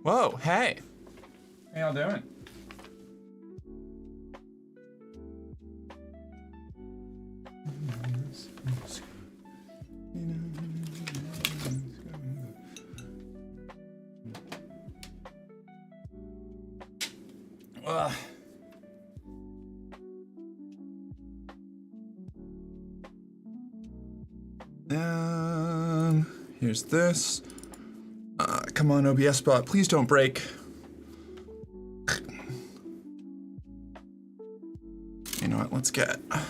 Whoa, hey. How y'all doing? Here's this. Come on, OBS bot, please don't break. You know what, let's get a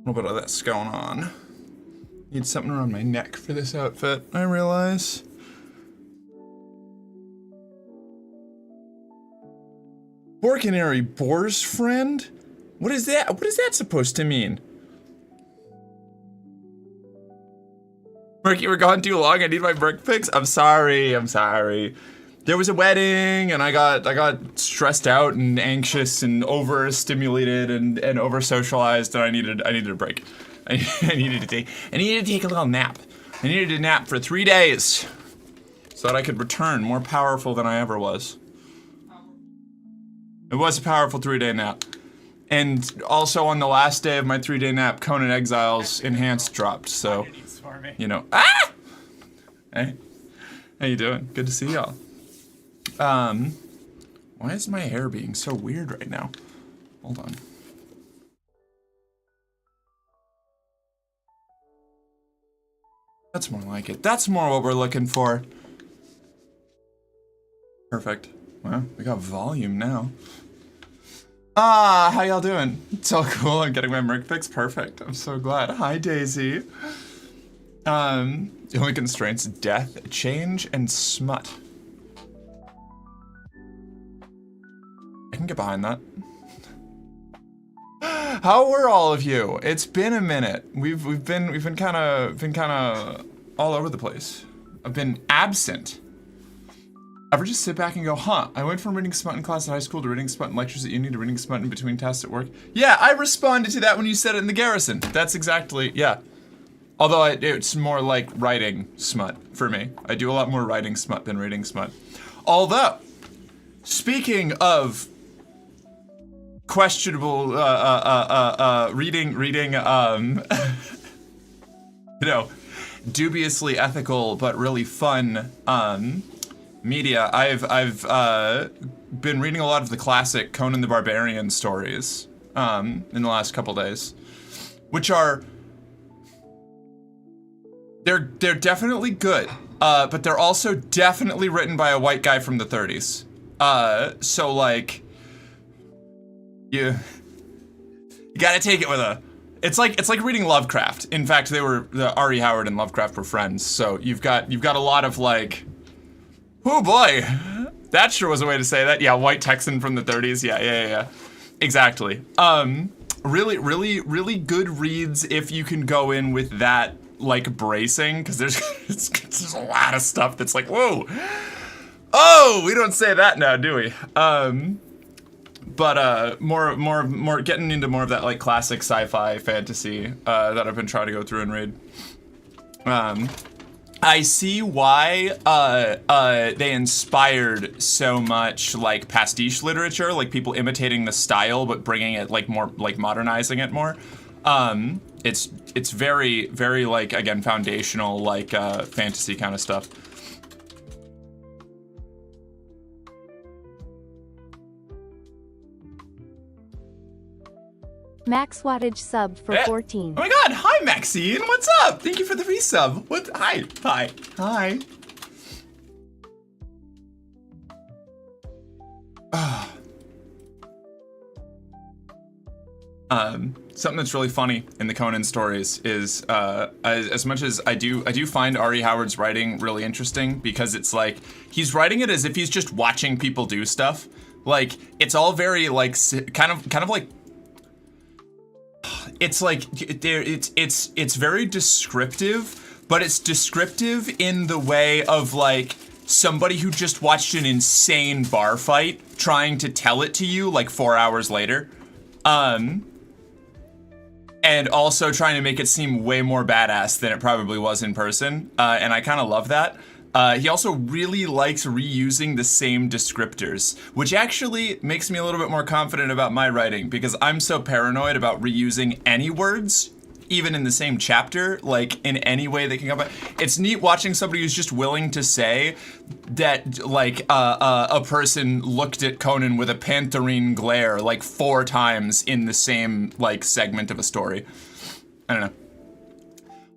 little bit of this going on. Need something around my neck for this outfit, I realize. Borcanary boar's friend? What is that? What is that supposed to mean? Murky, we're gone too long. I need my Merc pics. I'm sorry. There was a wedding, and I got stressed out and anxious and overstimulated and over socialized, and I needed a break. I needed to take a little nap. I needed a nap for 3 days so that I could return more powerful than I ever was. It was a powerful 3-day nap. And also on the last day of my 3-day nap, Conan Exiles Enhanced dropped, so, you know. Ah! Hey, how you doing? Good to see y'all. Why is my hair being so weird right now? Hold on. That's more like it. That's more what we're looking for. Perfect. Well, we got volume now. How y'all doing? It's all cool. I'm getting my Merc fix. Perfect. I'm so glad. Hi, Daisy. The only constraints: death, change, and smut. I can get behind that. How were all of you? It's been a minute. We've been kind of all over the place. I've been absent. Ever just sit back and go, huh, I went from reading smut in class at high school to reading smut in lectures at uni to reading smut in between tasks at work. Yeah, I responded to that when you said it in the garrison. That's exactly, yeah. Although it's more like writing smut for me. I do a lot more writing smut than reading smut. Although, speaking of questionable, reading, you know, dubiously ethical but really fun, media, I've been reading a lot of the classic Conan the Barbarian stories in the last couple days, which are they're definitely good, but they're also definitely written by a white guy from the 30s. So like you gotta take it with a. It's like reading Lovecraft. In fact, R.E. Howard and Lovecraft were friends, so you've got a lot of like. Oh boy, that sure was a way to say that. Yeah, white Texan from the 30s. Yeah. Exactly. Really good reads if you can go in with that like bracing, because there's a lot of stuff that's like, whoa. Oh, we don't say that now, do we? But more getting into more of that like classic sci-fi fantasy that I've been trying to go through and read. I see why they inspired so much like pastiche literature, like people imitating the style but bringing it like more, like modernizing it more. It's very, very like, again, foundational, like fantasy kind of stuff. Max Wattage sub for 14. Oh my god, hi Maxine, what's up? Thank you for the resub. Hi. Something that's really funny in the Conan stories is, as much as I do find R.E. Howard's writing really interesting, because it's like, he's writing it as if he's just watching people do stuff. Like, it's all very like, kind of like, it's like, it's very descriptive, but it's descriptive in the way of like somebody who just watched an insane bar fight trying to tell it to you like 4 hours later. And also trying to make it seem way more badass than it probably was in person. And I kind of love that. He also really likes reusing the same descriptors, which actually makes me a little bit more confident about my writing, because I'm so paranoid about reusing any words, even in the same chapter, like in any way they can come back. It's neat watching somebody who's just willing to say that, like, a person looked at Conan with a pantherine glare like 4 times in the same, like, segment of a story. I don't know.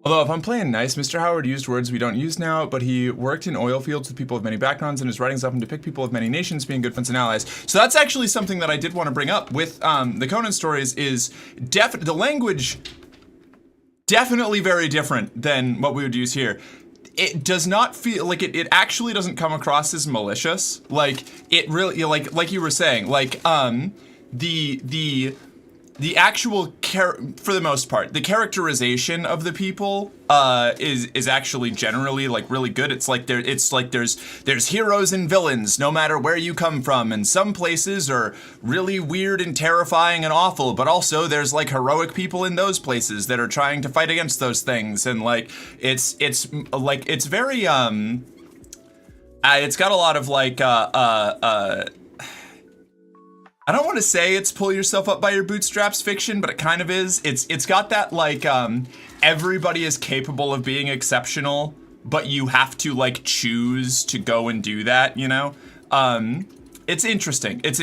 Although, if I'm playing nice, Mr. Howard used words we don't use now, but he worked in oil fields with people of many backgrounds, and his writings often depict people of many nations being good friends and allies. So that's actually something that I did want to bring up with the Conan stories is the language definitely very different than what we would use here. It does not feel like it actually doesn't come across as malicious. Like it really, like you were saying, like the actual for the most part, the characterization of the people is actually generally like really good. It's like there's heroes and villains no matter where you come from, and some places are really weird and terrifying and awful, but also there's like heroic people in those places that are trying to fight against those things, and like it's like it's very it's got a lot of like I don't want to say it's pull yourself up by your bootstraps fiction, but it kind of is. It's got that like everybody is capable of being exceptional, but you have to like choose to go and do that, you know? It's interesting. It's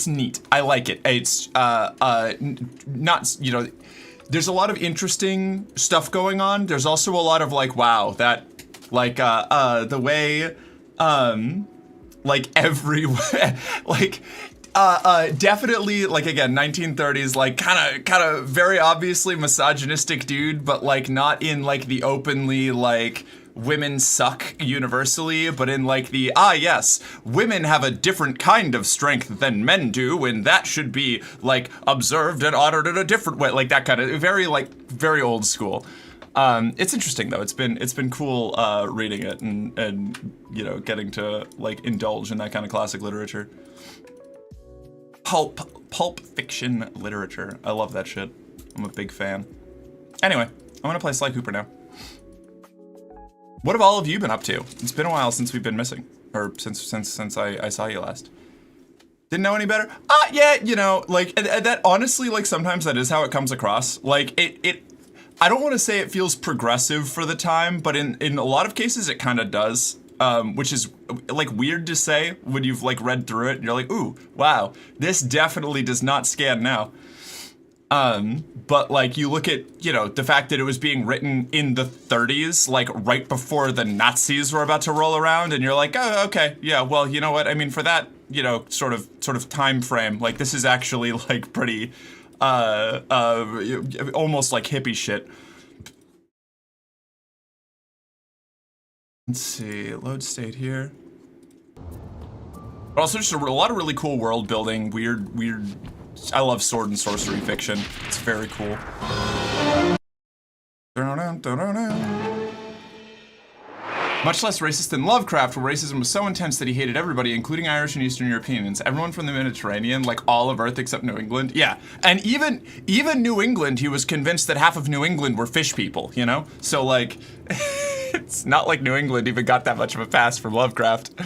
neat. I like it. It's not, you know, there's a lot of interesting stuff going on. There's also a lot of like, wow, that like the way like everywhere, like definitely like again 1930s like kind of very obviously misogynistic dude, but like not in like the openly like women suck universally, but in like the yes, women have a different kind of strength than men do, and that should be like observed and honored in a different way, like that kind of very old school. It's interesting though. It's been cool reading it and you know getting to like indulge in that kind of classic literature. Pulp fiction literature. I love that shit. I'm a big fan. Anyway, I'm gonna play Sly Cooper now. What have all of you been up to? It's been a while since we've been missing, or since I saw you last. Didn't know any better? Yeah, you know, like that honestly, like sometimes that is how it comes across. Like it I don't want to say it feels progressive for the time, but in a lot of cases it kind of does, which is like weird to say when you've like read through it and you're like, ooh, wow, this definitely does not scan now. But like you look at, you know, the fact that it was being written in the 30s, like right before the Nazis were about to roll around, and you're like, oh, okay, yeah, well, you know what? I mean, for that, you know, sort of time frame, like this is actually like pretty almost like hippie shit. Let's see, load state here. But also just a lot of really cool world building, weird, I love sword and sorcery fiction. It's very cool. Much less racist than Lovecraft, where racism was so intense that he hated everybody, including Irish and Eastern Europeans. Everyone from the Mediterranean, like all of Earth except New England. Yeah, and even New England, he was convinced that half of New England were fish people, you know? So like, it's not like New England even got that much of a pass from Lovecraft.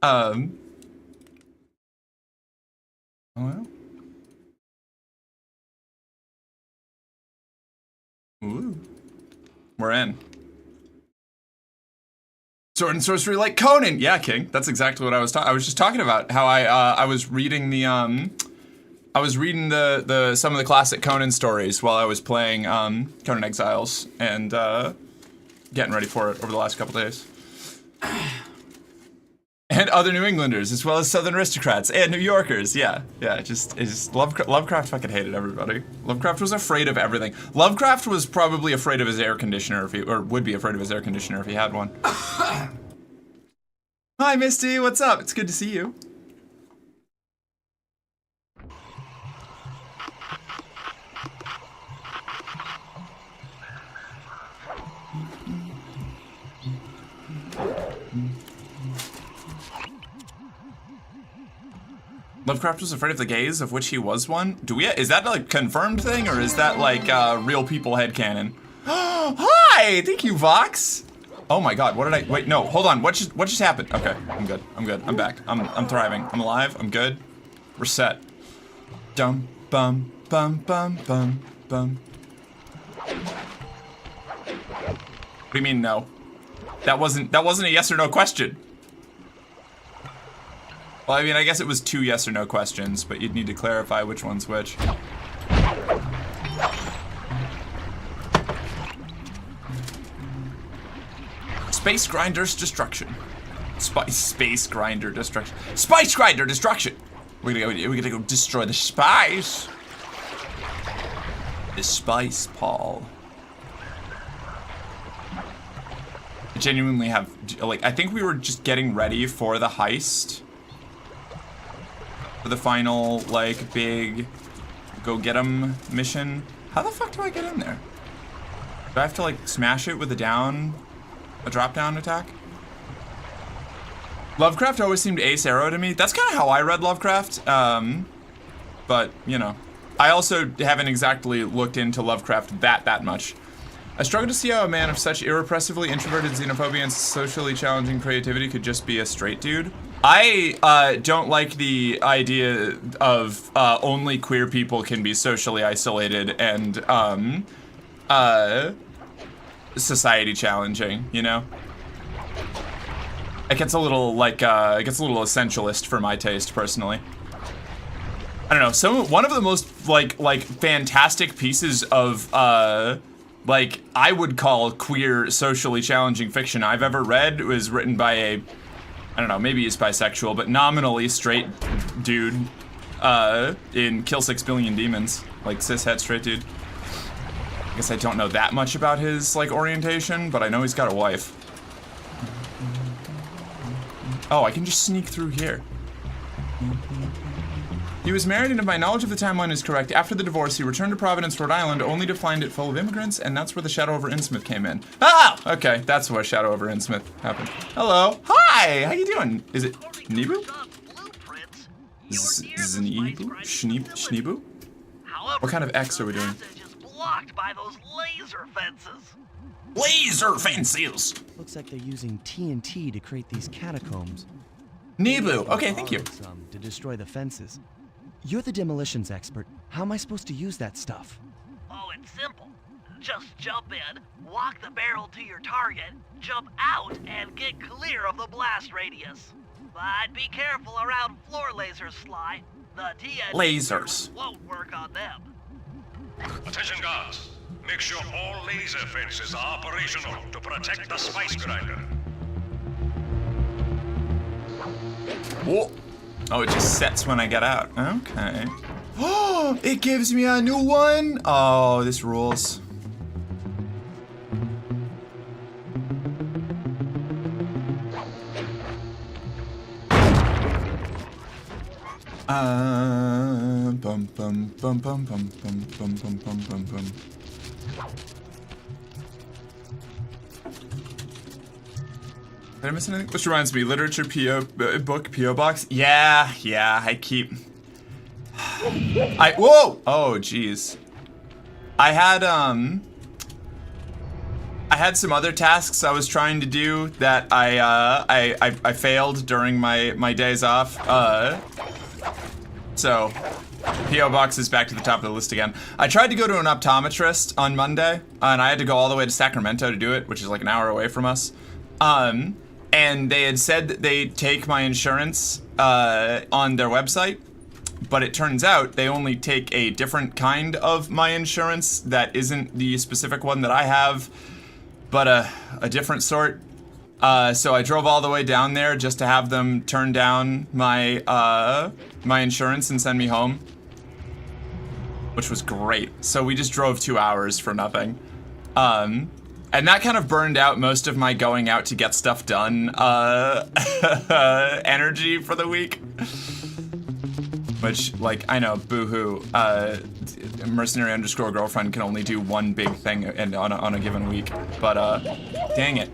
Oh well. Ooh. We're in. Sword and sorcery like Conan. Yeah, King. That's exactly what I was I was just talking about how I was reading the some of the classic Conan stories while I was playing Conan Exiles and getting ready for it over the last couple days. And other New Englanders, as well as Southern aristocrats and New Yorkers. Yeah. It's just Lovecraft fucking hated everybody. Lovecraft was afraid of everything. Lovecraft was probably afraid of his air conditioner or would be afraid of his air conditioner if he had one. Hi, Misty. What's up? It's good to see you. Lovecraft was afraid of the gays, of which he was one. Is that like confirmed thing, or is that like real people headcanon? Hi, thank you, Vox. Oh my God, what did I? Wait, no, hold on. What just happened? Okay, I'm good. I'm back. I'm thriving. I'm alive. I'm good. We're set. Dum bum bum bum bum bum. What do you mean no? That wasn't a yes or no question. Well, I mean, I guess it was 2 yes or no questions, but you'd need to clarify which one's which. Space Grinder's destruction. Space Grinder destruction. Spice Grinder destruction. We're gonna go destroy the spice. The spice, Paul. I genuinely have, like, I think we were just getting ready for the heist. For the final, like, big go get 'em mission. How the fuck do I get in there? Do I have to, like, smash it with a drop down attack? Lovecraft always seemed ace arrow to me. That's kind of how I read Lovecraft. But, you know. I also haven't exactly looked into Lovecraft that much. I struggle to see how a man of such irrepressibly introverted xenophobia and socially challenging creativity could just be a straight dude. I don't like the idea of only queer people can be socially isolated and society challenging, you know? It gets a little like it gets a little essentialist for my taste personally. I don't know. One of the most like fantastic pieces of like I would call queer socially challenging fiction I've ever read was written by a, I don't know, maybe he's bisexual, but nominally straight dude in Kill 6 Billion Demons, like cishet straight dude. I guess I don't know that much about his like orientation, but I know he's got a wife. Oh, I can just sneak through here. He was married, and if my knowledge of the timeline is correct, after the divorce, he returned to Providence, Rhode Island, only to find it full of immigrants, and that's where the Shadow over Innsmouth came in. Ah! Okay, that's where Shadow over Innsmouth happened. Hello. Hi! How you doing? Is it Nebu? Znebu? Schneebu? What kind of X are we doing? Blocked by those laser fences. Laser fences! Looks like they're using TNT to create these catacombs. Nebu. Okay, thank you. To destroy the fences. You're the demolitions expert. How am I supposed to use that stuff? Oh, it's simple. Just jump in, walk the barrel to your target, jump out, and get clear of the blast radius. But be careful around floor lasers, Sly. The TNT lasers won't work on them. Attention guards. Make sure all laser fences are operational to protect the Spice Grinder. Whoa. Oh, it just sets when I get out. Okay. Oh, it gives me a new one. Oh, this rules. Bum bum bum bum bum bum bum bum bum bum bum. Did I miss anything? Which reminds me, literature book PO box. Yeah, I keep. Whoa! Oh, jeez. I had some other tasks I was trying to do that I failed during my days off. So PO box is back to the top of the list again. I tried to go to an optometrist on Monday, and I had to go all the way to Sacramento to do it, which is like an hour away from us. And they had said that they'd take my insurance on their website, but it turns out they only take a different kind of my insurance that isn't the specific one that I have, but a different sort. So I drove all the way down there just to have them turn down my my insurance and send me home, which was great. So we just drove 2 hours for nothing. And that kind of burned out most of my going out to get stuff done energy for the week. Which, like, I know, boo-hoo. Mercenary_girlfriend can only do one big thing on a given week. But, dang it.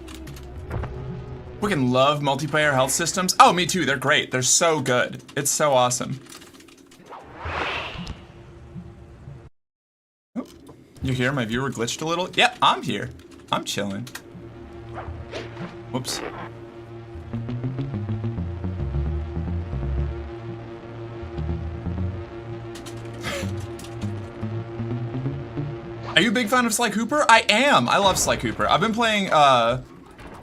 Freaking love multiplayer health systems. Oh, me too. They're great. They're so good. It's so awesome. You hear my viewer glitched a little? Yep, I'm here. I'm chilling. Whoops. Are you a big fan of Sly Cooper? I am. I love Sly Cooper. I've been playing,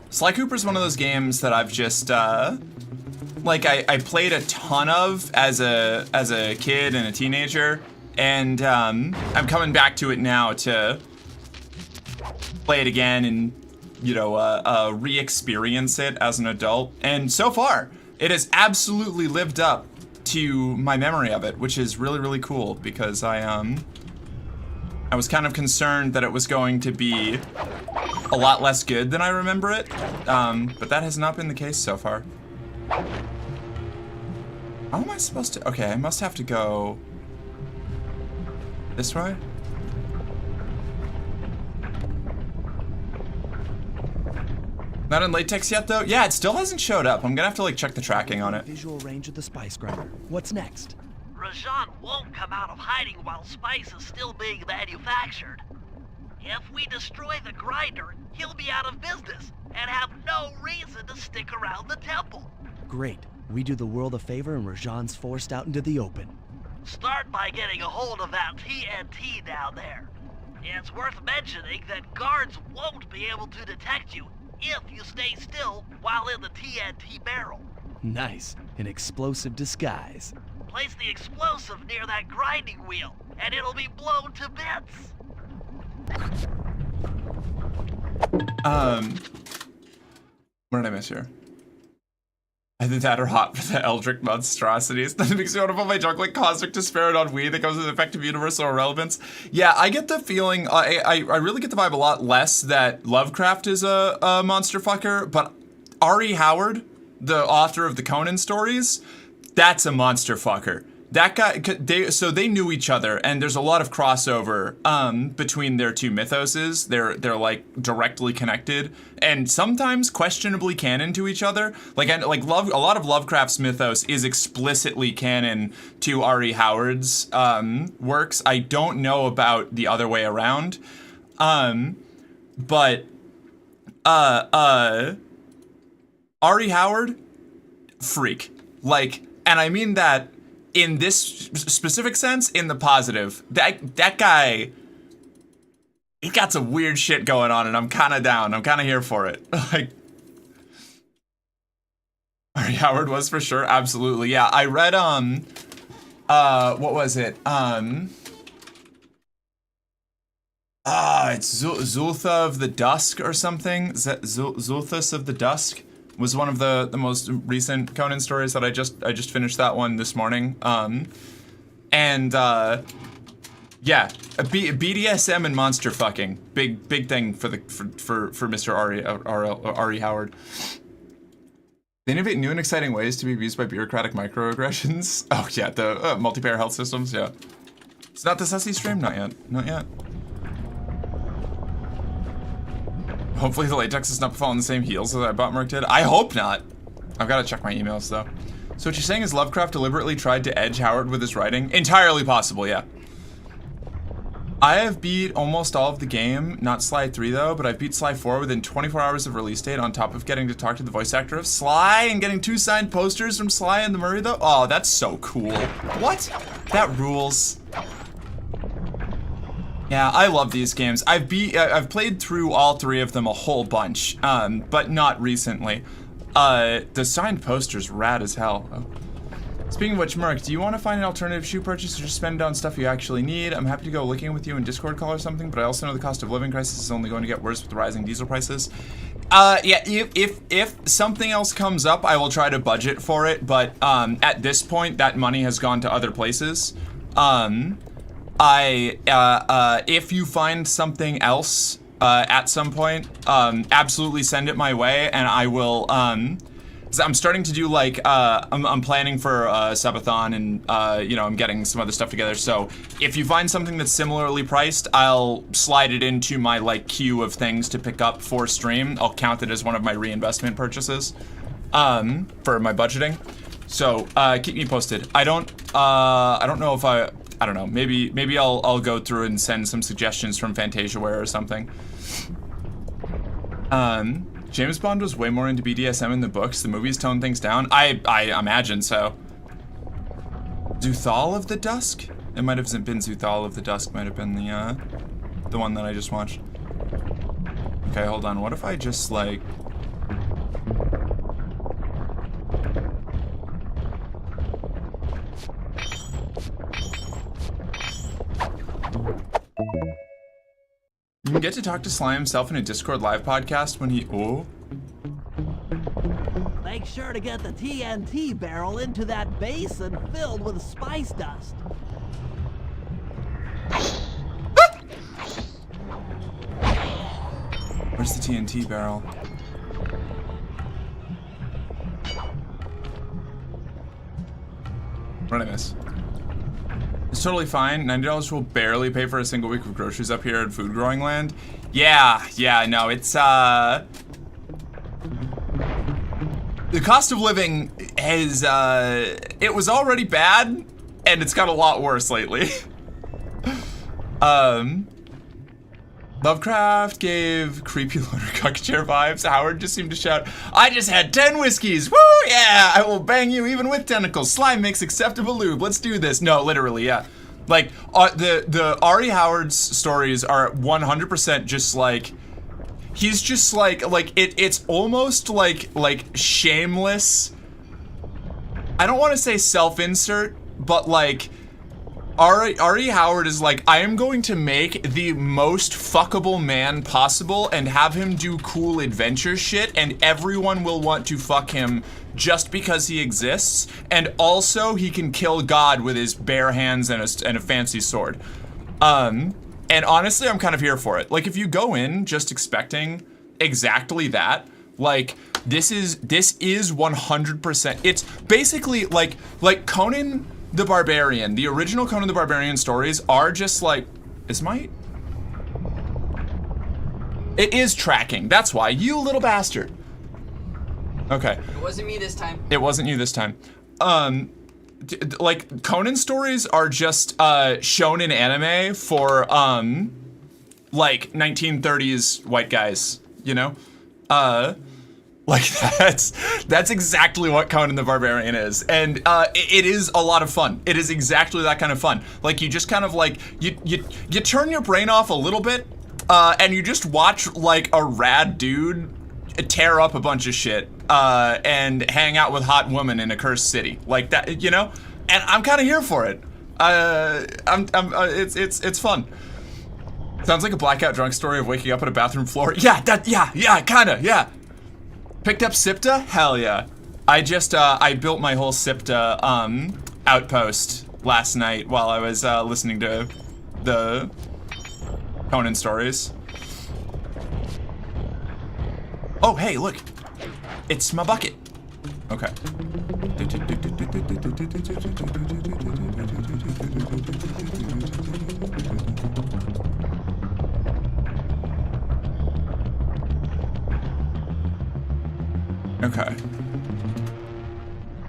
Sly Cooper's one of those games that I've just, like I played a ton of as a kid and a teenager, and I'm coming back to it now to play it again and, you know, re-experience it as an adult. And so far, it has absolutely lived up to my memory of it, which is really, really cool, because I was kind of concerned that it was going to be a lot less good than I remember it, but that has not been the case so far. How am I supposed to? Okay, I must have to go this way. Not in latex yet, though? Yeah, it still hasn't showed up. I'm gonna have to, like, check the tracking on it. Visual range of the spice grinder. What's next? Rajan won't come out of hiding while spice is still being manufactured. If we destroy the grinder, he'll be out of business and have no reason to stick around the temple. Great. We do the world a favor and Rajan's forced out into the open. Start by getting a hold of that TNT down there. It's worth mentioning that guards won't be able to detect you if you stay still while in the TNT barrel. Nice. An explosive disguise. Place the explosive near that grinding wheel, and it'll be blown to bits. What did I miss here? Either that or hot for the Eldritch monstrosities. That makes me want to put my junk like Cosmic Despair on Wii that comes with effective universal irrelevance. Yeah, I get the feeling, I really get the vibe a lot less that Lovecraft is a monster fucker, but R.E. Howard, the author of the Conan stories, that's a monster fucker. That guy, they knew each other, and there's a lot of crossover between their two mythoses. They're like directly connected, and sometimes questionably canon to each other. A lot of Lovecraft's mythos is explicitly canon to R.E. Howard's works. I don't know about the other way around, but R.E. Howard, freak. Like, and I mean that in this specific sense, in the positive. That guy, he got some weird shit going on, and I'm kind of down. I'm kind of here for it. Like, R.E. Howard was for sure, absolutely. Yeah, I read, what was it? It's Zultha of the Dusk or something. Zulthus of the Dusk was one of the most recent Conan stories that I just finished that one this morning. Yeah, BDSM and monster fucking, big thing for Mr. R.E. Howard. They innovate new and exciting ways to be abused by bureaucratic microaggressions. Oh yeah, the multiplayer health systems. Yeah, it's not the Sussy stream, not yet. Hopefully the latex is not following the same heels as that bot Merc did. I hope not. I've got to check my emails though. So what you're saying is Lovecraft deliberately tried to edge Howard with his writing? Entirely possible, yeah. I have beat almost all of the game, not Sly 3 though, but I've beat Sly 4 within 24 hours of release date on top of getting to talk to the voice actor of Sly and getting 2 signed posters from Sly and the Murray though. Oh, that's so cool. What? That rules. Yeah, I love these games. I've played through all 3 of them a whole bunch, but not recently. The signed poster's rad as hell. Oh. Speaking of which, Merc, do you want to find an alternative shoe purchase or just spend it on stuff you actually need? I'm happy to go looking with you in Discord call or something, but I also know the cost of living crisis is only going to get worse with the rising diesel prices. Yeah, if something else comes up, I will try to budget for it, but at this point, that money has gone to other places. If you find something else at some point, absolutely send it my way, and I will, I'm starting to do, like, I'm planning for a subathon, and, you know, I'm getting some other stuff together, so if you find something that's similarly priced, I'll slide it into my, like, queue of things to pick up for stream. I'll count it as one of my reinvestment purchases, for my budgeting. So, keep me posted. I don't know if I don't know. Maybe I'll go through and send some suggestions from Fantasiaware or something. James Bond was way more into BDSM in the books. The movies toned things down. I imagine so. Zuthal of the Dusk? It might have been Zuthal of the Dusk. Might have been the one that I just watched. Okay, hold on. What if I just like? You can get to talk to Sly himself in a Discord live podcast when he... Oh. Make sure to get the TNT barrel into that basin filled with spice dust. Where's the TNT barrel? What did I miss? It's totally fine. $90 will barely pay for a single week of groceries up here at Food Growing Land. Yeah, no, it's, the cost of living has, it was already bad, and it's got a lot worse lately. Lovecraft gave creepy loader cuck chair vibes. Howard just seemed to shout, I just had 10 whiskeys. Woo, yeah, I will bang you even with tentacles. Slime makes acceptable lube. Let's do this. No, literally, yeah. Like, the Ari Howard's stories are 100% just like, he's just like it's almost like shameless. I don't want to say self-insert, but like, Ari Howard is like, I am going to make the most fuckable man possible and have him do cool adventure shit, and everyone will want to fuck him just because he exists, and also he can kill God with his bare hands and a fancy sword. And honestly, I'm kind of here for it. Like, if you go in just expecting exactly that, like, this is 100%. It's basically like Conan the Barbarian. The original Conan the Barbarian stories are just like, it is tracking. That's why, you little bastard. Okay. It wasn't me this time. It wasn't you this time. Like, Conan stories are just shown in anime for like 1930s white guys, you know? Like, that's exactly what Conan the Barbarian is, and it is a lot of fun. It is exactly that kind of fun. Like, you just kind of like you turn your brain off a little bit, and you just watch like a rad dude tear up a bunch of shit and hang out with hot women in a cursed city like that, you know. And I'm kind of here for it. It's fun. Sounds like a blackout drunk story of waking up on a bathroom floor. Yeah, kinda, yeah. Picked up SIPTA? Hell yeah. I just, I built my whole SIPTA, outpost last night while I was, listening to the Conan stories. Oh, hey, look. It's my bucket. Okay. Okay. I'm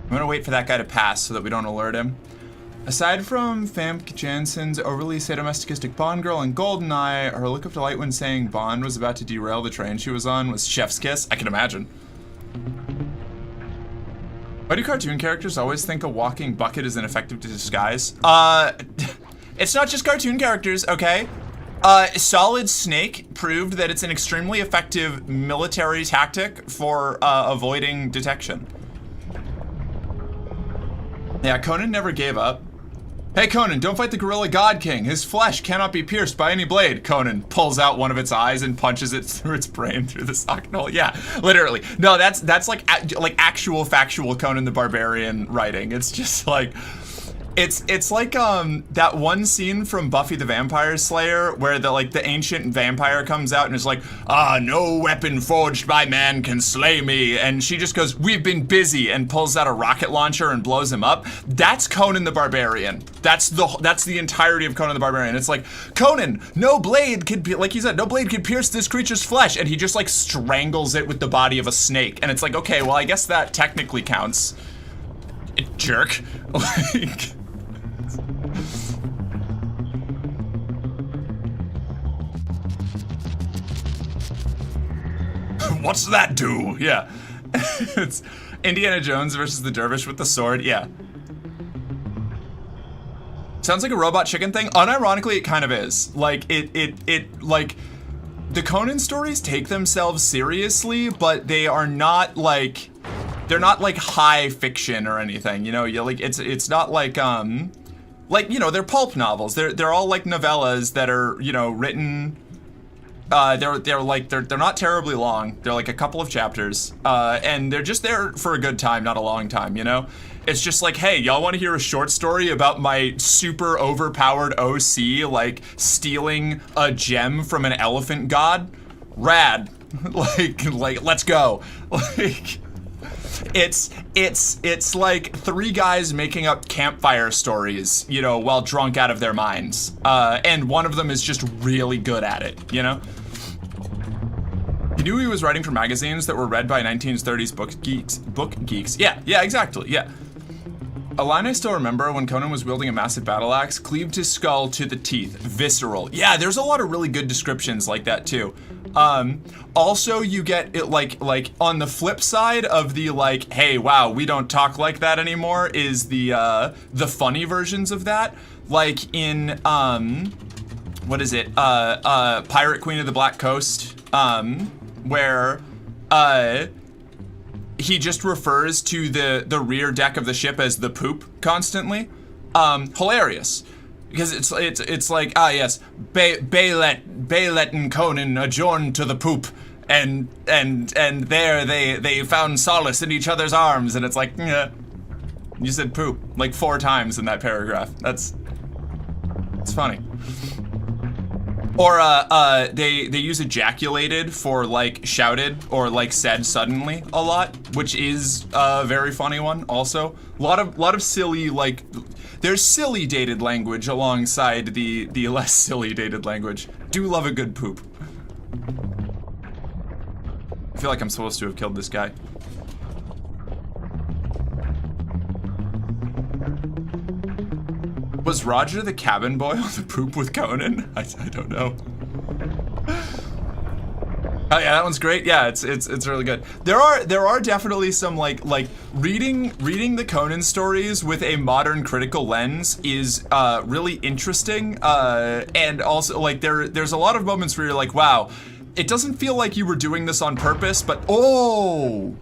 gonna wait for that guy to pass so that we don't alert him. Aside from Famke Janssen's overly sadomasochistic Bond girl in GoldenEye, her look of delight when saying Bond was about to derail the train she was on was chef's kiss. I can imagine. Why do cartoon characters always think a walking bucket is an effective disguise? It's not just cartoon characters, okay? Solid Snake proved that it's an extremely effective military tactic for avoiding detection. Yeah, Conan never gave up. Hey Conan, don't fight the gorilla god king. His flesh cannot be pierced by any blade. Conan pulls out one of its eyes and punches it through its brain through the socket hole. Yeah, literally. No, that's like actual factual Conan the Barbarian writing. It's just like, it's like that one scene from Buffy the Vampire Slayer where the ancient vampire comes out and is like, no weapon forged by man can slay me, and she just goes, we've been busy, and pulls out a rocket launcher and blows him up. That's Conan the Barbarian. That's the entirety of Conan the Barbarian. It's like, Conan, no blade could, like he said, no blade could pierce this creature's flesh, and he just like strangles it with the body of a snake, and it's like, okay, well I guess that technically counts. Jerk. Like, What's that do? Yeah. It's Indiana Jones versus the dervish with the sword. Yeah. Sounds like a robot chicken thing. Unironically, it kind of is. Like, like, the Conan stories take themselves seriously, but they are not like, they're not like high fiction or anything, you know? Like, it's not like, you know, they're pulp novels. They're all like novellas that are, you know, written. They're not terribly long. They're like a couple of chapters, and they're just there for a good time, not a long time, you know? It's just like, hey, y'all want to hear a short story about my super overpowered OC, like, stealing a gem from an elephant god? Rad. like, let's go. Like, it's like three guys making up campfire stories, you know, while drunk out of their minds. And one of them is just really good at it, you know? He knew he was writing for magazines that were read by 1930s book geeks. Yeah, exactly, yeah. A line I still remember when Conan was wielding a massive battle axe, cleaved his skull to the teeth, visceral. Yeah, there's a lot of really good descriptions like that too. Also you get it like on the flip side of the like, hey, wow, we don't talk like that anymore is the funny versions of that. Like in, what is it? Pirate Queen of the Black Coast, where, he just refers to the rear deck of the ship as the poop constantly. Hilarious. Because it's like, ah yes, Baylet and Conan adjourned to the poop, and there they found solace in each other's arms, and it's like, yeah, you said poop like 4 times in that paragraph. It's funny. Or they use ejaculated for like shouted or like said suddenly a lot, which is a very funny one also. A lot of silly, like, there's silly dated language alongside the less silly dated language. Do love a good poop. I feel like I'm supposed to have killed this guy. Was Roger the cabin boy on the poop with Conan? I don't know. Oh yeah, that one's great. Yeah, it's really good. There are definitely some like reading the Conan stories with a modern critical lens is really interesting. And also like there's a lot of moments where you're like, wow, it doesn't feel like you were doing this on purpose, but oh.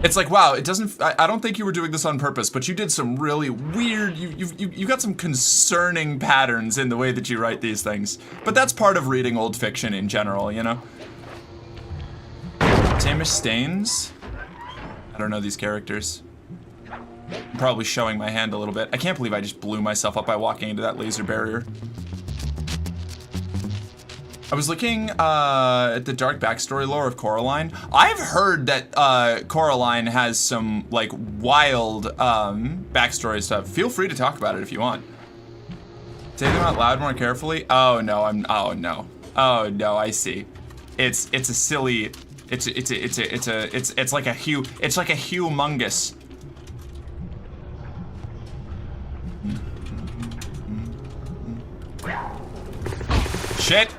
It's like, wow, it doesn't, I don't think you were doing this on purpose, but you did some really weird, you got some concerning patterns in the way that you write these things. But that's part of reading old fiction in general, you know? Tamish Staines? I don't know these characters. I'm probably showing my hand a little bit. I can't believe I just blew myself up by walking into that laser barrier. I was looking at the dark backstory lore of Coraline. I've heard that Coraline has some like wild backstory stuff. Feel free to talk about it if you want. Say them out loud more carefully. Oh no, oh no, I see. It's a silly. It's like a humongous. Shit.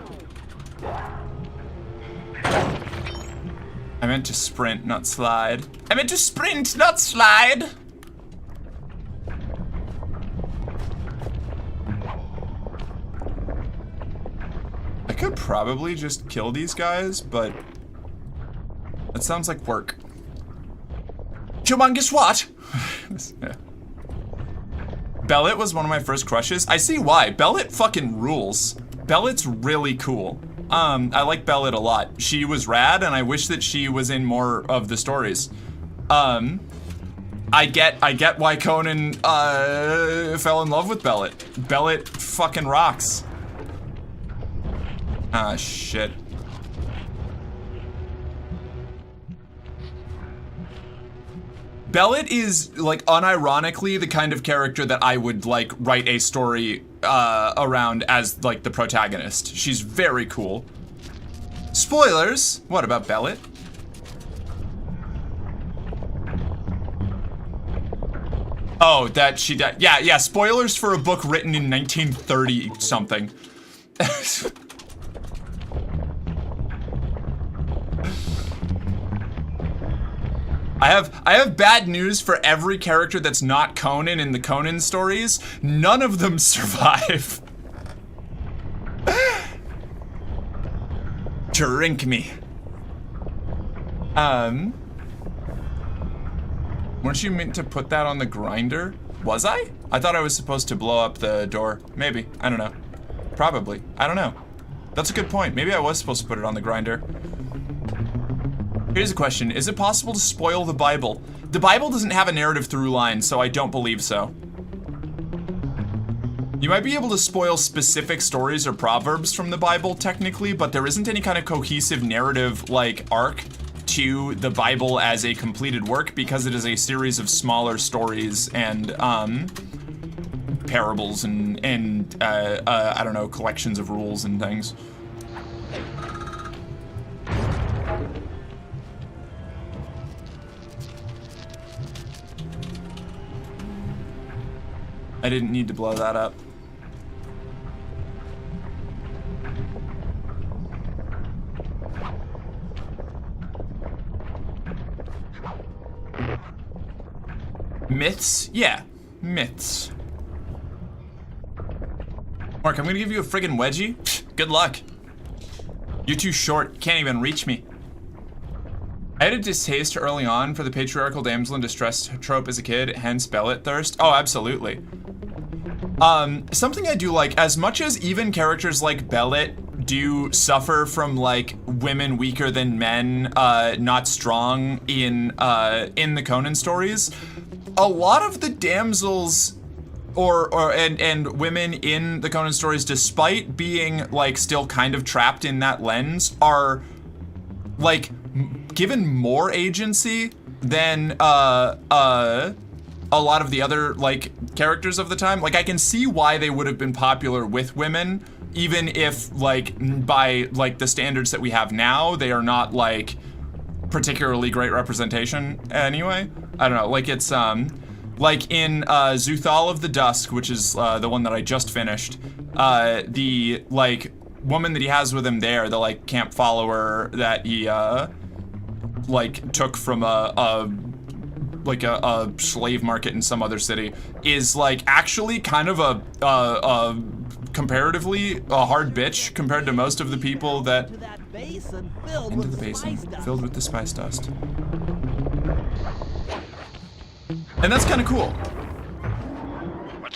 I meant to sprint, not slide. I meant to sprint, not slide! I could probably just kill these guys, but that sounds like work. Humongous what? Yeah. Bellet was one of my first crushes. I see why. Bellet fucking rules. Bellet's really cool. I like Bellet a lot. She was rad, and I wish that she was in more of the stories. I get why Conan fell in love with Bellet. Bellet fucking rocks. Ah, shit. Bellet is, like, unironically the kind of character that I would, like, write a story around as, like, the protagonist. She's very cool. Spoilers! What about Bellet? Oh, that she died. Yeah, spoilers for a book written in 1930 something. I have bad news for every character that's not Conan in the Conan stories. None of them survive. Drink me. Weren't you meant to put that on the grinder? Was I? I thought I was supposed to blow up the door. Maybe. I don't know. Probably. I don't know. That's a good point. Maybe I was supposed to put it on the grinder. Here's a question. Is it possible to spoil the Bible? The Bible doesn't have a narrative through line, so I don't believe so. You might be able to spoil specific stories or proverbs from the Bible, technically, but there isn't any kind of cohesive narrative, like, arc to the Bible as a completed work because it is a series of smaller stories and, parables and I don't know, collections of rules and things. I didn't need to blow that up. Myths? Yeah, myths. Mark, I'm gonna give you a friggin' wedgie. Good luck. You're too short, you can't even reach me. I had a distaste early on for the patriarchal damsel in distress trope as a kid, hence Bellet thirst. Oh, absolutely. Something I do like, as much as even characters like Bellet do suffer from like women weaker than men, not strong in the Conan stories, a lot of the damsels and women in the Conan stories, despite being like still kind of trapped in that lens, are like given more agency than a lot of the other like characters of the time. Like I can see why they would have been popular with women, even if like by like the standards that we have now, they are not like particularly great representation anyway. I don't know, like it's like in Zuthal of the Dusk, which is the one that I just finished, the like woman that he has with him there, the like camp follower that he like took from a slave market in some other city, is like actually kind of a comparatively a hard bitch compared to most of the people that into the basin filled with the spice dust. And that's kind of cool.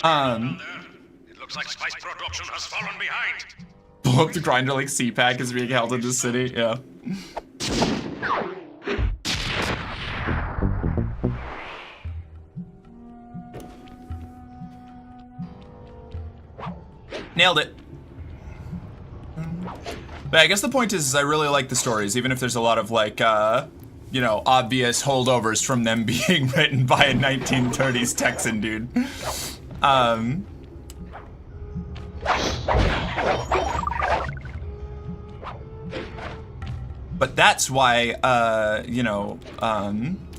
It looks like spice production has fallen behind. Blow up the grinder like CPAC is being held in the city. Yeah. Nailed it. But I guess the point is I really like the stories, even if there's a lot of like, you know, obvious holdovers from them being written by a 1930s Texan dude. But that's why, you know,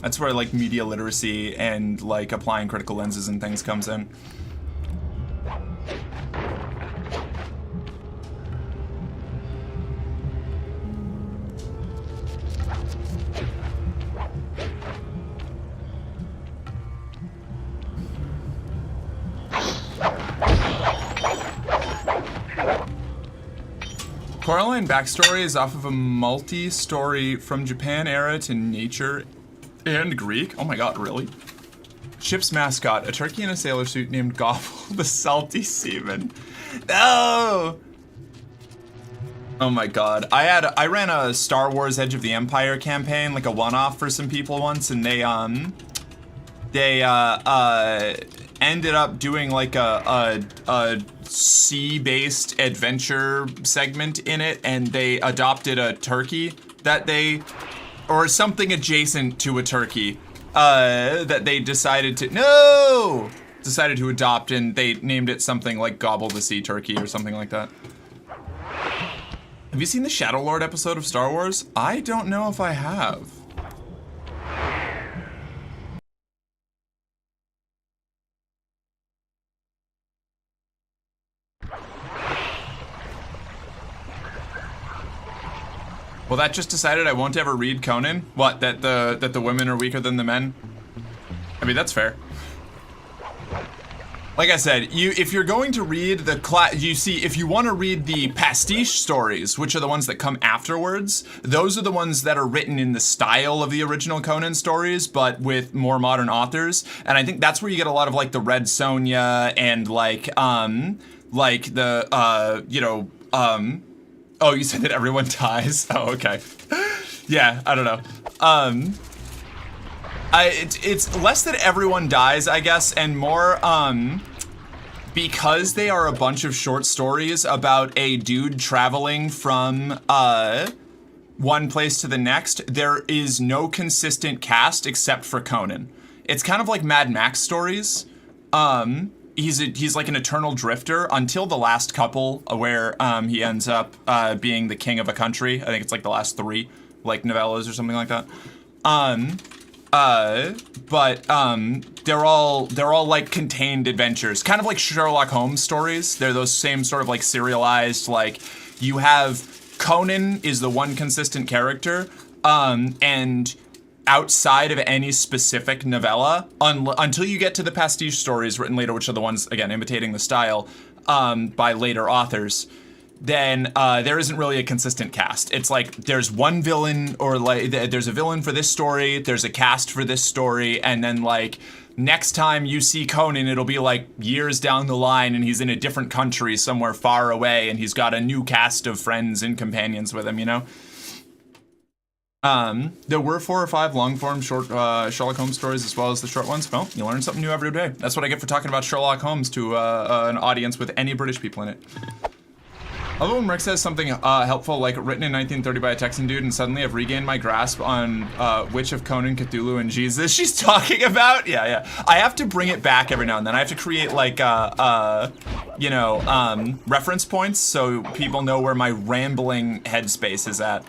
that's where like media literacy and like applying critical lenses and things comes in. Coraline backstory is off of a multi-story from Japan era to nature and Greek. Oh my god, really? Ship's mascot, a turkey in a sailor suit named Gobble the Salty Seaman. No! Oh my god. I ran a Star Wars Edge of the Empire campaign, like a one-off for some people once, and they ended up doing like a sea-based adventure segment in it, and they adopted a turkey that they, or something adjacent to a turkey, that they decided to adopt, and they named it something like Gobble the Sea Turkey or something like that. Have you seen the Shadow Lord episode of Star Wars? I don't know if I have. Well, that just decided I won't ever read Conan? What, that the women are weaker than the men? I mean, that's fair. Like I said, if you're going to read the if you want to read the pastiche stories, which are the ones that come afterwards, those are the ones that are written in the style of the original Conan stories, but with more modern authors. And I think that's where you get a lot of like the Red Sonja and like the oh, you said that everyone dies? Oh, okay. Yeah, I don't know. It's less that everyone dies, I guess, and more, because they are a bunch of short stories about a dude traveling from, one place to the next, there is no consistent cast except for Conan. It's kind of like Mad Max stories. He's like an eternal drifter until the last couple where, he ends up, being the king of a country. I think it's like the last 3, like novellas or something like that. They're all like contained adventures, kind of like Sherlock Holmes stories. They're those same sort of like serialized, like you have Conan is the one consistent character, and outside of any specific novella, until you get to the pastiche stories written later, which are the ones, again, imitating the style, by later authors, then there isn't really a consistent cast. It's like there's one villain, or like there's a villain for this story, there's a cast for this story, and then like next time you see Conan, it'll be like years down the line and he's in a different country somewhere far away and he's got a new cast of friends and companions with him, you know? There were 4 or 5 long-form short Sherlock Holmes stories as well as the short ones. Well, you learn something new every day. That's what I get for talking about Sherlock Holmes to an audience with any British people in it. Although when Rick says something helpful, like written in 1930 by a Texan dude, and suddenly I've regained my grasp on which of Conan, Cthulhu, and Jesus she's talking about. Yeah. I have to bring it back every now and then. I have to create like, reference points so people know where my rambling headspace is at.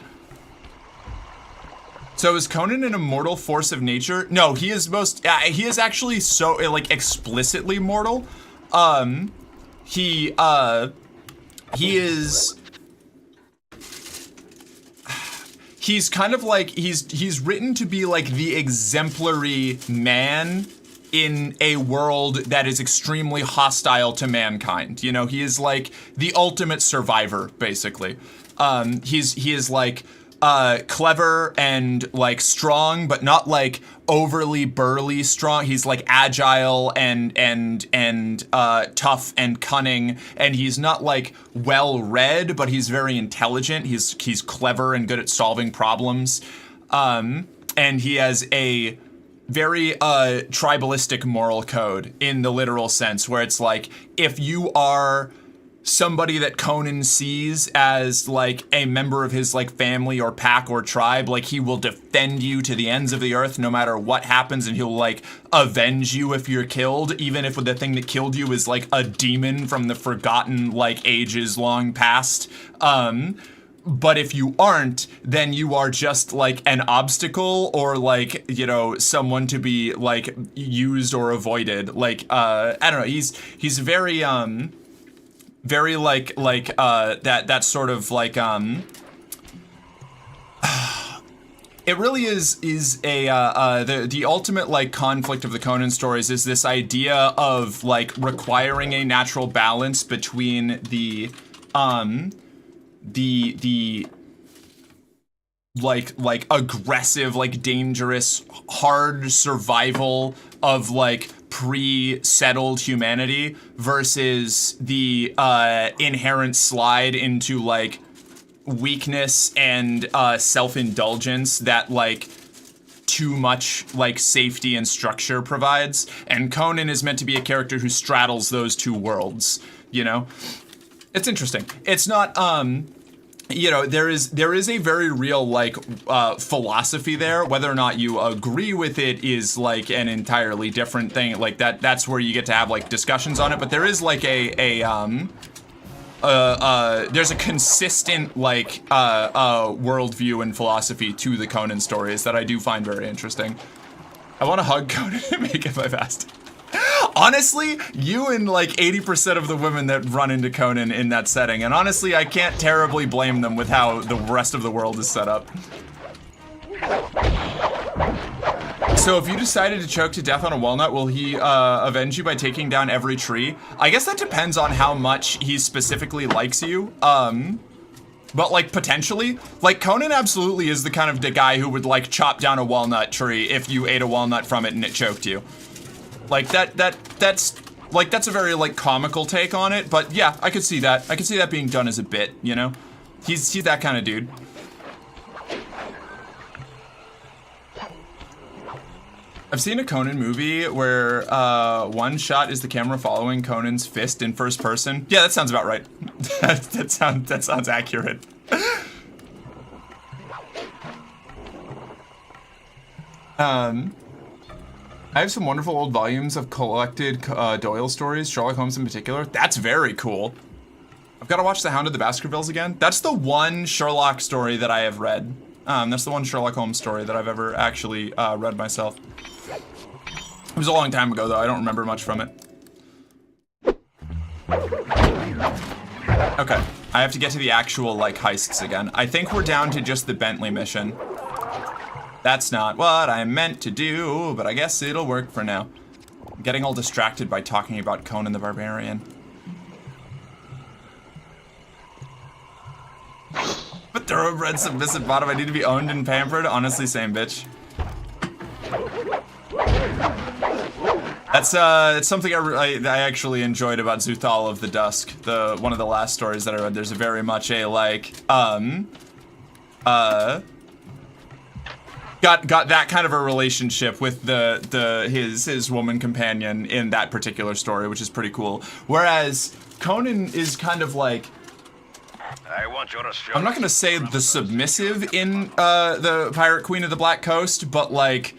So is Conan an immortal force of nature? No, he is he is actually so, like, explicitly mortal. He is, he's kind of like, he's written to be like the exemplary man in a world that is extremely hostile to mankind. You know, he is like the ultimate survivor, basically. He is like, clever and like strong, but not like overly burly strong. He's like agile and tough and cunning, and he's not like well read, but he's very intelligent. He's clever and good at solving problems, and he has a very tribalistic moral code in the literal sense, where it's like if you are somebody that Conan sees as like a member of his like family or pack or tribe, like he will defend you to the ends of the earth no matter what happens, and he'll like avenge you if you're killed, even if the thing that killed you is like a demon from the forgotten like ages long past. But if you aren't, then you are just like an obstacle, or like, you know, someone to be like used or avoided. Like I don't know, he's very very like that sort of like it really is the ultimate like conflict of the Conan stories is this idea of like requiring a natural balance between the like aggressive, like dangerous, hard survival of like pre-settled humanity versus the inherent slide into like weakness and self-indulgence that like too much like safety and structure provides. And Conan is meant to be a character who straddles those two worlds, you know? It's interesting. It's not you know, there is a very real like philosophy there. Whether or not you agree with it is like an entirely different thing. Like that's where you get to have like discussions on it. But there is like there's a consistent like worldview and philosophy to the Conan stories that I do find very interesting. I want to hug Conan and make him my fast. Honestly, you and like 80% of the women that run into Conan in that setting, and honestly, I can't terribly blame them with how the rest of the world is set up. So if you decided to choke to death on a walnut, will he avenge you by taking down every tree? I guess that depends on how much he specifically likes you. But like potentially, like Conan absolutely is the kind of the guy who would like chop down a walnut tree if you ate a walnut from it and it choked you. Like that's a very like comical take on it, but yeah, I could see that. I could see that being done as a bit, you know? He's that kind of dude. I've seen a Conan movie where one shot is the camera following Conan's fist in first person. Yeah, that sounds about right. that sounds accurate. I have some wonderful old volumes of collected Doyle stories, Sherlock Holmes in particular. That's very cool. I've got to watch The Hound of the Baskervilles again. That's the one Sherlock story that I have read. That's the one Sherlock Holmes story that I've ever actually read myself. It was a long time ago, though. I don't remember much from it. Okay, I have to get to the actual, like, heists again. I think we're down to just the Bentley mission. That's not what I meant to do, but I guess it'll work for now. I'm getting all distracted by talking about Conan the Barbarian. But thoroughbred submissive bottom, I need to be owned and pampered? Honestly, same bitch. It's something I actually enjoyed about Zuthal of the Dusk, one of the last stories that I read. There's a very much a like got that kind of a relationship with his woman companion in that particular story, which is pretty cool. Whereas Conan is kind of like, I'm not gonna say the submissive in the Pirate Queen of the Black Coast, but like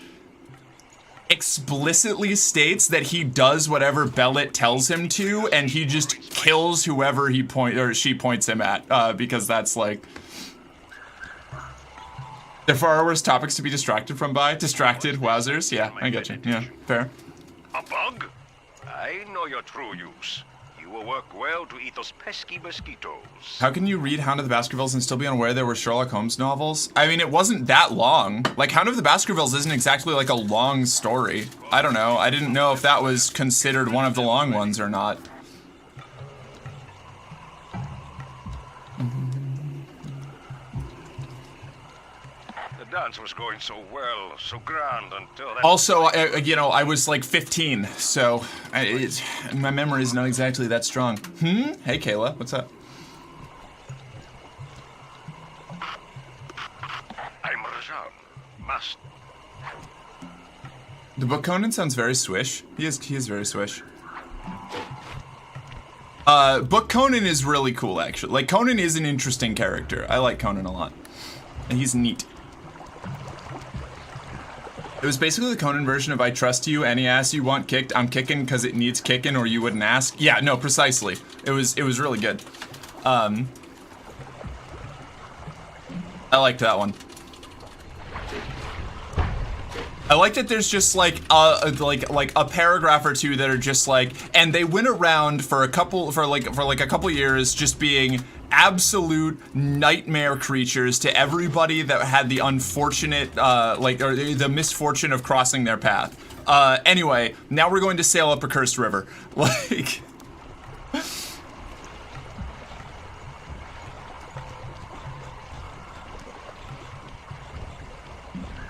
explicitly states that he does whatever Bellet tells him to, and he just kills whoever she points him at, because that's like they're far worse topics to be distracted from by. Distracted wowzers, yeah, I get you. Yeah, fair. A bug? I know your true use. You will work well to eat those pesky mosquitoes. How can you read Hound of the Baskervilles and still be unaware there were Sherlock Holmes novels? I mean, it wasn't that long. Like, Hound of the Baskervilles isn't exactly like a long story. I don't know. I didn't know if that was considered one of the long ones or not. The dance was going so well, so grand until that... Also, you know, I was like 15, so my memory is not exactly that strong. Hey, Kayla, what's up? I'm Rajan. Must. The book Conan sounds very swish. He is very swish. Book Conan is really cool, actually. Like, Conan is an interesting character. I like Conan a lot. And he's neat. It was basically the Conan version of I trust you, any ass you want kicked, I'm kicking because it needs kicking or you wouldn't ask. Yeah, no, precisely. It was really good. I liked that one. I like that there's just like a paragraph or two that are just like, and they went around for a couple years just being absolute nightmare creatures to everybody that had the unfortunate or the misfortune of crossing their path. Anyway, now we're going to sail up a cursed river. Like,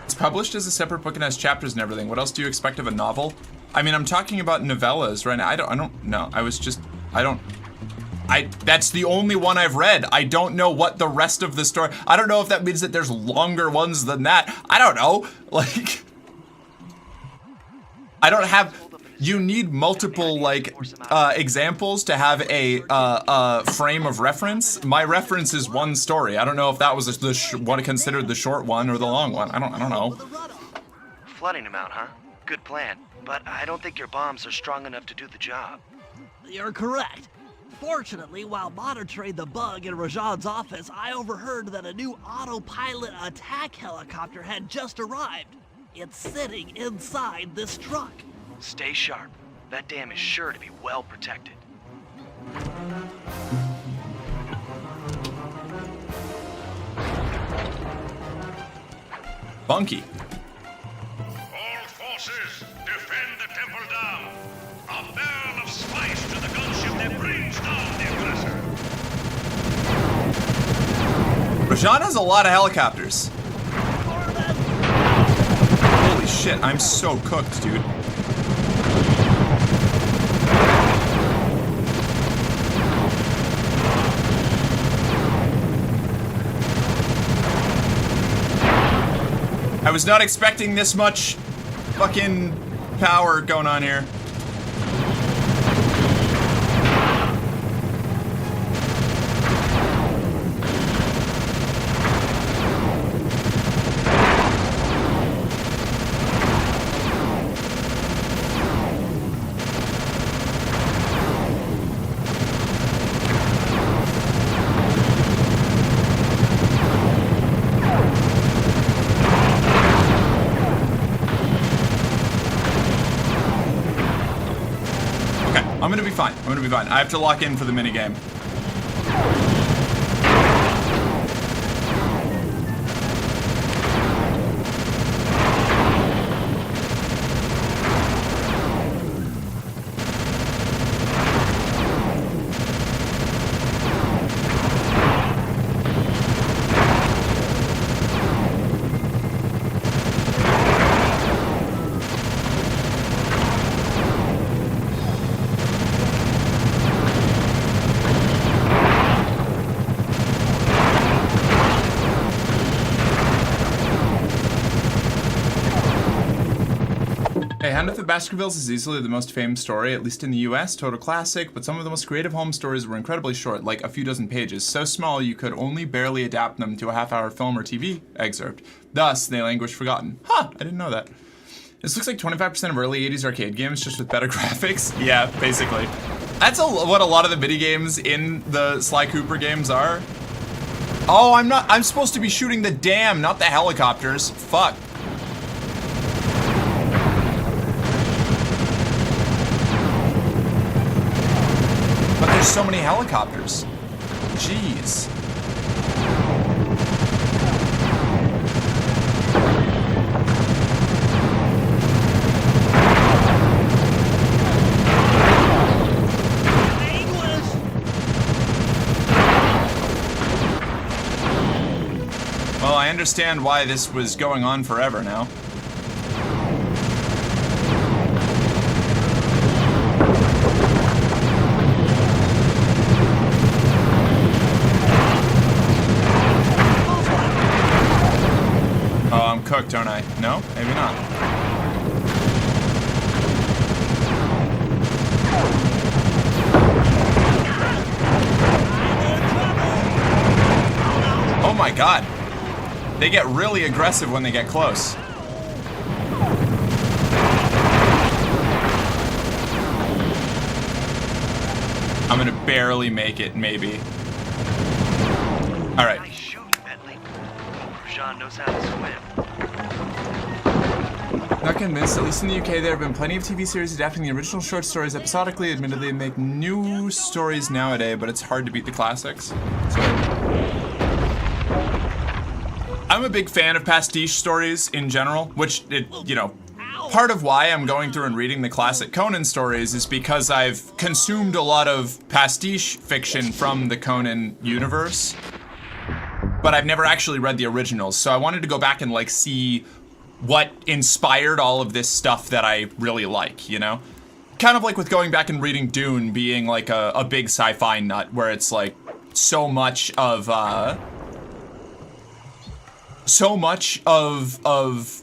it's published as a separate book and has chapters and everything. What else do you expect of a novel? I mean, I'm talking about novellas right now. I don't know. That's the only one I've read. I don't know what the rest of the story. I don't know if that means that there's longer ones than that. I don't know. Like, I don't have. You need multiple like examples to have a frame of reference. My reference is one story. I don't know if that was what considered the short one or the long one. I don't know. Flooding him out, huh? Good plan. But I don't think your bombs are strong enough to do the job. You're correct. Fortunately, while monitoring the bug in Rajan's office, I overheard that a new autopilot attack helicopter had just arrived. It's sitting inside this truck. Stay sharp. That dam is sure to be well protected. Bunky. All forces, defend the temple dam. A barrel of spice to the gunship that brings down the aggressor. Rajan has a lot of helicopters. Holy shit, I'm so cooked, dude. I was not expecting this much fucking power going on here. I'm gonna be fine. I'm gonna be fine. I have to lock in for the minigame. Hey, Hand of the Baskervilles is easily the most famous story, at least in the US, total classic, but some of the most creative home stories were incredibly short, like a few dozen pages, so small you could only barely adapt them to a half-hour film or TV excerpt. Thus, they languish forgotten. Huh, I didn't know that. This looks like 25% of early 80s arcade games, just with better graphics. Yeah, basically. That's what a lot of the mini games in the Sly Cooper games are. Oh, I'm supposed to be shooting the dam, not the helicopters. Fuck. But there's so many helicopters. Jeez. Well, I understand why this was going on forever now. Cooked, don't I? No? Maybe not. Oh my god. They get really aggressive when they get close. I'm gonna barely make it, maybe. Alright. Nice shooting, Bentley. Rajan knows how to swim. Not convinced, at least in the UK there have been plenty of TV series adapting the original short stories episodically. Admittedly, they make new stories nowadays, but it's hard to beat the classics. So, I'm a big fan of pastiche stories in general, which, part of why I'm going through and reading the classic Conan stories is because I've consumed a lot of pastiche fiction from the Conan universe, but I've never actually read the originals, so I wanted to go back and, see what inspired all of this stuff that I really like, you know? Kind of like with going back and reading Dune being like a big sci-fi nut, where it's like so much of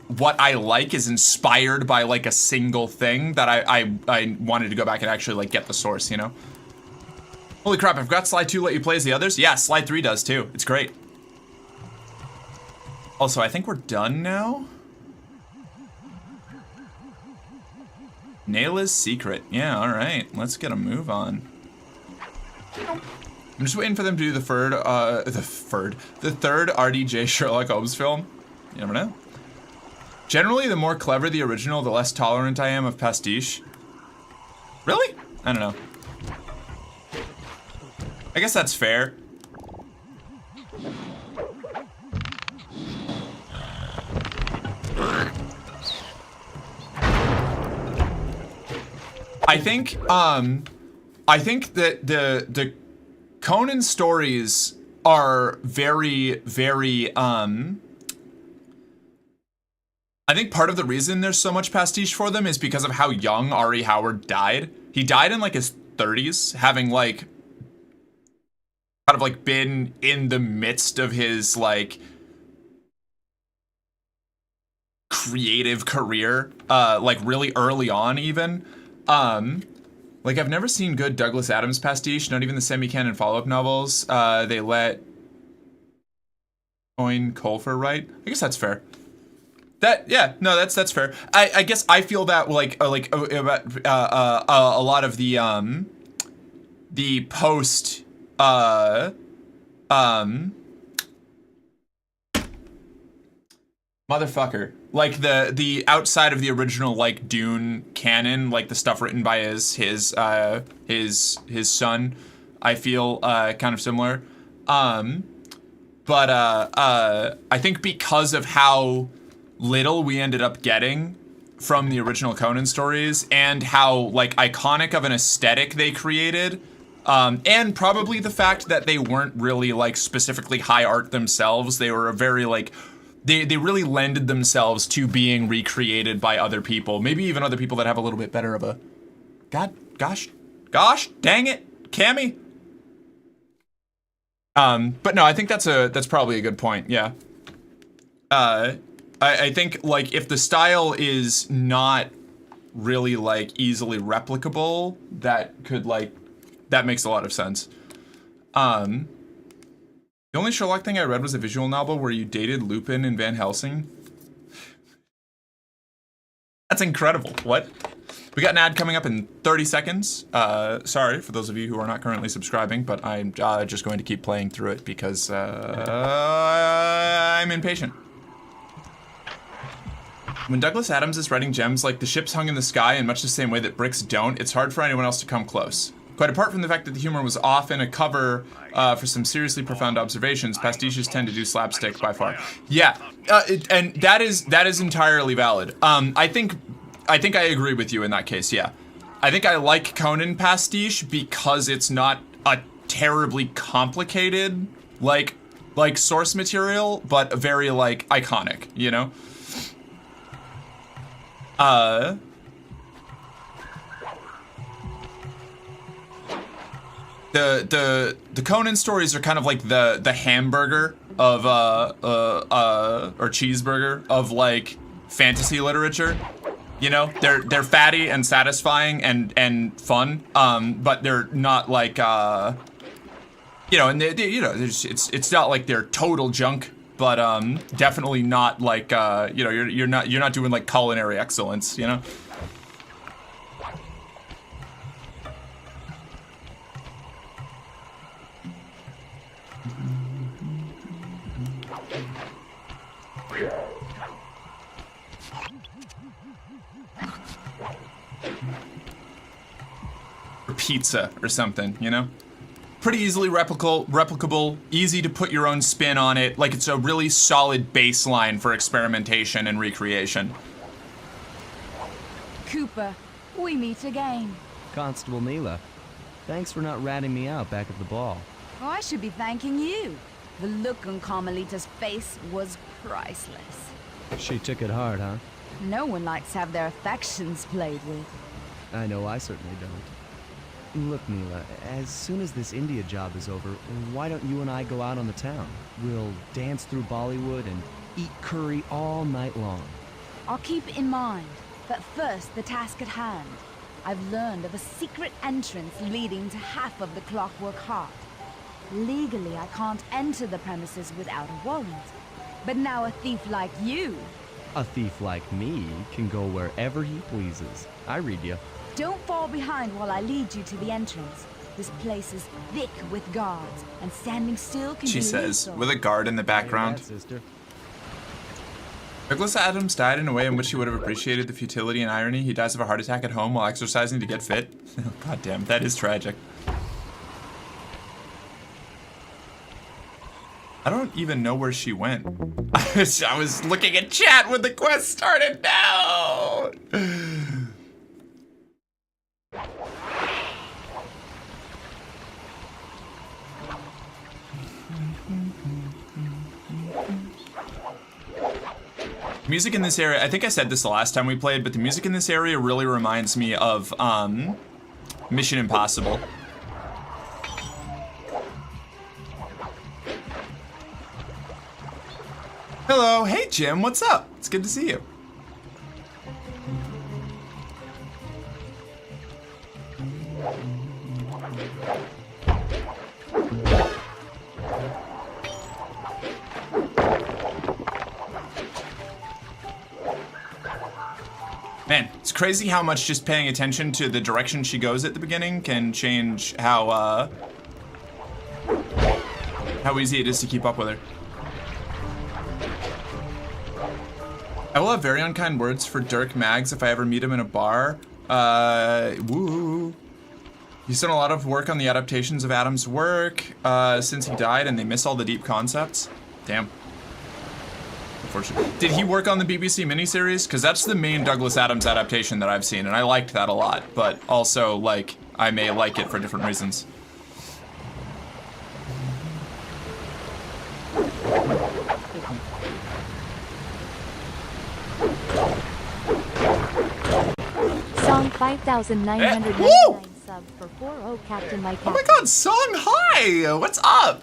what I like is inspired by like a single thing that I wanted to go back and actually get the source, you know? Holy crap, I've got Sly 2 let you play as the others? Yeah, Sly 3 does too. It's great. Also, I think we're done now. Nayla's secret. Yeah, alright. Let's get a move on. I'm just waiting for them to do the third RDJ Sherlock Holmes film. You never know. Generally, the more clever the original, the less tolerant I am of pastiche. Really? I don't know. I guess that's fair. I think that the Conan stories are very, very, I think part of the reason there's so much pastiche for them is because of how young R.E. Howard died. He died in like his 30s, having like kind of like been in the midst of his like creative career, like really early on even. Like I've never seen good Douglas Adams pastiche, not even the semi-canon follow-up novels. They let Coin Colfer write. I guess that's fair. That's fair. I guess I feel that about a lot of the post motherfucker, like the outside of the original like Dune canon, like the stuff written by his son, I feel kind of similar. But I think because of how little we ended up getting from the original Conan stories and how like iconic of an aesthetic they created, and probably the fact that they weren't really like specifically high art themselves, they were a very like they really lended themselves to being recreated by other people, maybe even other people that have a little bit better of a gosh dang it, Cammy. But no, I think that's probably a good point. Yeah. I think like if the style is not really like easily replicable, that makes a lot of sense. The only Sherlock thing I read was a visual novel where you dated Lupin and Van Helsing. That's incredible. What? We got an ad coming up in 30 seconds. Sorry for those of you who are not currently subscribing, but I'm just going to keep playing through it because I'm impatient. When Douglas Adams is writing gems like the ships hung in the sky in much the same way that bricks don't, it's hard for anyone else to come close. Quite apart from the fact that the humor was often a cover for some seriously profound observations, pastiches tend to do slapstick by far. Yeah, and that is entirely valid. I think I agree with you in that case, yeah. I think I like Conan pastiche because it's not a terribly complicated, like source material, but very, like, iconic, you know? The Conan stories are kind of like the hamburger of, or cheeseburger of, like, fantasy literature. You know, they're fatty and satisfying and fun, but they're not like, you know, and they you know, it's not like they're total junk, but definitely not like, you know, you're not doing like culinary excellence, you know. Pizza or something, you know? Pretty easily replicable, easy to put your own spin on it, like it's a really solid baseline for experimentation and recreation. Cooper, we meet again. Constable Mila, thanks for not ratting me out back at the ball. Oh, I should be thanking you. The look on Carmelita's face was priceless. She took it hard, huh? No one likes to have their affections played with. I know I certainly don't. Look, Mila, as soon as this India job is over, why don't you and I go out on the town? We'll dance through Bollywood and eat curry all night long. I'll keep it in mind, but first, the task at hand. I've learned of a secret entrance leading to half of the Clockwork Heart. Legally, I can't enter the premises without a warrant. But now a thief like you... A thief like me can go wherever he pleases. I read you. Don't fall behind while I lead you to the entrance. This place is thick with guards, and standing still can be She says, lethal. with a guard in the background. Hey, sister. Douglas Adams died in a way in which he would have appreciated the futility and irony. He dies of a heart attack at home while exercising to get fit. God damn, that is tragic. I don't even know where she went. I was looking at chat when the quest started. No! Music in this area, I think I said this the last time we played, but the music in this area really reminds me of Mission Impossible. Hello, hey Jim, what's up? It's good to see you. Man, it's crazy how much just paying attention to the direction she goes at the beginning can change how easy it is to keep up with her. I will have very unkind words for Dirk Maggs if I ever meet him in a bar. Woo. He's done a lot of work on the adaptations of Adam's work since he died, and they miss all the deep concepts. Damn. Unfortunately. Did he work on the BBC miniseries? Because that's the main Douglas Adams adaptation that I've seen, and I liked that a lot, but also, like, I may like it for different reasons. Song 5,999 sub for 4-0 Captain My Captain. Oh my god, Song, hi! What's up?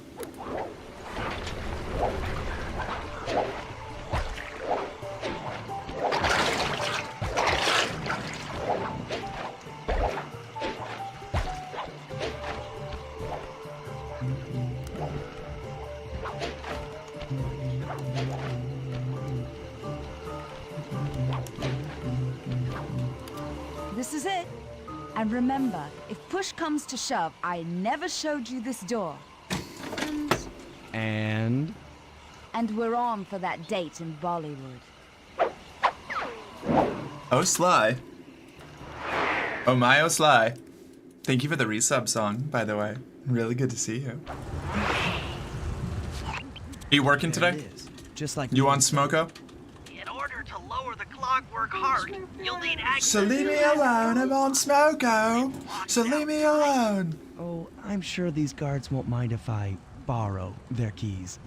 This is it. And remember, if push comes to shove, I never showed you this door. And? And we're on for that date in Bollywood. Oh, Sly. Oh my, oh Sly. Thank you for the resub song, by the way. Really good to see you. Are you working There today? it is. Just like You on Smoko? In order to lower the clockwork heart, you'll need access So leave me alone, I'm on Smoko. So leave me alone. Oh, I'm sure these guards won't mind if I borrow their keys.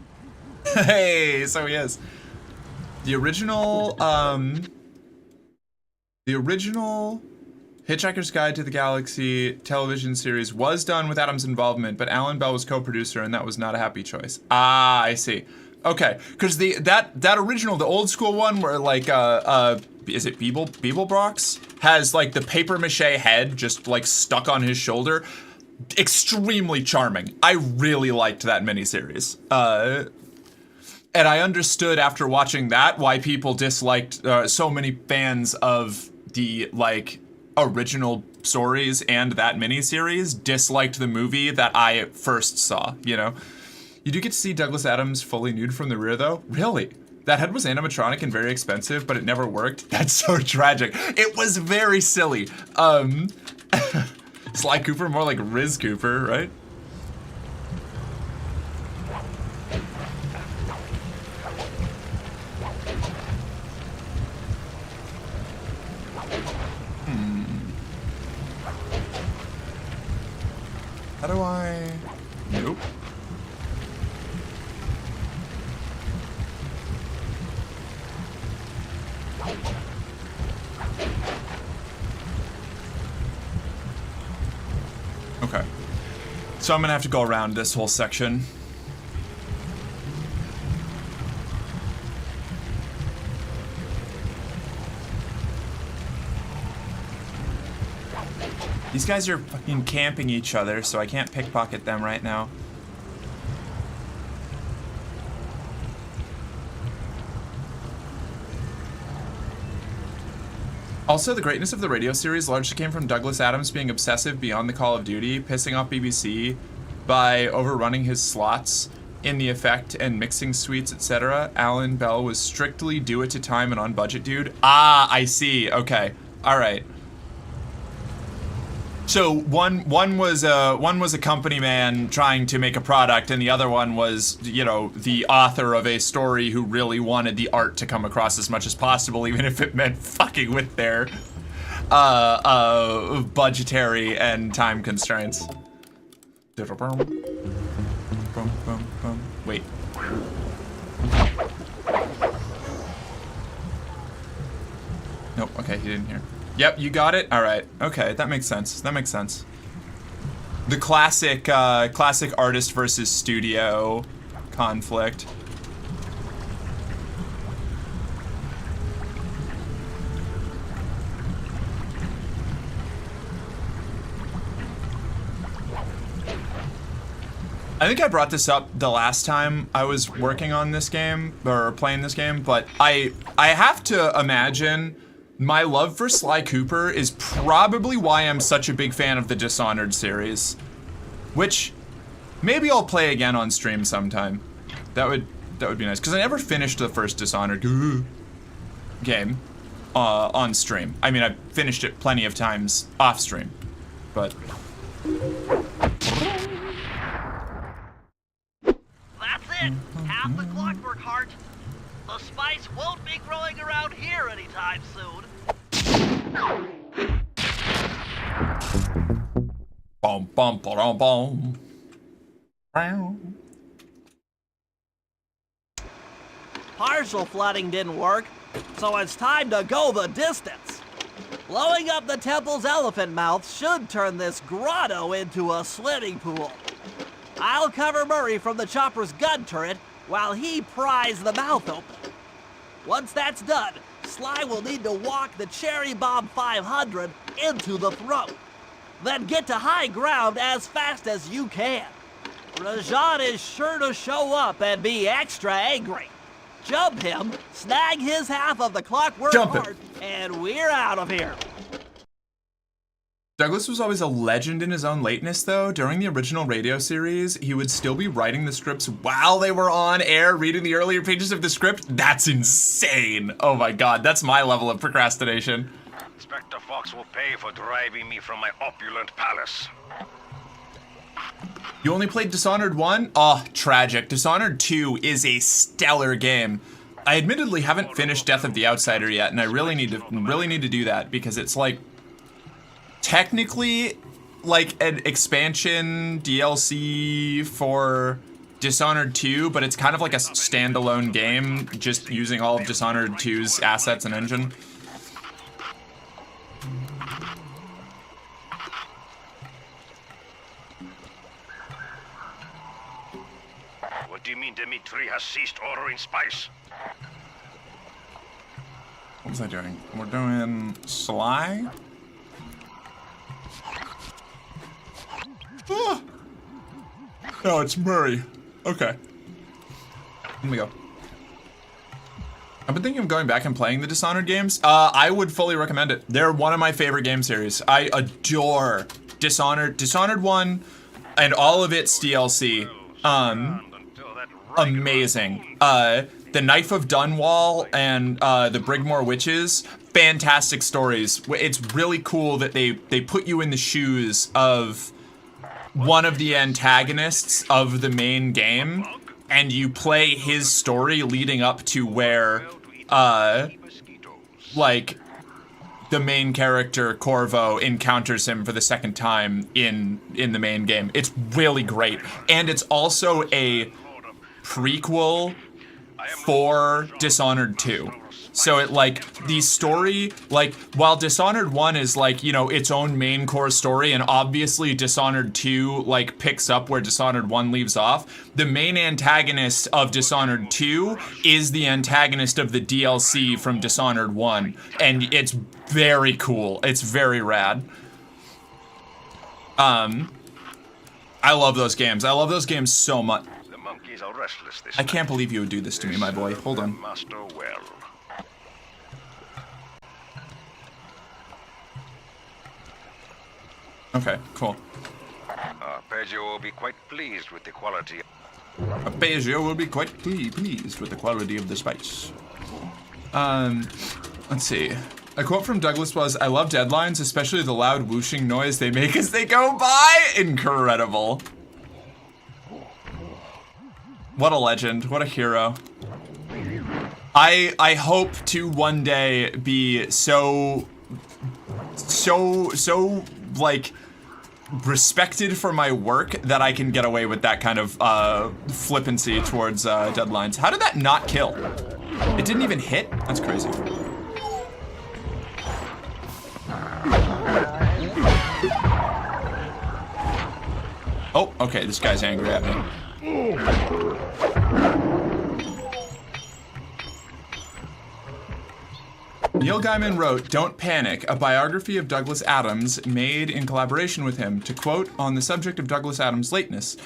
Hey, so he is. The original Hitchhiker's Guide to the Galaxy television series was done with Adam's involvement, but Alan Bell was co-producer, and that was not a happy choice. Ah, I see. Okay, because that original, the old school one, where like is it Beeblebrox has like the paper mache head just like stuck on his shoulder, extremely charming. I really liked that miniseries. And I understood after watching that why people disliked so many fans of the like original stories and that miniseries disliked the movie that I first saw, you know? You do get to see Douglas Adams fully nude from the rear though? Really? That head was animatronic and very expensive, but it never worked? That's so tragic. It was very silly. Sly Cooper, more like Riz Cooper, right? How do I... Nope. Okay. So I'm gonna have to go around this whole section. These guys are fucking camping each other, so I can't pickpocket them right now. Also, the greatness of the radio series largely came from Douglas Adams being obsessive beyond the Call of Duty, pissing off BBC by overrunning his slots, in the effect and mixing suites, etc. Alan Bell was strictly do it to time and on budget, dude. Ah, I see. Okay. All right. So one was a company man trying to make a product, and the other one was, you know, the author of a story who really wanted the art to come across as much as possible, even if it meant fucking with their budgetary and time constraints. Wait. Nope. Okay, he didn't hear. Yep, you got it? Alright. Okay, that makes sense. That makes sense. The classic, classic artist versus studio conflict. I think I brought this up the last time I was working on this game, or playing this game, but I have to imagine my love for Sly Cooper is probably why I'm such a big fan of the Dishonored series. Which, maybe I'll play again on stream sometime. That would be nice, because I never finished the first Dishonored game on stream. I mean, I've finished it plenty of times off stream, but... That's it! Half the clockwork heart. The spice won't be growing around here anytime soon. Bum bum bum bum. Partial flooding didn't work, so it's time to go the distance. Blowing up the temple's elephant mouth should turn this grotto into a swimming pool. I'll cover Murray from the chopper's gun turret while he pries the mouth open. Once that's done, Sly will need to walk the Cherry Bomb 500 into the throat. Then get to high ground as fast as you can. Rajan is sure to show up and be extra angry. Jump him, snag his half of the clockwork heart, and we're out of here. Douglas was always a legend in his own lateness, though. During the original radio series, he would still be writing the scripts while they were on air, reading the earlier pages of the script. That's insane. Oh my god, that's my level of procrastination. Inspector Fox will pay for driving me from my opulent palace. You only played Dishonored 1? Oh, tragic. Dishonored 2 is a stellar game. I admittedly haven't finished Death of the Outsider yet, and I really need to do that, because it's like technically like an expansion DLC for Dishonored 2, but it's kind of like a standalone game, just using all of Dishonored 2's assets and engine. What do you mean Dimitri has ceased ordering spice? What was I doing? We're doing Sly? Ah. No, it's Murray. Okay. Let me go. I've been thinking of going back and playing the Dishonored games. I would fully recommend it. They're one of my favorite game series. I adore Dishonored. Dishonored 1 and all of its DLC. Amazing. The Knife of Dunwall and the Brigmore Witches, fantastic stories. It's really cool that they put you in the shoes of one of the antagonists of the main game, and you play his story leading up to where, like, the main character, Corvo, encounters him for the second time in the main game. It's really great. And it's also a prequel for Dishonored 2. So it, like, the story, like, while Dishonored 1 is, like, you know, its own main core story, and obviously Dishonored 2, like, picks up where Dishonored 1 leaves off, the main antagonist of Dishonored 2 is the antagonist of the DLC from Dishonored 1. And it's very cool. It's very rad. I love those games. I love those games so much. The monkeys are restless this I can't believe you would do this to me, my boy. Hold on. Master well. Okay, cool. Arpeggio will be quite pleased with the quality. Beijing will be quite pleased with the quality of the spice. Let's see. A quote from Douglas was, "I love deadlines, especially the loud whooshing noise they make as they go by." Incredible. What a legend. What a hero. I hope to one day be so like respected for my work that I can get away with that kind of flippancy towards deadlines. How did that not kill? It didn't even hit? That's crazy. Oh, okay, this guy's angry at me. Neil Gaiman wrote Don't Panic, a biography of Douglas Adams made in collaboration with him, to quote on the subject of Douglas Adams' lateness.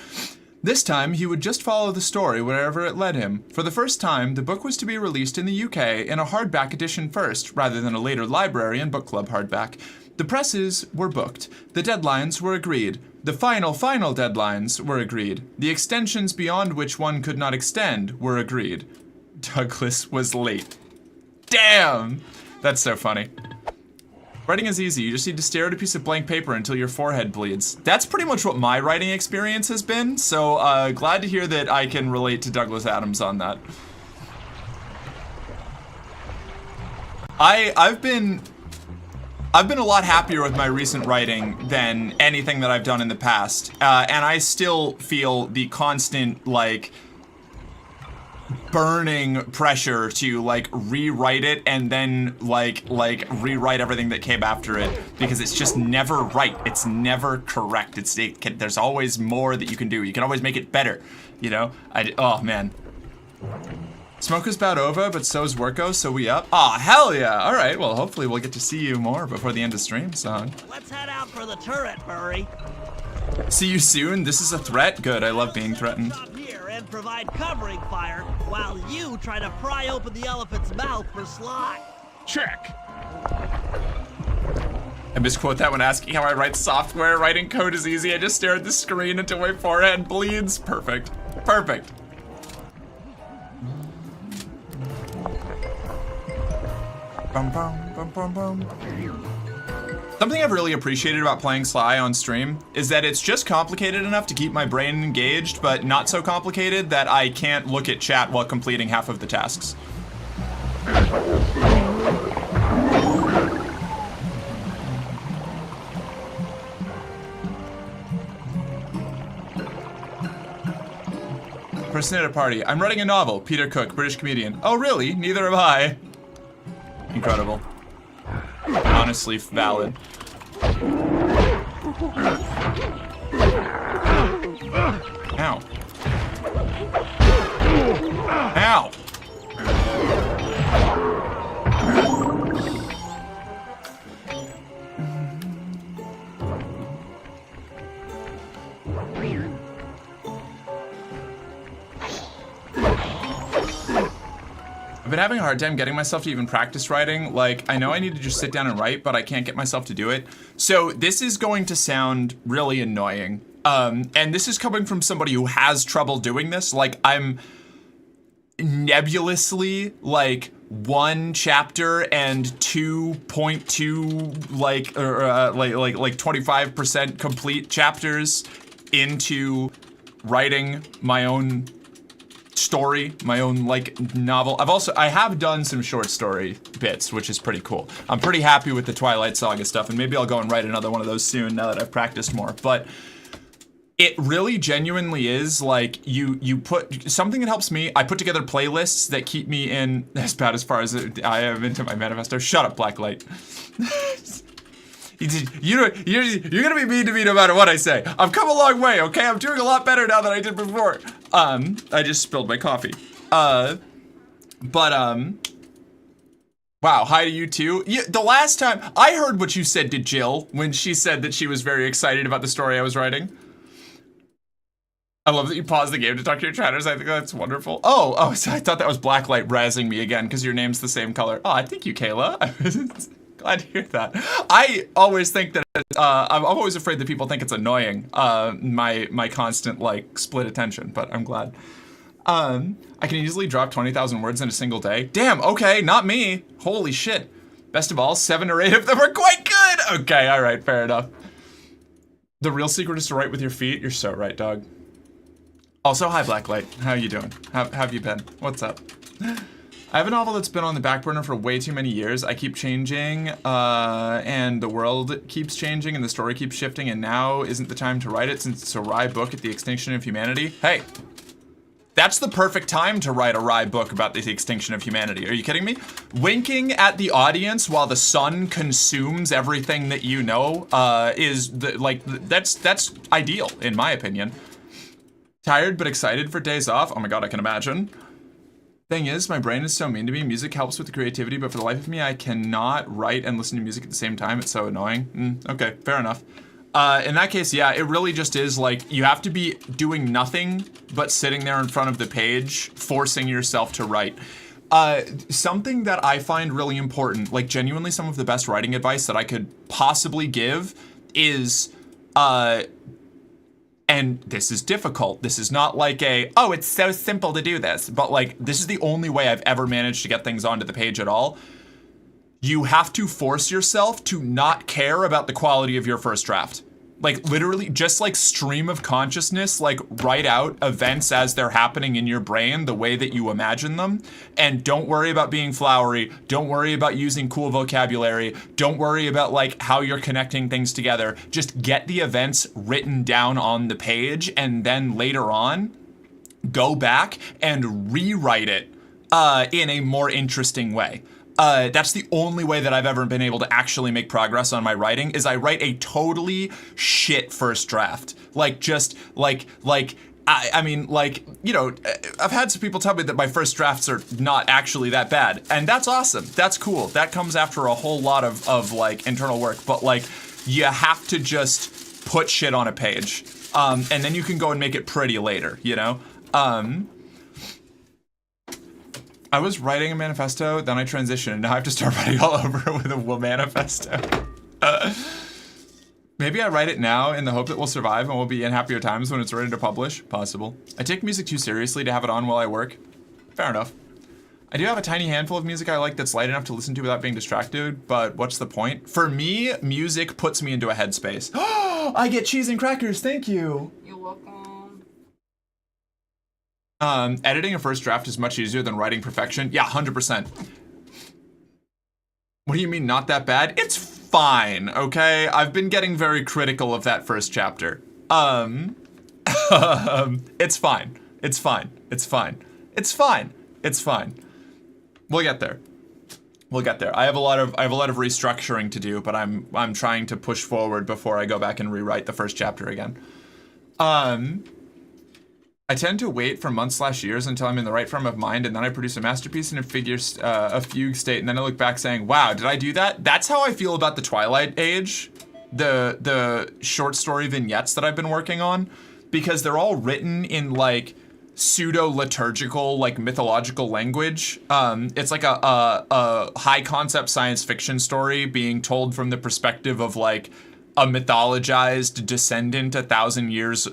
This time, he would just follow the story wherever it led him. For the first time, the book was to be released in the UK in a hardback edition first, rather than a later library and book club hardback. The presses were booked. The deadlines were agreed. The final deadlines were agreed. The extensions beyond which one could not extend were agreed. Douglas was late. Damn! That's so funny. Writing is easy. You just need to stare at a piece of blank paper until your forehead bleeds. That's pretty much what my writing experience has been, so glad to hear that I can relate to Douglas Adams on that. I've been a lot happier with my recent writing than anything that I've done in the past, and I still feel the constant, like, burning pressure to, like, rewrite it and then, like rewrite everything that came after it, because it's just never right. It's never correct. There's always more that you can do. You can always make it better, you know? Oh, man. Smoke is about over, but so's Worko, so we up. Aw, hell yeah! Alright, well, hopefully we'll get to see you more before the end of stream, son. Let's head out for the turret, Furry. See you soon? This is a threat? Good, I love being threatened. Stop here and provide covering fire while you try to pry open the elephant's mouth for slime. Check. I misquote that when asking how I write software. Writing code is easy. I just stare at the screen until my forehead bleeds. Perfect. Perfect. Bum, bum, bum, bum, bum. Something I've really appreciated about playing Sly on stream is that it's just complicated enough to keep my brain engaged, but not so complicated that I can't look at chat while completing half of the tasks. Person at a party. I'm writing a novel. Peter Cook, British comedian. Oh, really? Neither am I. Incredible. Honestly valid. Ow. Ow! I've been having a hard time getting myself to even practice writing. Like, I know I need to just sit down and write, but I can't get myself to do it. So this is going to sound really annoying. And this is coming from somebody who has trouble doing this. Like, I'm nebulously, like, 1 chapter and 2.2, like 25% complete chapters into writing my own story, my own, like, novel. I have done some short story bits, which is pretty cool. I'm pretty happy with the Twilight Saga stuff, and maybe I'll go and write another one of those soon now that I've practiced more. But it really genuinely is, like, you put something that helps me. I put together playlists that keep me in as bad as far as I am into my manifesto. Shut up, Blacklight. You're gonna be mean to me no matter what I say. I've come a long way, okay? I'm doing a lot better now than I did before. I just spilled my coffee. Wow, hi to you too. The last time, I heard what you said to Jill when she said that she was very excited about the story I was writing. I love that you paused the game to talk to your chatters. I think that's wonderful. So I thought that was Blacklight razzing me again because your name's the same color. Oh, thank you, Kayla. Glad to hear that. I always think that I'm always afraid that people think it's annoying, my constant like split attention. But I'm glad. I can easily drop 20,000 words in a single day. Damn. Okay, not me. Holy shit. Best of all, 7 or 8 of them are quite good. Okay, all right, fair enough. The real secret is to write with your feet. You're so right, dog. Also, hi, Blacklight. How you doing? How have you been? What's up? I have a novel that's been on the back burner for way too many years. I keep changing, and the world keeps changing, and the story keeps shifting, and now isn't the time to write it since it's a wry book at the extinction of humanity. Hey, that's the perfect time to write a wry book about the extinction of humanity. Are you kidding me? Winking at the audience while the sun consumes everything that you know, that's ideal, in my opinion. Tired but excited for days off. Oh my god, I can imagine. Thing is, my brain is so mean to me. Music helps with the creativity, but for the life of me, I cannot write and listen to music at the same time. It's so annoying. Okay, fair enough. In that case, yeah, it really just is like, you have to be doing nothing but sitting there in front of the page, forcing yourself to write. Something that I find really important, like genuinely some of the best writing advice that I could possibly give is, and this is difficult. This is not like oh, it's so simple to do this. But like, this is the only way I've ever managed to get things onto the page at all. You have to force yourself to not care about the quality of your first draft. Like literally just like stream of consciousness, like write out events as they're happening in your brain the way that you imagine them. And don't worry about being flowery. Don't worry about using cool vocabulary. Don't worry about like how you're connecting things together. Just get the events written down on the page, and then later on, go back and rewrite it in a more interesting way. That's the only way that I've ever been able to actually make progress on my writing, is I write a totally shit first draft. Like, just, I mean, like, you know, I've had some people tell me that my first drafts are not actually that bad. And that's awesome. That's cool. That comes after a whole lot of like, internal work. But, like, you have to just put shit on a page. And then you can go and make it pretty later, you know? I was writing a manifesto, then I transitioned, and now I have to start writing all over with a manifesto. Maybe I write it now in the hope that we'll survive and we'll be in happier times when it's ready to publish. Possible. I take music too seriously to have it on while I work. Fair enough. I do have a tiny handful of music I like that's light enough to listen to without being distracted, but what's the point? For me, music puts me into a headspace. I get cheese and crackers, thank you! You're welcome. Editing a first draft is much easier than writing perfection. Yeah, 100%. What do you mean not that bad? It's fine, okay? I've been getting very critical of that first chapter. It's fine. It's fine. It's fine. It's fine. It's fine. We'll get there. We'll get there. I have a lot of restructuring to do, but I'm trying to push forward before I go back and rewrite the first chapter again. I tend to wait for months/years until I'm in the right frame of mind, and then I produce a masterpiece in a fugue state, and then I look back saying, wow, did I do that? That's how I feel about the Twilight Age, the short story vignettes that I've been working on, because they're all written in like pseudo-liturgical, like mythological language. It's like a high concept science fiction story being told from the perspective of like a mythologized descendant 1,000 years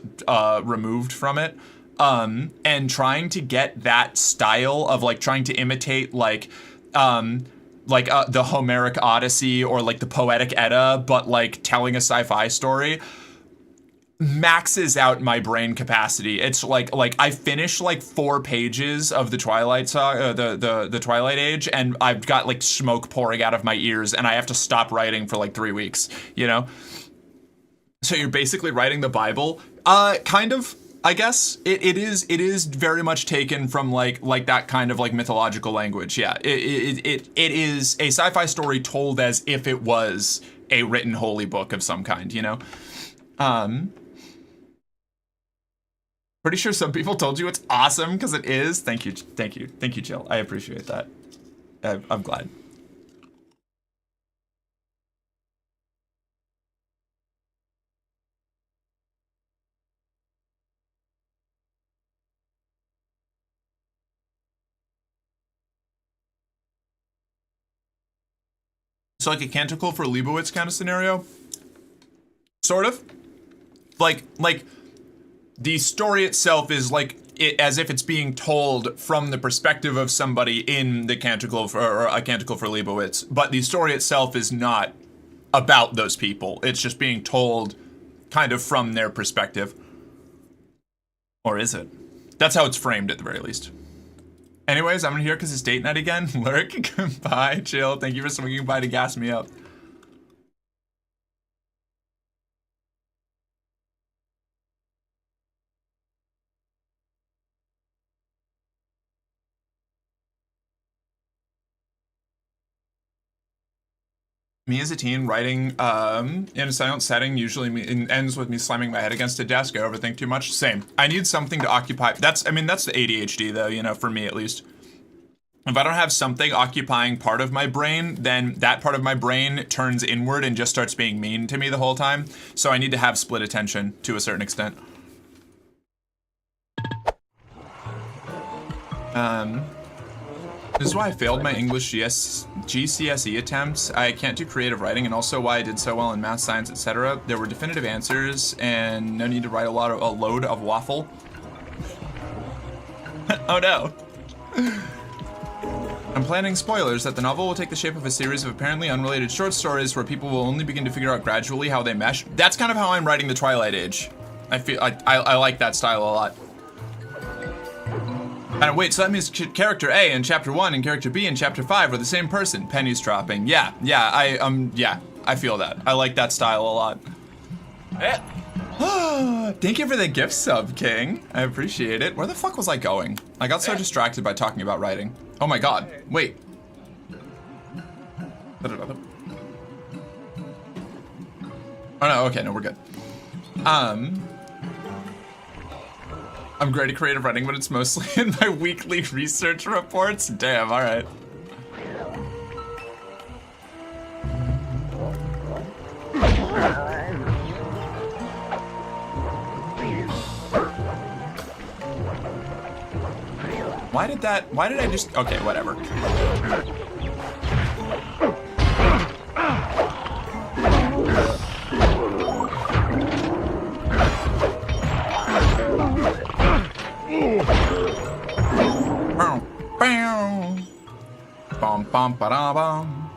removed from it. And trying to get that style of like trying to imitate like the Homeric Odyssey or like the Poetic Edda, but like telling a sci-fi story maxes out my brain capacity. It's like I finished like 4 pages of the Twilight Saga, the Twilight Age, and I've got like smoke pouring out of my ears, and I have to stop writing for like 3 weeks, you know? So you're basically writing the Bible, kind of. I guess it is very much taken from like that kind of like mythological language. Yeah, it is a sci-fi story told as if it was a written holy book of some kind, you know. Pretty sure some people told you it's awesome because it is. Thank you, Jill. I appreciate that. I'm glad. So like a Canticle for Leibowitz kind of scenario. Sort of. Like the story itself is like as if it's being told from the perspective of somebody in the Canticle or a Canticle for Leibowitz, but the story itself is not about those people. It's just being told kind of from their perspective. Or is it? That's how it's framed at the very least. Anyways, I'm here because it's date night again. Lurk, goodbye, chill. Thank you for swinging by to gas me up. Me as a teen, writing in a silent setting usually ends with me slamming my head against a desk. I overthink too much. Same. I need something to occupy. That's the ADHD though, you know, for me at least. If I don't have something occupying part of my brain, then that part of my brain turns inward and just starts being mean to me the whole time. So I need to have split attention to a certain extent. This is why I failed my English GCSE attempts. I can't do creative writing, and also why I did so well in math, science, etc. There were definitive answers, and no need to write a load of waffle. Oh no. I'm planning spoilers that the novel will take the shape of a series of apparently unrelated short stories where people will only begin to figure out gradually how they mesh. That's kind of how I'm writing the Twilight Age. I like that style a lot. And wait, so that means character A in chapter 1 and character B in chapter 5 are the same person. Pennies dropping. Yeah, I feel that. I like that style a lot. Thank you for the gift sub, King. I appreciate it. Where the fuck was I going? I got so distracted by talking about writing. Oh my god. Wait. Oh no, okay, no, we're good. I'm great at creative writing, but it's mostly in my weekly research reports. Damn, alright. Why did I just, okay, whatever. Bum bum ba da bum.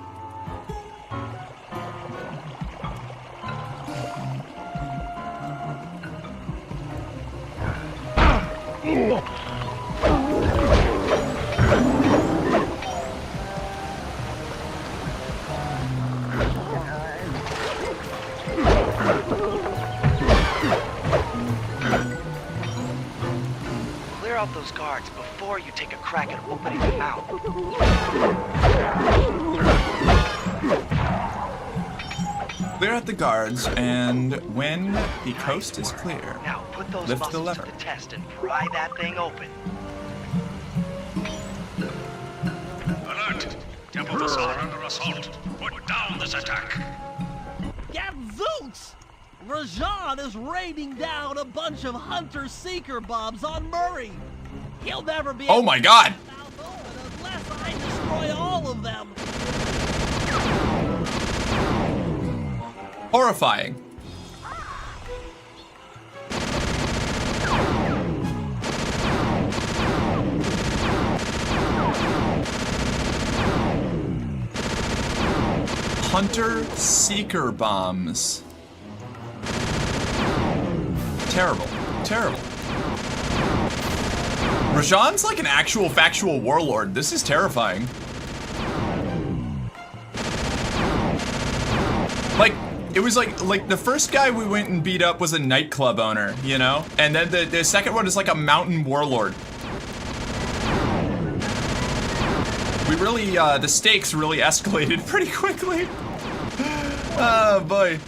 Clear out those guards before you take a crack at opening them out. Clear out the guards, and when the coast is clear, Now put those lift the muscles lever. to the test and pry that thing open. Alert! Temples are under assault. Put down this attack. Gadzooks! Rajan is raining down a bunch of hunter-seeker bombs on Murray. He'll never be Oh my god! unless I destroy all of them. Horrifying. Hunter-seeker bombs. Terrible. Terrible. Rajan's like an actual factual warlord. This is terrifying. Like, it was like the first guy we went and beat up was a nightclub owner, you know? And then the second one is like a mountain warlord. We really, the stakes really escalated pretty quickly. Oh boy.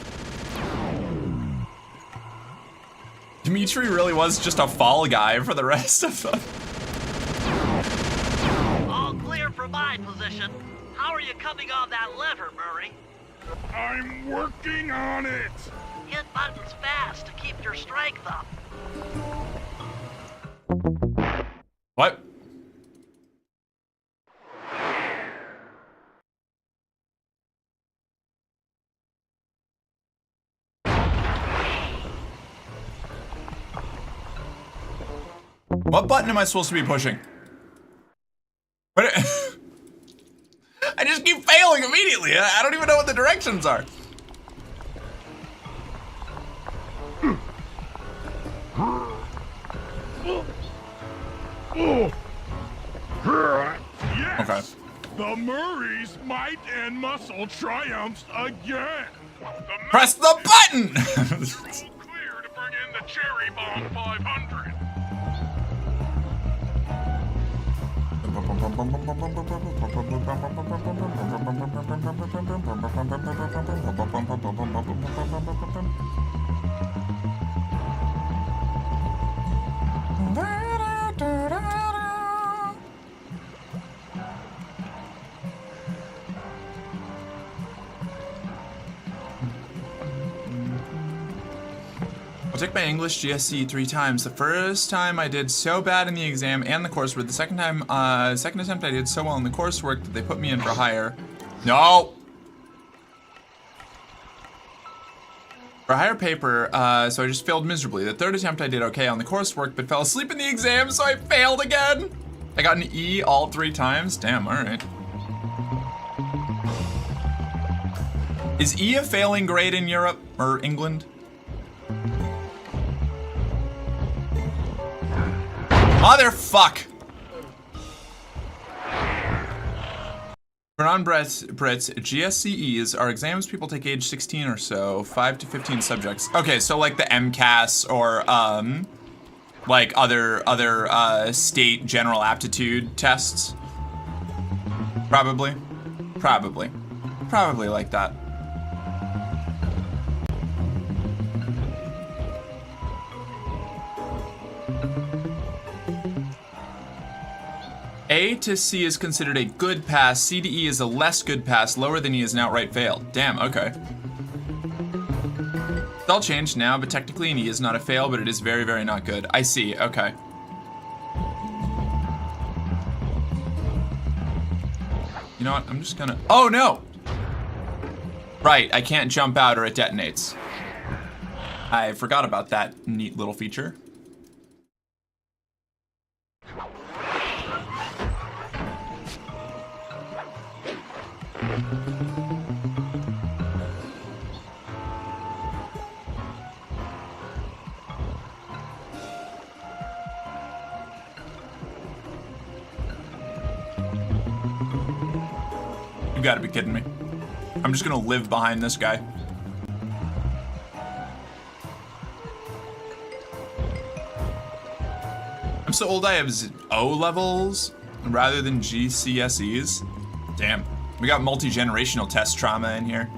Dimitri really was just a fall guy for the rest of them. All clear from my position. How are you coming on that lever, Murray? I'm working on it. Hit buttons fast to keep your strength up. What? What button am I supposed to be pushing? But I just keep failing immediately. I don't even know what the directions are. Yes! Okay. The Murray's might and muscle triumphs again. Press the button! Clear to bring in the Cherry Bomb 500. I took my English GSC 3 times. The first time I did so bad in the exam and the coursework. The second attempt I did so well in the coursework that they put me in for higher. No! For a higher paper, so I just failed miserably. The third attempt I did okay on the coursework, but fell asleep in the exam, so I failed again. I got an E all 3 times. Damn, alright. Is E a failing grade in Europe or England? Motherfuck! For non-Brits, GSCEs are exams people take age 16 or so, 5 to 15 subjects. Okay, so like the MCAS or like other state general aptitude tests. Probably like that. A to C is considered a good pass. C to E is a less good pass. Lower than E is an outright fail. Damn, okay. It's all changed now, but technically an E is not a fail, but it is very, very not good. I see, okay. You know what, I'm just gonna, oh no! Right, I can't jump out or it detonates. I forgot about that neat little feature. You gotta be kidding me. I'm just gonna live behind this guy. I'm so old I have O levels rather than GCSEs. Damn. We got multi-generational test trauma in here.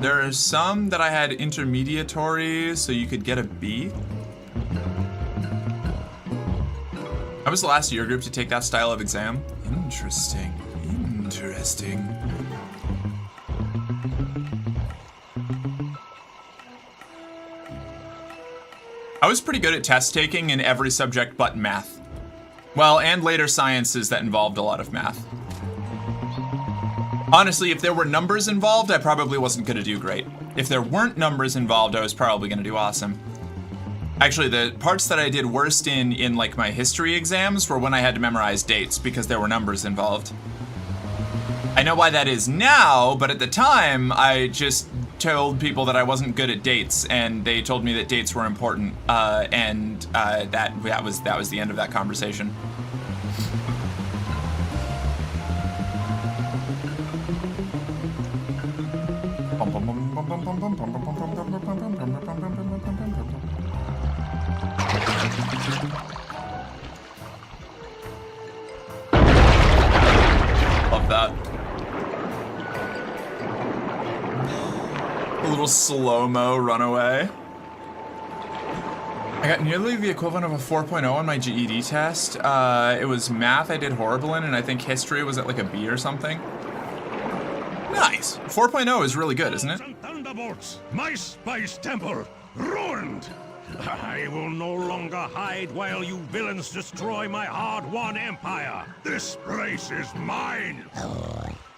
There are some that I had intermediatory, so you could get a B. I was the last year group to take that style of exam. Interesting. Interesting. I was pretty good at test taking in every subject but math. Well, and later sciences that involved a lot of math. Honestly, if there were numbers involved, I probably wasn't gonna do great. If there weren't numbers involved, I was probably gonna do awesome. Actually, the parts that I did worst in like my history exams were when I had to memorize dates because there were numbers involved. I know why that is now, but at the time, I just told people that I wasn't good at dates, and they told me that dates were important, and that was the end of that conversation. Love that. A little slow-mo runaway. I got nearly the equivalent of a 4.0 on my GED test. It was math I did horrible in, and I think history was at like a B or something. Nice. 4.0 is really good, isn't it? Thunderbolts, my spice temple, ruined. I will no longer hide while you villains destroy my hard-won empire. This place is mine.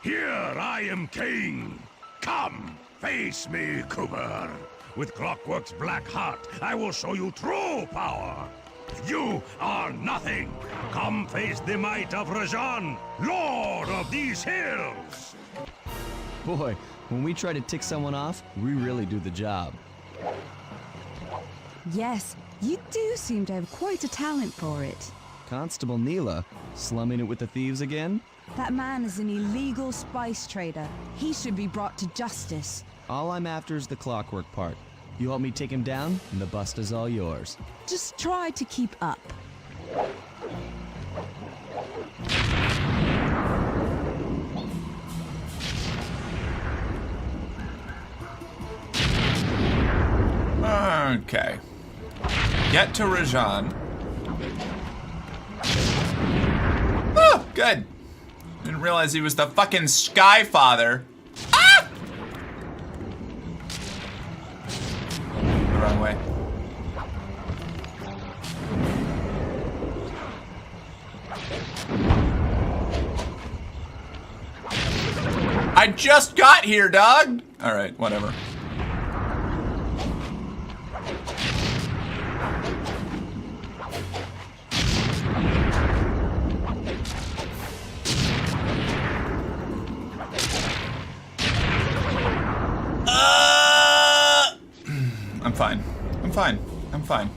Here I am king. Come, face me, Cooper. With Clockwork's black heart, I will show you true power. You are nothing. Come face the might of Rajan, lord of these hills. Boy, when we try to tick someone off, we really do the job. Yes, you do seem to have quite a talent for it. Constable Neela, slumming it with the thieves again? That man is an illegal spice trader. He should be brought to justice. All I'm after is the Clockwork part. You help me take him down, and the bust is all yours. Just try to keep up. Okay. Get to Rajan. Oh, good. Didn't realize he was the fucking Sky Father. Ah! The wrong way. I just got here, dog. All right, whatever. I'm fine. I'm fine. I'm fine.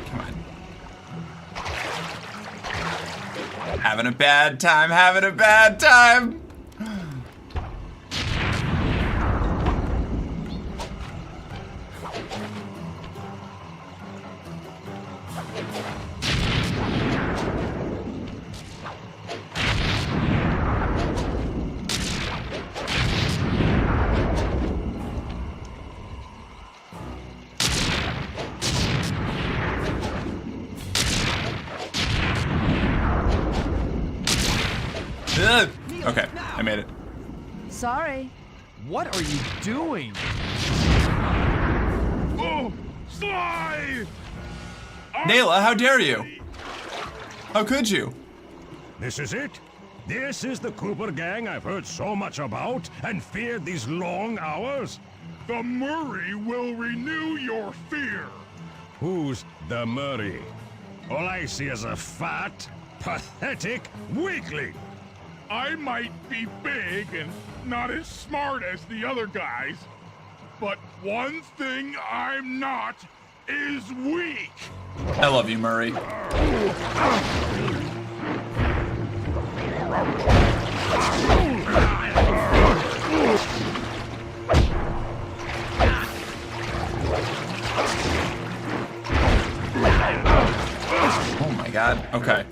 Come on. Having a bad time, having a bad time. Okay, I made it. Sorry. What are you doing? Oh, Sly! Nayla, how dare you? How could you? This is it? This is the Cooper gang I've heard so much about and feared these long hours? The Murray will renew your fear. Who's the Murray? All I see is a fat, pathetic weakling. I might be big and not as smart as the other guys, but one thing I'm not is weak. I love you, Murray. Oh my god. Okay.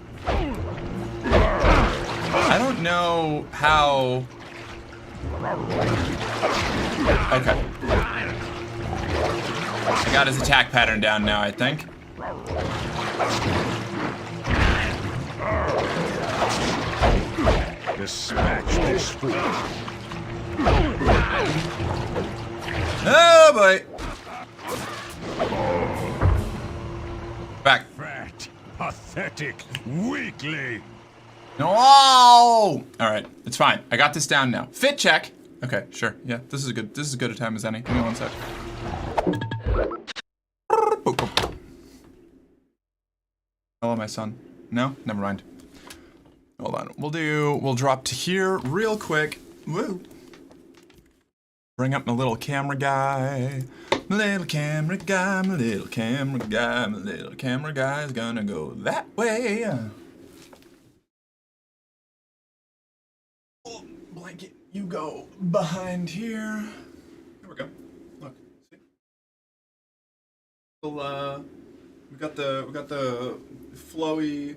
I don't know how... Okay. I got his attack pattern down now, I think. Dispatch this fool. Oh boy. Back. Fat, pathetic weakling. No! All right, it's fine. I got this down now. Fit check. Okay, sure. Yeah, this is good. This is as good a time as any. Give me one sec. Hello, my son. No? Never mind. Hold on. We'll drop to here real quick. Woo. Bring up my little camera guy. My little camera guy, my little camera guy, my little camera guy is gonna go that way. Oh, blanket, you go behind here. Here we go. Look, see? Well, we got the flowy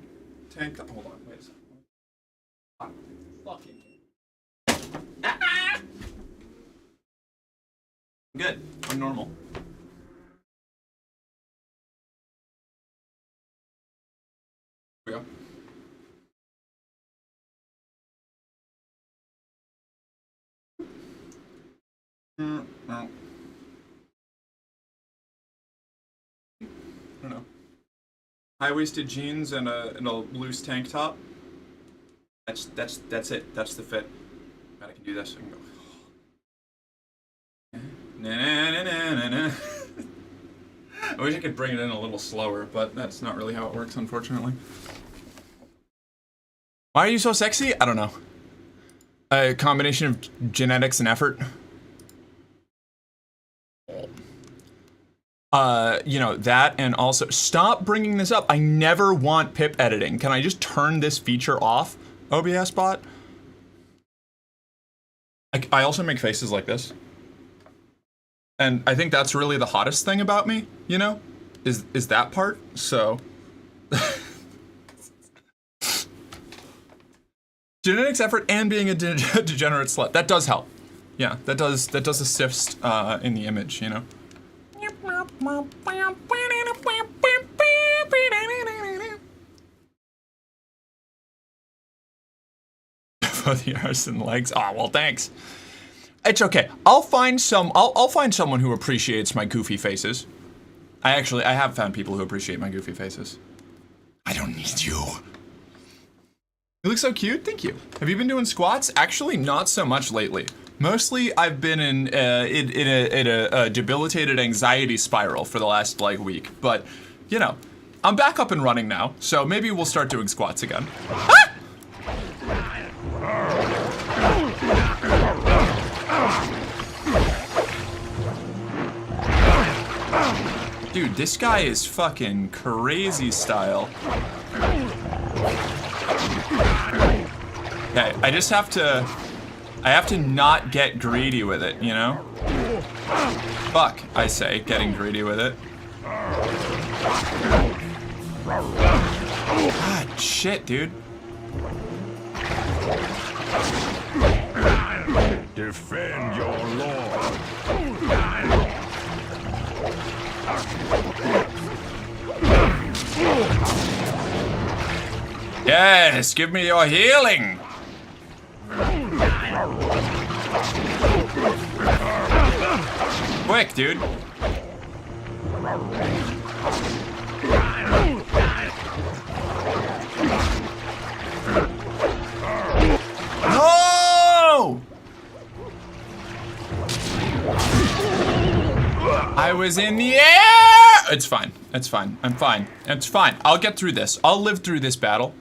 tank. Hold on, wait a second. Fucking. Good. I'm normal. Here we go. No. I don't know. High-waisted jeans and a loose tank top. That's it. That's the fit. God, I can do this. I can go. Na, na, na, na, na. I wish I could bring it in a little slower, but that's not really how it works, unfortunately. Why are you so sexy? I don't know. A combination of genetics and effort. You know, that, and also, stop bringing this up. I never want pip editing. Can I just turn this feature off, OBS bot? I also make faces like this. And I think that's really the hottest thing about me, you know? Is that part, so... Genetics, effort, and being a degenerate slut. That does help. Yeah, that does assist in the image, you know? For the arse and legs. Oh, well, thanks. It's okay. I'll find someone who appreciates my goofy faces. I have found people who appreciate my goofy faces. I don't need you. You look so cute. Thank you. Have you been doing squats? Actually, not so much lately. Mostly, I've been in a debilitated anxiety spiral for the last week. But, you know, I'm back up and running now. So maybe we'll start doing squats again. Ah! Dude, this guy is fucking crazy style. Okay, I have to not get greedy with it, you know? Fuck, I say, getting greedy with it. God, shit, dude. Defend your lord. Yes, give me your healing. Quick, dude. No! I was in the air! It's fine. It's fine. I'm fine. It's fine. I'll get through this. I'll live through this battle.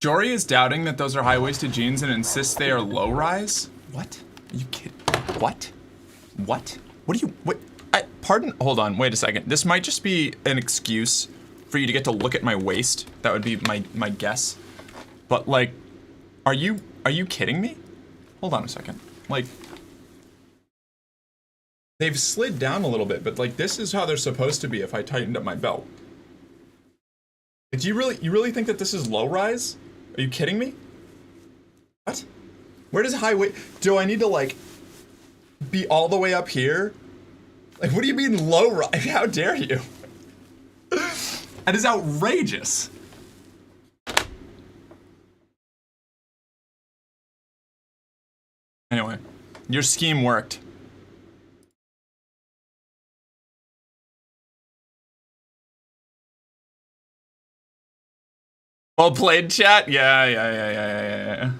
Jory is doubting that those are high-waisted jeans and insists they are low-rise? What? Are you kidding? What? What? What are you... What? Pardon? Hold on. Wait a second. This might just be an excuse for you to get to look at my waist. That would be my guess. But, like, are you kidding me? Hold on a second. Like... They've slid down a little bit, but like this is how they're supposed to be if I tightened up my belt. Do you really think that this is low rise? Are you kidding me? What? Where does high waist? Do I need to like be all the way up here? Like what do you mean low rise? How dare you? That is outrageous. Anyway, your scheme worked. Well played, chat? Yeah.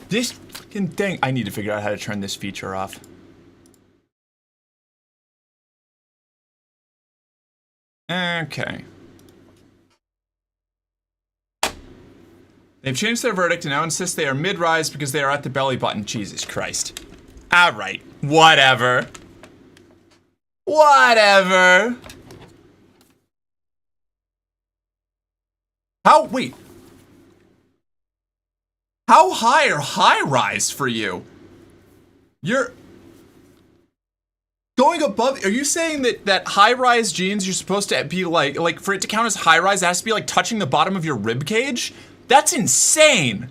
This fucking thing, I need to figure out how to turn this feature off. Okay. They've changed their verdict and now insist they are mid-rise because they are at the belly button. Jesus Christ. Alright, whatever. Whatever. Wait. How high are high-rise for you? You're going above, are you saying that high-rise jeans you're supposed to be like for it to count as high-rise, it has to be like touching the bottom of your rib cage? That's insane.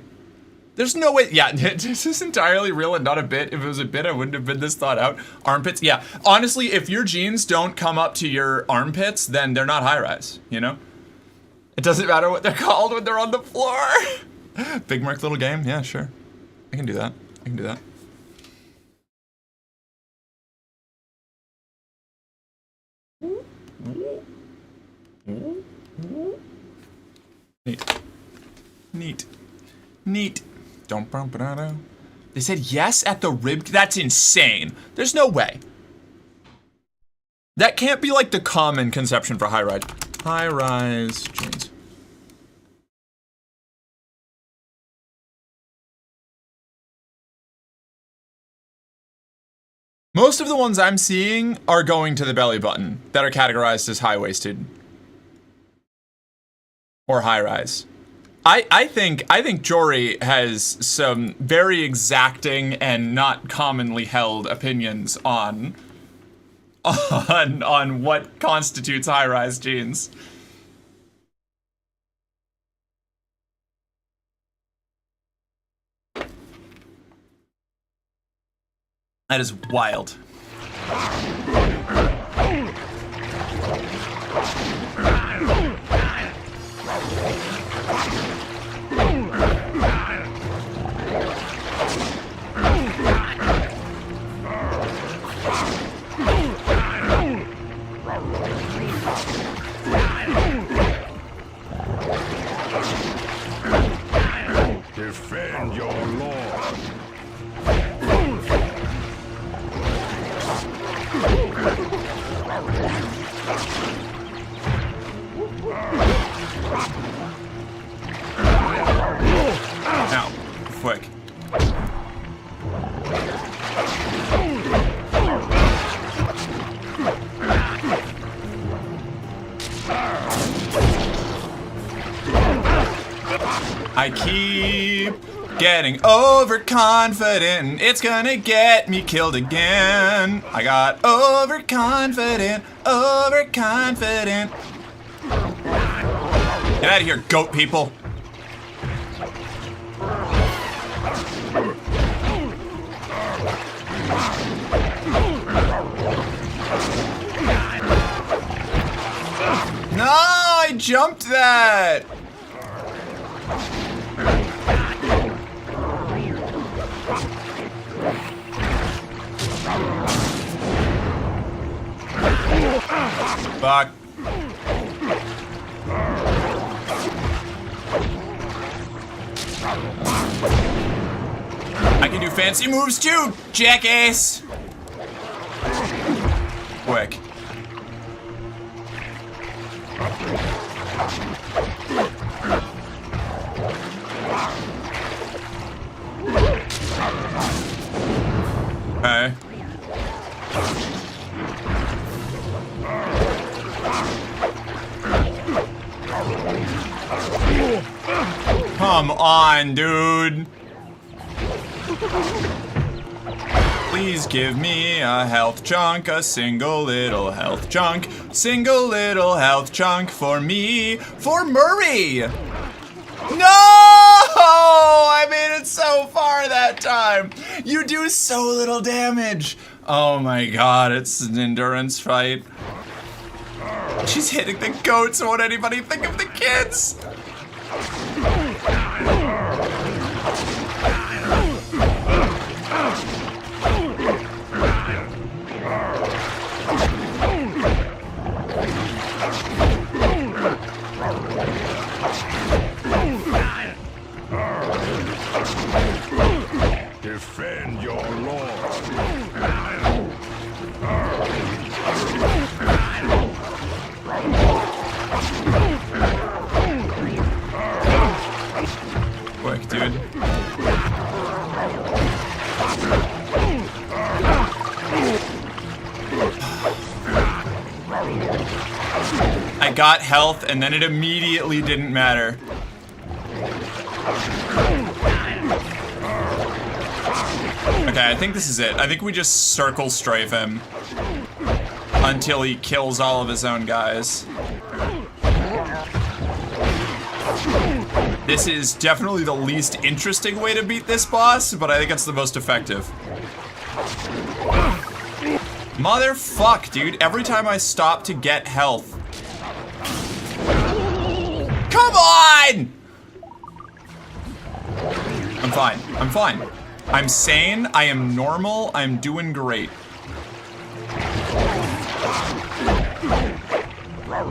There's no way, yeah, this is entirely real and not a bit. If it was a bit, I wouldn't have been this thought out. Armpits, yeah. Honestly, if your jeans don't come up to your armpits, then they're not high-rise, you know? It doesn't matter what they're called when they're on the floor. Big Merc little game? Yeah, sure. I can do that. Neat. Neat. Neat. Don't bump it out. They said yes at the rib. That's insane. There's no way. That can't be like the common conception for high-rise. High-rise jeans. Most of the ones I'm seeing are going to the belly button that are categorized as high-waisted or high-rise. I think Jory has some very exacting and not commonly held opinions on what constitutes high-rise jeans. That is wild. Defend your lord. Now, quick. I keep getting overconfident. It's gonna get me killed again. I got overconfident. Get out of here, goat people. No, I jumped that. Fuck. I can do fancy moves too, jackass. Quick. Okay. Come on, dude. Please give me a health chunk, a single little health chunk, single little health chunk for me, for Murray. No! I made it so far that time. You do so little damage. Oh my god, it's an endurance fight. She's hitting the goats. Won't anybody think of the kids? Defend your lord. Quick, dude. I got health and then it immediately didn't matter. Okay, I think this is it. I think we just circle strafe him until he kills all of his own guys. This is definitely the least interesting way to beat this boss, but I think it's the most effective. Motherfuck, dude. Every time I stop to get health. Come on! I'm fine. I'm fine. I'm sane. I am normal. I'm doing great. We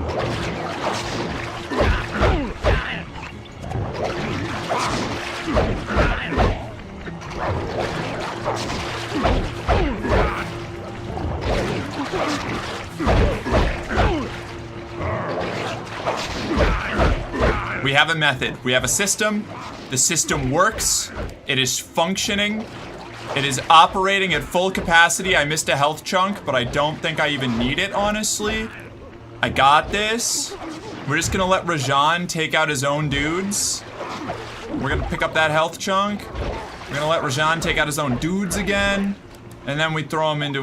have a method. We have a system. The system works. It is functioning. It is operating at full capacity. I missed a health chunk, but I don't think I even need it, honestly. I got this. We're just gonna let Rajan take out his own dudes. We're gonna pick up that health chunk. We're gonna let Rajan take out his own dudes again. And then we throw him into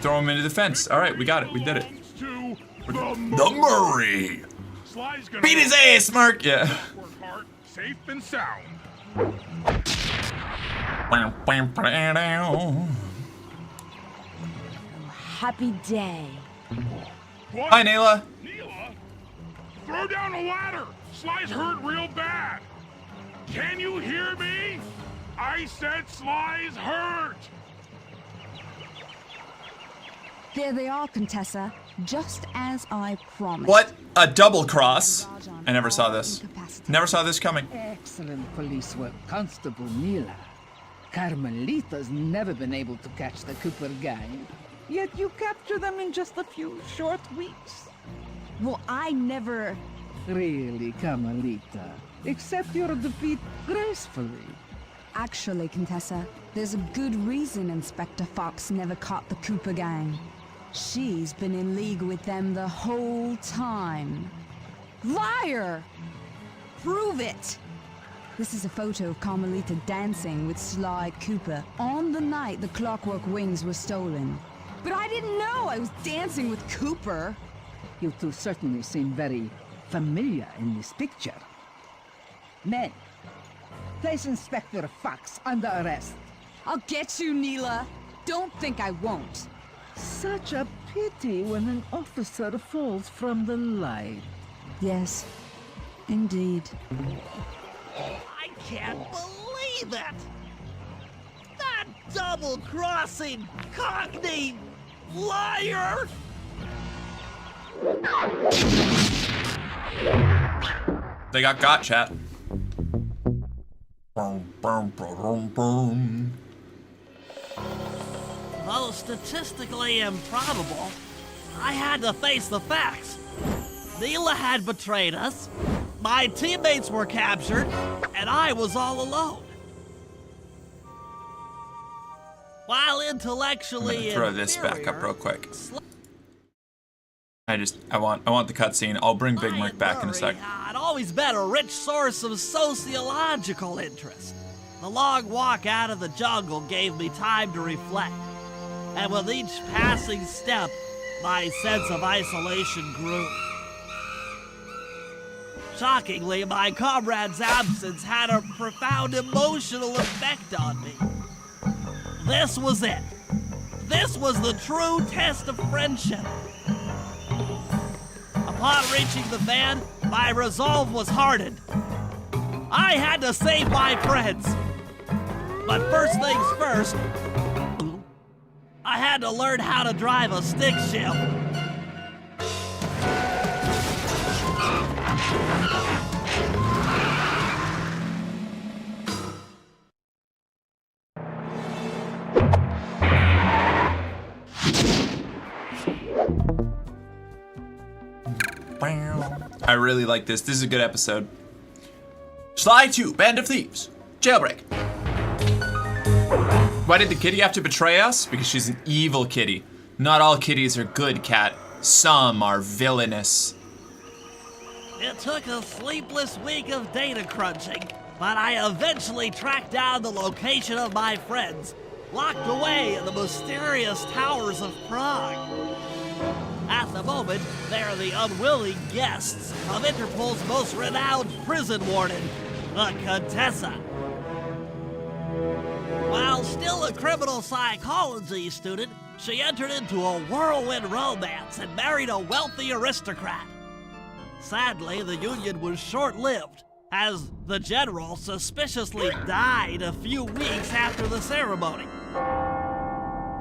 the fence. All right, we got it. We did it. The Murray. Beat his ass, Mark. Yeah. Work hard, safe and sound. Happy day. What? Hi, Nayla. Neela? Throw down a ladder. Sly's hurt real bad. Can you hear me? I said Sly's hurt. There they are, Contessa. Just as I promised. What? A double cross. I never saw this. Never saw this coming. Excellent police work, Constable Neela. Carmelita's never been able to catch the Cooper gang. Yet you capture them in just a few short weeks. Well, I never... Really, Carmelita. Accept your defeat gracefully. Actually, Contessa, there's a good reason Inspector Fox never caught the Cooper gang. She's been in league with them the whole time. Liar! Prove it! This is a photo of Carmelita dancing with Sly Cooper on the night the Clockwork Wings were stolen. But I didn't know I was dancing with Cooper. You two certainly seem very familiar in this picture. Men, place Inspector Fox under arrest. I'll get you, Neela. Don't think I won't. Such a pity when an officer falls from the light. Yes, indeed. I can't believe it! That double-crossing cockney liar! They got chat. Boom, boom, boom, boom. Though statistically improbable, I had to face the facts. Neela had betrayed us, my teammates were captured, and I was all alone. While intellectually Throw this back up real quick. I want the cutscene. I'll bring Big Merc back in a sec. I'd always been a rich source of sociological interest. The long walk out of the jungle gave me time to reflect. And with each passing step, my sense of isolation grew. Shockingly, my comrade's absence had a profound emotional effect on me. This was it. This was the true test of friendship. Upon reaching the van, my resolve was hardened. I had to save my friends. But first things first, I had to learn how to drive a stick shift. I really like this. This is a good episode. Sly 2, Band of Thieves. Jailbreak. Why did the kitty have to betray us? Because she's an evil kitty. Not all kitties are good, cat. Some are villainous. It took a sleepless week of data crunching, but I eventually tracked down the location of my friends, locked away in the mysterious towers of Prague. At the moment, they are the unwilling guests of Interpol's most renowned prison warden, the Contessa. While still a criminal psychology student, she entered into a whirlwind romance and married a wealthy aristocrat. Sadly, the union was short-lived, as the general suspiciously died a few weeks after the ceremony.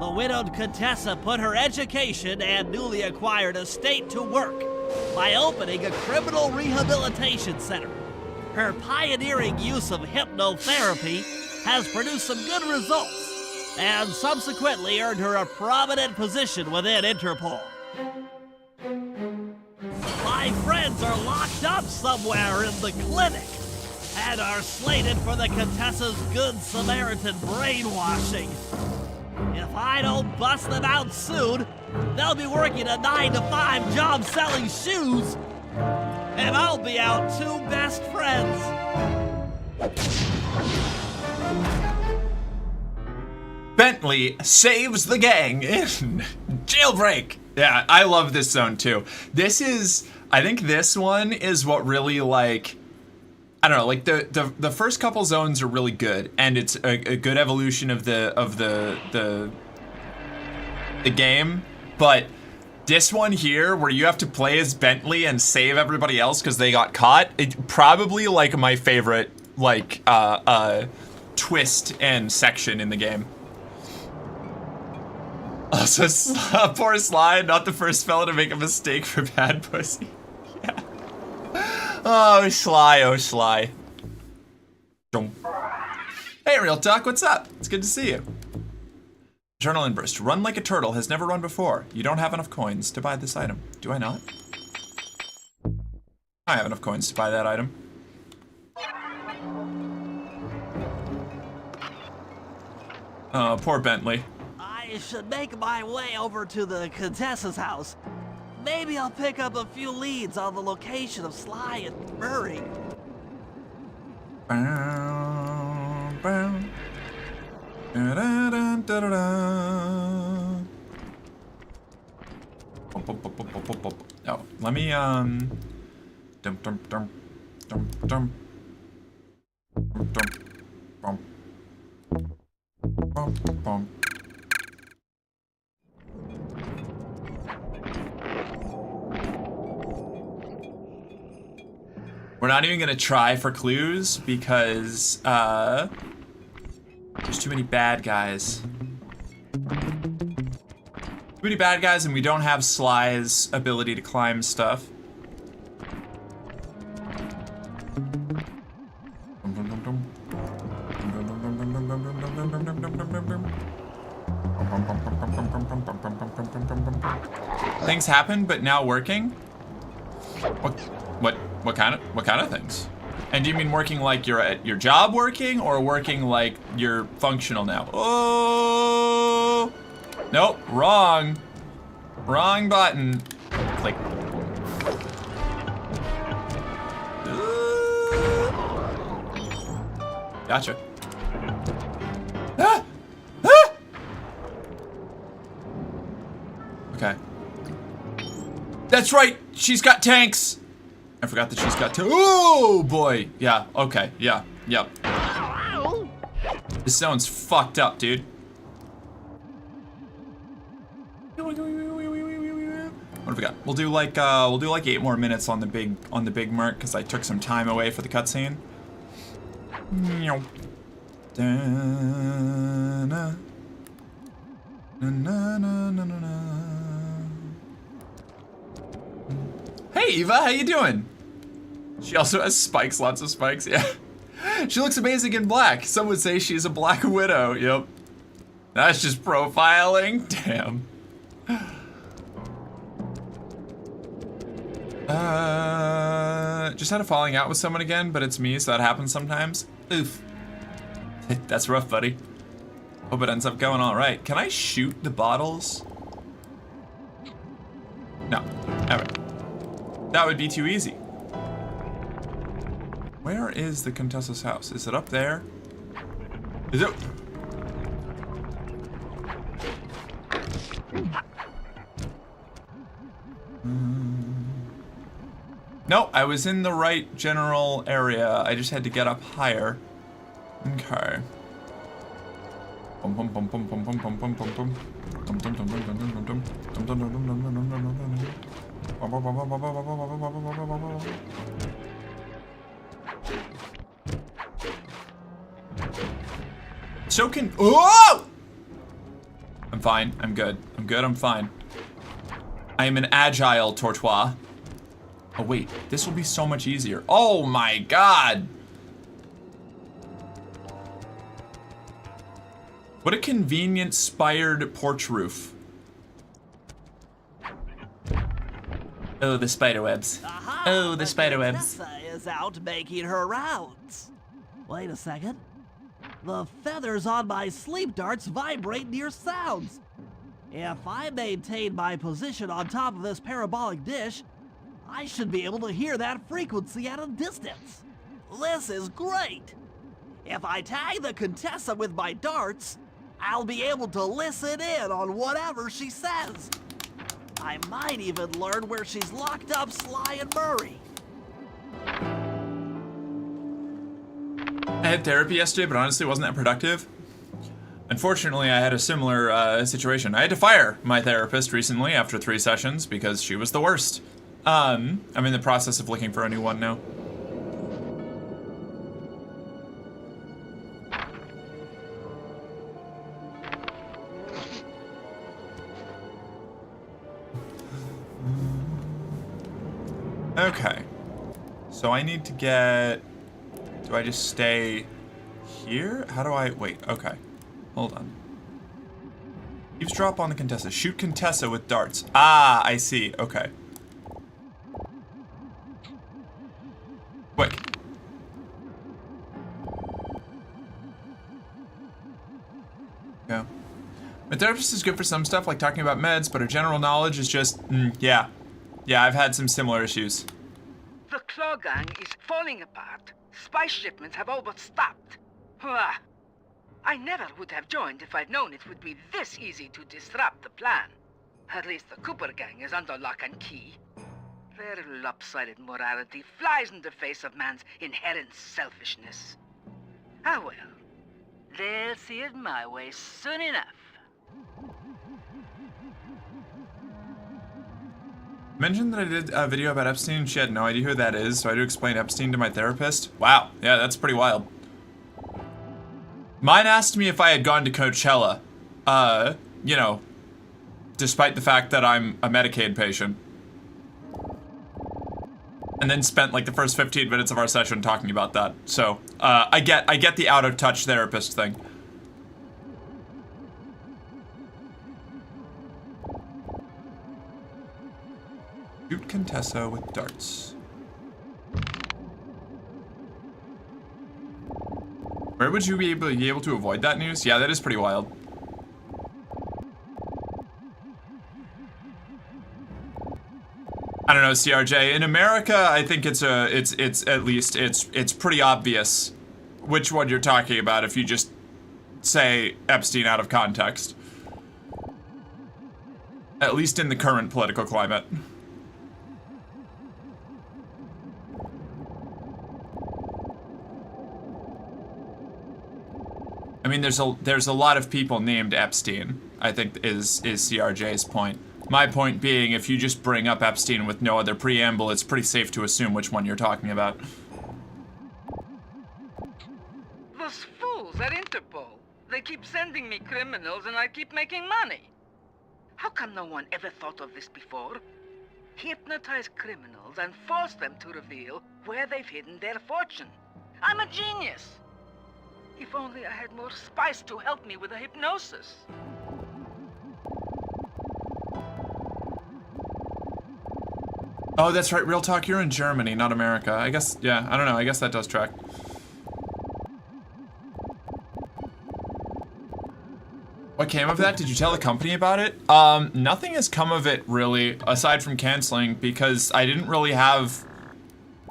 The widowed Contessa put her education and newly acquired estate to work by opening a criminal rehabilitation center. Her pioneering use of hypnotherapy has produced some good results and subsequently earned her a prominent position within Interpol. My friends are locked up somewhere in the clinic and are slated for the Contessa's Good Samaritan brainwashing. If I don't bust them out soon, they'll be working a 9-to-5 job selling shoes, and I'll be out 2 best friends. Bentley saves the gang in Jailbreak. Yeah, I love this zone too. I think this one is what really, like, I don't know, like the first couple zones are really good, and it's a good evolution of the game, but this one here, where you have to play as Bentley and save everybody else because they got caught, it's probably like my favorite, like, twist and section in the game. Also, poor Sly, not the first fella to make a mistake for bad pussy. Yeah. Oh, Sly, oh, Sly. Hey, Real Talk, what's up? It's good to see you. Journal Burst. Run like a turtle has never run before. You don't have enough coins to buy this item. Do I not? I have enough coins to buy that item. Oh, poor Bentley. I should make my way over to the Contessa's house. Maybe I'll pick up a few leads on the location of Sly and Murray. Oh, let me We're not even gonna try for clues because there's too many bad guys. Too many bad guys, and we don't have Sly's ability to climb stuff. Things happen, but now working? What kind of things? And do you mean working like you're at your job working, or working like you're functional now? Oh! Nope, wrong. Wrong button. Click. Gotcha. Ah! Ah! Okay. That's right, she's got tanks. I forgot that she's got two. Oh boy. Yeah, okay, yeah, yep. This zone's fucked up, dude. What have we got? We'll do like 8 more minutes on the big mark because I took some time away for the cutscene. Hey Eva, how you doing? She also has spikes, lots of spikes, yeah. She looks amazing in black. Some would say she's a Black Widow, yep. That's just profiling, damn. Just had a falling out with someone again, but it's me, so that happens sometimes. Oof. That's rough, buddy. Hope it ends up going all right. Can I shoot the bottles? No, never. That would be too easy. Where is the Contessa's house? Is it up there? Is it? No, I was in the right general area. I just had to get up higher. Okay. So can. Oh! I'm fine. I'm good. I'm good. I'm fine. I am an agile tortoise. Oh, wait. This will be so much easier. Oh, my God. What a convenient spired porch roof. Oh, the spider webs. Aha, Oh, the spider webs. Contessa is out making her rounds. Wait a second. The feathers on my sleep darts vibrate near sounds. If I maintain my position on top of this parabolic dish, I should be able to hear that frequency at a distance. This is great. If I tag the Contessa with my darts, I'll be able to listen in on whatever she says. I might even learn where she's locked up Sly and Murray. I had therapy yesterday, but honestly it wasn't that productive. Unfortunately, I had a similar situation. I had to fire my therapist recently after 3 sessions because she was the worst. I'm in the process of looking for a new one now. Okay. So I need to get... Do I just stay here? How do I... Wait, okay. Hold on. Eavesdrop on the Contessa. Shoot Contessa with darts. Ah, I see. Okay. Quick. Yeah. My therapist is good for some stuff, like talking about meds, but her general knowledge is just... yeah. Yeah, I've had some similar issues. The Claw Gang is falling apart. Spice shipments have all but stopped. Hurrah! I never would have joined if I'd known it would be this easy to disrupt the plan. At least the Cooper Gang is under lock and key. Their lopsided morality flies in the face of man's inherent selfishness. Ah well, they'll see it my way soon enough. Mentioned that I did a video about Epstein. She had no idea who that is, so I had to explain Epstein to my therapist. Wow, yeah, that's pretty wild. Mine asked me if I had gone to Coachella, you know, despite the fact that I'm a Medicaid patient. And then spent like the first 15 minutes of our session talking about that. So, I get the out of touch therapist thing. Shoot Contessa with darts. Where would you be able to avoid that news? Yeah, that is pretty wild. I don't know, CRJ. In America, I think it's at least it's pretty obvious which one you're talking about if you just say Epstein out of context. At least in the current political climate. I mean, there's a lot of people named Epstein, I think is CRJ's point. My point being, if you just bring up Epstein with no other preamble, it's pretty safe to assume which one you're talking about. Those fools at Interpol. They keep sending me criminals and I keep making money. How come no one ever thought of this before? Hypnotize criminals and force them to reveal where they've hidden their fortune. I'm a genius. If only I had more spice to help me with the hypnosis. Oh, that's right, real talk, you're in Germany, not America. I guess, yeah, I don't know, I guess that does track. What came of that? Did you tell the company about it? Nothing has come of it, really, aside from canceling, because I didn't really have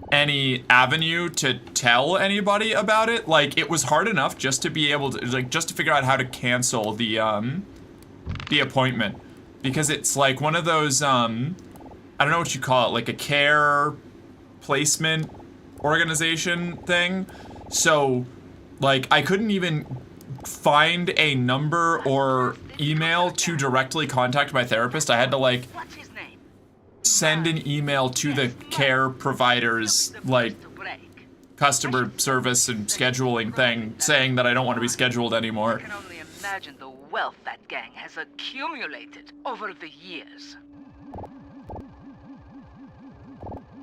any avenue to tell anybody about it. Like, it was hard enough just to be able to, like, just to figure out how to cancel the appointment. Because it's like one of those, I don't know what you call it, like a care placement organization thing. So, like, I couldn't even find a number or email to directly contact my therapist. I had to, like, send an email to the care provider's, like, customer service and scheduling thing saying that I don't want to be scheduled anymore. I can only imagine the wealth that gang has accumulated over the years.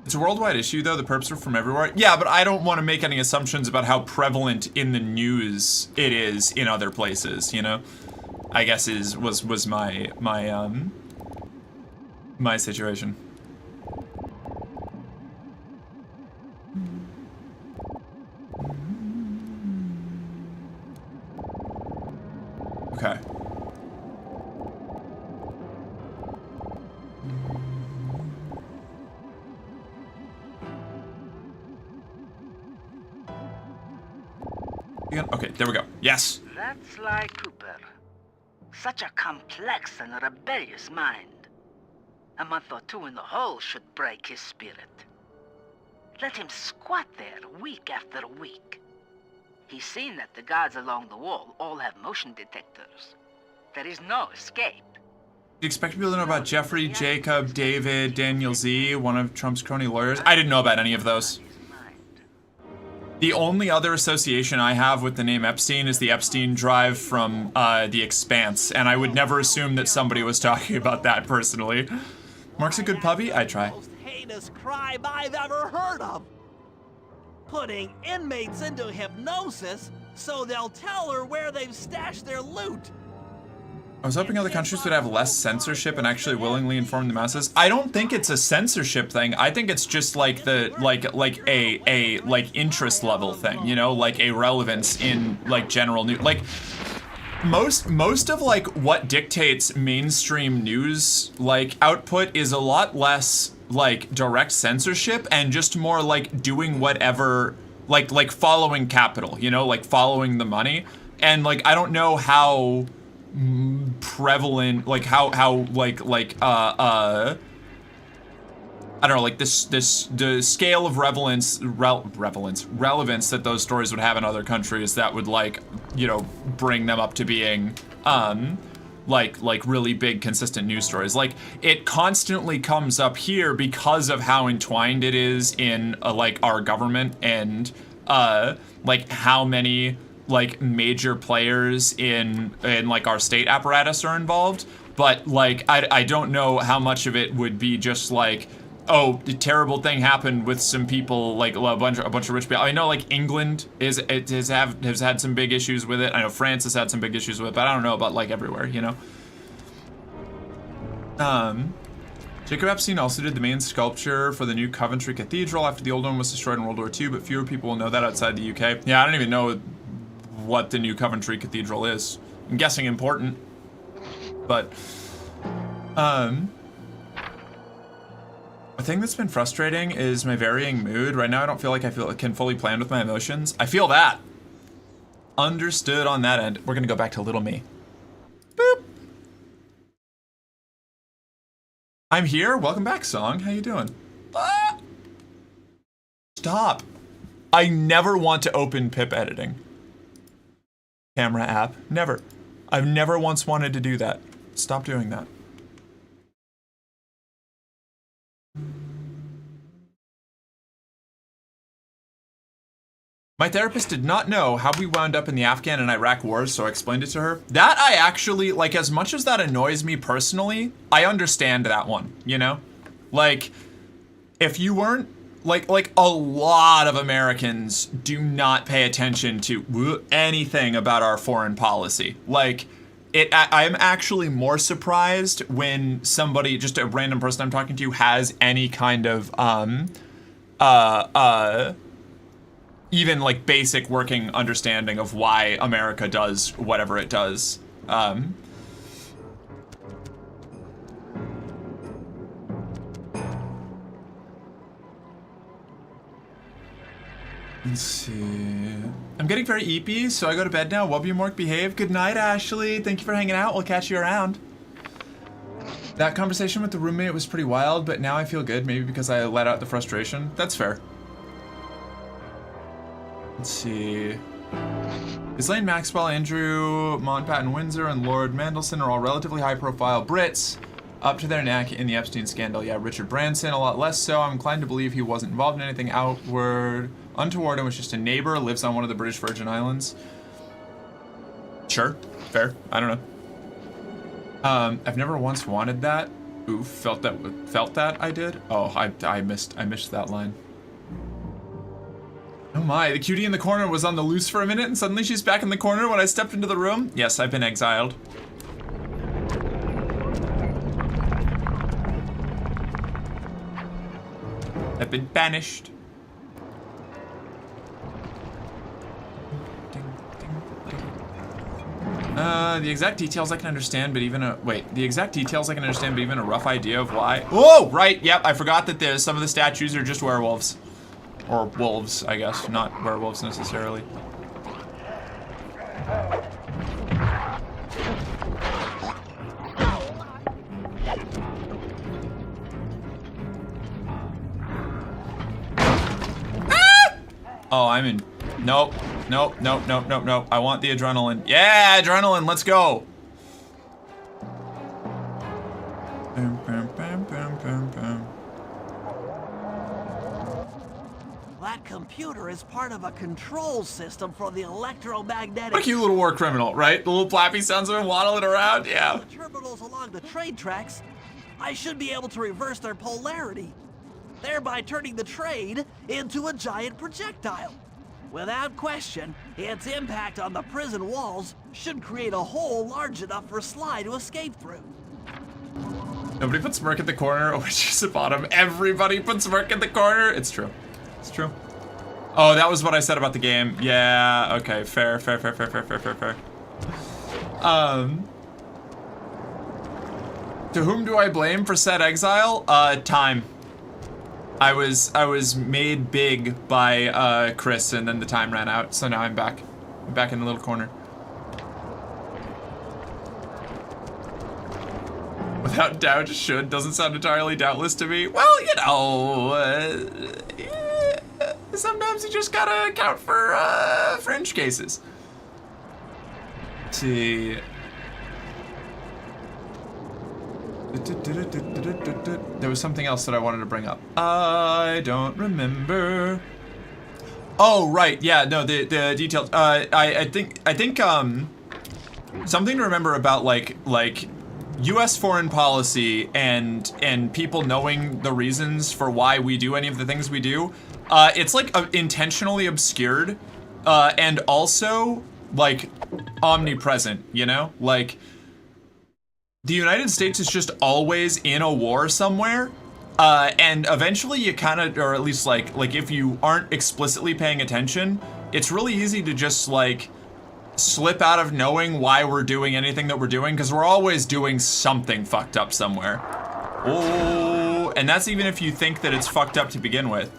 It's a worldwide issue, though. The perps are from everywhere. Yeah, but I don't want to make any assumptions about how prevalent in the news it is in other places, you know? I guess was my situation. Okay. Okay, there we go. Yes. That's like Cooper. Such a complex and rebellious mind. A month or two in the hole should break his spirit. Let him squat there week after week. He's seen that the guards along the wall all have motion detectors. There is no escape. You expect people to know about Jeffrey, Jacob, David, Daniel Z, one of Trump's crony lawyers? I didn't know about any of those. The only other association I have with the name Epstein is the Epstein drive from The Expanse, and I would never assume that somebody was talking about that personally. Mark's a good puppy? I try. Most heinous crime I've ever heard of. Putting inmates into hypnosis so they'll tell her where they've stashed their loot. I was hoping other countries would have less censorship and actually willingly inform the masses. I don't think it's a censorship thing. I think it's just like the like interest level thing, you know, like a relevance in like general news. Like most of like what dictates mainstream news like output is a lot less like direct censorship and just more like doing whatever, like following capital, you know, like following the money. And like I don't know how prevalent, like how I don't know, like the scale of relevance that those stories would have in other countries that would like, you know, bring them up to being like really big consistent news stories. Like it constantly comes up here because of how entwined it is in like our government and like how many like major players in like our state apparatus are involved, but like I don't know how much of it would be just like, oh, the terrible thing happened with some people, like a bunch of rich people. I know like England has had some big issues with it. I know France has had some big issues with it, but I don't know about like everywhere, you know. Jacob Epstein also did the main sculpture for the new Coventry Cathedral after the old one was destroyed in World War II, but fewer people will know that outside the UK. Yeah, I don't even know what the new Coventry Cathedral is. I'm guessing important, but a thing that's been frustrating is my varying mood. Right now I don't feel like I can fully plan with my emotions. I feel that. Understood on that end. We're gonna go back to little me. Boop. I'm here. Welcome back, Song. How you doing? Ah! Stop. I never want to open pip editing. Camera app. Never. I've never once wanted to do that. Stop doing that. My therapist did not know how we wound up in the Afghan and Iraq wars, so I explained it to her. That I actually, like, as much as that annoys me personally, I understand that one, you know? Like, if you weren't, like a lot of Americans do not pay attention to anything about our foreign policy. Like, I'm actually more surprised when somebody, just a random person I'm talking to, has any kind of, even like basic working understanding of why America does whatever it does. Let's see. I'm getting very eepy, so I go to bed now. Love you, Mork. Behave. Good night, Ashley. Thank you for hanging out. We'll catch you around. That conversation with the roommate was pretty wild, but now I feel good, maybe because I let out the frustration. That's fair. Let's see. Ghislaine Maxwell, Andrew Monpatton Windsor, and Lord Mandelson are all relatively high-profile Brits, up to their neck in the Epstein scandal. Yeah, Richard Branson, a lot less so. I'm inclined to believe he wasn't involved in anything untoward and was just a neighbor, lives on one of the British Virgin Islands. Sure, fair. I don't know. I've never once wanted that. Oof, felt that I did. Oh, I missed that line. Oh my, the cutie in the corner was on the loose for a minute and suddenly she's back in the corner when I stepped into the room. Yes, I've been exiled. I've been banished. The exact details I can understand, but even the exact details I can understand, but even a rough idea of why. Oh, right, yep, I forgot that some of the statues are just werewolves. Or wolves, I guess, not werewolves necessarily. Ah! Oh, I'm in. Nope. Nope, nope, nope, nope, nope. I want the adrenaline. Yeah, adrenaline, let's go. That computer is part of a control system for the electromagnetic... What a cute little war criminal, right? The little flappy sounds of him waddling around, yeah. The terminals along the train tracks, I should be able to reverse their polarity, thereby turning the train into a giant projectile. Without question, its impact on the prison walls should create a hole large enough for Sly to escape through. Nobody puts Merc at the corner. Oh, it's just the bottom. Everybody puts Merc at the corner. It's true. It's true. Oh, that was what I said about the game. Yeah, okay. Fair. To whom do I blame for said exile? Time. I was made big by Chris, and then the time ran out, so now I'm back. I'm back in the little corner. Without doubt, should doesn't sound entirely doubtless to me. Well, you know, yeah, sometimes you just gotta account for fringe cases. Let's see. There was something else that I wanted to bring up. I don't remember. Oh, right. Yeah, no, the details. I think something to remember about like US foreign policy and people knowing the reasons for why we do any of the things we do. It's like intentionally obscured and also like omnipresent, you know? Like the United States is just always in a war somewhere, and eventually you kind of, or at least like if you aren't explicitly paying attention, it's really easy to just like slip out of knowing why we're doing anything that we're doing, because we're always doing something fucked up somewhere. Oh, and that's even if you think that it's fucked up to begin with.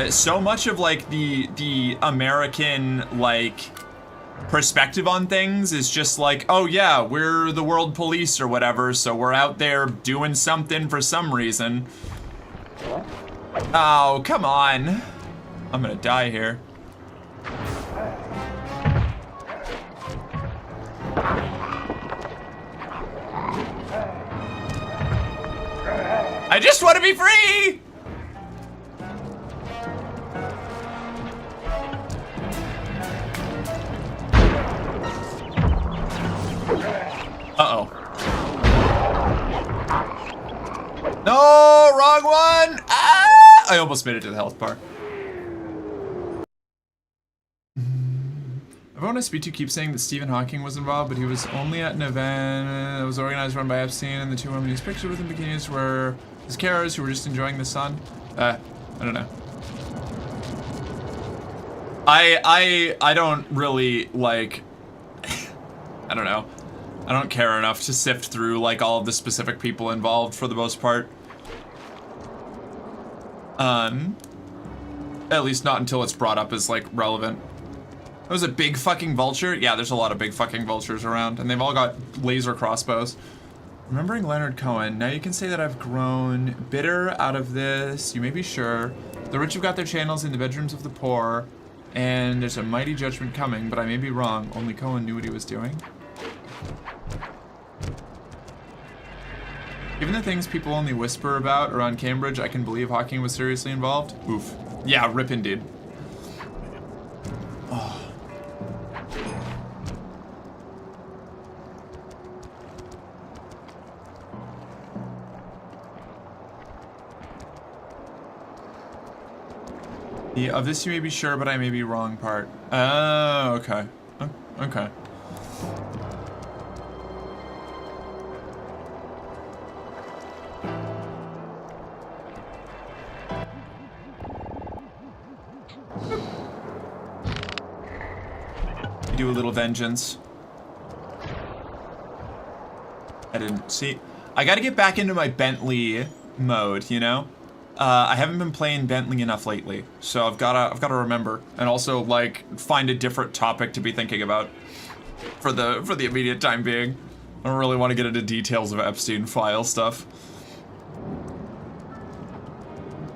So much of like the American like perspective on things is just like, oh yeah, we're the world police or whatever, so we're out there doing something for some reason. Oh, come on. I'm gonna die here. I just want to be free! Uh-oh. No, wrong one! Ah! I almost made it to the health bar. Everyone at SB2 keeps saying that Stephen Hawking was involved, but he was only at an event that was organized, run by Epstein, and the two women he's pictured with in bikinis were his carers who were just enjoying the sun. I don't know. I don't really, like, I don't know. I don't care enough to sift through, like, all of the specific people involved for the most part. At least not until it's brought up as, like, relevant. There was a big fucking vulture? Yeah, there's a lot of big fucking vultures around, and they've all got laser crossbows. Remembering Leonard Cohen, now you can say that I've grown bitter out of this, you may be sure. The rich have got their channels in the bedrooms of the poor, and there's a mighty judgment coming, but I may be wrong. Only Cohen knew what he was doing. Given the things people only whisper about around Cambridge, I can believe Hawking was seriously involved. Oof. Yeah, rip indeed. Oh. Of this you may be sure, but I may be wrong part. Oh, okay. Okay. Do a little vengeance. I didn't see. I gotta get back into my Bentley mode, you know? I haven't been playing Bentley enough lately, so I've gotta remember, and also like find a different topic to be thinking about for the immediate time being. I don't really want to get into details of Epstein file stuff.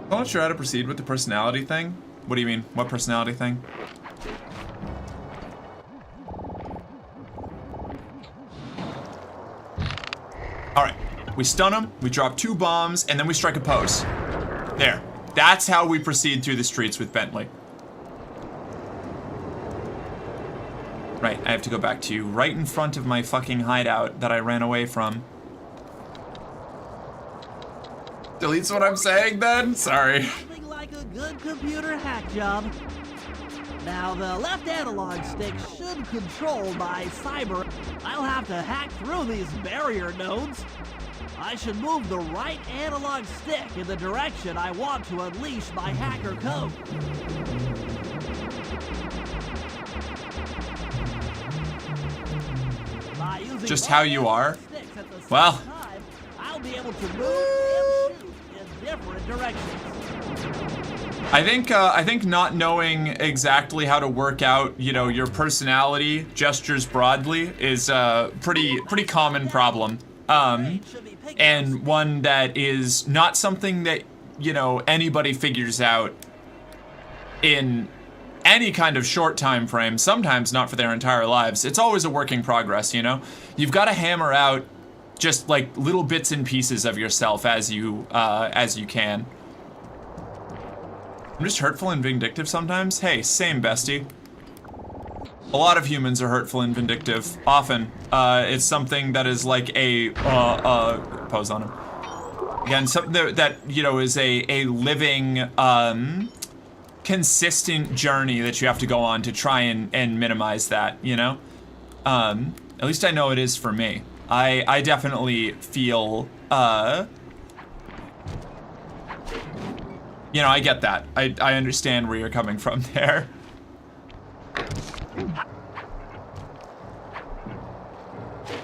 I'm not sure how to proceed with the personality thing. What do you mean? What personality thing? Alright, we stun him, we drop 2 bombs, and then we strike a pose. There. That's how we proceed through the streets with Bentley. Right, I have to go back to you right in front of my fucking hideout that I ran away from. Deletes what I'm saying then? Sorry. Something like a good computer hack job. Now, the left analog stick should control my cyber. I'll have to hack through these barrier nodes. I should move the right analog stick in the direction I want to unleash my hacker code. By using Just how you are? sticks at the same Well. time, I'll be able to move and shoot in different directions. I think not knowing exactly how to work out, you know, your personality gestures broadly is a pretty common problem. And one that is not something that, you know, anybody figures out in any kind of short time frame, sometimes not for their entire lives. It's always a work in progress, you know? You've got to hammer out just like little bits and pieces of yourself as you can. I'm just hurtful and vindictive sometimes. Hey, same bestie. A lot of humans are hurtful and vindictive. Often, it's something that is like a pose on him. Again, something that you know is a living, consistent journey that you have to go on to try and minimize that. You know, at least I know it is for me. I definitely feel you know, I get that. I understand where you're coming from there.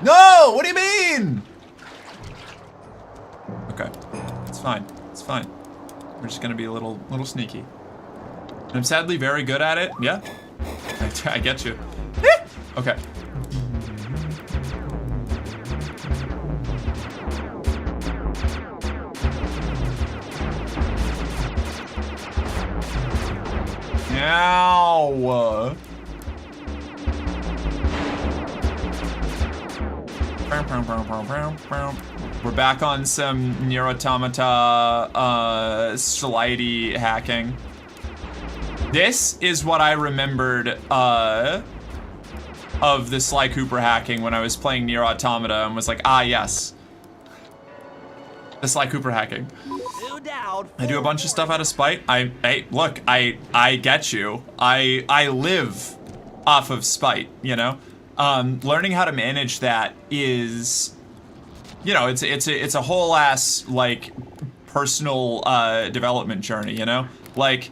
No! What do you mean? Okay. It's fine. It's fine. We're just gonna be a little sneaky. I'm sadly very good at it. Yeah. I get you. Okay. Ow! We're back on some Nier Automata slidey hacking. This is what I remembered of the Sly Cooper hacking when I was playing Nier Automata and was like, ah yes. The Sly Cooper hacking. I do a bunch of stuff out of spite. Hey, look, I get you. I live off of spite, you know? Learning how to manage that is, you know, it's a whole ass, like, personal, development journey, you know? Like,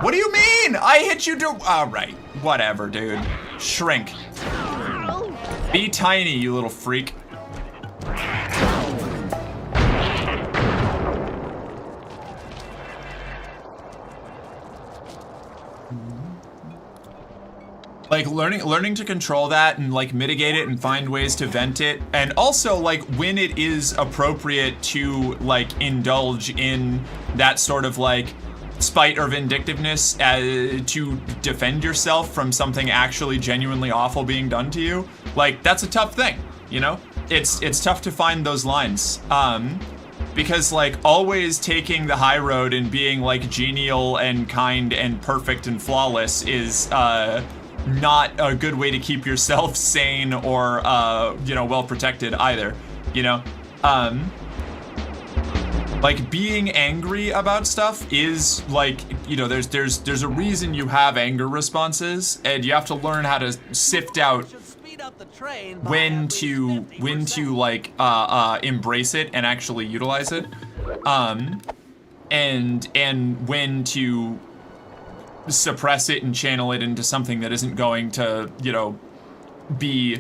what do you mean? I hit you alright, whatever, dude. Shrink. Be tiny, you little freak. Like learning to control that and like mitigate it and find ways to vent it, and also like when it is appropriate to like indulge in that sort of like spite or vindictiveness to defend yourself from something actually genuinely awful being done to you. Like that's a tough thing, you know? It's tough to find those lines. Because like always taking the high road and being like genial and kind and perfect and flawless is not a good way to keep yourself sane or you know, well protected either, you know? Like being angry about stuff is like you know, there's a reason you have anger responses, and you have to learn how to sift out when to like embrace it and actually utilize it, and when to suppress it and channel it into something that isn't going to, you know, be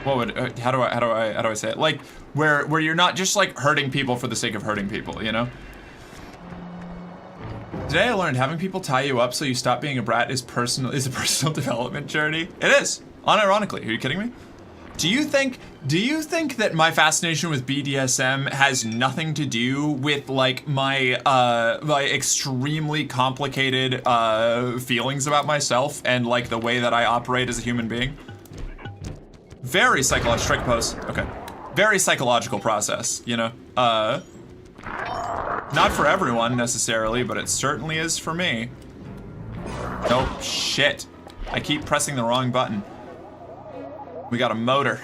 what would how do I say it, like where you're not just like hurting people for the sake of hurting people, you know. Today I learned having people tie you up so you stop being a brat is a personal development journey. It is, unironically. Are you kidding me? Do you think that my fascination with BDSM has nothing to do with like my extremely complicated feelings about myself and like the way that I operate as a human being? Very psychological. Strike pose. Okay. Very psychological process, you know. Not for everyone necessarily, but it certainly is for me. Oh shit! I keep pressing the wrong button. We got a motor.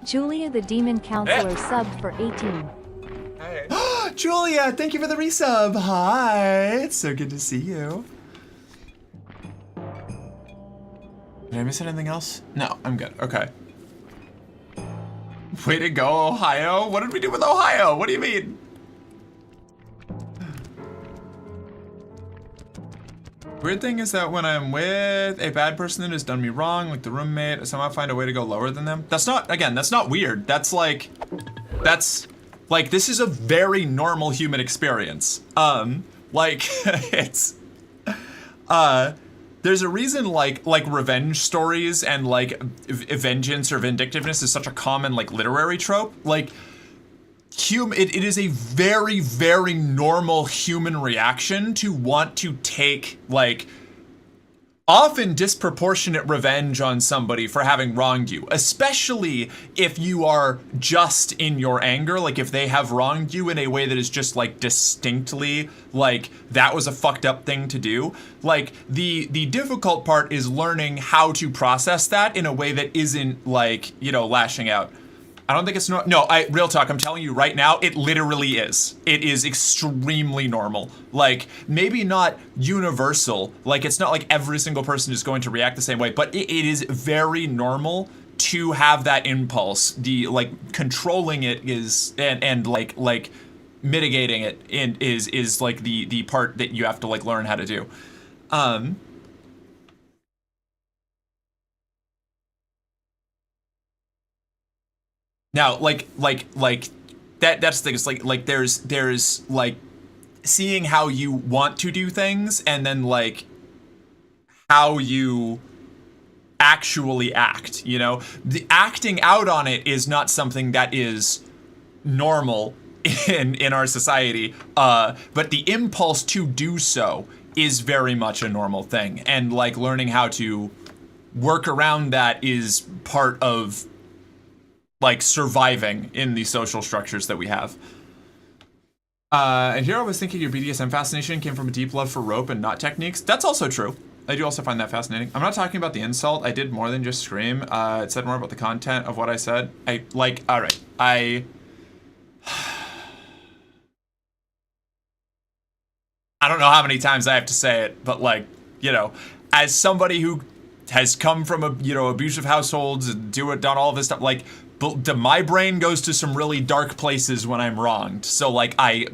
Julia the Demon Counselor subbed for 18. Hey. Julia, thank you for the resub. Hi, it's so good to see you. Did I miss anything else? No, I'm good. Okay. Way to go, Ohio. What did we do with Ohio? What do you mean? Weird thing is that when I'm with a bad person that has done me wrong, like the roommate, I somehow find a way to go lower than them. That's not, again, that's not weird. That's like, this is a very normal human experience. Like, it's, there's a reason like revenge stories and like vengeance or vindictiveness is such a common like literary trope. Like, it is a very, very normal human reaction to want to take like often disproportionate revenge on somebody for having wronged you, especially if you are just in your anger, like if they have wronged you in a way that is just like distinctly like that was a fucked up thing to do. Like the difficult part is learning how to process that in a way that isn't like, you know, lashing out. I don't think it's real talk, I'm telling you right now, it literally is. It is extremely normal. Like, maybe not universal, like it's not like every single person is going to react the same way, but it is very normal to have that impulse. The, like, controlling it is, and like mitigating it is like the part that you have to like learn how to do. Now, like that's the thing. It's like there's like seeing how you want to do things and then like how you actually act, you know? The acting out on it is not something that is normal in our society, but the impulse to do so is very much a normal thing. And like learning how to work around that is part of like surviving in the social structures that we have. And here I was thinking your BDSM fascination came from a deep love for rope and knot techniques. That's also true. I do also find that fascinating. I'm not talking about the insult. I did more than just scream. It said more about the content of what I said. All right. I don't know how many times I have to say it, but like, you know, as somebody who has come from a, you know, abusive households and done all of this stuff, like, my brain goes to some really dark places when I'm wronged. So like I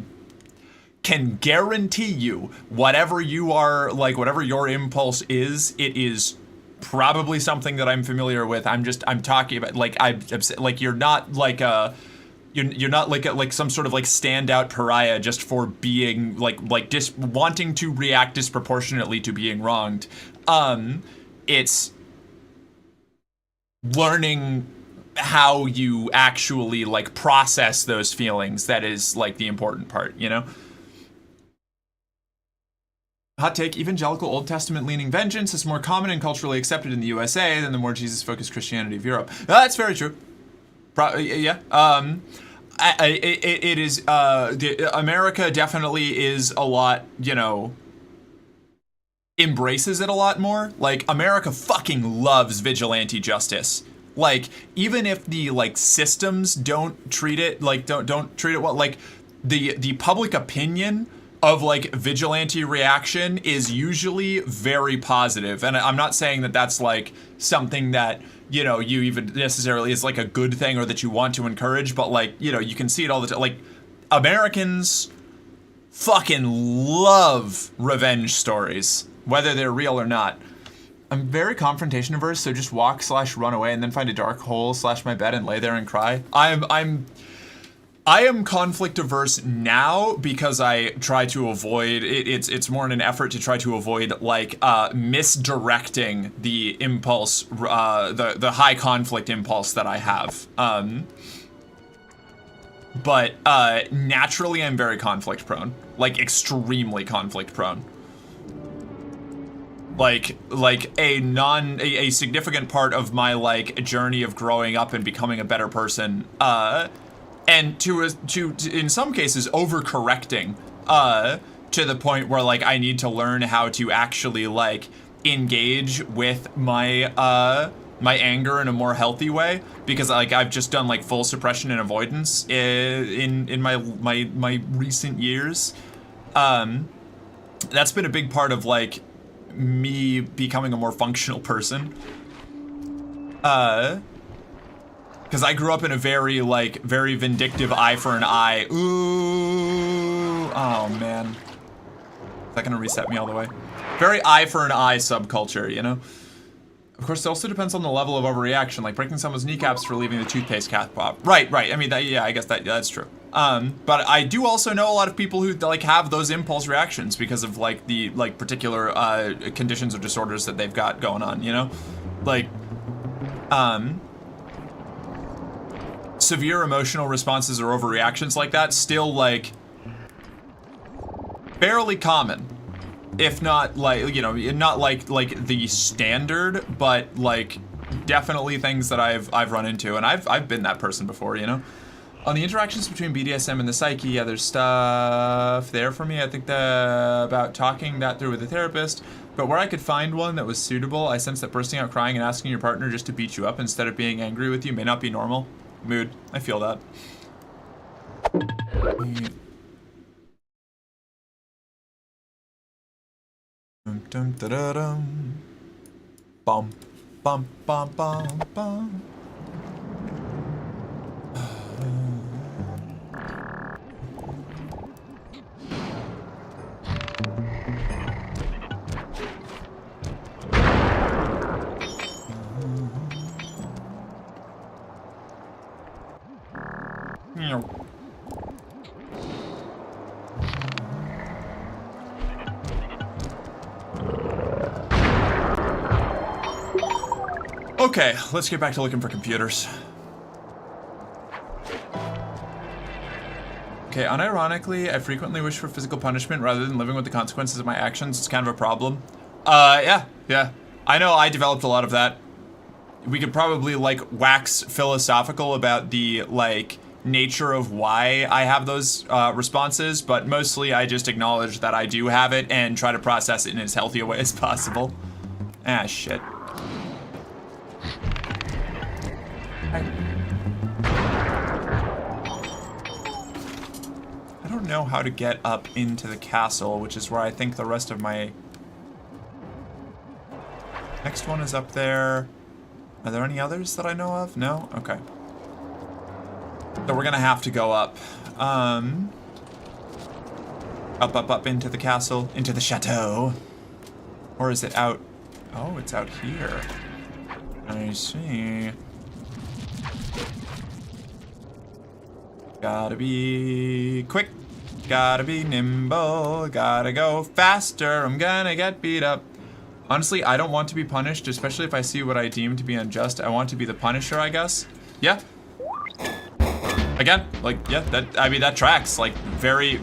can guarantee you whatever you are, like whatever your impulse is, it is probably something that I'm familiar with. I'm talking about like you're not like you're not like some sort of like standout pariah just for being like wanting to react disproportionately to being wronged. It's learning how you actually like process those feelings that is like the important part, you know? Hot take, evangelical Old Testament leaning vengeance is more common and culturally accepted in the USA than the more Jesus-focused Christianity of Europe. That's very true. Yeah. It is, America definitely is a lot, you know, embraces it a lot more. Like, America fucking loves vigilante justice. Like, even if the like systems don't treat it like don't treat it well, like the public opinion of like vigilante reaction is usually very positive. And I'm not saying that that's like something that, you know, you even necessarily is like a good thing or that you want to encourage, but like, you know, you can see it all the time. Like, Americans fucking love revenge stories, whether they're real or not. I'm very confrontation averse, so just walk/run away and then find a dark hole / my bed and lay there and cry. I am conflict averse now because I try to avoid it. It's more in an effort to try to avoid like misdirecting the impulse, the high conflict impulse that I have. But naturally, I'm very conflict prone, like extremely conflict prone. Like a significant part of my like journey of growing up and becoming a better person. And to in some cases overcorrecting to the point where like I need to learn how to actually like engage with my my anger in a more healthy way, because like I've just done like full suppression and avoidance in my recent years. That's been a big part of like me becoming a more functional person. Because I grew up in a very vindictive eye for an eye. Ooh, oh man. Is that gonna reset me all the way? Very eye for an eye subculture, you know? Of course, it also depends on the level of overreaction, like breaking someone's kneecaps for leaving the toothpaste cap pop. Right. I mean, yeah, I guess that's true. But I do also know a lot of people who like have those impulse reactions because of like the like particular conditions or disorders that they've got going on, you know? Like, severe emotional responses or overreactions like that still like fairly common, if not like, you know, not like the standard, but like definitely things that I've run into, and I've been that person before, you know. On the interactions between BDSM and the psyche, yeah, there's stuff there for me. I think about talking that through with a therapist, but where I could find one that was suitable, I sense that bursting out crying and asking your partner just to beat you up instead of being angry with you may not be normal. Mood. I feel that. Dum da da dum. Bum bum bum bum bum. Okay, let's get back to looking for computers. Okay, unironically, I frequently wish for physical punishment rather than living with the consequences of my actions. It's kind of a problem. Yeah. I know I developed a lot of that. We could probably, like, wax philosophical about the, like, nature of why I have those responses, but mostly I just acknowledge that I do have it and try to process it in as healthy a way as possible. Ah, shit. I don't know how to get up into the castle, which is where I think the rest of my... Next one is up there. Are there any others that I know of? No? Okay. So we're gonna have to go up. Up into the castle, into the chateau. Or is it out? Oh, it's out here. I see. Gotta be quick, gotta be nimble, gotta go faster, I'm gonna get beat up. Honestly, I don't want to be punished, especially if I see what I deem to be unjust. I want to be the punisher, I guess. Yeah. Again, like, yeah, I mean, that tracks. Like, very,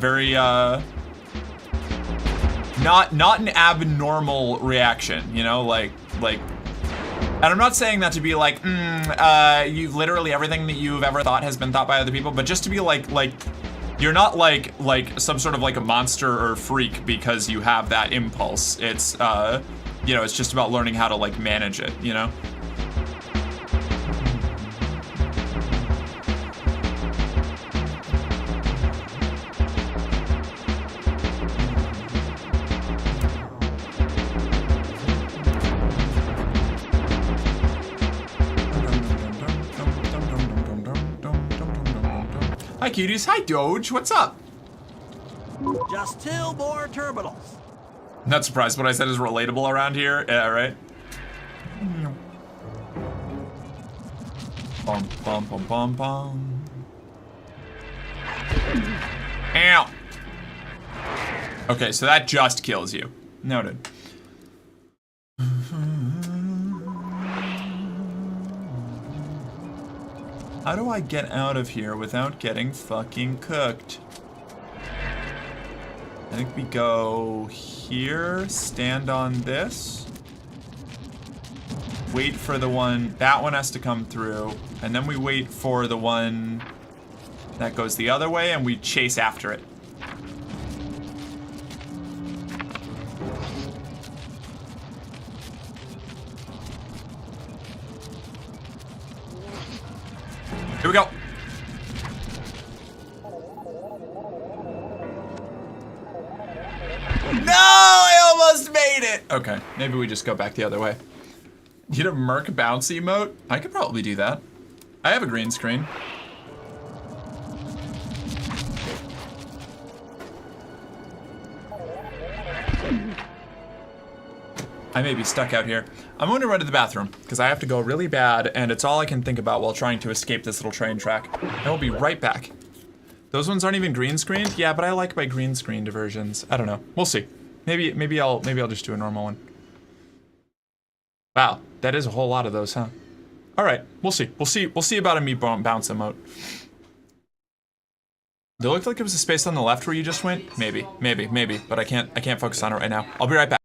not an abnormal reaction, you know? Like, and I'm not saying that to be like, you literally everything that you've ever thought has been thought by other people, but just to be like, you're not like some sort of like a monster or freak because you have that impulse. It's, you know, it's just about learning how to like manage it, you know? Hi, cuties. Hi, Doge. What's up? Just 2 more terminals. Not surprised what I said is relatable around here. Yeah, right? Bum, bum, bum, bum, bum. Ow. Okay, so that just kills you. Noted. How do I get out of here without getting fucking cooked? I think we go here, stand on this, wait for the one, that one has to come through, and then we wait for the one that goes the other way and we chase after it. Here we go. No, I almost made it. Okay, maybe we just go back the other way. Need a Merc bouncy emote? I could probably do that. I have a green screen. I may be stuck out here. I'm going to run to the bathroom because I have to go really bad and it's all I can think about while trying to escape this little train track. I will be right back. Those ones aren't even green screened? Yeah, but I like my green screened versions. I don't know. We'll see. Maybe I'll just do a normal one. Wow, that is a whole lot of those, huh? All right, we'll see. We'll see about a me bounce emote. Did it look like it was a space on the left where you just went? Maybe, but I can't focus on it right now. I'll be right back.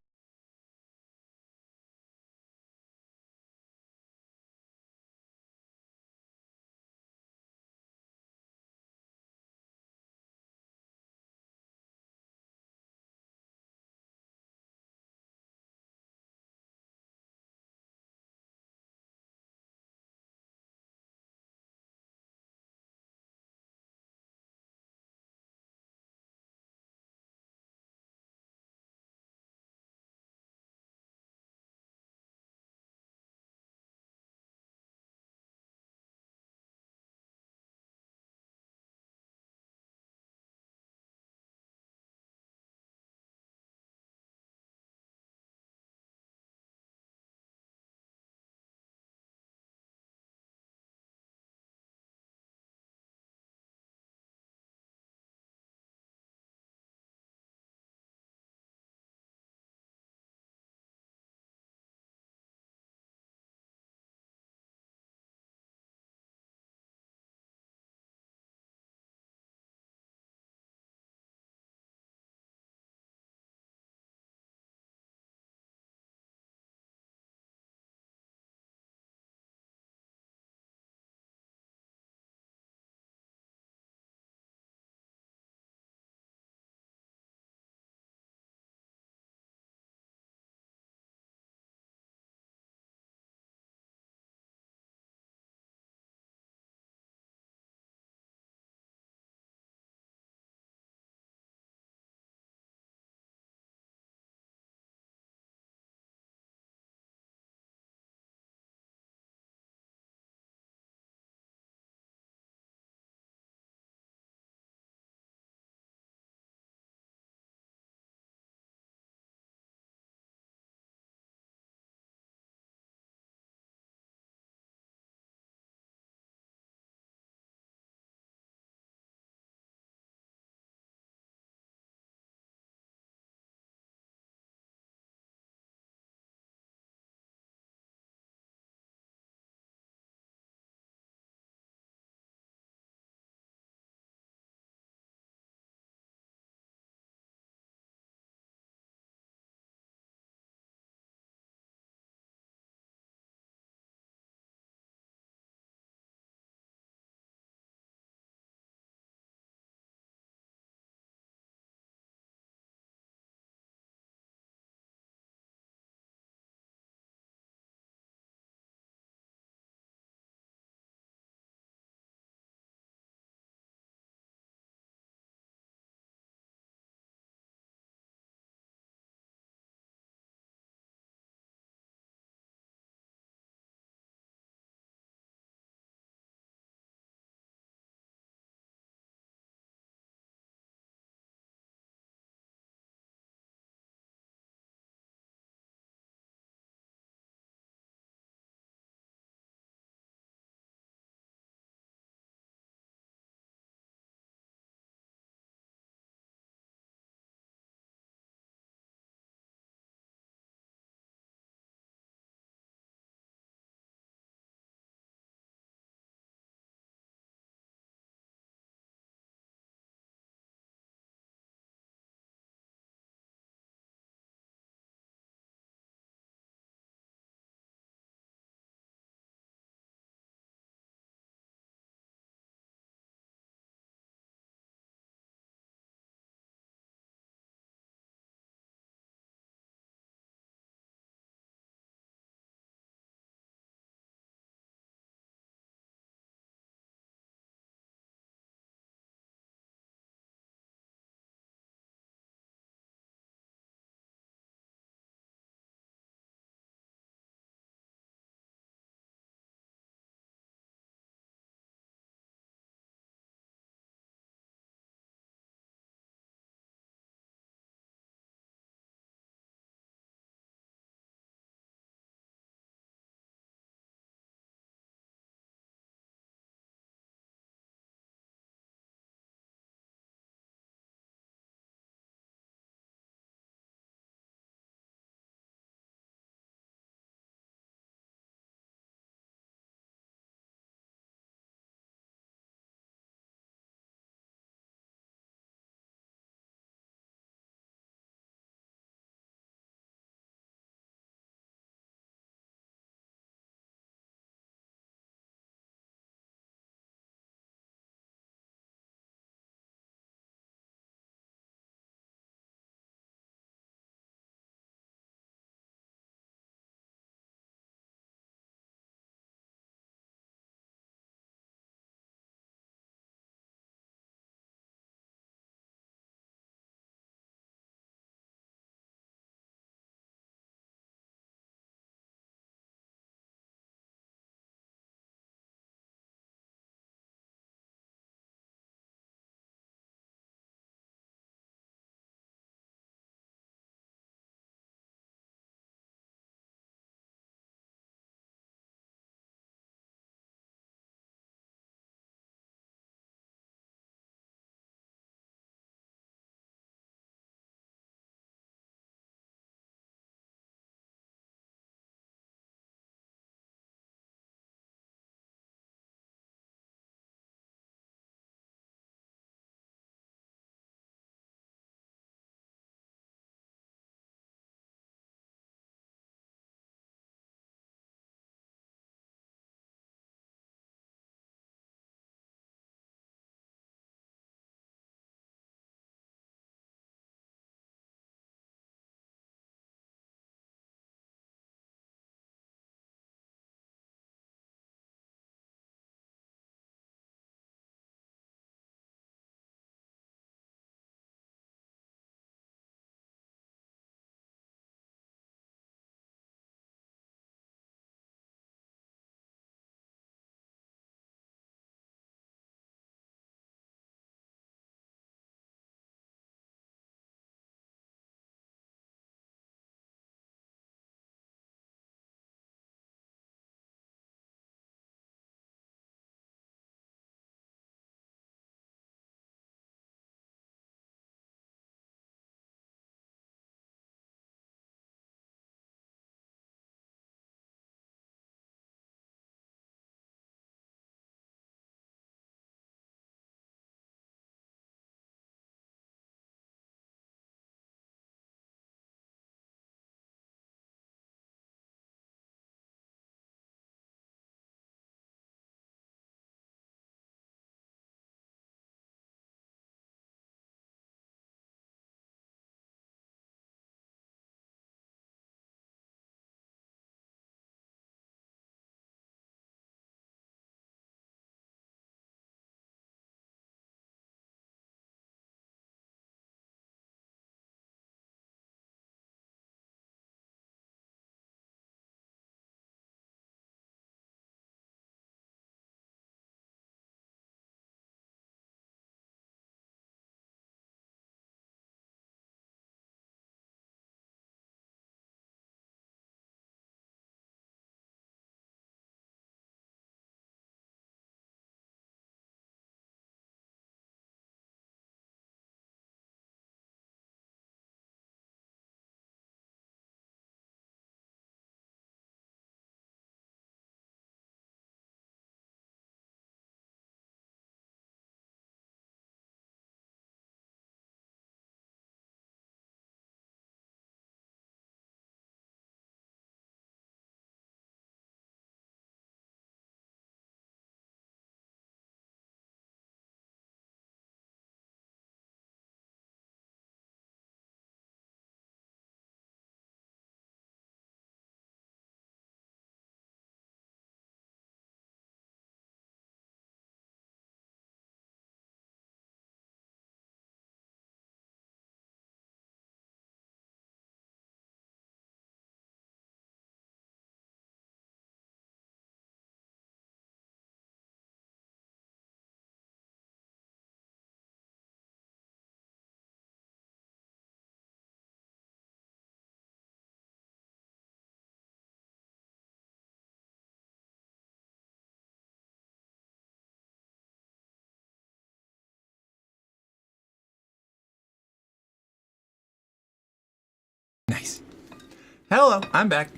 Hello, I'm back.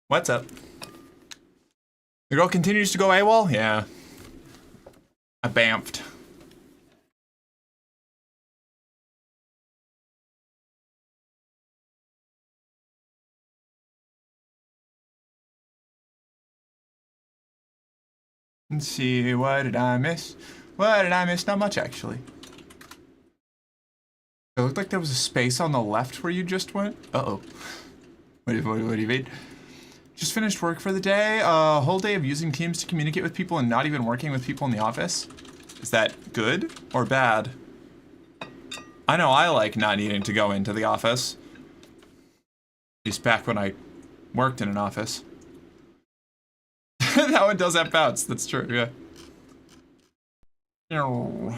What's up? The girl continues to go AWOL? Yeah. I bamfed. Let's see, what did I miss? What did I miss? Not much, actually. It looked like there was a space on the left where you just went. Uh-oh. What do you mean? Just finished work for the day. A whole day of using Teams to communicate with people and not even working with people in the office. Is that good or bad? I know I like not needing to go into the office. At least back when I worked in an office. That one does have bounce. That's true, yeah. Ew.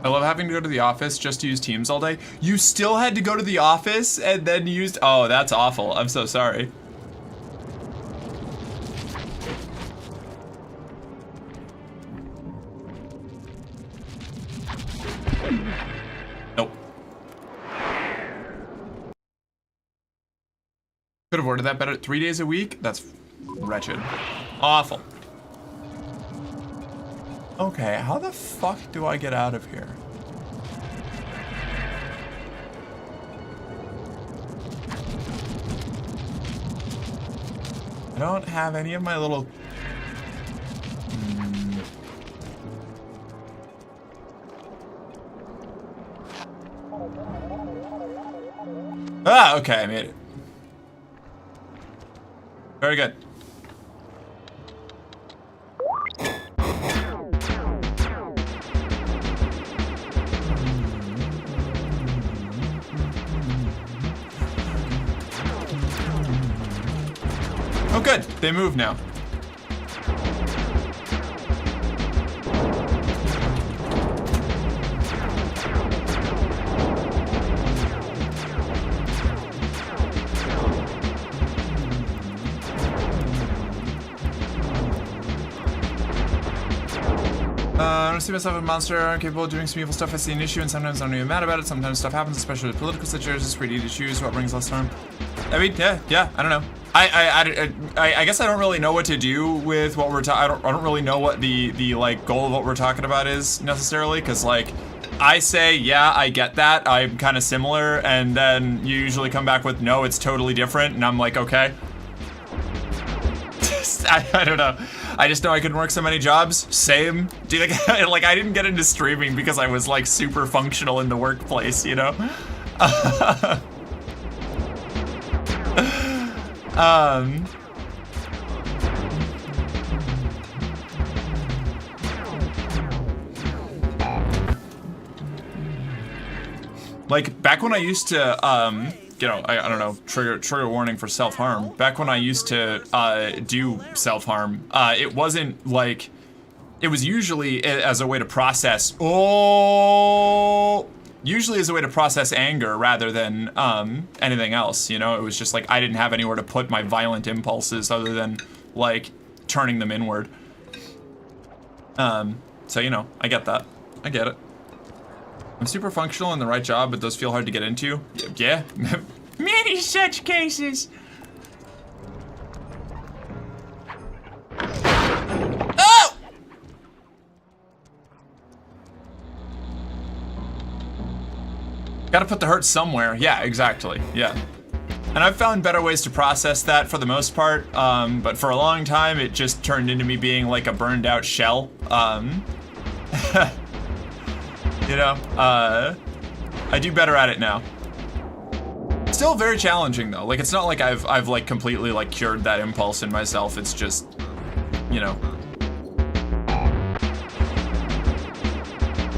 I love having to go to the office just to use Teams all day. You still had to go to the office and then used... Oh, that's awful. I'm so sorry. Nope. Could have ordered that better. 3 days a week? That's wretched. Awful. Okay, how the fuck do I get out of here? I don't have any of my little... Ah, okay, I made it. Very good. Oh good, they move now. I don't see myself as a monster. I'm capable of doing some evil stuff. I see an issue and sometimes I'm even mad about it. Sometimes stuff happens, especially with political situations. It's pretty easy to choose what brings less harm. I mean, yeah, I don't know. I guess I don't really know what to do with what we're talking. I don't really know what the like goal of what we're talking about is necessarily, because like I say yeah, I get that, I'm kind of similar, and then you usually come back with no, it's totally different, and I'm like okay. I don't know. I just know I couldn't work so many jobs. Same. Dude, like I didn't get into streaming because I was like super functional in the workplace, you know. Like back when I used to, you know, I don't know, trigger warning for self-harm. Back when I used to do self-harm, it wasn't like, it was usually as a way to process, usually as a way to process anger rather than anything else, you know? It was just like I didn't have anywhere to put my violent impulses other than like turning them inward. So, you know, I get that. I get it. I'm super functional in the right job, but those feel hard to get into. Yeah, many such cases. Oh! Gotta put the hurt somewhere. Yeah, exactly. Yeah. And I've found better ways to process that for the most part, but for a long time it just turned into me being like a burned out shell. You know, I do better at it now. Still very challenging though. Like it's not like I've like completely like cured that impulse in myself. It's just, you know,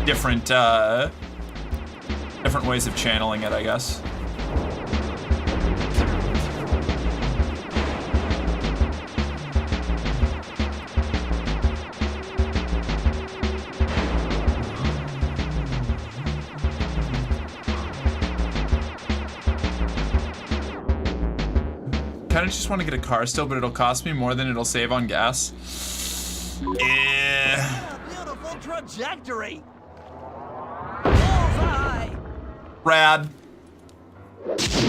different different ways of channeling it, I guess. kind of just want to get a car still, but it'll cost me more than it'll save on gas. Yeah. Beautiful trajectory. Bullseye. Rad.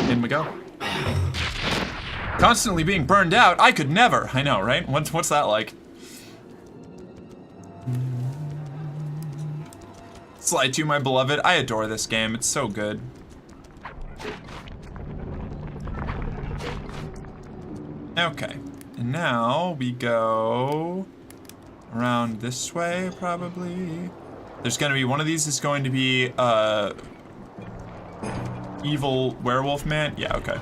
In we go. Constantly being burned out, I could never. I know, right? What's that like? Slide to my beloved. I adore this game. It's so good. Okay. And now we go around this way, probably. There's gonna be one of these is going to be evil werewolf man. Yeah, okay.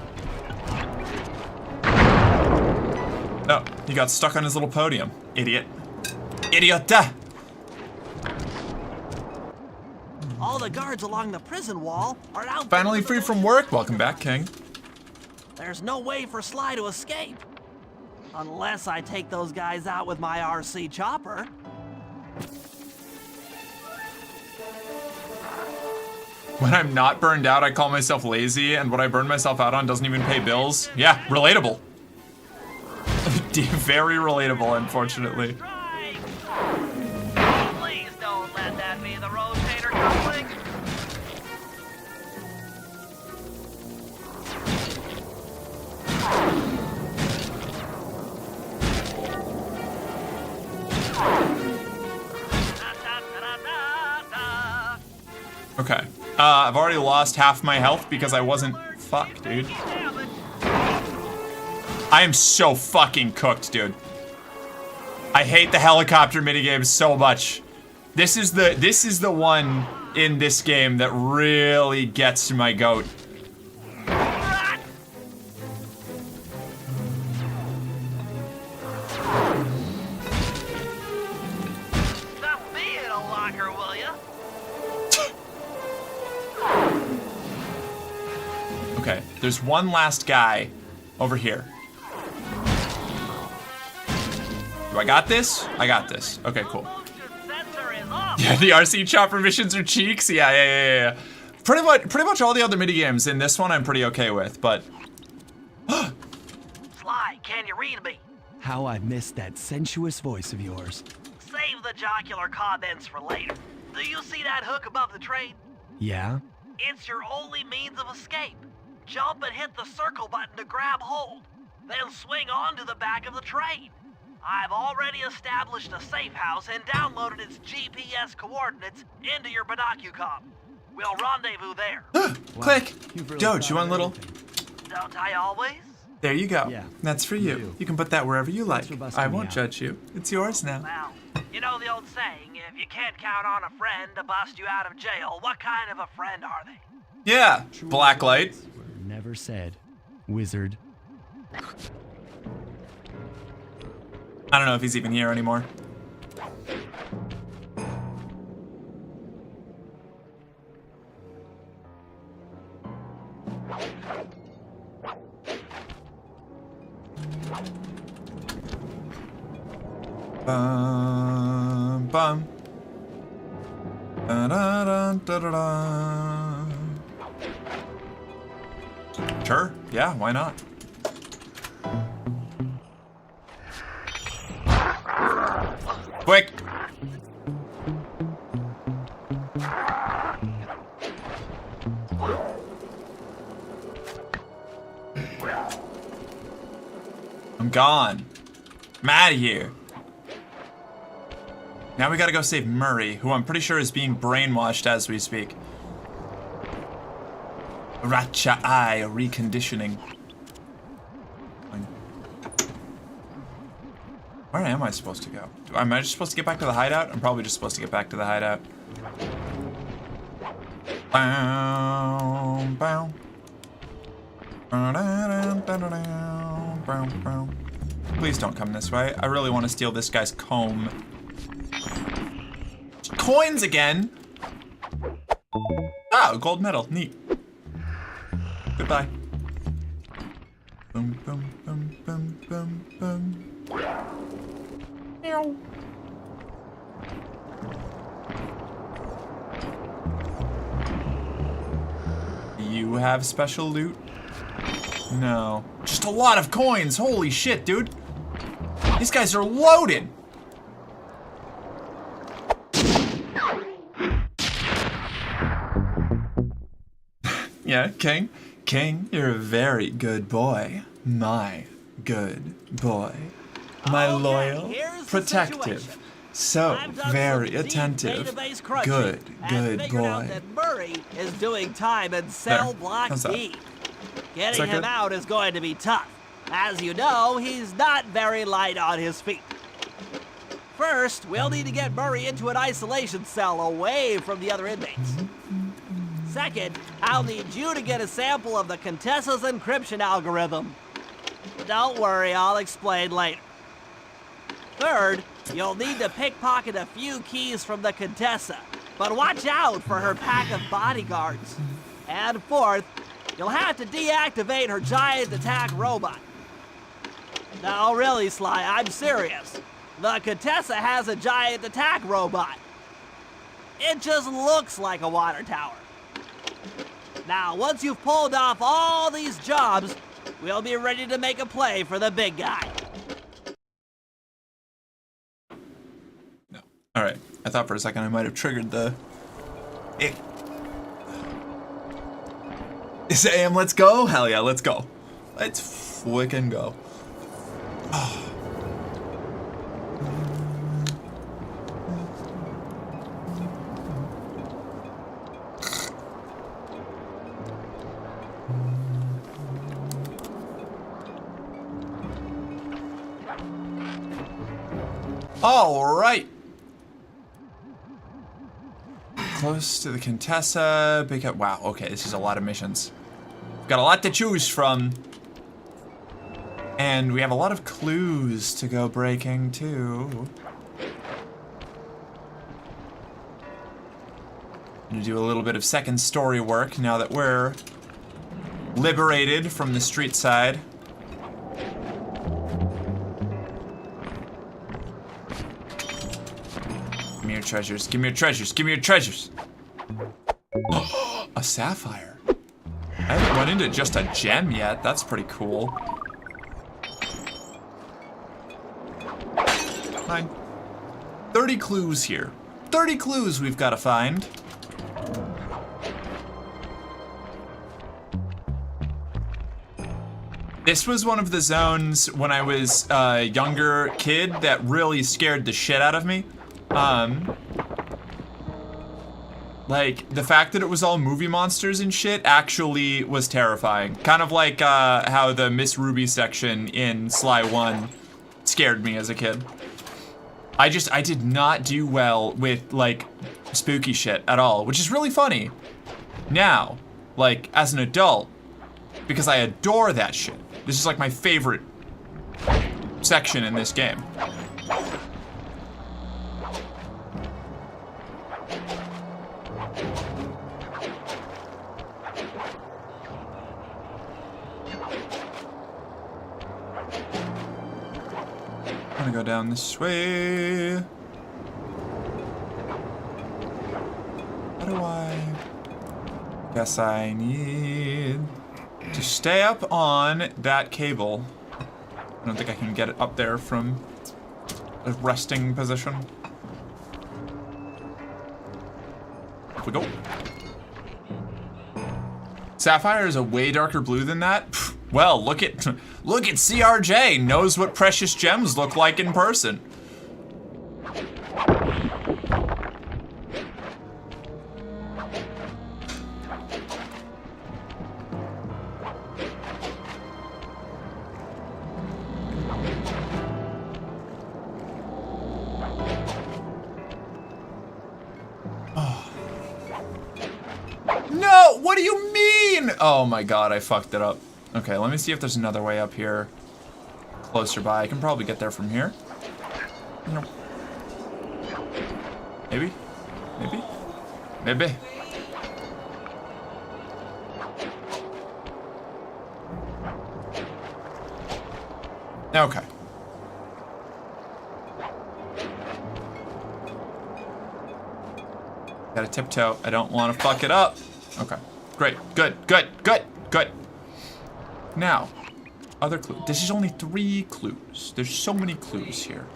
No, he got stuck on his little podium. Idiot. Idiot! All the guards along the prison wall are out. Finally free from work. Welcome back, King. There's no way for Sly to escape. Unless I take those guys out with my RC chopper. When I'm not burned out, I call myself lazy, and what I burn myself out on doesn't even pay bills. Yeah, relatable. Very relatable, unfortunately. Please don't let that be the rotator coupling. Okay. I've already lost half my health because I wasn't... Fuck, dude. I am so fucking cooked, dude. I hate the helicopter minigames so much. This is the one in this game that really gets to my goat. Stop being a locker, will ya? Okay, there's one last guy over here. Do I got this? I got this. Okay, cool. Yeah, the RC chopper missions are cheeks. Yeah. Pretty much all the other minigames in this one I'm pretty okay with, but... Sly, can you read me? How I missed that sensuous voice of yours. Save the jocular comments for later. Do you see that hook above the train? Yeah? It's your only means of escape. Jump and hit the circle button to grab hold. Then swing onto the back of the train. I've already established a safe house and downloaded its GPS coordinates into your binocucom. We'll rendezvous there. Click! Doge, you want a little? Don't I always? There you go. Yeah, That's for you. You can put that wherever you like. for busting I me won't out. judge you. It's yours now. Well, you know the old saying, if you can't count on a friend to bust you out of jail, what kind of a friend are they? Yeah, Blacklight. Never said. Wizard. I don't know if he's even here anymore. Bum, bum. Da-da-da-da-da-da. Sure, yeah, why not? Quick! I'm gone. I'm out of here. Now we gotta go save Murray, who I'm pretty sure is being brainwashed as we speak. Ratcha eye reconditioning. Where am I supposed to go? Am I just supposed to get back to the hideout? I'm probably just supposed to get back to the hideout. Bow, bow. Please don't come this way. I really want to steal this guy's comb. Coins again! Oh, gold medal. Neat. Goodbye. Boom, boom, boom, boom, boom, boom. Meow. You have special loot? No. Just a lot of coins. Holy shit, dude. These guys are loaded. Yeah, King. King, you're a very good boy. My good boy. My Okay, loyal, here's the protective, situation. so I've done very some deep attentive. database crunching Good and figured out boy. that Murray is doing time in cell There. block How's that? D. Is Getting that him good? out is going to be tough. As you know, he's not very light on his feet. First, we'll need to get Murray into an isolation cell away from the other inmates. Second, I'll need you to get a sample of the Contessa's encryption algorithm. Don't worry, I'll explain later. Third, you'll need to pickpocket a few keys from the Contessa, but watch out for her pack of bodyguards. And fourth, you'll have to deactivate her giant attack robot. No, really, Sly, I'm serious. The Contessa has a giant attack robot. It just looks like a water tower. Now, once you've pulled off all these jobs, we'll be ready to make a play for the big guy. No. All right. I thought for a second I might have triggered the. Is AM? Let's go. Hell yeah, let's go. Let's frickin' go. All right. Close to the Contessa. Pick up. Wow. Okay, this is a lot of missions. Got a lot to choose from. And we have a lot of clues to go breaking, too. Gonna do a little bit of second story work now that we're liberated from the street side. Give me your treasures, give me your treasures, give me your treasures. A sapphire. I haven't run into just a gem yet. That's pretty cool. Fine. 30 clues here. 30 clues we've got to find. This was one of the zones when I was a younger kid that really scared the shit out of me. Like, the fact that it was all movie monsters and shit actually was terrifying. Kind of like how the Miss Ruby section in Sly 1 scared me as a kid. I did not do well with, like, spooky shit at all, which is really funny. Now, like, as an adult, because I adore that shit. This is, like, my favorite section in this game. I'm gonna go down this way. How do I? Guess I need to stay up on that cable. I don't think I can get it up there from a resting position. Up we go. Sapphire is a way darker blue than that? Pfft, well, look at CRJ, knows what precious gems look like in person. No, what do you mean? Oh my god, I fucked it up. Okay, let me see if there's another way up here closer by. I can probably get there from here. No. Maybe? Maybe? Maybe. Okay. Gotta tiptoe. I don't want to fuck it up. Okay. Great. Good. Good. Good. Good. Now, other clue. This is only 3 clues. There's so many clues here.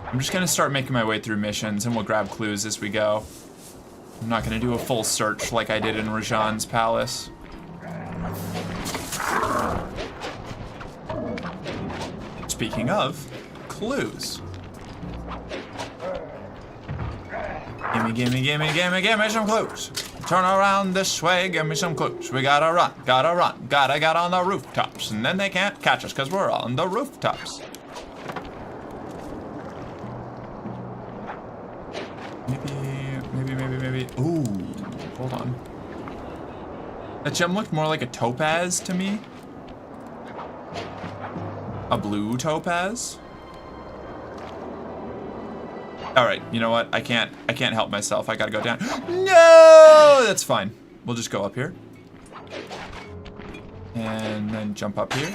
I'm just gonna start making my way through missions and we'll grab clues as we go. I'm not gonna do a full search like I did in Rajan's palace. Speaking of clues. Gimme some clues. Turn around this way, give me some clues. We gotta run, gotta get on the rooftops. And then they can't catch us because we're on the rooftops. Maybe. Ooh, hold on. That gem looked more like a topaz to me. A blue topaz. All right, you know what? I can't help myself. I gotta go down. No, that's fine. We'll just go up here. And then jump up here.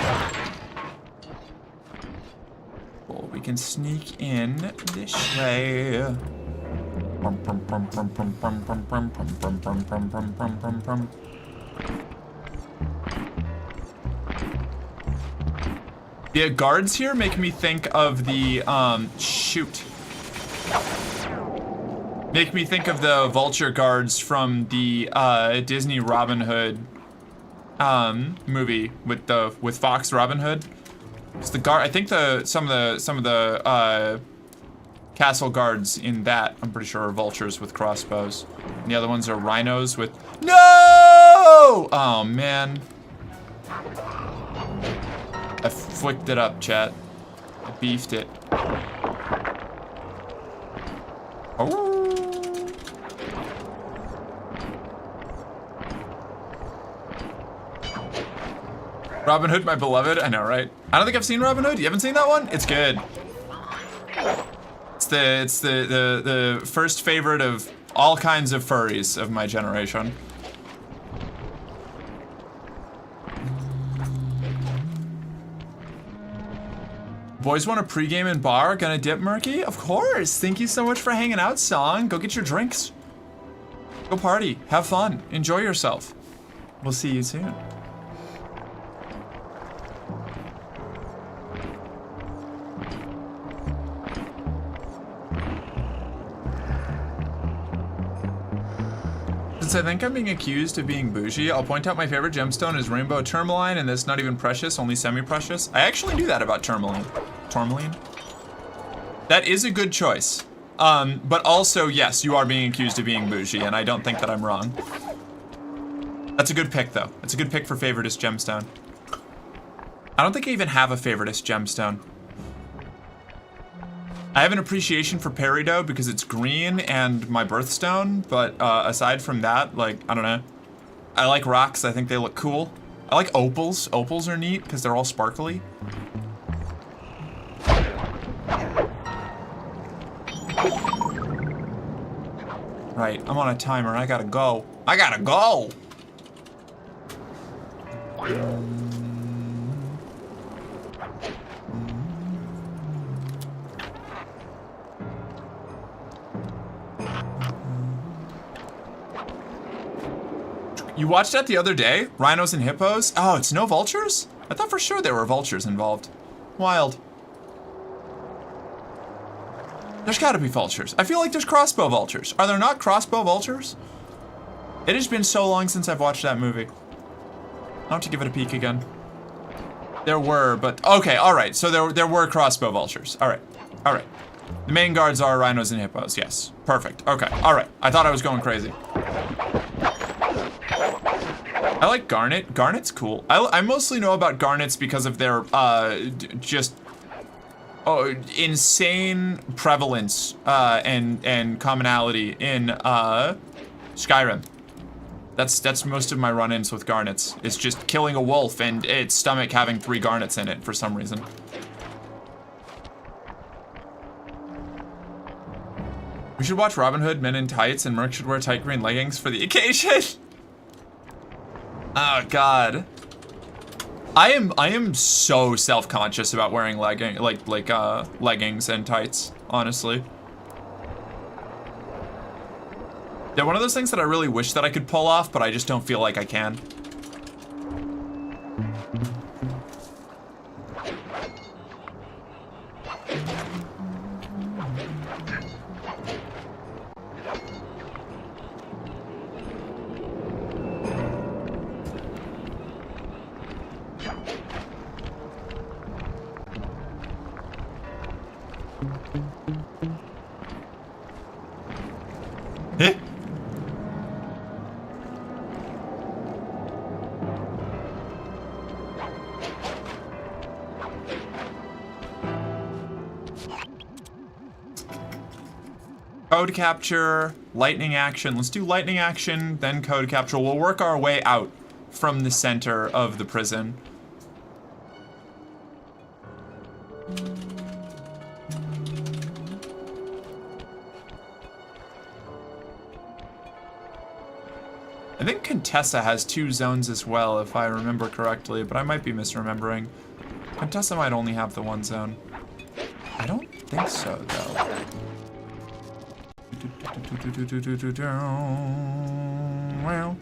Well, we can sneak in this way. The guards here make me think of the, shoot. Make me think of the vulture guards from the, Disney Robin Hood, movie with Fox Robin Hood. It's the guard, I think some of the castle guards in that, I'm pretty sure, are vultures with crossbows. And the other ones are rhinos with, no! Oh, man. I flicked it up, chat. I beefed it. Oh. Robin Hood, my beloved. I know, right? I don't think I've seen Robin Hood. You haven't seen that one? It's good. It's the first favorite of all kinds of furries of my generation. Boys want a pregame in bar? Gonna dip, Murky? Of course. Thank you so much for hanging out, Song. Go get your drinks. Go party. Have fun. Enjoy yourself. We'll see you soon. Since I think I'm being accused of being bougie, I'll point out my favorite gemstone is rainbow tourmaline, and that's not even precious, only semi-precious. I actually knew that about tourmaline. Tourmaline? That is a good choice. But also, yes, you are being accused of being bougie, and I don't think that I'm wrong. That's a good pick, though. It's a good pick for favoritist gemstone. I don't think I even have a favoritist gemstone. I have an appreciation for peridot because it's green and my birthstone, but aside from that, like, I don't know. I like rocks, I think they look cool. I like opals. Opals are neat because they're all sparkly. Right, I'm on a timer, I gotta go. I gotta go! You watched that the other day? Rhinos and hippos? Oh, it's no vultures? I thought for sure there were vultures involved. Wild. There's gotta be vultures. I feel like there's crossbow vultures. Are there not crossbow vultures? It has been so long since I've watched that movie. I'll have to give it a peek again. There were, but okay, alright. So there were crossbow vultures. Alright, alright. The main guards are rhinos and hippos, yes. Perfect, okay, alright. I thought I was going crazy. I like garnet. Garnet's cool. I mostly know about garnets because of their, just insane prevalence, and commonality in, Skyrim. That's most of my run-ins with garnets. It's just killing a wolf and its stomach having 3 garnets in it for some reason. We should watch Robin Hood, Men in Tights, and Merc should wear tight green leggings for the occasion. Oh God. I am so self-conscious about wearing leggings and tights, honestly. They're one of those things that I really wish that I could pull off, but I just don't feel like I can. Code capture, lightning action. Let's do lightning action, then code capture. We'll work our way out from the center of the prison. I think Contessa has 2 zones as well, if I remember correctly, but I might be misremembering. Contessa might only have the 1 zone. I don't think so, though. Well.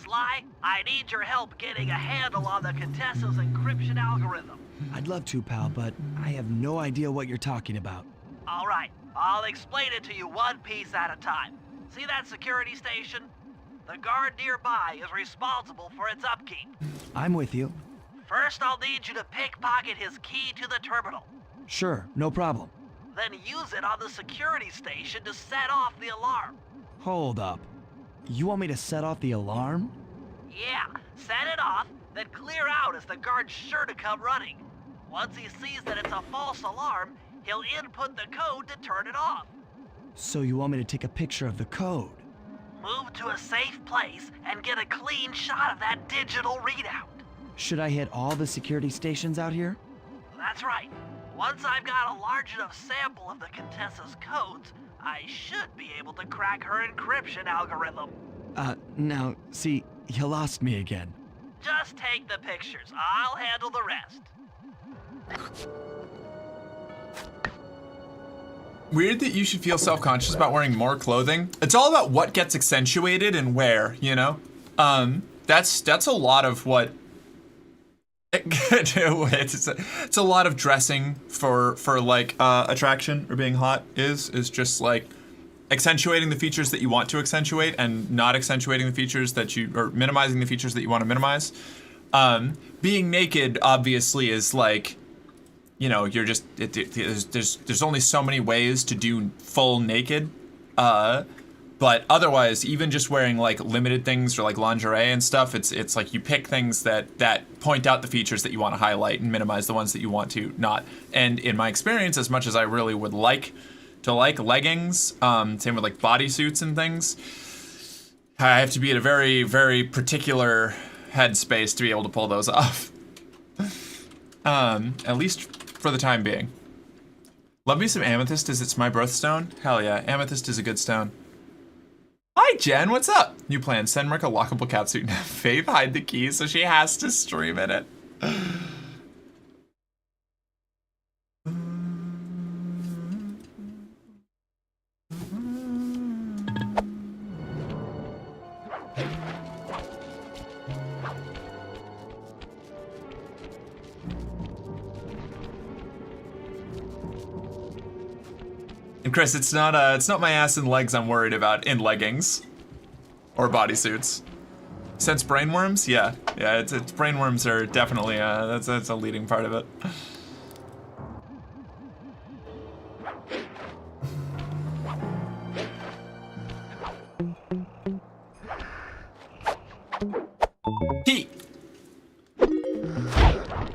Sly, I need your help getting a handle on the Contessa's encryption algorithm. I'd love to, pal, but I have no idea what you're talking about. All right, I'll explain it to you one piece at a time. See that security station? The guard nearby is responsible for its upkeep. I'm with you. First, I'll need you to pickpocket his key to the terminal. Sure, no problem. Then use it on the security station to set off the alarm. Hold up. You want me to set off the alarm? Yeah, set it off, then clear out as the guard's sure to come running. Once he sees that it's a false alarm, he'll input the code to turn it off. So you want me to take a picture of the code? Move to a safe place and get a clean shot of that digital readout. Should I hit all the security stations out here? That's right. Once I've got a large enough sample of the Contessa's codes, I should be able to crack her encryption algorithm. Now, see, you lost me again. Just take the pictures. I'll handle the rest. Weird that you should feel self-conscious about wearing more clothing. It's all about what gets accentuated and where, you know? That's a lot of what it's a lot of dressing for like attraction or being hot is just like accentuating the features that you want to accentuate and not accentuating the features that you, or minimizing the features that you want to minimize. Being naked obviously is like, you know, you're just there's only so many ways to do full naked. But otherwise, even just wearing like limited things or like lingerie and stuff, it's like you pick things that point out the features that you want to highlight and minimize the ones that you want to not. And in my experience, as much as I really would like to like leggings, same with like bodysuits and things, I have to be at a very, very particular headspace to be able to pull those off. At least for the time being. Love me some amethyst as it's my birthstone. Hell yeah, amethyst is a good stone. Hi Jen, what's up? New plan, send Rick a lockable catsuit and have Faith hide the keys so she has to stream in it. And Chris, it's not my ass and legs I'm worried about in leggings or bodysuits. Since brainworms, yeah, it's brainworms are definitely that's a leading part of it. Heat.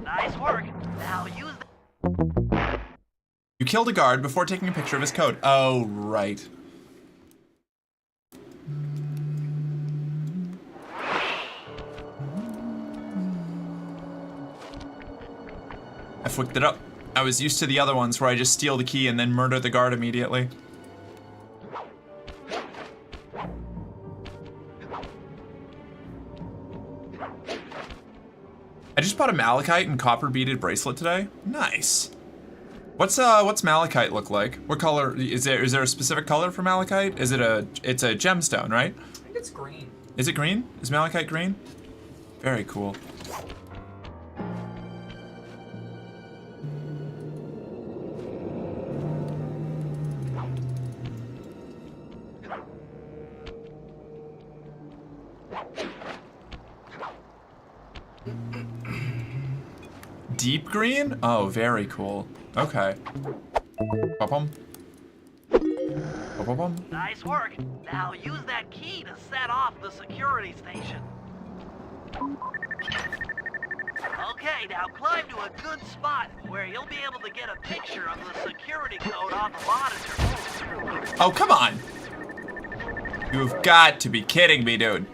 Nice work. Now use the You killed a guard before taking a picture of his code. Oh, right. I flicked it up. I was used to the other ones where I just steal the key and then murder the guard immediately. I just bought a malachite and copper beaded bracelet today. Nice. What's malachite look like? What color is there? Is there a specific color for malachite? Is it it's a gemstone, right? I think it's green. Is it green? Is malachite green? Very cool. Deep green? Oh, very cool. Okay. Ba-bum. Ba-ba-bum. Nice work. Now use that key to set off the security station. Okay, now climb to a good spot where you'll be able to get a picture of the security code on the monitor. Oh, come on. You've got to be kidding me, dude.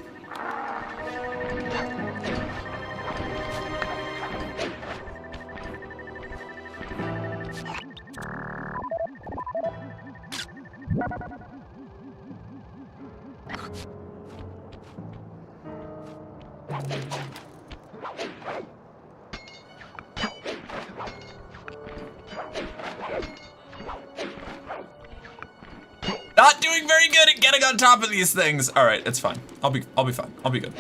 Not doing very good at getting on top of these things. All right, it's fine. I'll be fine. I'll be good.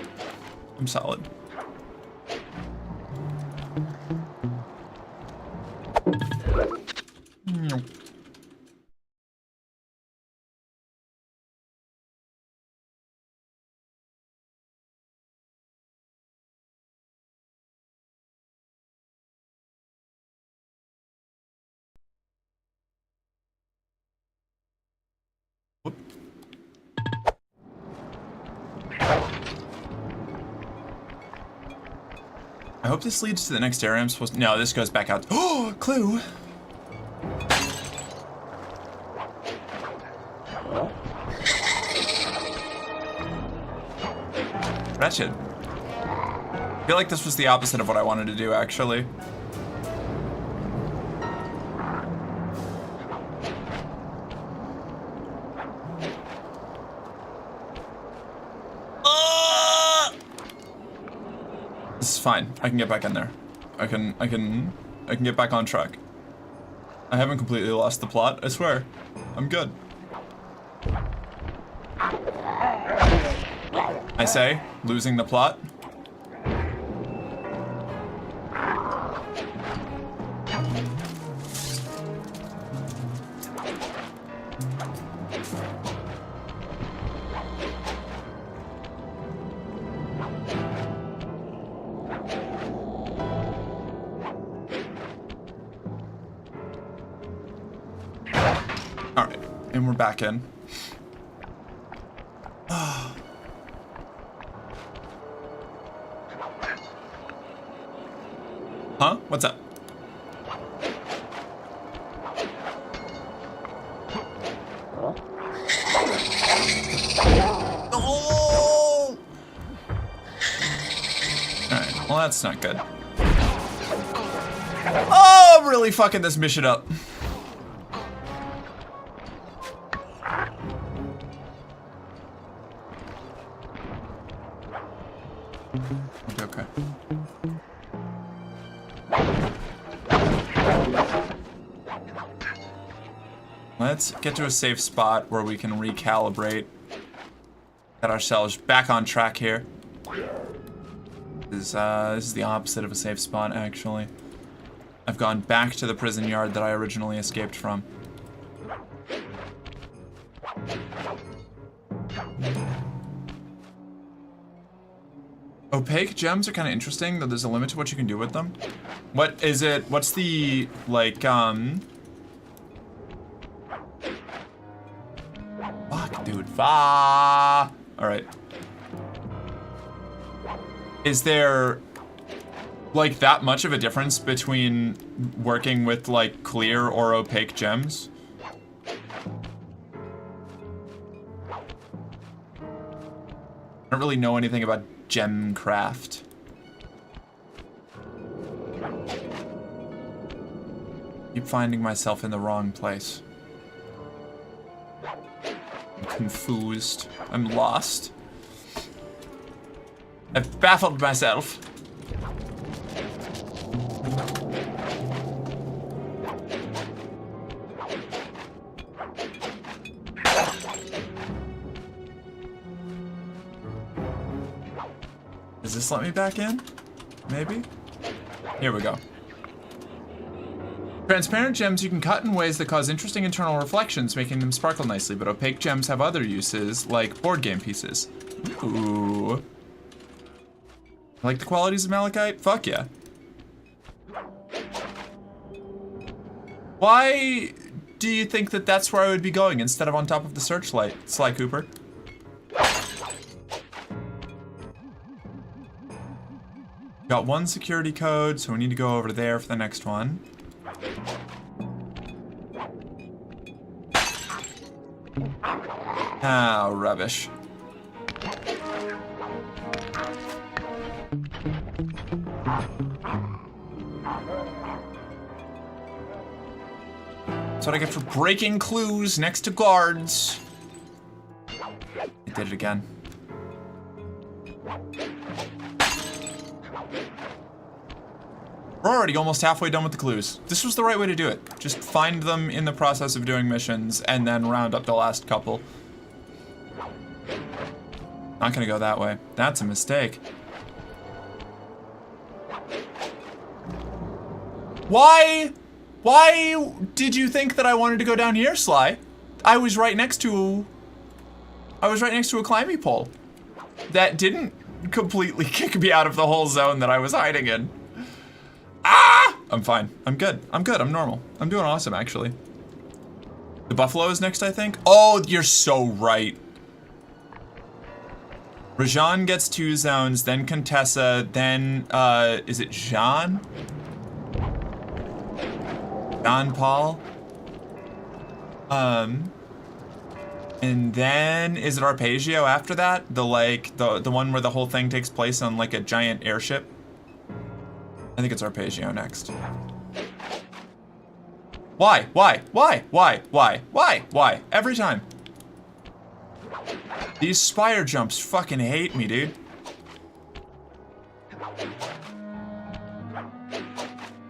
I'm solid. Whoop. I hope this leads to the next area I'm supposed to... No, this goes back out. Oh, clue! Wretched. I feel like this was the opposite of what I wanted to do, actually. This is fine. I can get back in there. I can get back on track. I haven't completely lost the plot, I swear. I'm good. I say, losing the plot. Alright, and we're back in. Huh? What's up? Oh! Alright, well that's not good. Oh, I'm really fucking this mission up. Okay. Let's get to a safe spot where we can recalibrate. Get ourselves back on track here. This is the opposite of a safe spot, actually. I've gone back to the prison yard that I originally escaped from. Opaque gems are kind of interesting, though there's a limit to what you can do with them. What is it? What's the, like, Fuck, dude. Alright. Is there, like, that much of a difference between working with, like, clear or opaque gems? I don't really know anything about gem craft. Keep finding myself in the wrong place. I'm confused. I'm lost. I've baffled myself. Does this let me back in? Maybe? Here we go. Transparent gems you can cut in ways that cause interesting internal reflections, making them sparkle nicely, but opaque gems have other uses, like board game pieces. Ooh. Like the qualities of malachite? Fuck yeah. Why do you think that that's where I would be going instead of on top of the searchlight, Sly Cooper? Got one security code, so we need to go over there for the next one. Ah, rubbish. That's what I get for breaking clues next to guards. I did it again. We're already almost halfway done with the clues. This was the right way to do it. Just find them in the process of doing missions and then round up the last couple. Not gonna go that way. That's a mistake. Why did you think that I wanted to go down here, Sly? I was right next to a climbing pole that didn't completely kick me out of the whole zone that I was hiding in. Ah! I'm fine. I'm good. I'm normal. I'm doing awesome, actually. The buffalo is next, I think. Oh, you're so right. Rajan gets 2 zones, then Contessa, then, is it Jean? John Paul? And then, is it Arpeggio after that? The one where the whole thing takes place on, like, a giant airship? I think it's Arpeggio next. Why? Every time. These spire jumps fucking hate me, dude.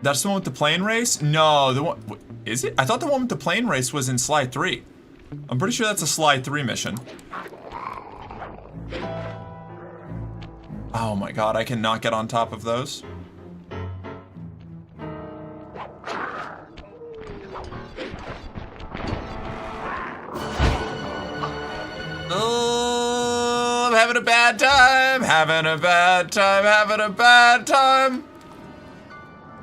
That's the one with the plane race? No, the one... Is it? I thought the one with the plane race was in Sly 3. I'm pretty sure that's a Sly 3 mission. Oh my god, I cannot get on top of those. Oh, I'm having a bad time,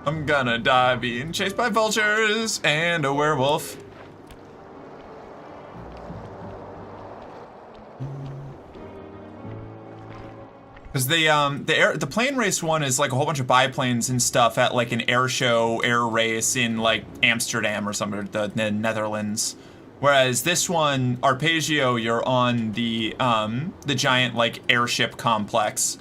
I'm gonna die being chased by vultures and a werewolf. Because the plane race one is like a whole bunch of biplanes and stuff at like an air show, air race in like Amsterdam or somewhere, the Netherlands. Whereas this one, Arpeggio, you're on the giant like airship complex.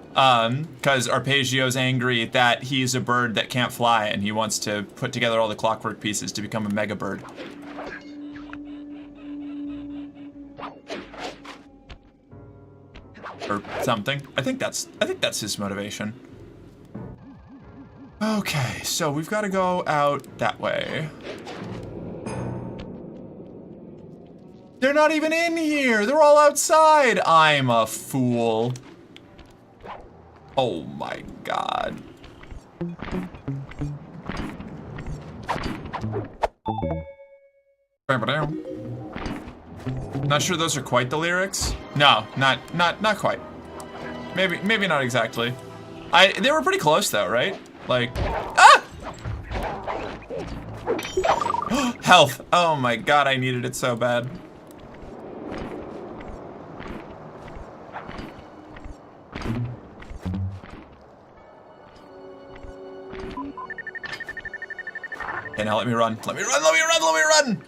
Because Arpeggio's angry that he's a bird that can't fly and he wants to put together all the clockwork pieces to become a mega bird. Or something. I think that's his motivation. Okay, so we've got to go out that way. They're not even in here. They're all outside. I'm a fool. Oh my god. Not sure those are quite the lyrics. No, not quite. Maybe not exactly. They were pretty close though, right? Like, ah! Health. Oh my god, I needed it so bad. Okay, now let me run. Let me run!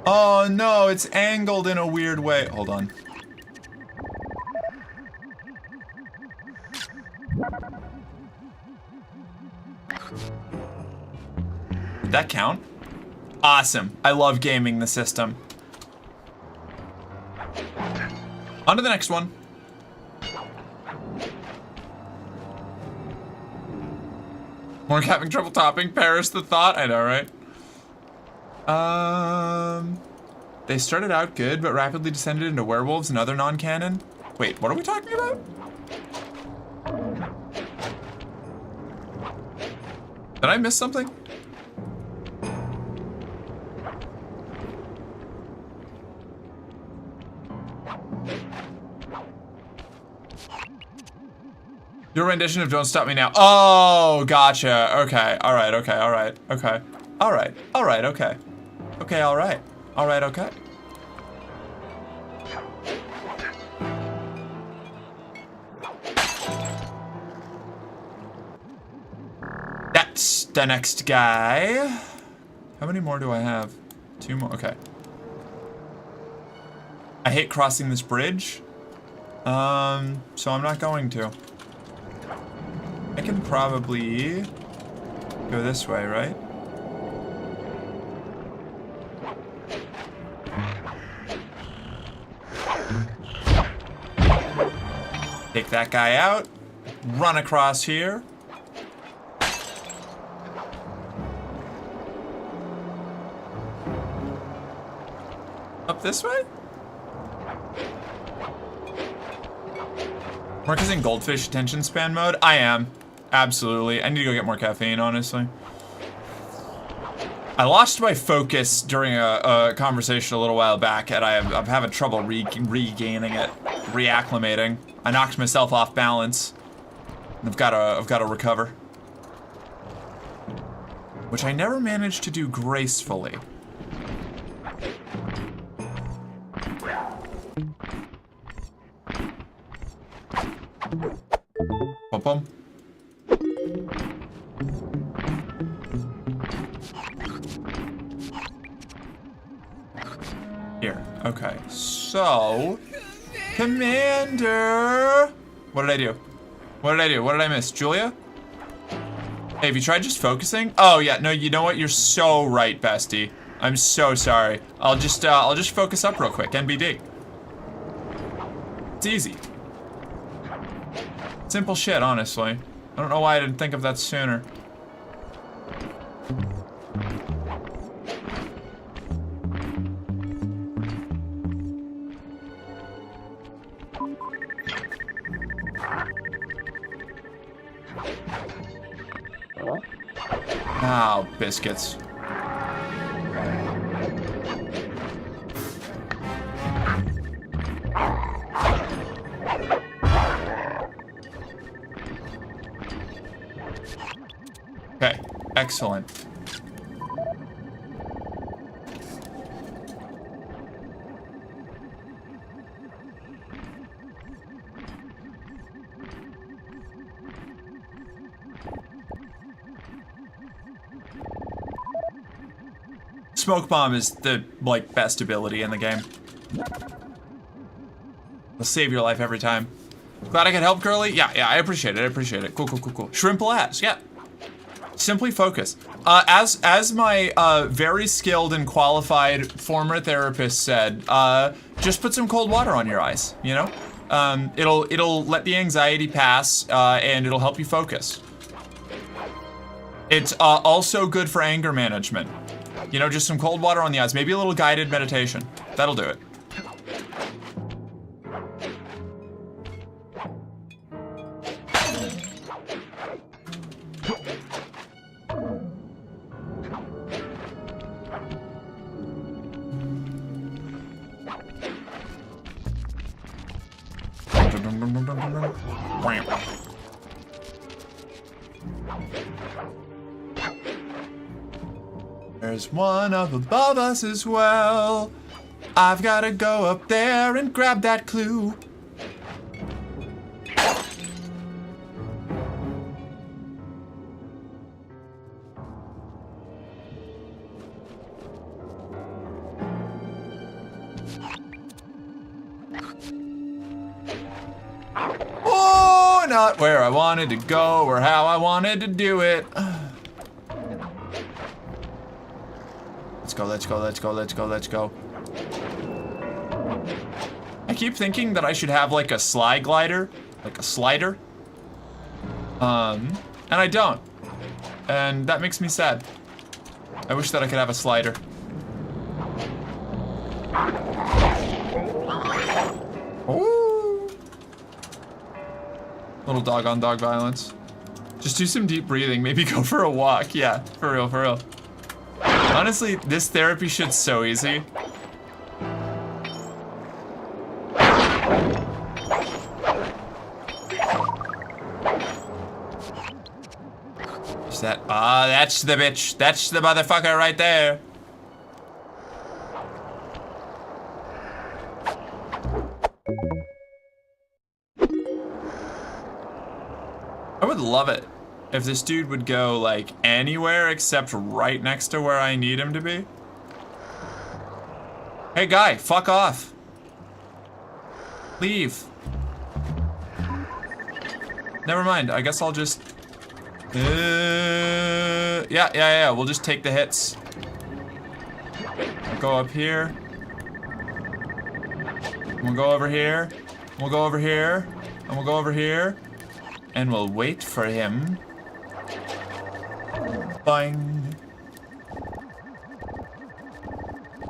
Oh no, it's angled in a weird way. Hold on. Did that count? Awesome. I love gaming the system. On to the next one. More having trouble topping. Perish the thought. I know, right? They started out good, but rapidly descended into werewolves and other non-canon. Wait, what are we talking about? Did I miss something? Your rendition of Don't Stop Me Now. Oh, gotcha. Okay. All right. Okay. All right. Okay. All right. All right. Okay. Okay. All right. All right. Okay. That's the next guy. How many more do I have? 2 more. Okay. I hate crossing this bridge. So I'm not going to. I can probably go this way, right? Take that guy out. Run across here. Up this way? Mark is in goldfish attention span mode? I am. Absolutely. I need to go get more caffeine, honestly. I lost my focus during a conversation a little while back, and I'm having trouble regaining it, reacclimating. I knocked myself off balance. I've got to recover. Which I never managed to do gracefully. Bum bum. Here. Okay. So, Commander. What did I do? What did I do? What did I miss? Julia? Hey, have you tried just focusing? Oh yeah. No. You know what? You're so right, bestie. I'm so sorry. I'll just focus up real quick. NBD. It's easy. Simple shit, honestly. I don't know why I didn't think of that sooner. Oh, biscuits. Okay, excellent. Smoke bomb is the, like, best ability in the game. It'll save your life every time. Glad I could help, girly? Yeah, I appreciate it, I appreciate it. Cool. Shrimple ass, yeah. Simply focus. As my very skilled and qualified former therapist said, just put some cold water on your eyes, you know? It'll let the anxiety pass, and it'll help you focus. It's also good for anger management. You know, just some cold water on the eyes. Maybe a little guided meditation. That'll do it. There's one up above us as well. I've gotta go up there and grab that clue. Oh, not where I wanted to go or how I wanted to do it. Let's go. I keep thinking that I should have like a slide glider, like a slider. And I don't. And that makes me sad. I wish that I could have a slider. Ooh. Little dog on dog violence. Just do some deep breathing, maybe go for a walk. Yeah, for real. Honestly, this therapy shit's so easy. Is that? Ah, that's the bitch. That's the motherfucker right there. I would love it if this dude would go, like, anywhere except right next to where I need him to be. Hey, guy, fuck off. Leave. Never mind, I guess I'll just... Yeah, we'll just take the hits. We'll go up here. We'll go over here. We'll go over here. And we'll go over here. And we'll wait for him. Boing.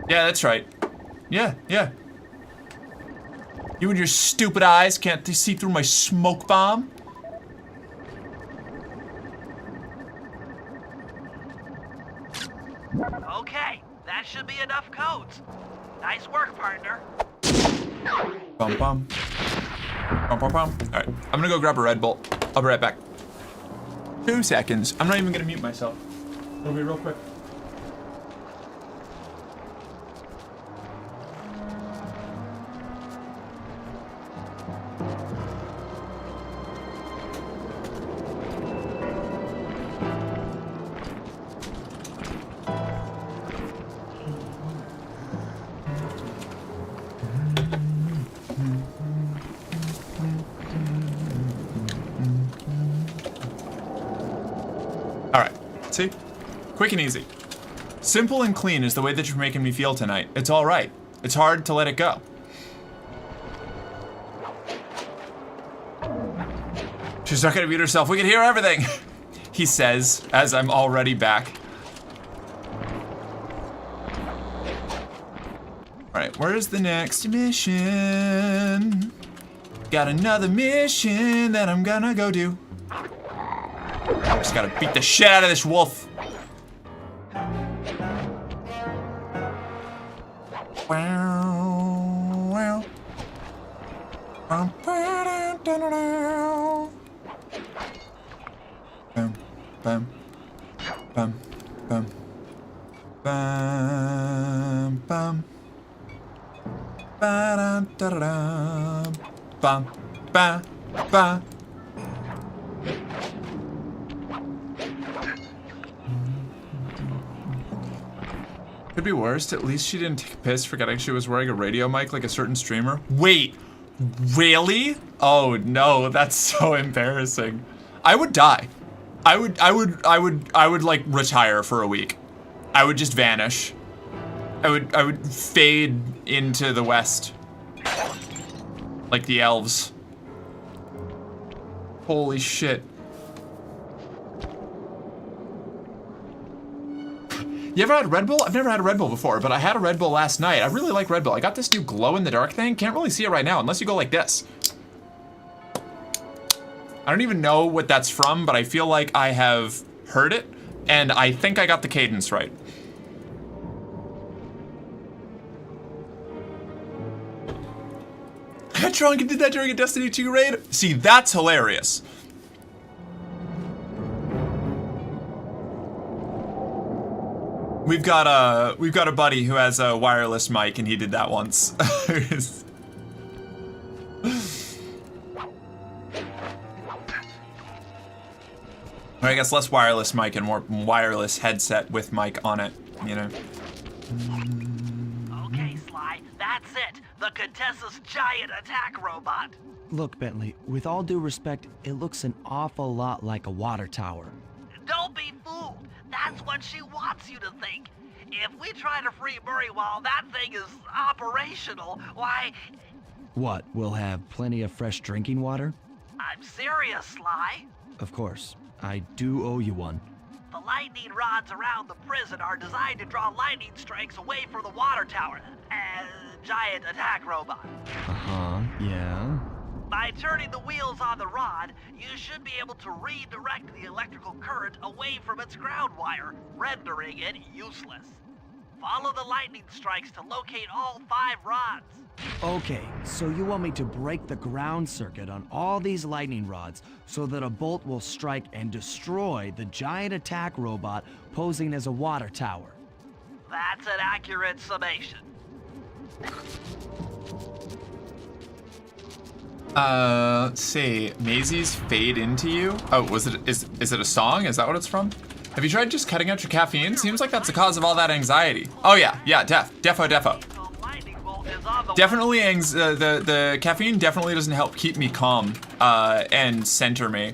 Yeah, that's right. Yeah. You and your stupid eyes can't see through my smoke bomb? Okay, that should be enough codes. Nice work, partner. Bum bum. Bum bum bum. Alright, I'm gonna go grab a Red Bull. I'll be right back. 2 seconds. I'm not even gonna mute myself. It'll be real quick. See? Quick and easy. Simple and clean is the way that you're making me feel tonight. It's all right. It's hard to let it go. She's not gonna mute herself. We can hear everything, he says, as I'm already back. All right, where's the next mission? Got another mission that I'm gonna go do. Just gotta beat the shit out of this wolf. Wow. Bum, bum, bum, bum, bum, bum, ba-da-da-da-da, bum, ba, ba. Could be worse. At least she didn't take a piss forgetting she was wearing a radio mic like a certain streamer. Wait, really? Oh no, that's so embarrassing. I would die. I would like retire for a week. I would just vanish. I would fade into the west. Like the elves. Holy shit. You ever had a Red Bull? I've never had a Red Bull before, but I had a Red Bull last night. I really like Red Bull. I got this new glow-in-the-dark thing. Can't really see it right now unless you go like this. I don't even know what that's from, but I feel like I have heard it, and I think I got the cadence right. I got drunk and did that during a Destiny 2 raid? See, that's hilarious. We've got a buddy who has a wireless mic, and he did that once. Or I guess less wireless mic and more wireless headset with mic on it, you know. Okay, Sly, that's it. The Contessa's giant attack robot. Look, Bentley, with all due respect, it looks an awful lot like a water tower. Don't be fooled. That's what she wants you to think. If we try to free Murray while that thing is operational, why... What, we'll have plenty of fresh drinking water? I'm serious, Sly. Of course. I do owe you one. The lightning rods around the prison are designed to draw lightning strikes away from the water tower. Giant attack robot. Uh-huh, yeah. By turning the wheels on the rod, you should be able to redirect the electrical current away from its ground wire, rendering it useless. Follow the lightning strikes to locate all 5 rods. Okay, so you want me to break the ground circuit on all these lightning rods so that a bolt will strike and destroy the giant attack robot posing as a water tower. That's an accurate summation. Let's see. Maisie's Fade Into You? Oh, is it a song? Is that what it's from? Have you tried just cutting out your caffeine? Seems like that's the cause of all that anxiety. Oh yeah, defo. Definitely, the caffeine definitely doesn't help keep me calm, and center me.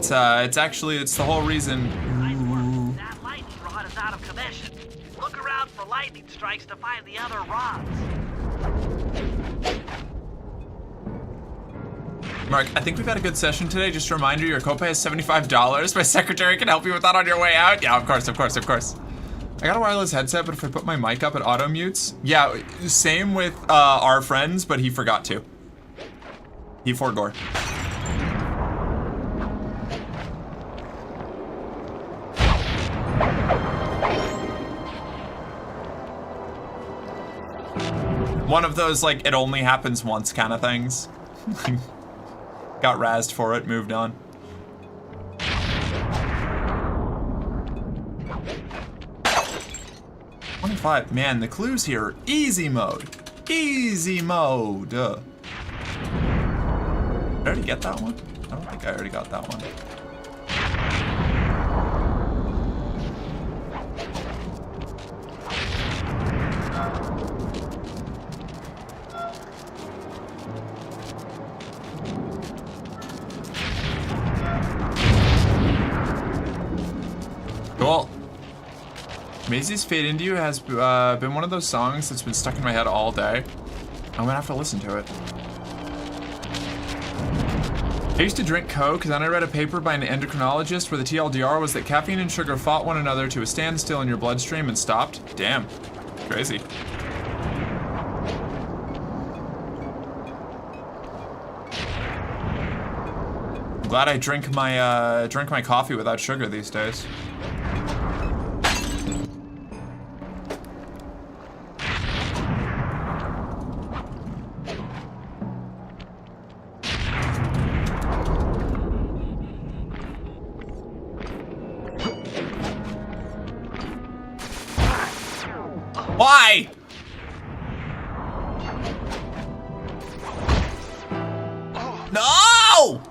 It's the whole reason. That lightning rod is out of commission. Look around for lightning strikes to find the other rods. Mark, I think we've had a good session today. Just a reminder, your copay is $75. My secretary can help you with that on your way out. Yeah, of course. I got a wireless headset, but if I put my mic up, it auto mutes. Yeah, same with our friends, but he forgot to. He forgore. One of those, like, it only happens once kind of things. Got razzed for it, moved on. $25. Man, the clues here are easy mode. Easy mode. Did I already get that one? I don't think I already got that one. Cool. Maisie's Fade Into You has been one of those songs that's been stuck in my head all day. I'm gonna have to listen to it. I used to drink Coke, and then I read a paper by an endocrinologist where the TLDR was that caffeine and sugar fought one another to a standstill in your bloodstream and stopped. Damn. Crazy. I'm glad I drink my coffee without sugar these days. Why? No!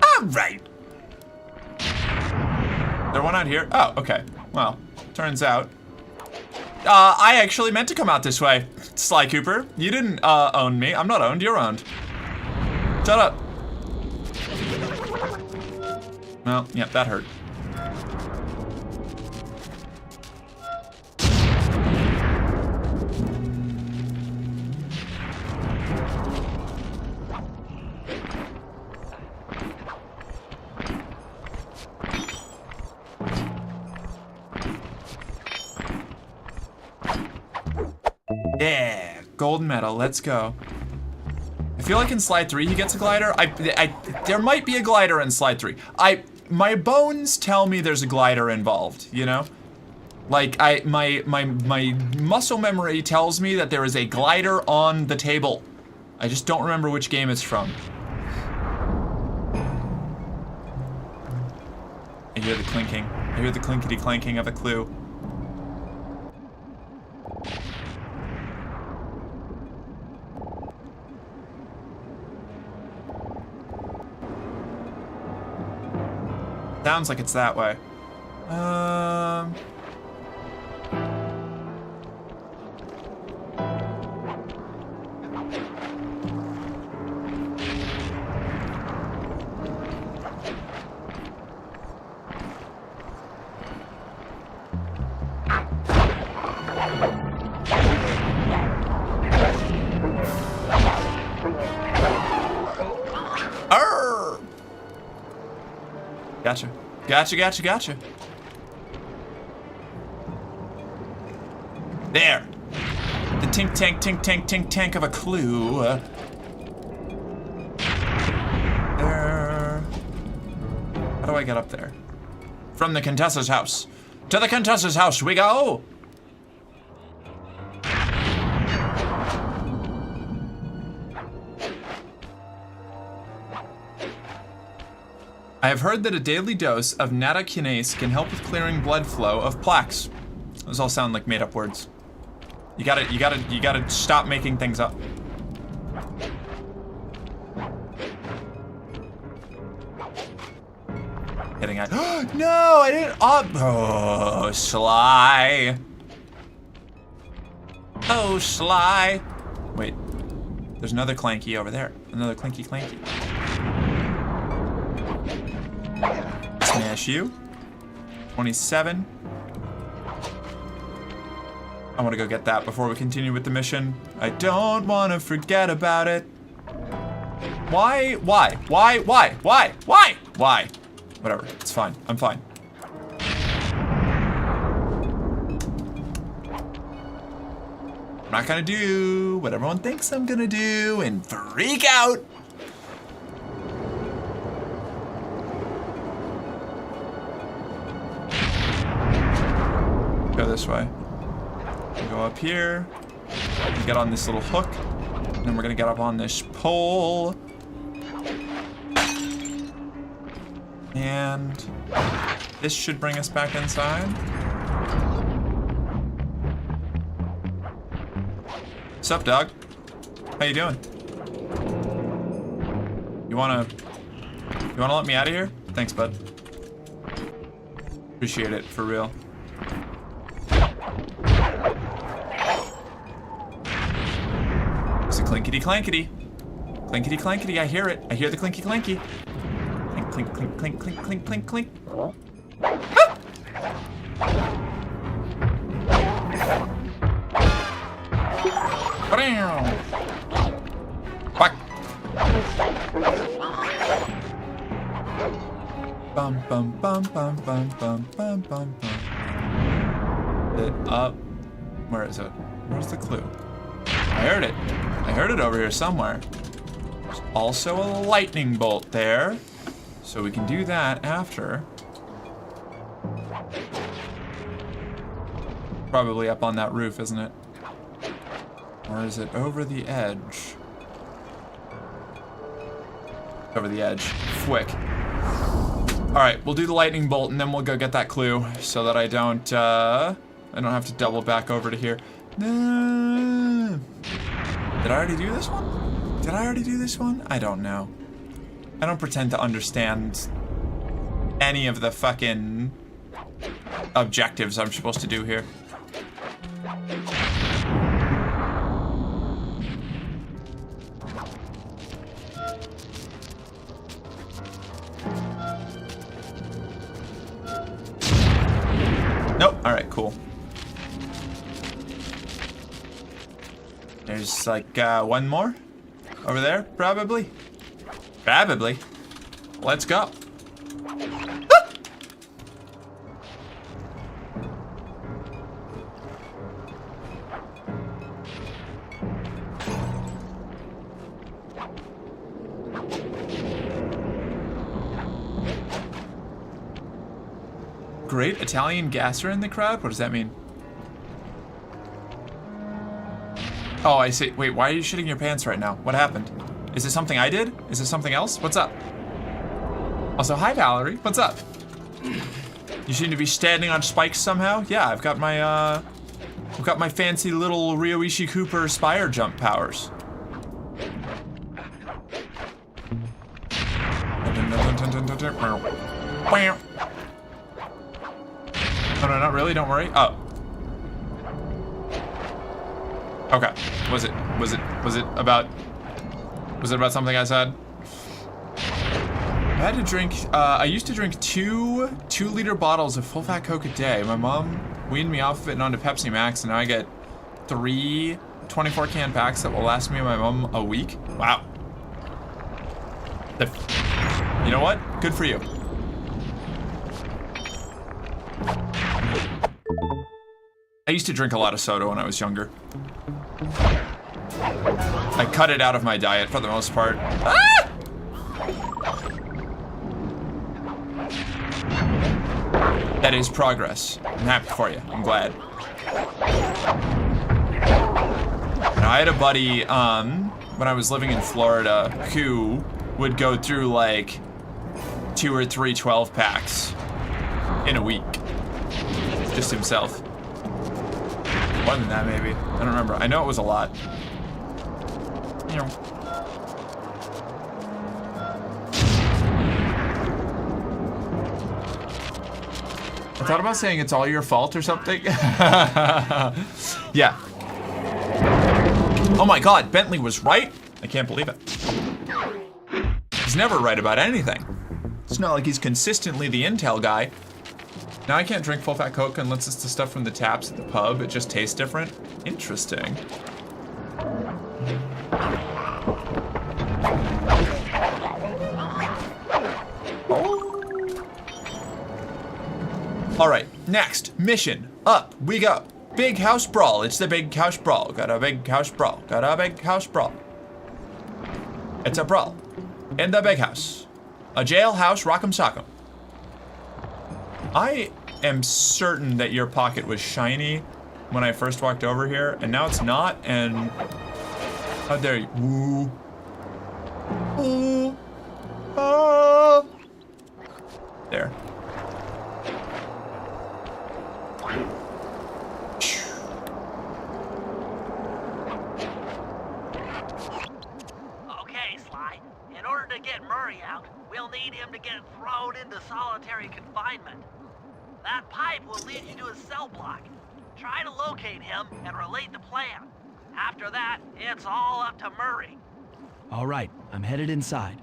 All right. There one out here? Oh, okay. Well, turns out. I actually meant to come out this way, Sly Cooper. You didn't, own me. I'm not owned, you're owned. Shut up. Well, yeah, that hurt. Yeah, gold medal, let's go. I feel like in Slide 3 he gets a glider. There might be a glider in Slide 3. My bones tell me there's a glider involved, you know? Like, my muscle memory tells me that there is a glider on the table. I just don't remember which game it's from. I hear the clinking. I hear the clinkety clanking of a clue. Sounds like it's that way. Gotcha. There. The tink tank of a clue. There. How do I get up there? From the Contessa's house. To the Contessa's house we go! I have heard that a daily dose of natokinase can help with clearing blood flow of plaques. Those all sound like made-up words. You gotta stop making things up. Hitting it. No, I didn't. Oh, Sly. Oh, Sly. Wait, there's another Clanky over there. Another Clanky. Smash you. 27. I want to go get that before we continue with the mission. I don't want to forget about it. Why? Whatever, it's fine. I'm fine. I'm not gonna do what everyone thinks I'm gonna do and freak out. Go this way. Go up here. Get on this little hook. And then we're gonna get up on this pole. And this should bring us back inside. What's up, dog? How you doing? You wanna let me out of here? Thanks, bud. Appreciate it, for real. It's a clinkety clankety. Clinkety clankety, I hear it. I hear the clinky clanky. Clink, clink, clink, clink, clink, clink, clink. Ah! Quack. Bum bum bum bum bum bum bum bum bum. It up. Where is it? Where's the clue? I heard it. I heard it over here somewhere. There's also a lightning bolt there. So we can do that after. Probably up on that roof, isn't it? Or is it over the edge? Over the edge. Quick. Alright, we'll do the lightning bolt and then we'll go get that clue so that I don't have to double back over to here. Did I already do this one? I don't know. I don't pretend to understand any of the fucking objectives I'm supposed to do here. Nope. All right, cool. There's like one more over there, probably. Probably. Let's go. Ah! Great Italian gasser in the crowd? What does that mean? Oh, I see. Wait, why are you shitting your pants right now? What happened? Is it something I did? Is it something else? What's up? Also, hi Valerie. What's up? You seem to be standing on spikes somehow? Yeah, I've got my fancy little Ryoichi Cooper spire jump powers. Oh no, not really, don't worry. Oh. Okay. Was it about something I said? I had to drink, I used to drink two 2-liter bottles of full fat Coke a day. My mom weaned me off of it and onto Pepsi Max, and now I get 3 24-can packs that will last me and my mom a week. Wow. You know what? Good for you. I used to drink a lot of soda when I was younger. I cut it out of my diet for the most part. Ah! That is progress. I'm happy for you. I'm glad. And I had a buddy, when I was living in Florida, who would go through like 2 or 3 12-packs in a week. Just himself. More than that, maybe. I don't remember. I know it was a lot. You know. I thought about saying it's all your fault or something. Yeah. Oh my god, Bentley was right? I can't believe it. He's never right about anything. It's not like he's consistently the intel guy. Now I can't drink full fat Coke unless it's the stuff from the taps at the pub. It just tastes different. Interesting. All right, next mission. Up we go. Big house brawl. It's the big house brawl. Got a big house brawl. Got a big house brawl. It's a brawl in the big house. A jailhouse rock'em sock'em. I am certain that your pocket was shiny when I first walked over here, and now it's not, and how dare you? Ooh. Ooh. Oh. There. Okay, Sly. In order to get Murray out, we'll need him to get thrown into solitary confinement. That pipe will lead you to his cell block. Try to locate him and relate the plan. After that, it's all up to Murray. All right, I'm headed inside.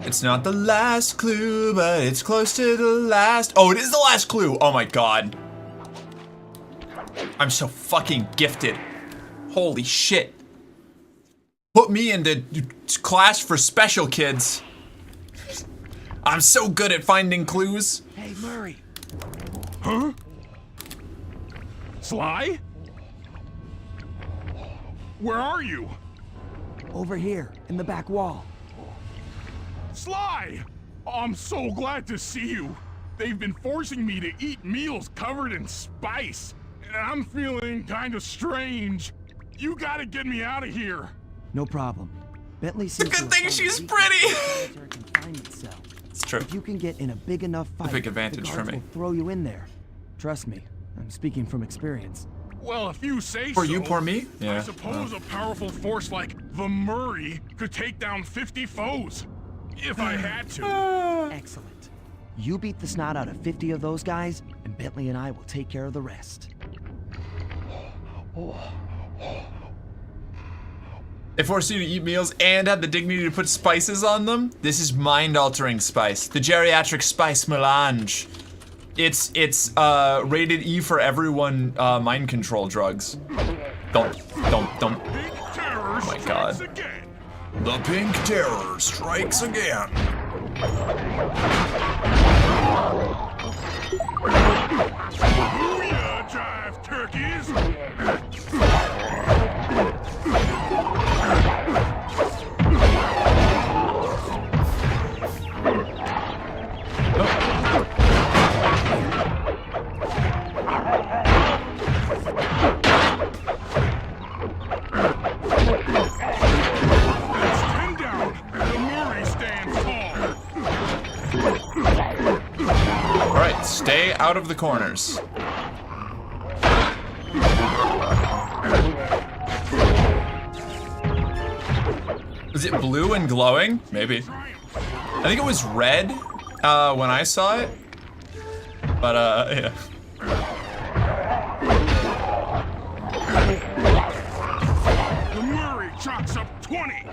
It's not the last clue, but it's close to the last. Oh, it is the last clue. Oh my god. I'm so fucking gifted. Holy shit. Put me into class for special kids. I'm so good at finding clues. Hey, Murray. Huh? Sly? Where are you? Over here, in the back wall. Sly! I'm so glad to see you. They've been forcing me to eat meals covered in spice, and I'm feeling kind of strange. You gotta get me out of here. No problem. Bentley seems It's a good thing she's pretty. It's true. If you can get in a big enough fight, a big advantage the for guards me. will throw you in there. Trust me, I'm speaking from experience. Well, if you say so. For you, poor me? I Yeah. suppose a powerful force like the Murray could take down 50 foes. If I had to. Excellent. You beat the snot out of 50 of those guys, and Bentley and I will take care of the rest. They forced you to eat meals and had the dignity to put spices on them? This is mind-altering spice. The geriatric spice melange. It's rated E for everyone mind control drugs. Don't. Oh my god. The pink terror strikes again. Booyah, jive turkeys! Alright, stay out of the corners. Is it blue and glowing? Maybe. I think it was red when I saw it. But, yeah. The Murray chalks up 20!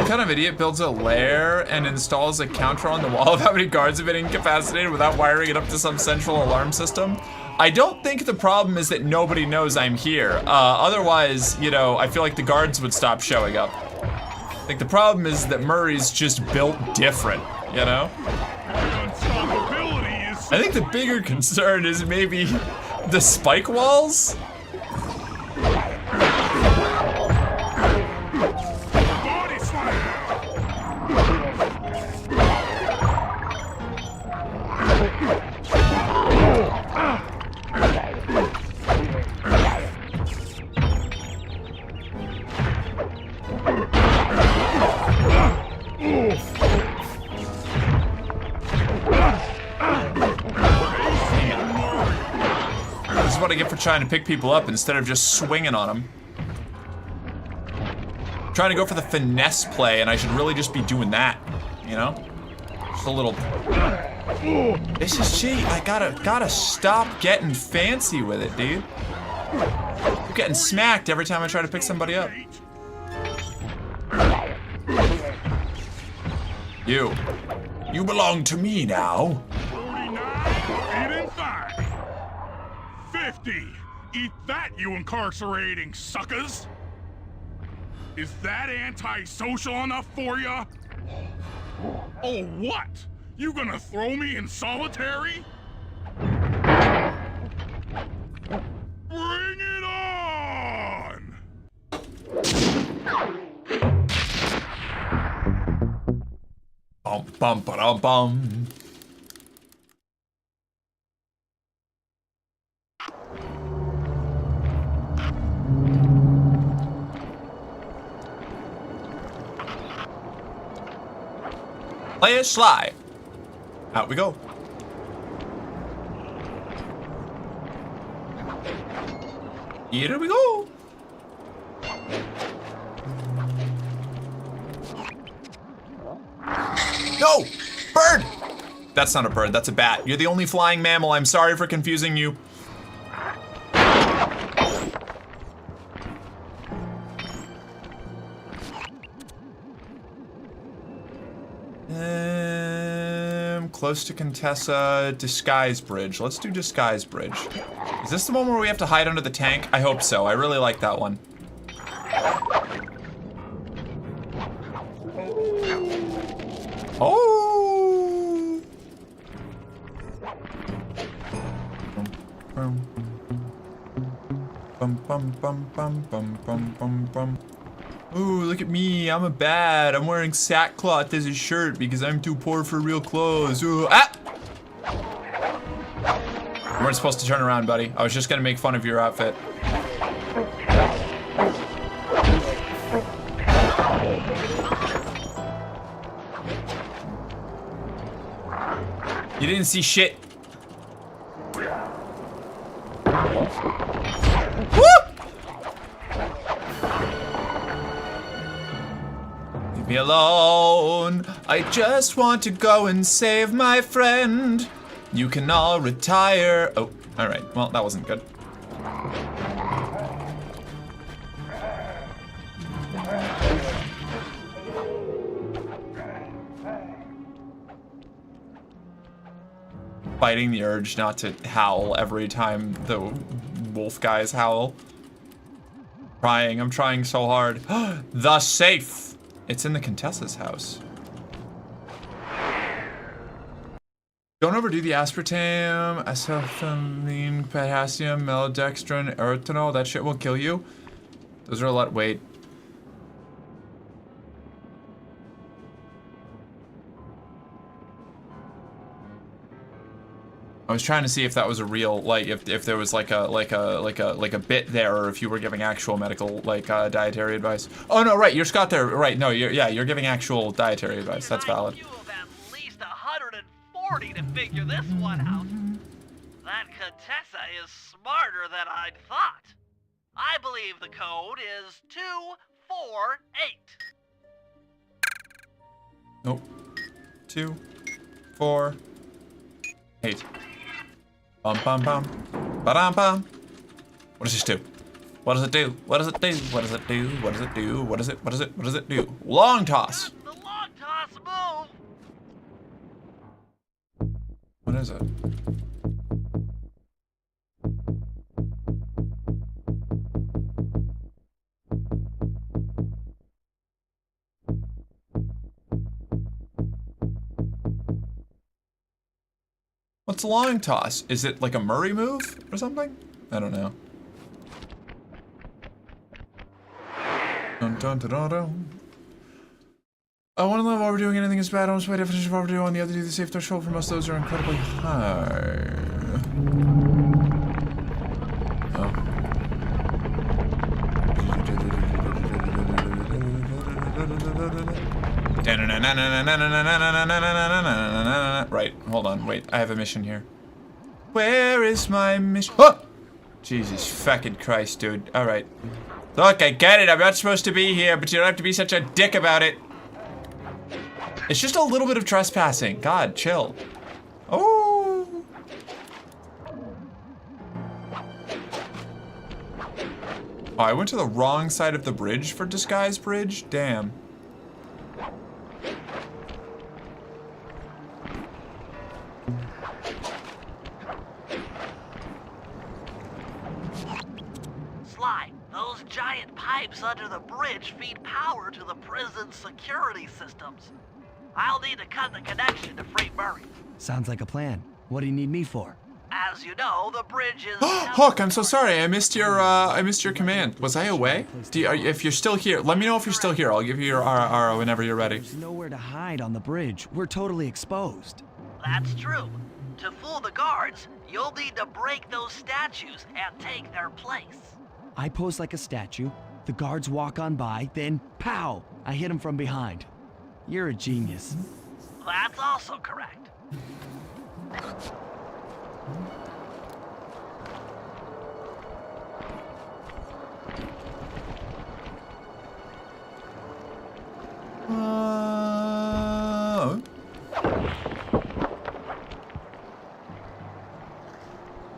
kind of idiot builds a lair and installs a counter on the wall of how many guards have been incapacitated without wiring it up to some central alarm system? I don't think the problem is that nobody knows I'm here. Otherwise, you know, I feel like the guards would stop showing up. I think the problem is that Murray's just built different, you know? I think the bigger concern is maybe the spike walls. This is what I get for trying to pick people up instead of just swinging on them. I'm trying to go for the finesse play, and I should really just be doing that, you know? Just a little. This is cheat. I gotta stop getting fancy with it, dude. I'm getting smacked every time I try to pick somebody up. You belong to me now. 49, 8 and 5. 50. Eat that, you incarcerating suckers. Is that antisocial enough for ya? Oh, what? You gonna throw me in solitary? Bring it on! Bum bum ba bum. Play it sly. Out we go. Here we go. No! Bird! That's not a bird, that's a bat. You're the only flying mammal. I'm sorry for confusing you. Close to Contessa, Disguise Bridge. Let's do Disguise Bridge. Is this the one where we have to hide under the tank? I hope so. I really like that one. Oh! Bum bum bum bum bum bum bum bum. Ooh, look at me, I'm a bat. I'm wearing sackcloth as a shirt because I'm too poor for real clothes. Ooh, ah! You weren't supposed to turn around, buddy. I was just gonna make fun of your outfit. You didn't see shit. Me alone. I just want to go and save my friend. You can all retire. Oh, all right. Well, that wasn't good. Fighting the urge not to howl every time the wolf guys howl. I'm trying so hard. The safe. It's in the Contessa's house. Don't overdo the aspartame, acetylcholine, potassium, maltodextrin, erythritol. That shit will kill you. Those are a lot. Wait. I was trying to see if that was a real, like, if there was like a bit there, or if you were giving actual medical, like, dietary advice. Oh no, right, you're Scott there, right? No, you're giving actual dietary advice. That's valid. You have at least 140 to figure this one out. That Contessa is smarter than I'd thought. I believe the code is 248. Nope. 2, 4, 8. Bum bum bum. Ba-dum bum. What does this do? What does it do? What does it do? What does it do? What does it do? What does it? What does it? What does it do? Long toss. The long toss move. What is it? What's long toss? Is it like a Murray move or something? I don't know. Dun, dun, dun, dun, dun. I want to know why we're doing anything is bad. I almost by definition of what we're doing. On the other, the safe threshold for most of those are incredibly high. Right, hold on, wait, I have a mission here. Where is my mission? Oh! Jesus fucking Christ, dude. Alright. Look, I get it, I'm not supposed to be here, but you don't have to be such a dick about it. It's just a little bit of trespassing. God, chill. Oh! Oh, I went to the wrong side of the bridge for Disguise Bridge? Damn. Sly, those giant pipes under the bridge feed power to the prison's security systems. I'll need to cut the connection to Freight Murray. Sounds like a plan. What do you need me for? As you know, the bridge is... Hook, I'm so sorry. I missed your command. Was I away? If you're still here, let me know if you're still here. I'll give you your RR whenever you're ready. There's nowhere to hide on the bridge. We're totally exposed. That's true. To fool the guards, you'll need to break those statues and take their place. I pose like a statue. The guards walk on by, then pow! I hit them from behind. You're a genius. That's also correct.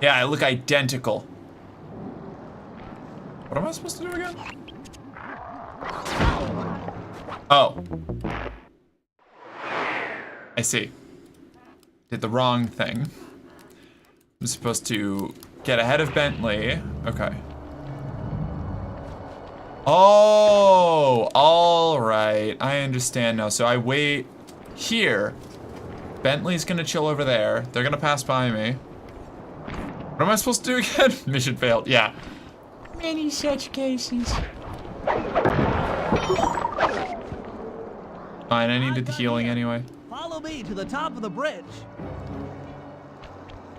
Yeah, I look identical. What am I supposed to do again? Oh. I see. Did the wrong thing. I'm supposed to get ahead of Bentley. Okay. Oh, all right. I understand now. So I wait here. Bentley's gonna chill over there. They're gonna pass by me. What am I supposed to do again? Mission failed. Yeah. Many such cases. Fine, I needed the healing anyway. Follow me to the top of the bridge.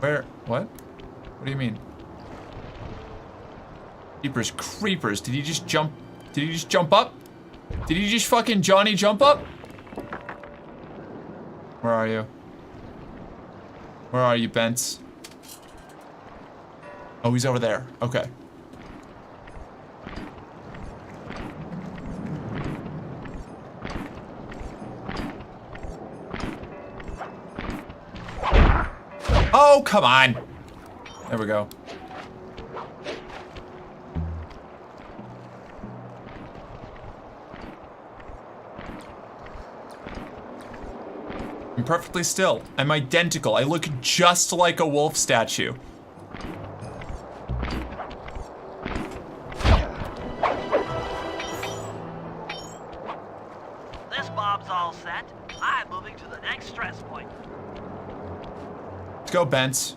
Where? What? What do you mean? Jeepers creepers. Did he just jump? Did he just jump up? Did he just fucking Johnny jump up? Where are you? Where are you, Bents? Oh, he's over there. Okay. Oh, come on. There we go. I'm perfectly still. I'm identical. I look just like a wolf statue. This bomb's all set. I'm moving to the next stress point. Let's go, Bents.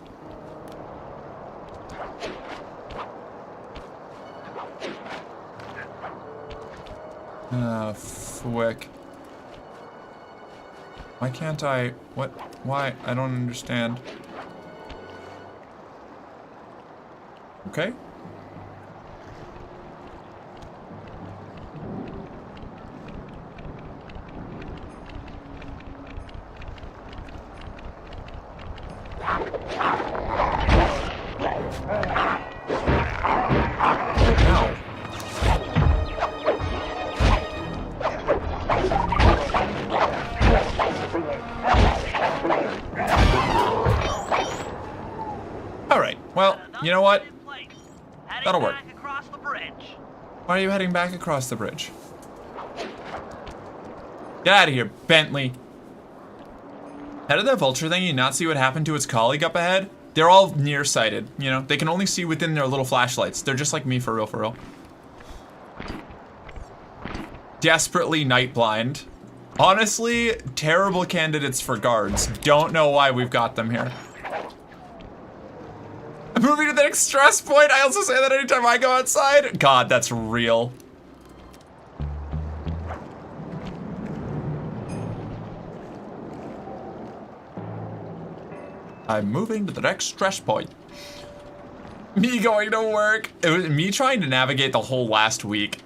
Fwick. Why can't I? What? Why? I don't understand. Okay. Alright, well, you know what? That'll work. bridge. Why are you heading back across the bridge? Get out of here, Bentley. How did that vulture thingy not see what happened to its colleague up ahead? They're all nearsighted, you know? They can only see within their little flashlights. They're just like me, for real, for real. Desperately night blind. Honestly, terrible candidates for guards. Don't know why we've got them here. I'm moving to the next stress point. I also say that anytime I go outside. God, that's real. I'm moving to the next stress point. Me going to work. It was me trying to navigate the whole last week.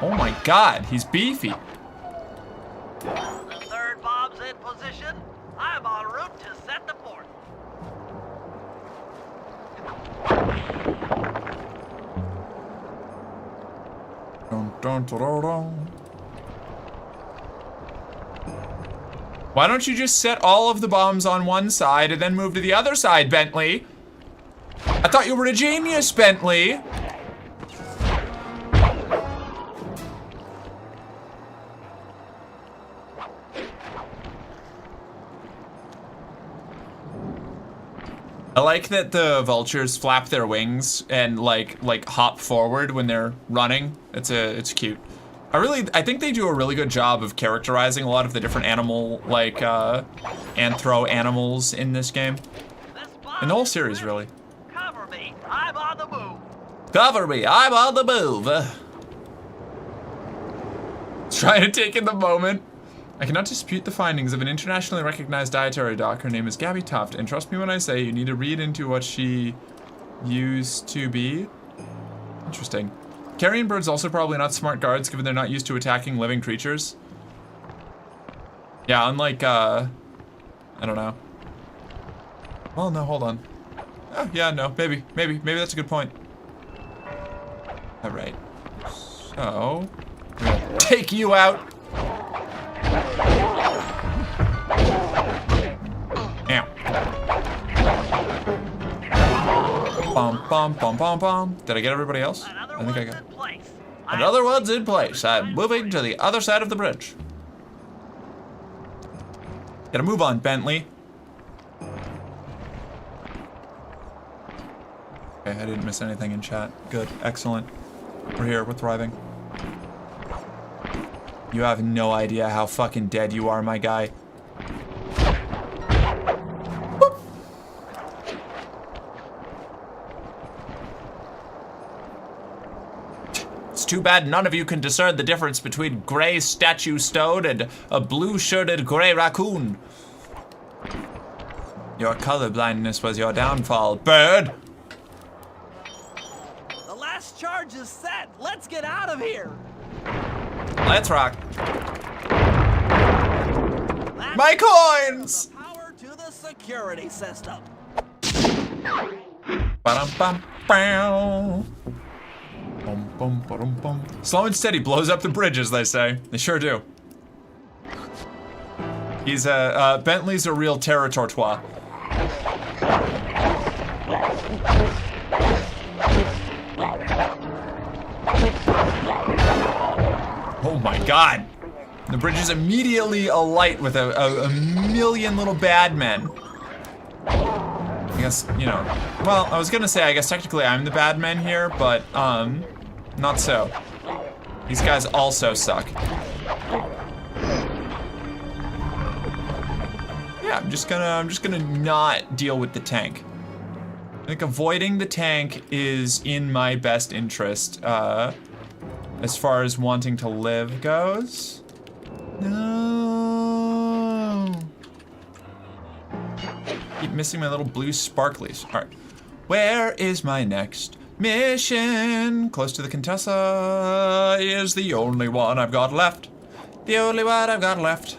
Oh my God, he's beefy. The third bomb's in position. I'm en route to set the fourth. Dun, dun, dun, dun, dun. Why don't you just set all of the bombs on one side and then move to the other side, Bentley? I thought you were a genius, Bentley. I like that the vultures flap their wings and like hop forward when they're running. It's cute. I think they do a really good job of characterizing a lot of the different animal anthro animals in this game. In the whole series, really. Cover me, I'm on the move. Cover me, I'm on the move. Trying to take in the moment. I cannot dispute the findings of an internationally recognized dietary doc. Her name is Gabby Tuft, and trust me when I say you need to read into what she used to be. Interesting. Carrion birds also probably not smart guards, given they're not used to attacking living creatures. Yeah, unlike, I don't know. Well, no, hold on. Oh, yeah, no, maybe that's a good point. All right. So, I'm gonna take you out. Ow. Bum, bum, bum, bum, bum. Did I get everybody else? I think I got. Another one's in place. I'm moving to the other side of the bridge. Gotta move on, Bentley. Okay, I didn't miss anything in chat. Good, excellent. We're here, we're thriving. You have no idea how fucking dead you are, my guy. Boop. It's too bad none of you can discern the difference between gray statue stone and a blue-shirted gray raccoon. Your color blindness was your downfall, bird. The last charge is set. Let's get out of here. Let's rock. My coins! The power to the security system. Ba-dum-bum-bow. Bum-bum-ba-dum-bum. Slow and steady blows up the bridges, they say. They sure do. He's Bentley's a real terratortois. Oh my God. The bridge is immediately alight with a million little bad men. I guess, you know, well, I was gonna say, I guess technically I'm the bad man here, but, not so. These guys also suck. Yeah, I'm just gonna not deal with the tank. I think avoiding the tank is in my best interest, as far as wanting to live goes. No. Keep missing my little blue sparklies. All right. Where is my next mission? Close to the Contessa is the only one I've got left. The only one I've got left.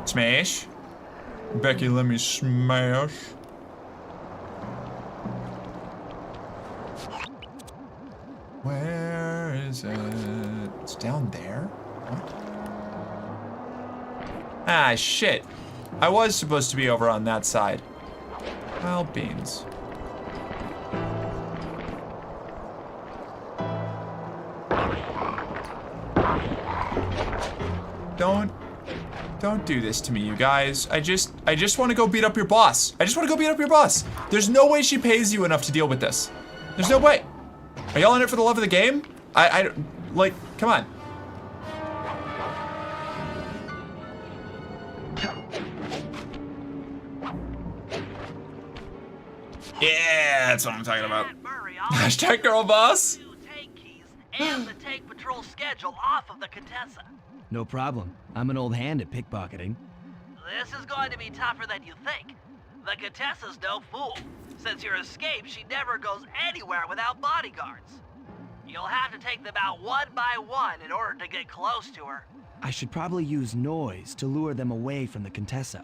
Smash. Becky, let me smash. Where is it? It's down there? What? Ah, shit. I was supposed to be over on that side. Well, beans. Don't do this to me, you guys. I just want to go beat up your boss. I just want to go beat up your boss. There's no way she pays you enough to deal with this. There's no way. Are y'all in it for the love of the game? Like, come on. Yeah, that's what I'm talking about. Hashtag girl boss. Tank keys and the tank patrol schedule off of the Contessa. No problem. I'm an old hand at pickpocketing. This is going to be tougher than you think. The Contessa's no fool. Since your escape, she never goes anywhere without bodyguards. You'll have to take them out one by one in order to get close to her. I should probably use noise to lure them away from the Contessa.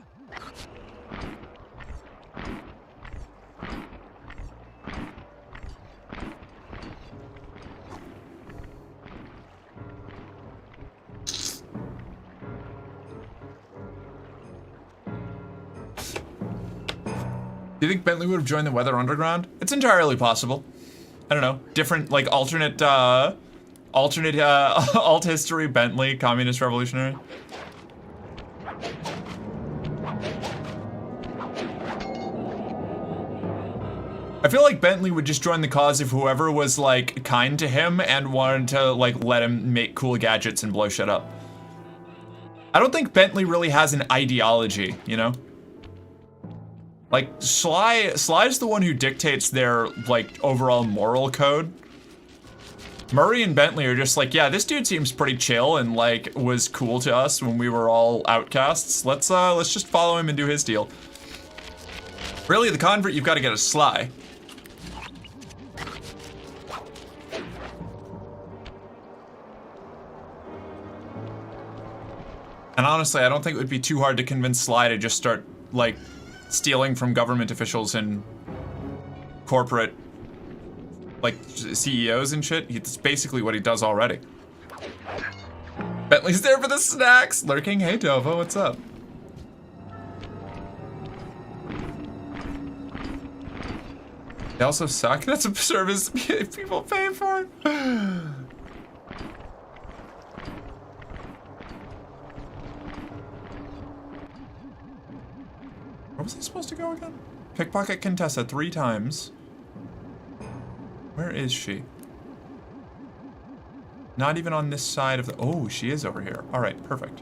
Do you think Bentley would have joined the Weather Underground? It's entirely possible. I don't know. Different, like, alternate alt history Bentley, communist revolutionary. I feel like Bentley would just join the cause if whoever was, like, kind to him and wanted to, like, let him make cool gadgets and blow shit up. I don't think Bentley really has an ideology, you know? Like, Sly's the one who dictates their, like, overall moral code. Murray and Bentley are just like, yeah, this dude seems pretty chill and, like, was cool to us when we were all outcasts. Let's just follow him and do his deal. Really, the convert, you've got to get a Sly. And honestly, I don't think it would be too hard to convince Sly to just start, like, stealing from government officials and corporate, like, CEOs and shit. It's basically what he does already. Bentley's there for the snacks. Lurking. Hey, Dovo, what's up? They also suck. That's a service people pay for. Where was he supposed to go again? Pickpocket Contessa 3 times. Where is she? Not even on this side of the... Oh, she is over here. All right, perfect.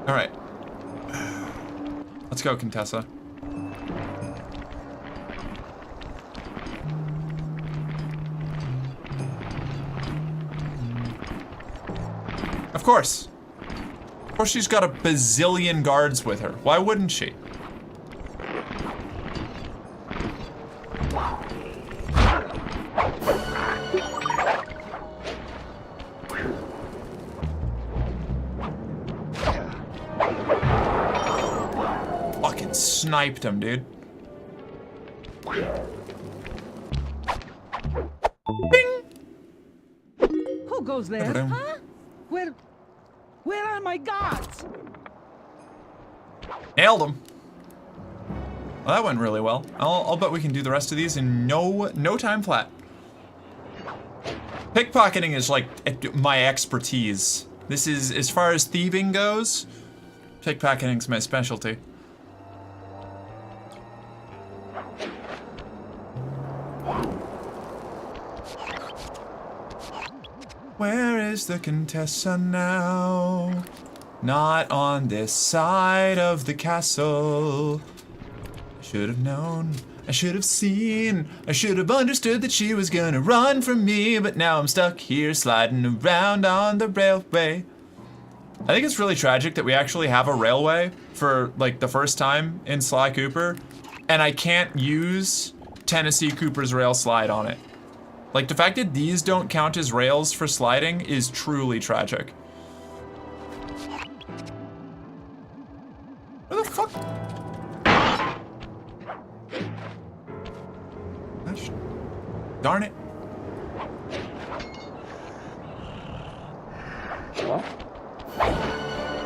All right. Let's go, Contessa. Of course. Of course she's got a bazillion guards with her. Why wouldn't she? Fucking sniped him, dude. Bing! Who goes there? Huh? Where are my guards? Nailed him. Well, that went really well. I'll bet we can do the rest of these in no time flat. Pickpocketing is like my expertise. This is, as far as thieving goes, pickpocketing's my specialty. Where is the Contessa now? Not on this side of the castle. I should have known, I should have seen, I should have understood that she was gonna run from me, but now I'm stuck here sliding around on the railway. I think it's really tragic that we actually have a railway for, like, the first time in Sly Cooper, and I can't use Tennessee Cooper's rail slide on it. Like, the fact that these don't count as rails for sliding is truly tragic. Darn it.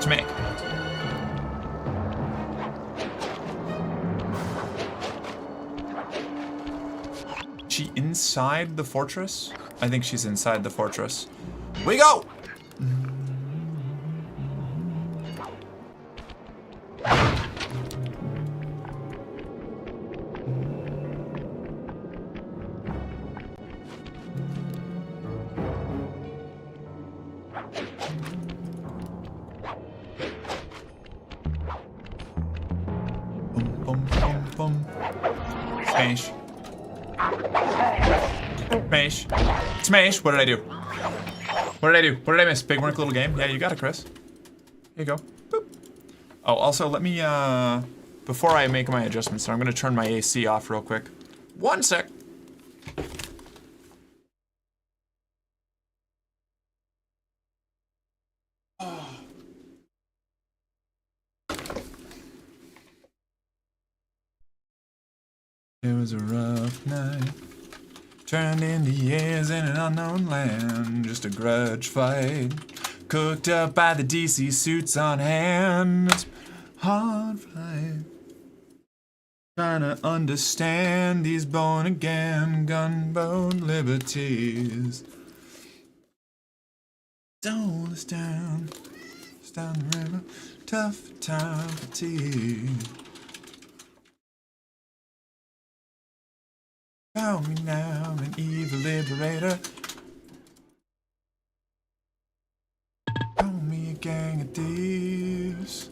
Smack. She inside the fortress? I think she's inside the fortress. We go! Boom, boom, boom, boom. Smash. Smash. Smash. What did I do? What did I do? What did I miss? Big work, little game. Yeah, you got it, Chris. Here you go. Boop. Oh, also, let me, before I make my adjustments, I'm gonna turn my AC off real quick. 1 sec. It was a rough night, turned into years in an unknown land, just a grudge fight, cooked up by the DC suits on hand. It's a hard fight, trying to understand these born again gunboat liberties. Don't stand the river, tough time fatigue. Call me now, an evil liberator. Call me a gang of thieves.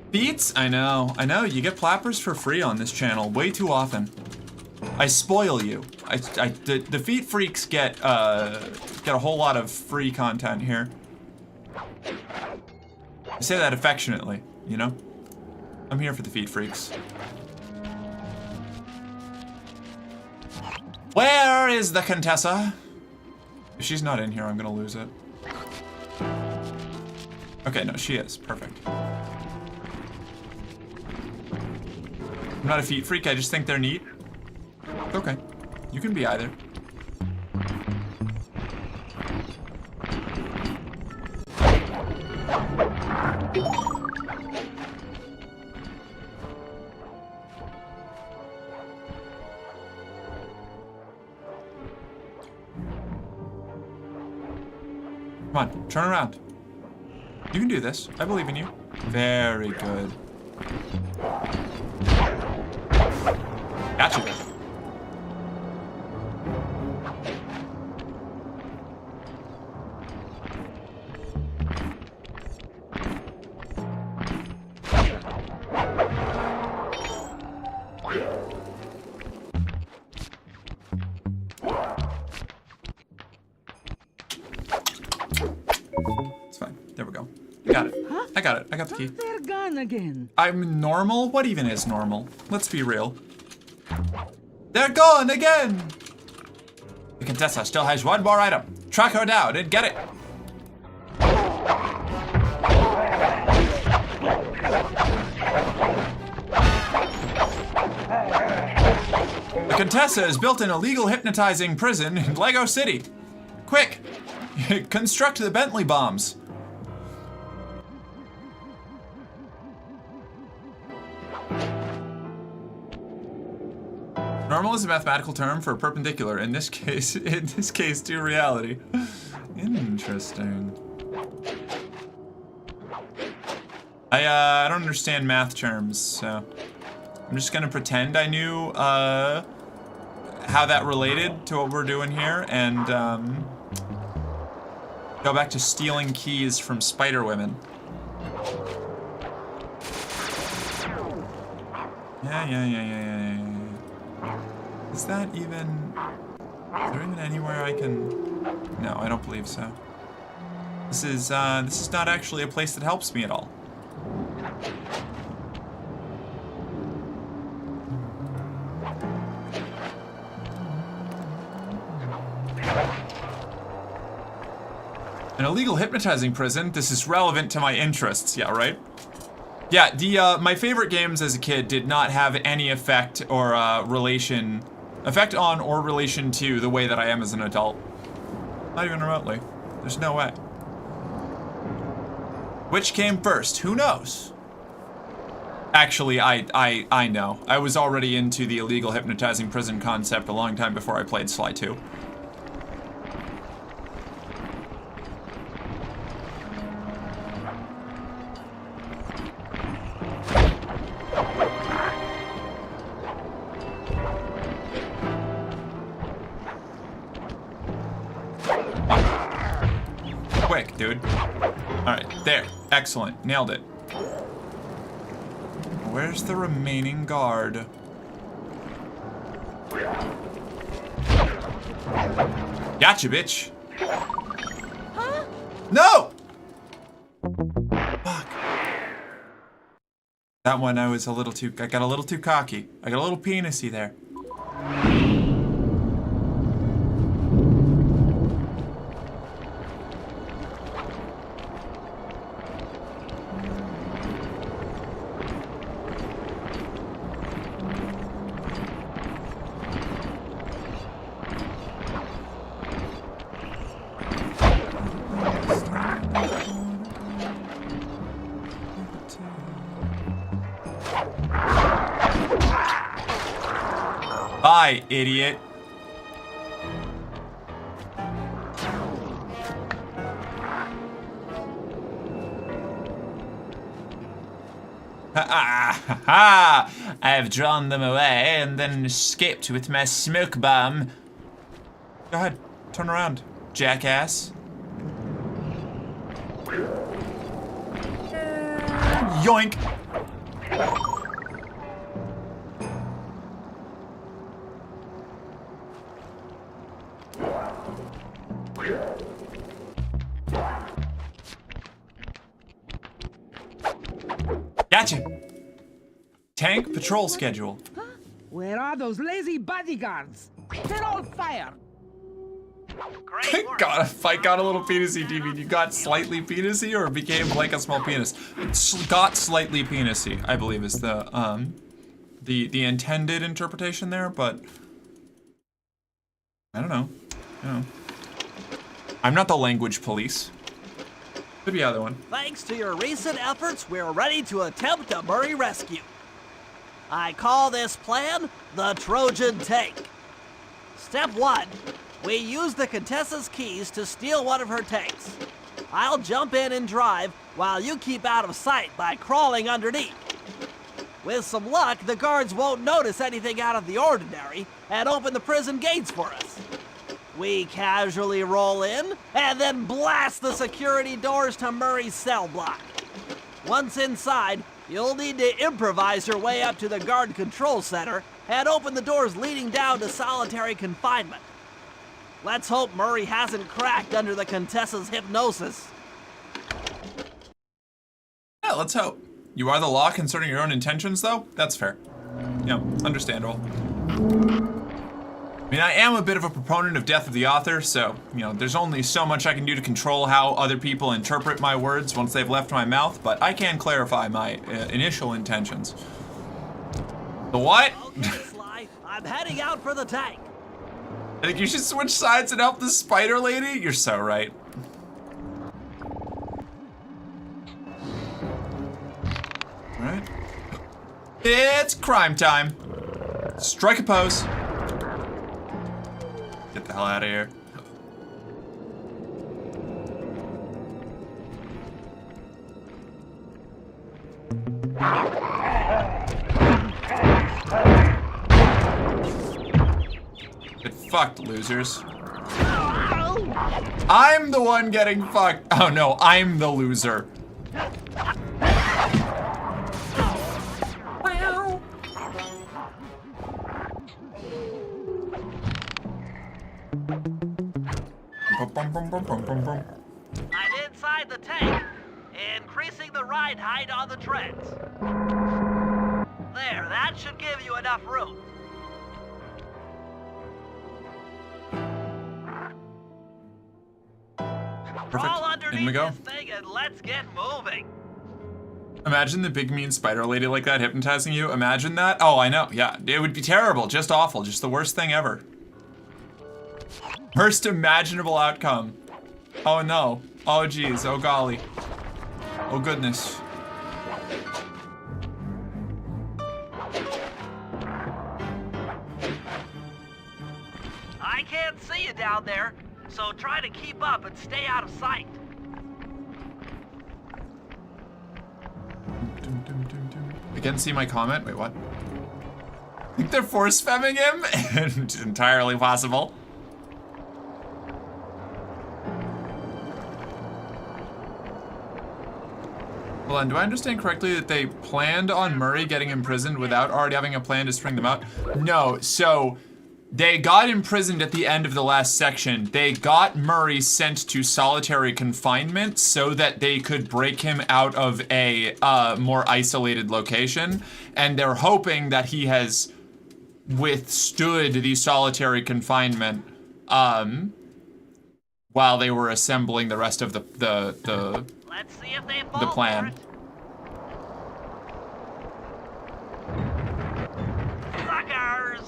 Beats? I know, you get plappers for free on this channel way too often. I spoil you. The feet freaks get a whole lot of free content here. I say that affectionately, you know? I'm here for the feet freaks. Where is the Contessa? If she's not in here, I'm gonna lose it. Okay, no, she is. Perfect. I'm not a feet freak, I just think they're neat. Okay, you can be either. Come on, turn around. You can do this. I believe in you. Very good. Gotcha. It's fine. There we go. I got it. Huh? I got it. I got the key. They're gone again. I'm normal? What even is normal? Let's be real. They're gone again! The Contessa still has one more item. Track her down and get it. The Contessa has built an illegal hypnotizing prison in Lego City. Quick! Construct the Bentley bombs. Normal is a mathematical term for perpendicular. In this case, to reality. Interesting. I don't understand math terms, so I'm just gonna pretend I knew how that related to what we're doing here, and go back to stealing keys from spider women. Yeah. Is that even... Is there even anywhere I can... No, I don't believe so. This is not actually a place that helps me at all. An illegal hypnotizing prison? This is relevant to my interests, yeah, right? Yeah, the my favorite games as a kid did not have any effect or effect on or relation to the way that I am as an adult. Not even remotely. There's no way. Which came first? Who knows? Actually, I know. I was already into the illegal hypnotizing prison concept a long time before I played Sly 2. Quick, dude. Alright, there. Excellent. Nailed it. Where's the remaining guard? Gotcha, bitch. Huh? No! Fuck. That one I got a little too cocky. I got a little penisy there. Bye, idiot. Ha! I have drawn them away and then escaped with my smoke bomb. Go ahead, turn around, jackass. Yoink! Gotcha. Tank patrol schedule. Where are those lazy bodyguards? They're all fire. Got a little penisy, DV. You got slightly penisy or became like a small penis? Got slightly penisy, I believe is the intended interpretation there, but I don't know. I'm not the language police. Could be either one. Thanks to your recent efforts, we're ready to attempt a Murray rescue. I call this plan the Trojan Tank. Step 1. We use the Contessa's keys to steal one of her tanks. I'll jump in and drive while you keep out of sight by crawling underneath. With some luck, the guards won't notice anything out of the ordinary and open the prison gates for us. We casually roll in and then blast the security doors to Murray's cell block. Once inside, you'll need to improvise your way up to the guard control center and open the doors leading down to solitary confinement. Let's hope Murray hasn't cracked under the Contessa's hypnosis. Yeah, let's hope. You are the law concerning your own intentions, though? That's fair. Yeah, understandable. I mean, I am a bit of a proponent of death of the author, so, there's only so much I can do to control how other people interpret my words once they've left my mouth, but I can clarify my initial intentions. The what? Okay, Sly, I'm heading out for the tank. I think you should switch sides and help the spider lady? You're so right. Alright. It's crime time. Strike a pose. Get the hell out of here. Get fucked, losers. I'm the one getting fucked. Oh no, I'm the loser. I'm inside the tank, increasing the ride height on the treads. There, that should give you enough room. Crawl underneath In we go. this thing and let's get moving. Imagine the big mean spider lady like that hypnotizing you. Imagine that. Oh, I know. Yeah, it would be terrible. Just awful. Just the worst thing ever. Worst imaginable outcome. Oh no. Oh geez. Oh golly. Oh goodness. I can't see you down there, so try to keep up and stay out of sight. I can't see my comment. Wait, what? I think they're force femming him? It's entirely possible. Hold on, do I understand correctly that they planned on Murray getting imprisoned without already having a plan to string them out? No, so they got imprisoned at the end of the last section. They got Murray sent to solitary confinement so that they could break him out of a more isolated location. And they're hoping that he has withstood the solitary confinement while they were assembling the rest of the Let's see if they fall plan. for it. Suckers!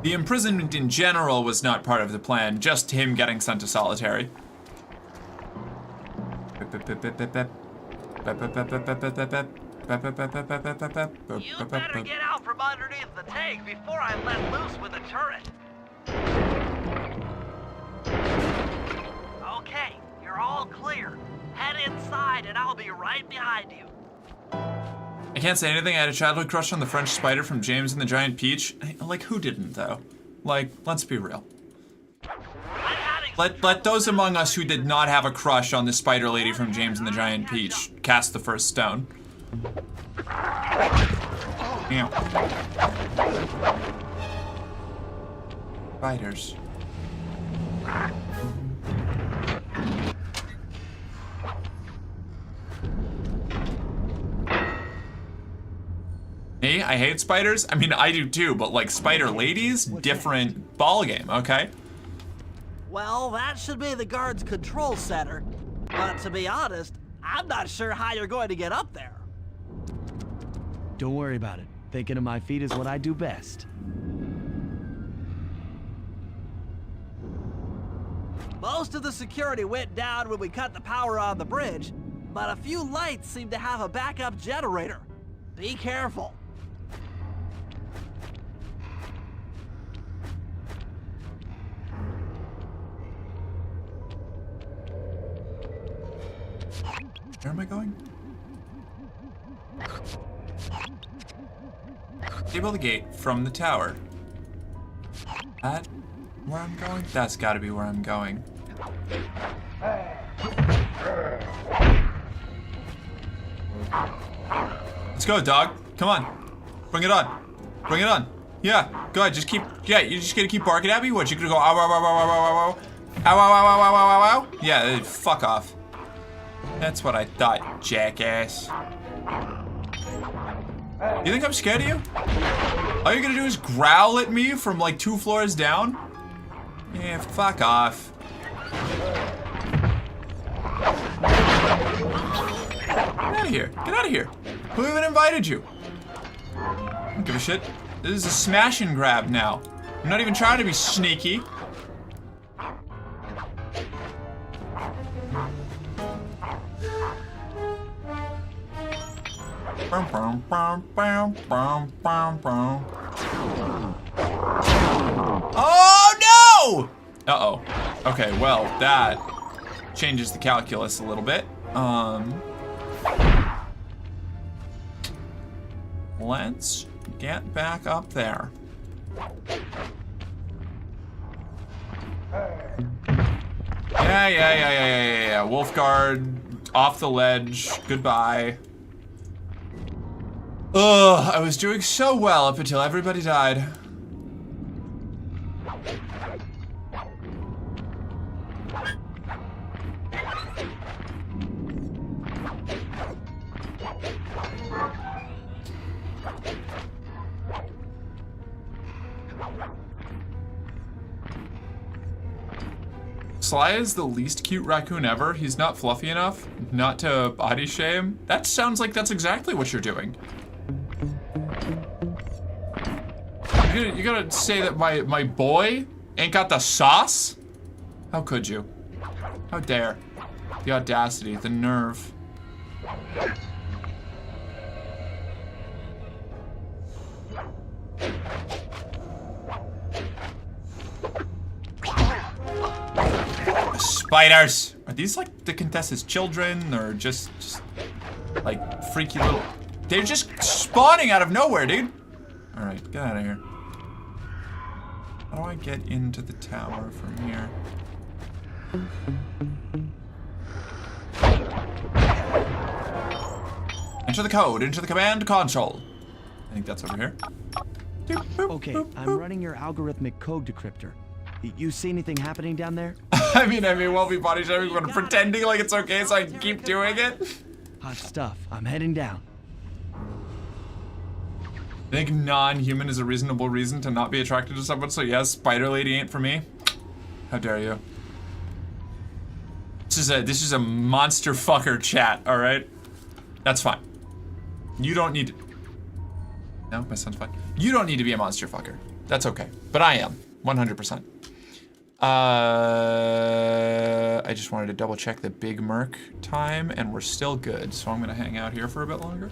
The imprisonment in general was not part of the plan, just him getting sent to solitary. You'd better get out from underneath the tank before I let loose with the turret. Okay, you're all clear. Head inside and I'll be right behind you. I can't say anything. I had a childhood crush on the French spider from James and the Giant Peach. Like, who didn't, though? Like, let's be real. Let those among us who did not have a crush on the spider lady from James and the Giant Peach cast the first stone. Yeah. Spiders. Me? I hate spiders? I mean, I do too, but like spider ladies? Different ballgame, okay? Well, that should be the guard's control center. But to be honest, I'm not sure how you're going to get up there. Don't worry about it. Thinking of my feet is what I do best. Most of the security went down when we cut the power on the bridge, but a few lights seem to have a backup generator. Be careful. Where am I going? Disable the gate from the tower. That where I'm going? That's gotta be where I'm going. Let's go, dog. Come on. Bring it on. Bring it on. Yeah, go ahead. Just keep, yeah, you're just gonna keep barking at me? What, you're gonna go ow, ow, ow, ow, ow, ow, ow, ow, ow, ow, ow, ow, ow, ow, ow? Yeah, fuck off. That's what I thought, jackass. You think I'm scared of you? All you're gonna do is growl at me from like 2 floors down? Yeah, fuck off. Get out of here. Get out of here. Who even invited you? I don't give a shit. This is a smash and grab now. I'm not even trying to be sneaky. Oh no! Uh-oh. Okay, well, that changes the calculus a little bit. Let's get back up there. Yeah. Wolfguard, off the ledge, goodbye. Ugh, I was doing so well up until everybody died. Sly is the least cute raccoon ever. He's not fluffy enough not to body shame. That sounds like that's exactly what you're doing. You gotta say that my boy ain't got the sauce? How could you? How dare? The audacity, the nerve. Spiders! Are these like the Contessa's children or just like freaky little... They're just spawning out of nowhere, dude. All right, get out of here. How do I get into the tower from here? Enter the code into the command console. I think that's over here. Doop, boop, Okay, boop, I'm boop. running your algorithmic code decryptor. You see anything happening down there? I mean, won't be body shaming, but I'm pretending like it's okay so I can keep doing it. Hot stuff. I'm heading down. I think non-human is a reasonable reason to not be attracted to someone, so yes, Spider Lady ain't for me. How dare you? This is a monster fucker chat, alright? That's fine. You don't need to... No, my son's fine. You don't need to be a monster fucker. That's okay. But I am. 100%. I just wanted to double check the Big Merc time, and we're still good, so I'm gonna hang out here for a bit longer.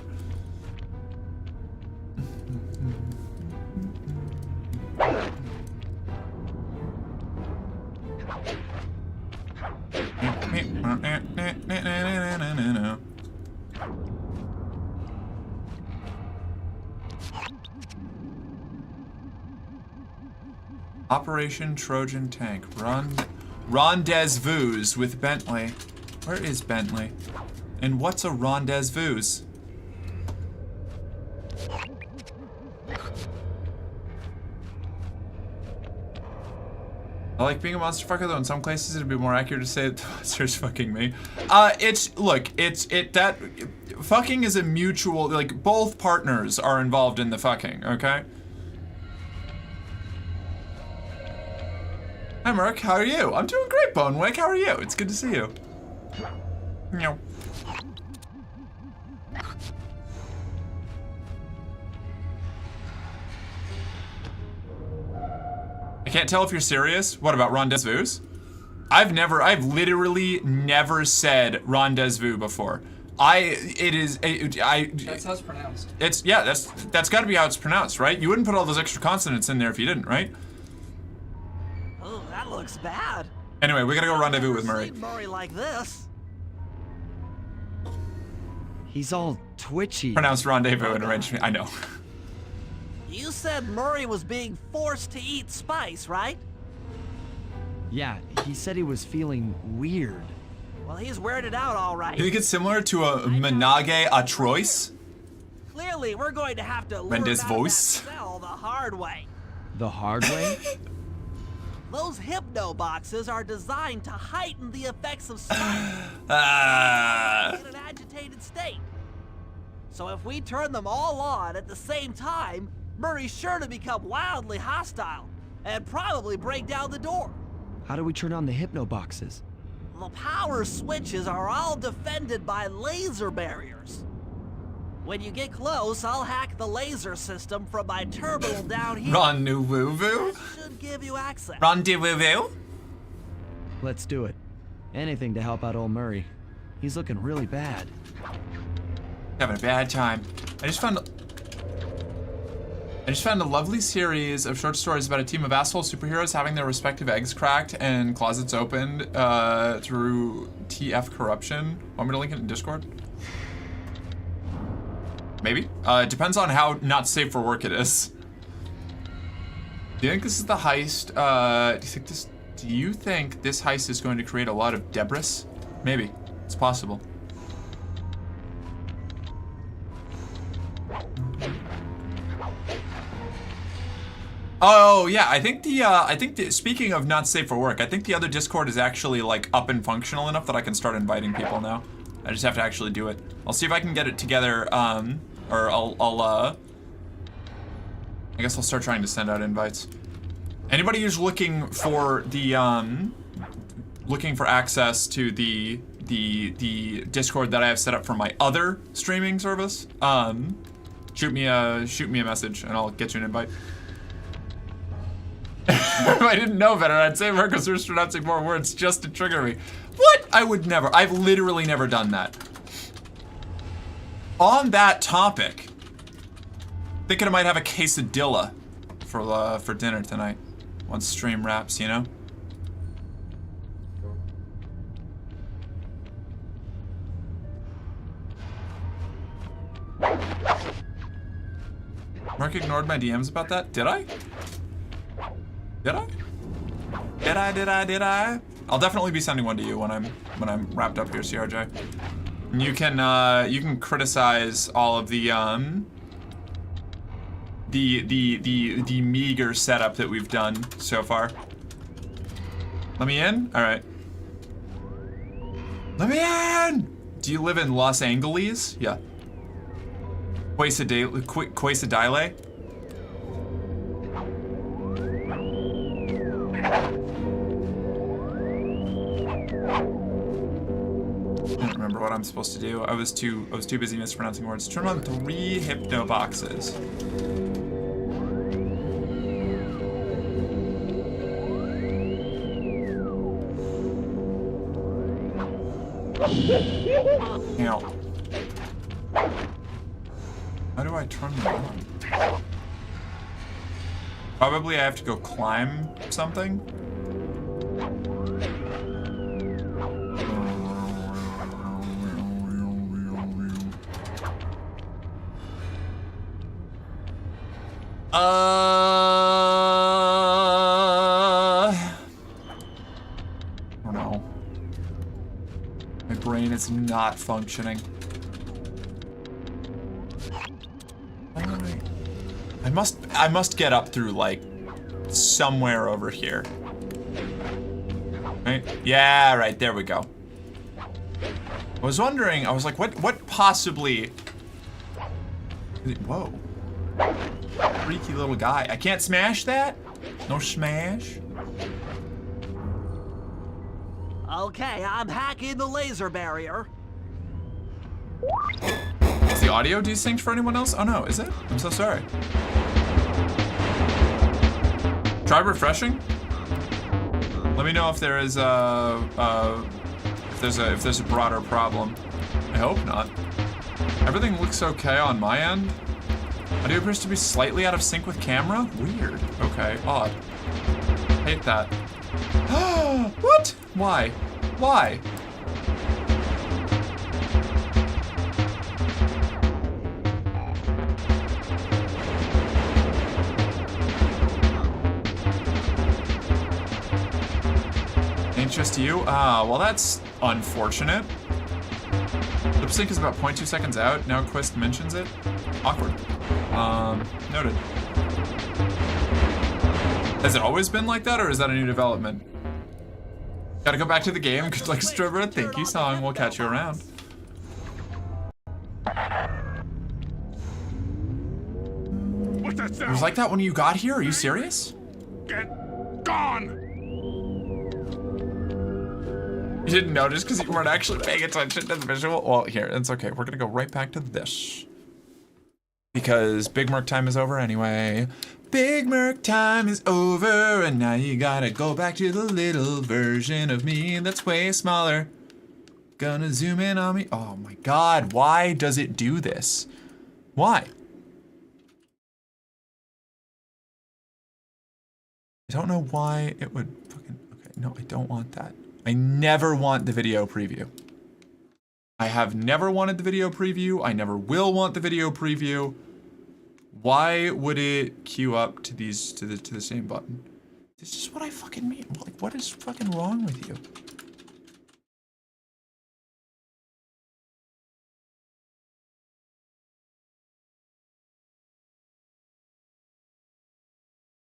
Operation Trojan Tank. Rendezvous with Bentley. Where is Bentley? And what's a rendezvous? I like being a monster fucker, though in some cases it'd be more accurate to say that the monster's fucking me. Fucking is a mutual, like, both partners are involved in the fucking, okay? Hi, Merc, how are you? I'm doing great, Bonewick, how are you? It's good to see you. Meow. I can't tell if you're serious. What about rendezvous? I've literally never said rendezvous before. That's how it's pronounced. That's gotta be how it's pronounced, right? You wouldn't put all those extra consonants in there if you didn't, right? Oh, that looks bad. Anyway, we gotta go rendezvous with Murray. I've never seen Murray like this. He's all twitchy. Pronounced rendezvous and arrangement, I know. You said Murray was being forced to eat spice, right? Yeah, he said he was feeling weird. Well, he's weirded out all right. You think it's similar to a menage a trois? Clearly, we're going to have to learn Mendes out of that voice. cell the hard way. The hard way? Those hypno boxes are designed to heighten the effects of spice in an agitated state. So if we turn them all on at the same time, Murray's sure to become wildly hostile and probably break down the door. How do we turn on the hypno boxes? The power switches are all defended by laser barriers. When you get close, I'll hack the laser system from my terminal down here. Rendezvous? That should give you access. Rendezvous? Let's do it. Anything to help out old Murray. He's looking really bad. Having a bad time. I just found a lovely series of short stories about a team of asshole superheroes having their respective eggs cracked and closets opened through TF corruption. Want me to link it in Discord? Maybe. It depends on how not safe for work it is. Do you think this is the heist? Do you think this heist is going to create a lot of debris? Maybe. It's possible. Oh yeah, I think speaking of not safe for work, I think the other Discord is actually like up and functional enough that I can start inviting people now. I just have to actually do it. I'll see if I can get it together, I guess I'll start trying to send out invites. Anybody who's looking for the looking for access to the Discord that I have set up for my other streaming service, shoot me a message and I'll get you an invite. If I didn't know better, I'd say Marcos was pronouncing more words just to trigger me. What? I would never. I've literally never done that. On that topic, thinking I might have a quesadilla for dinner tonight. Once stream wraps, you know? Mark ignored my DMs about that? Did I? Did I? Did I? I'll definitely be sending one to you when I'm wrapped up here, CRJ. And you can criticize all of the meager setup that we've done so far. Let me in? All right. Let me in! Do you live in Los Angeles? Yeah. Quesadilla? I don't remember what I'm supposed to do. I was too busy mispronouncing words. Turn on 3 hypno boxes. Ow. How do I turn them on? Probably I have to go climb something. I don't know. My brain is not functioning. I must get up through like somewhere over here. Right? Yeah, right, there we go. I was wondering, I was like, what possibly... Whoa. Freaky little guy. I can't smash that? No smash? Okay, I'm hacking the laser barrier. Is the audio desynced for anyone else? Oh no, is it? I'm so sorry. Try refreshing. Let me know if there is if there's a broader problem. I hope not. Everything looks okay on my end. Audio appears to be slightly out of sync with camera. Weird. Okay, odd. Hate that. What? Why? Why? Ain't just you? Ah, well that's unfortunate. Lip sync is about 0.2 seconds out. Now Quest mentions it. Awkward. Noted. Has it always been like that, or is that a new development? Gotta go back to the game. Good luck, Stripper. Thank you, song. We'll catch you around. What's that sound? It was like that when you got here? Are you serious? Get gone! You didn't notice because you weren't actually paying attention to the visual? Well, here, it's okay. We're gonna go right back to this. Because Big Merc time is over anyway. Big Merc time is over, and now you gotta go back to the little version of me that's way smaller. Gonna zoom in on me. Oh my god, why does it do this? Why? I don't know why it would fucking... Okay, no, I don't want that. I never want the video preview. I have never wanted the video preview. I never will want the video preview. Why would it queue up to these to the same button? This is what I fucking mean. Like, what is fucking wrong with you?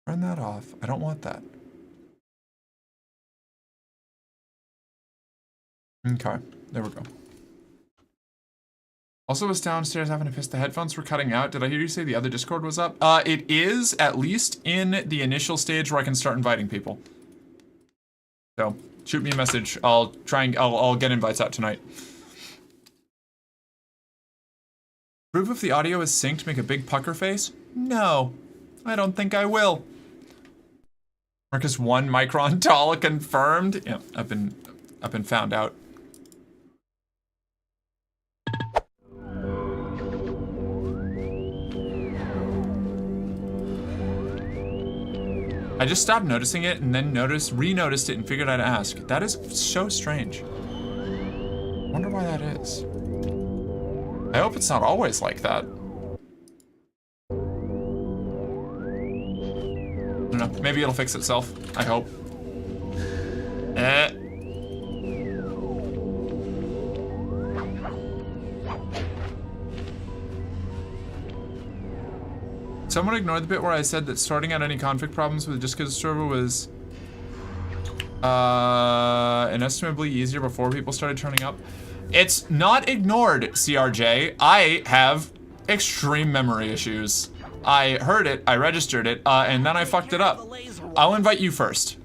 Turn that off. I don't want that. Okay, there we go. Also was downstairs having to piss. The headphones were cutting out. Did I hear you say the other Discord was up? It is, at least in the initial stage where I can start inviting people. So, Shoot me a message. I'll try and I'll get invites out tonight. Proof if the audio is synced, make a big pucker face? No, I don't think I will. Marcus 1 micron tall confirmed. Yeah, I've been found out. I just stopped noticing it and then re-noticed it and figured I'd ask. That is so strange. I wonder why that is. I hope it's not always like that. I don't know, maybe it'll fix itself, I hope. Someone ignored the bit where I said that sorting out any config problems with just because the server was inestimably easier before people started turning up. It's not ignored, CRJ. I have extreme memory issues. I heard it, I registered it, and then I fucked it up. I'll invite you first.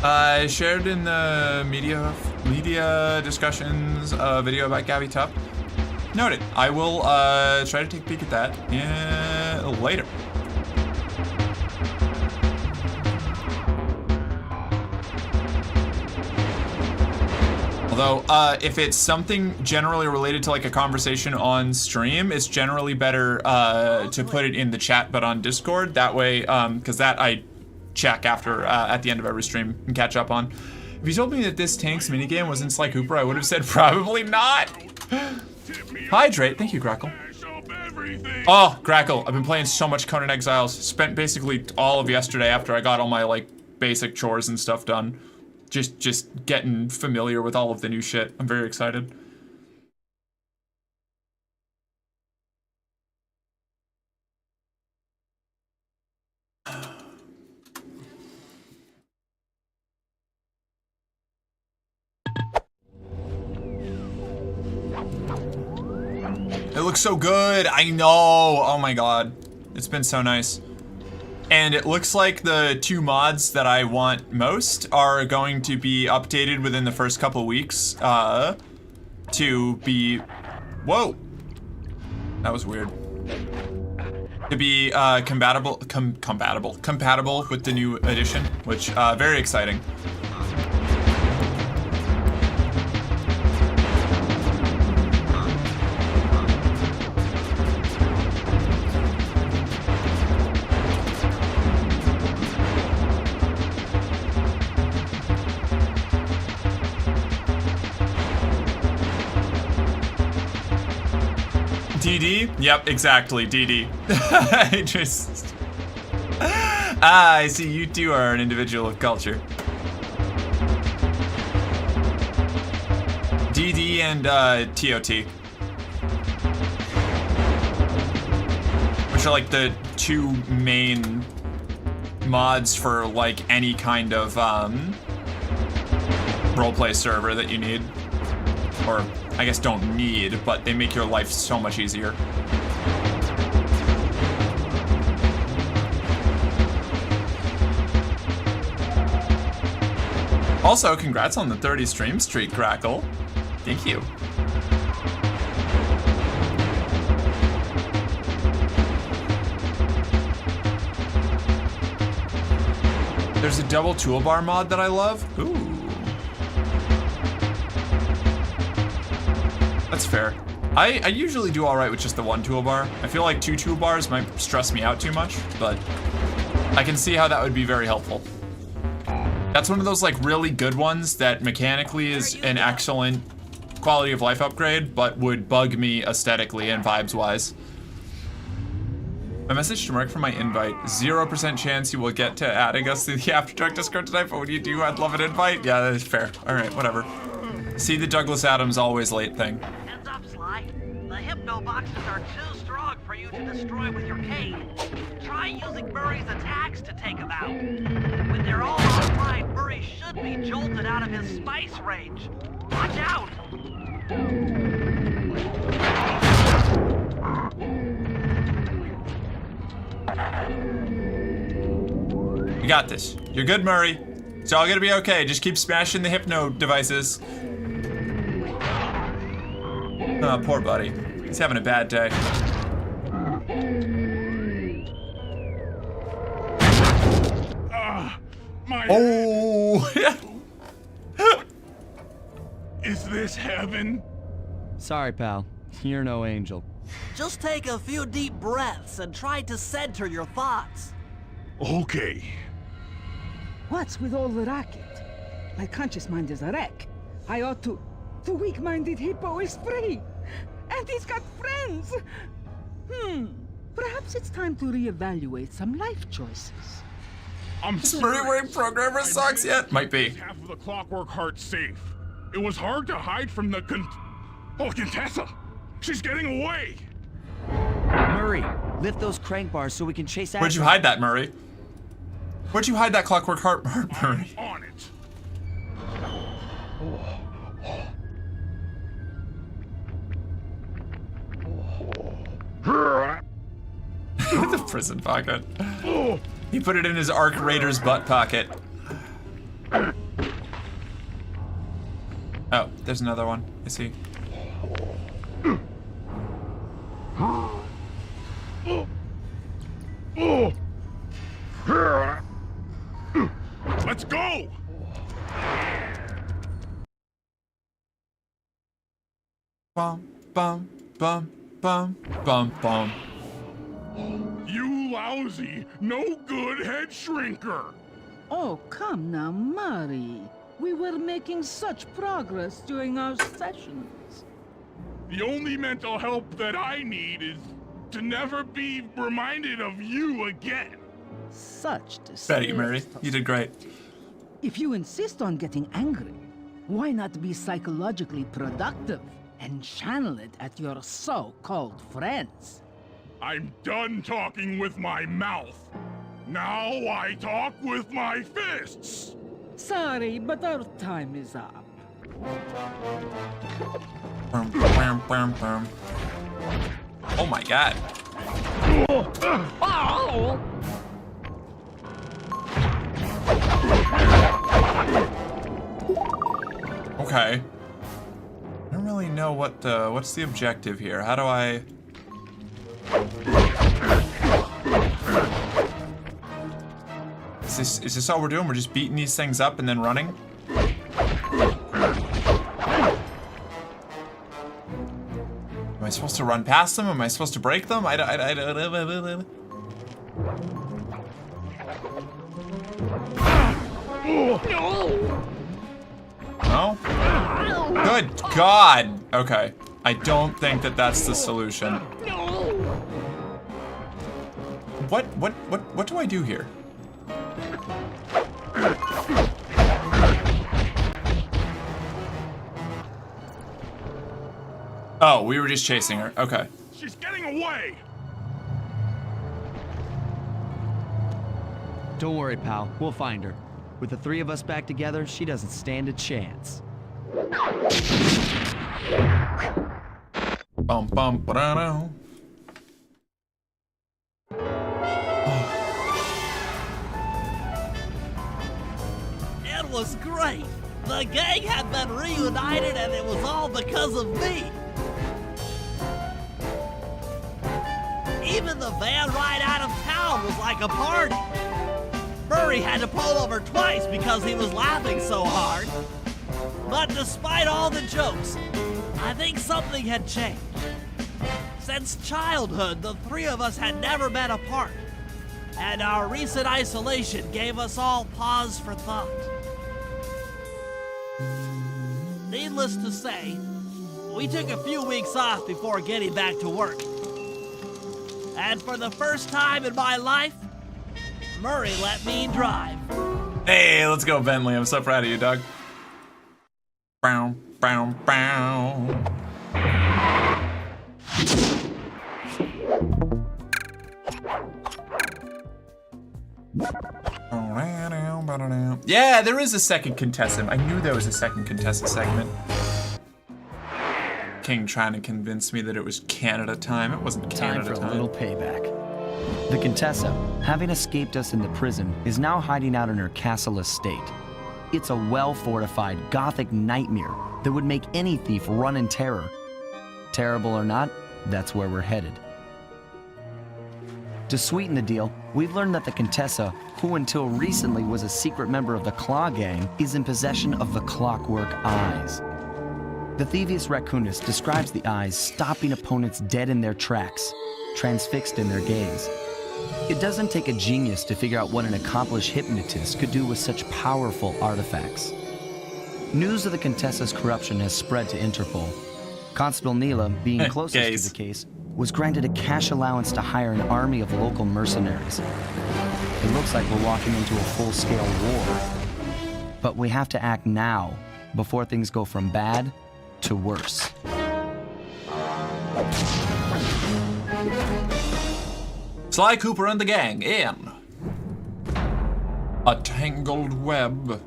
I shared in the media discussions a video about Gabby Tupp. Noted. I will try to take a peek at that later. Although, if it's something generally related to like a conversation on stream, it's generally better to put it in the chat, but on Discord. That way, because that I check after at the end of every stream and catch up on. If you told me that this Tanks minigame was in Sly Cooper, I would have said probably not. Hydrate, thank you, Grackle. Oh, Grackle, I've been playing so much Conan Exiles. Spent basically all of yesterday after I got all my like basic chores and stuff done. Just getting familiar with all of the new shit. I'm very excited. It looks so good. I know. Oh my god. It's been so nice. And it looks like the two mods that I want most are going to be updated within the first couple weeks to be... Whoa. That was weird. To be compatible with the new edition, which very exciting. DD? Yep, exactly, DD. I just... I see you two are an individual of culture. DD and TOT. Which are like the two main mods for like any kind of roleplay server that you need. Or I guess don't need, but they make your life so much easier. Also, congrats on the 30 stream streak, Crackle. Thank you. There's a double toolbar mod that I love. Ooh. That's fair. I usually do all right with just the one toolbar. I feel like 2 toolbars might stress me out too much, but I can see how that would be very helpful. That's one of those like really good ones that mechanically is an excellent quality of life upgrade, but would bug me aesthetically and vibes wise. My message to Mark for my invite. 0% chance you will get to adding us to the After Dark Discord tonight, but when you do, I'd love an invite. Yeah, that is fair. All right, whatever. See the Douglas Adams always late thing. Heads up, Sly. The hypno boxes are too strong for you to destroy with your cane. Try using Murray's attacks to take them out. When they're all offline, Murray should be jolted out of his spice range. Watch out! You got this. You're good, Murray. It's all gonna be okay. Just keep smashing the hypno devices. Oh, poor buddy. He's having a bad day. My Oh! Is this heaven? Sorry, pal. You're no angel. Just take a few deep breaths and try to center your thoughts. Okay. What's with all the racket? My conscious mind is a wreck. I ought to... The weak-minded hippo is free! And he's got friends! Perhaps it's time to reevaluate some life choices. Is Murray wearing programmer socks yet? Might be. Half of the Clockwork Heart safe. It was hard to hide from the Contessa! She's getting away! Murray, lift those crank bars so we can chase after Where'd you hide that, Murray? Where'd you hide that Clockwork Heart, Murray? On it. The prison pocket. He put it in his Arc Raider's butt pocket. Oh, there's another one. I see. Let's go! Bum, bum, bum, bum, bum, bum. You lousy, no good head shrinker! Oh, come now, Murray. We were making such progress during our sessions. The only mental help that I need is to never be reminded of you again. Such disgust. Betty, Murray, you did great. If you insist on getting angry, why not be psychologically productive and channel it at your so-called friends? I'm done talking with my mouth. Now I talk with my fists. Sorry, but our time is up. Bum, bum, bum, bum. Oh my god. Okay. I don't really know what's the objective here. How do I... Is this all we're doing? We're just beating these things up and then running? Am I supposed to run past them? Am I supposed to break them? I don't. No? Good God! Okay. I don't think that that's the solution. What do I do here? Oh, we were just chasing her. Okay. She's getting away! Don't worry, pal. We'll find her. With the 3 of us back together, she doesn't stand a chance. Bum bum ba-da-da. It was great. The gang had been reunited and it was all because of me. Even the van ride out of town was like a party. Murray had to pull over twice because he was laughing so hard. But despite all the jokes, I think something had changed. Since childhood, the three of us had never been apart. And our recent isolation gave us all pause for thought. Needless to say, we took a few weeks off before getting back to work. And for the first time in my life, Murray let me drive. Hey, let's go, Bentley. I'm so proud of you, dog. Bow, bow, bow. Yeah, there is a second contestant. I knew there was a second contestant segment. King trying to convince me that it was Canada time. It wasn't Canada time. Time for a little payback. The Contessa, having escaped us in the prison, is now hiding out in her castle estate. It's a well-fortified Gothic nightmare that would make any thief run in terror. Terrible or not, that's where we're headed. To sweeten the deal, we've learned that the Contessa, who until recently was a secret member of the Claw Gang, is in possession of the Clockwork Eyes. The Thievius Raccoonus describes the eyes stopping opponents dead in their tracks, transfixed in their gaze. It doesn't take a genius to figure out what an accomplished hypnotist could do with such powerful artifacts. News of the Contessa's corruption has spread to Interpol. Constable Neela, being closest to the case, was granted a cash allowance to hire an army of local mercenaries. It looks like we're walking into a full-scale war. But we have to act now, before things go from bad to worse. Sly Cooper and the gang in a tangled web.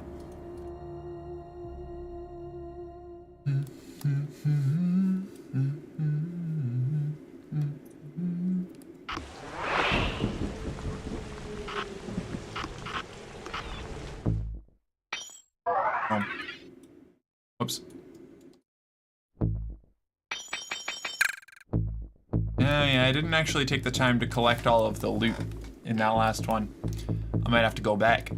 Whoops. Yeah, I didn't actually take the time to collect all of the loot in that last one. I might have to go back.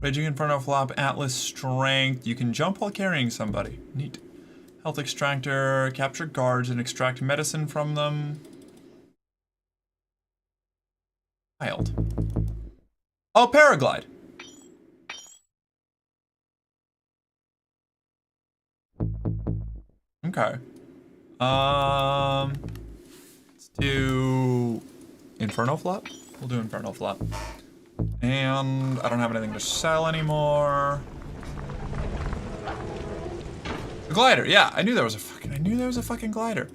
Raging Inferno Flop, Atlas Strength. You can jump while carrying somebody. Neat. Health Extractor, capture guards and extract medicine from them. Wild. Oh, Paraglide. Okay. Let's do Inferno Flop. We'll do Inferno Flop. And I don't have anything to sell anymore. The glider, yeah, I knew there was a fucking glider.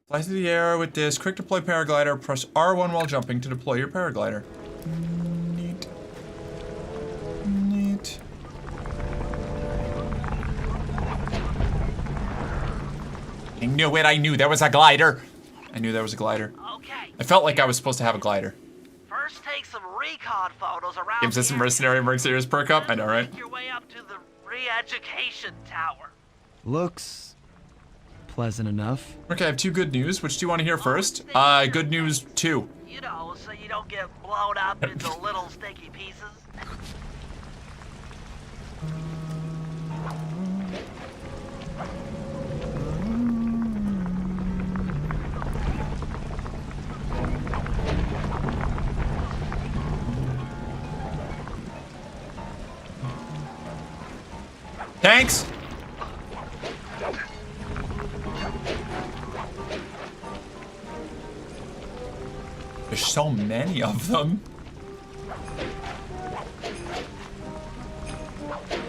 Fly through the air with this quick deploy paraglider. Press R1 while jumping to deploy your paraglider. Neat. Neat. I knew it, I knew there was a glider. I knew there was a glider. Okay. I felt like I was supposed to have a glider. First, take some recon photos around. Gives us some mercenary mercenaries perk up. I know, right? Make your way up to the re-education tower. Looks pleasant enough. Okay, I have two good news. Which do you want to hear first? Good news 2. You know, so you don't get blown up into little sticky pieces. Thanks. There's so many of them.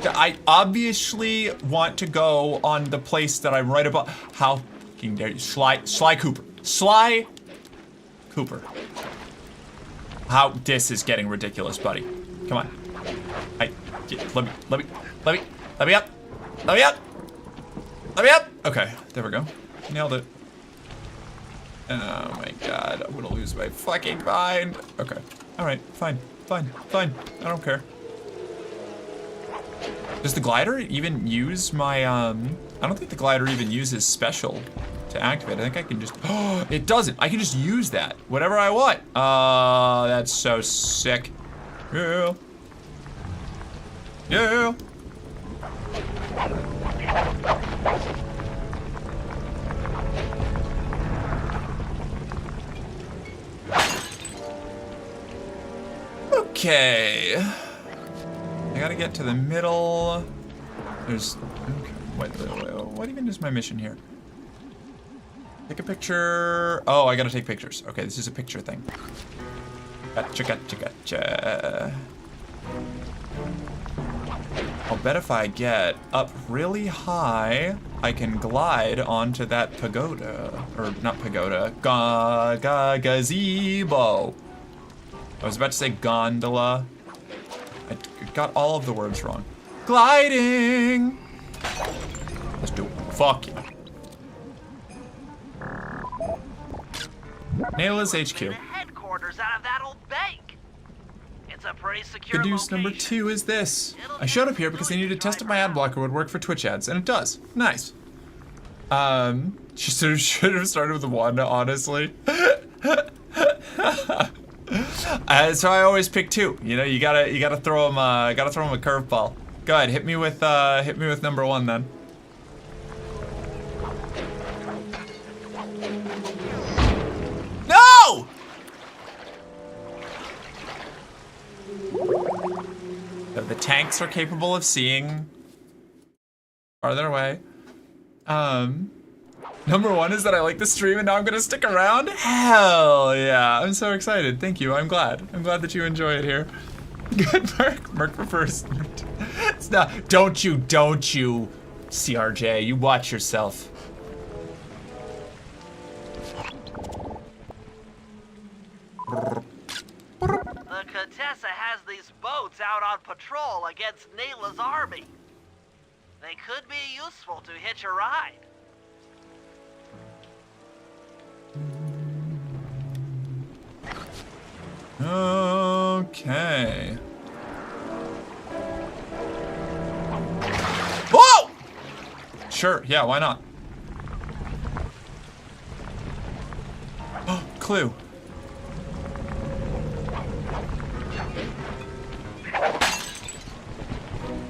I obviously want to go on the place that I'm right about. How fucking dare you? Sly Cooper. Sly Cooper. How this is getting ridiculous, buddy. Come on. Let me up. Let me up. Let me up. Okay, there we go. Nailed it. Oh my god, I'm gonna lose my fucking mind. Okay, alright, fine. I don't care. Does the glider even use my, I don't think the glider even uses special to activate. I think I can just, oh, it doesn't. I can just use that, whatever I want. That's so sick. Yeah. Okay. I gotta get to the middle. There's... Okay, wait, what even is my mission here? Take a picture. Oh, I gotta take pictures. Okay, this is a picture thing. Gotcha, gotcha, gotcha. I'll bet if I get up really high, I can glide onto that pagoda. Or not pagoda, gazebo. I was about to say gondola. I got all of the words wrong. Gliding! Let's do it. Fuck yeah. Nayla's HQ. The headquarters out of that old bank. It's a pretty secure Good news number 2 is this. I showed up here because I needed to test if my ad blocker would work for Twitch ads, and it does. Nice. She sort of should have started with 1, honestly. So I always pick 2. You know, you gotta throw him a curveball. Go ahead, hit me with number 1 then. No! The tanks are capable of seeing farther away. Number 1 is that I like the stream and now I'm gonna stick around. Hell yeah, I'm so excited. Thank you, I'm glad. I'm glad that you enjoy it here. Good, Merc. Merc prefers. It's not, don't you, CRJ, you watch yourself. The Contessa has these boats out on patrol against Nayla's army. They could be useful to hitch a ride. Okay. Whoa! Sure, yeah, why not? Oh, clue.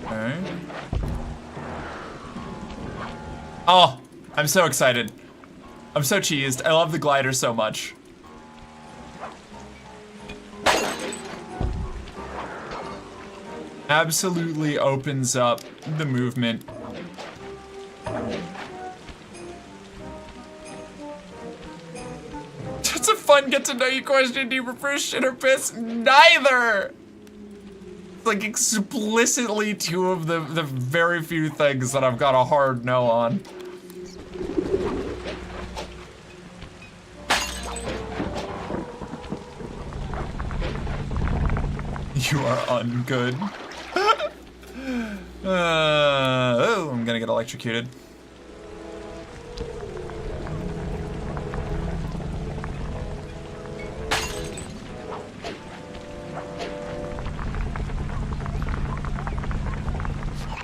Okay. Oh, I'm so excited. I'm so cheesed. I love the glider so much. Absolutely opens up the movement. It's a fun get to know you question. Do you prefer shit or piss? Neither! It's like explicitly 2 of the very few things that I've got a hard no on. You are ungood. Oh, I'm gonna get electrocuted.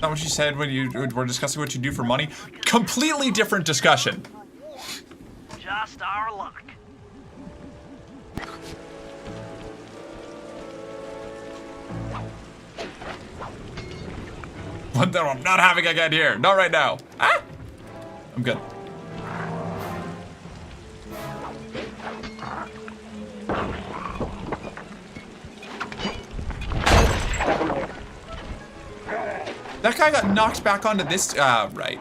Not what you said when you were discussing what you do for money. Completely different discussion. Just our luck. One that I'm not having again here. Not right now. Ah! I'm good. That guy got knocked back onto this. Right.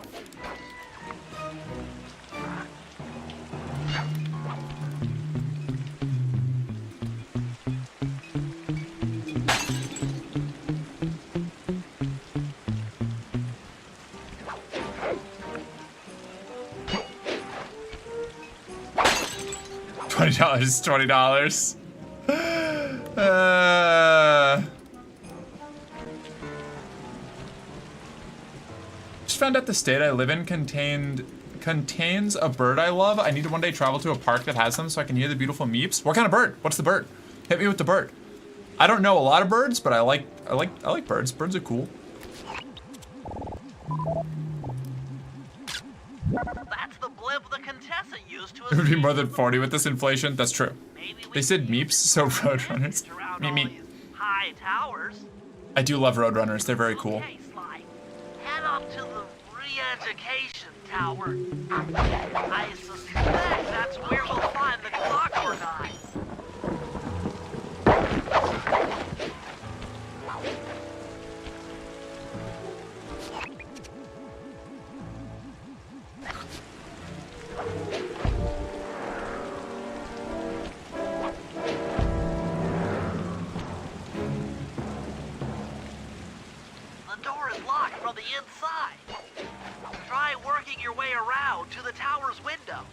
$20 is $20. Just found out the state I live in contains a bird I love. I need to one day travel to a park that has them so I can hear the beautiful meeps. What kind of bird? What's the bird? Hit me with the bird. I don't know a lot of birds, but I like birds. Birds are cool. That's the blimp the Contessa used to It would be more than 40 with this inflation. That's true. They said meeps, so roadrunners. Meep. High towers. I do love roadrunners. They're very cool. Okay, Sly. Head up to the re-education tower. I suspect that's where we'll find the clockwork eyes. the inside. Try working your way around to the tower's window.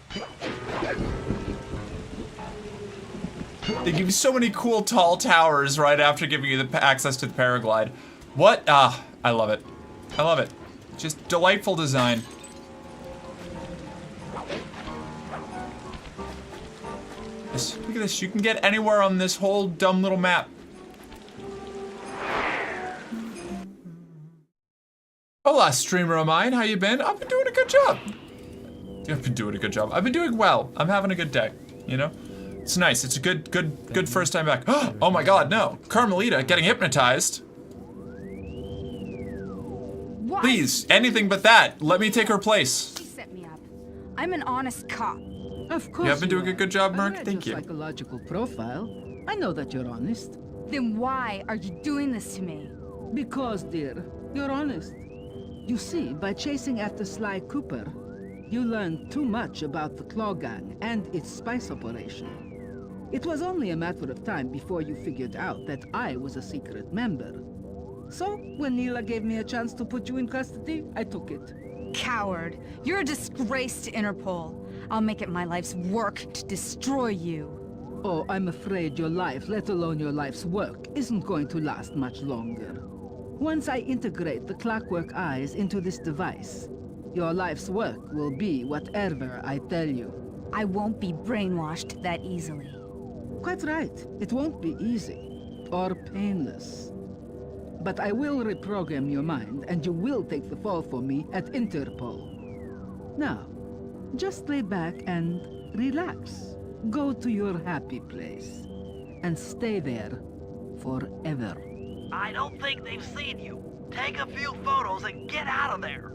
They give you so many cool tall towers right after giving you the access to the paraglide. What? I love it. I love it. Just delightful design. Look at this. You can get anywhere on this whole dumb little map. Hola, streamer of mine. How you been? I've been doing a good job. I've been doing a good job. I've been doing well. I'm having a good day. You know, it's nice. It's a good first time back. Oh my God, no! Carmelita getting hypnotized. What? Please, anything but that. Let me take her place. She set me up. I'm an honest cop. Of course. You have been doing a good job, Merc. Thank you. Psychological profile. I know that you're honest. Then why are you doing this to me? Because, dear, you're honest. You see, by chasing after Sly Cooper, you learned too much about the Claw Gang and its spice operation. It was only a matter of time before you figured out that I was a secret member. So, when Neela gave me a chance to put you in custody, I took it. Coward. You're a disgrace to Interpol. I'll make it my life's work to destroy you. Oh, I'm afraid your life, let alone your life's work, isn't going to last much longer. Once I integrate the clockwork eyes into this device, your life's work will be whatever I tell you. I won't be brainwashed that easily. Quite right. It won't be easy. Or painless. But I will reprogram your mind, and you will take the fall for me at Interpol. Now, just lay back and relax. Go to your happy place. And stay there forever. I don't think they've seen you. Take a few photos and get out of there.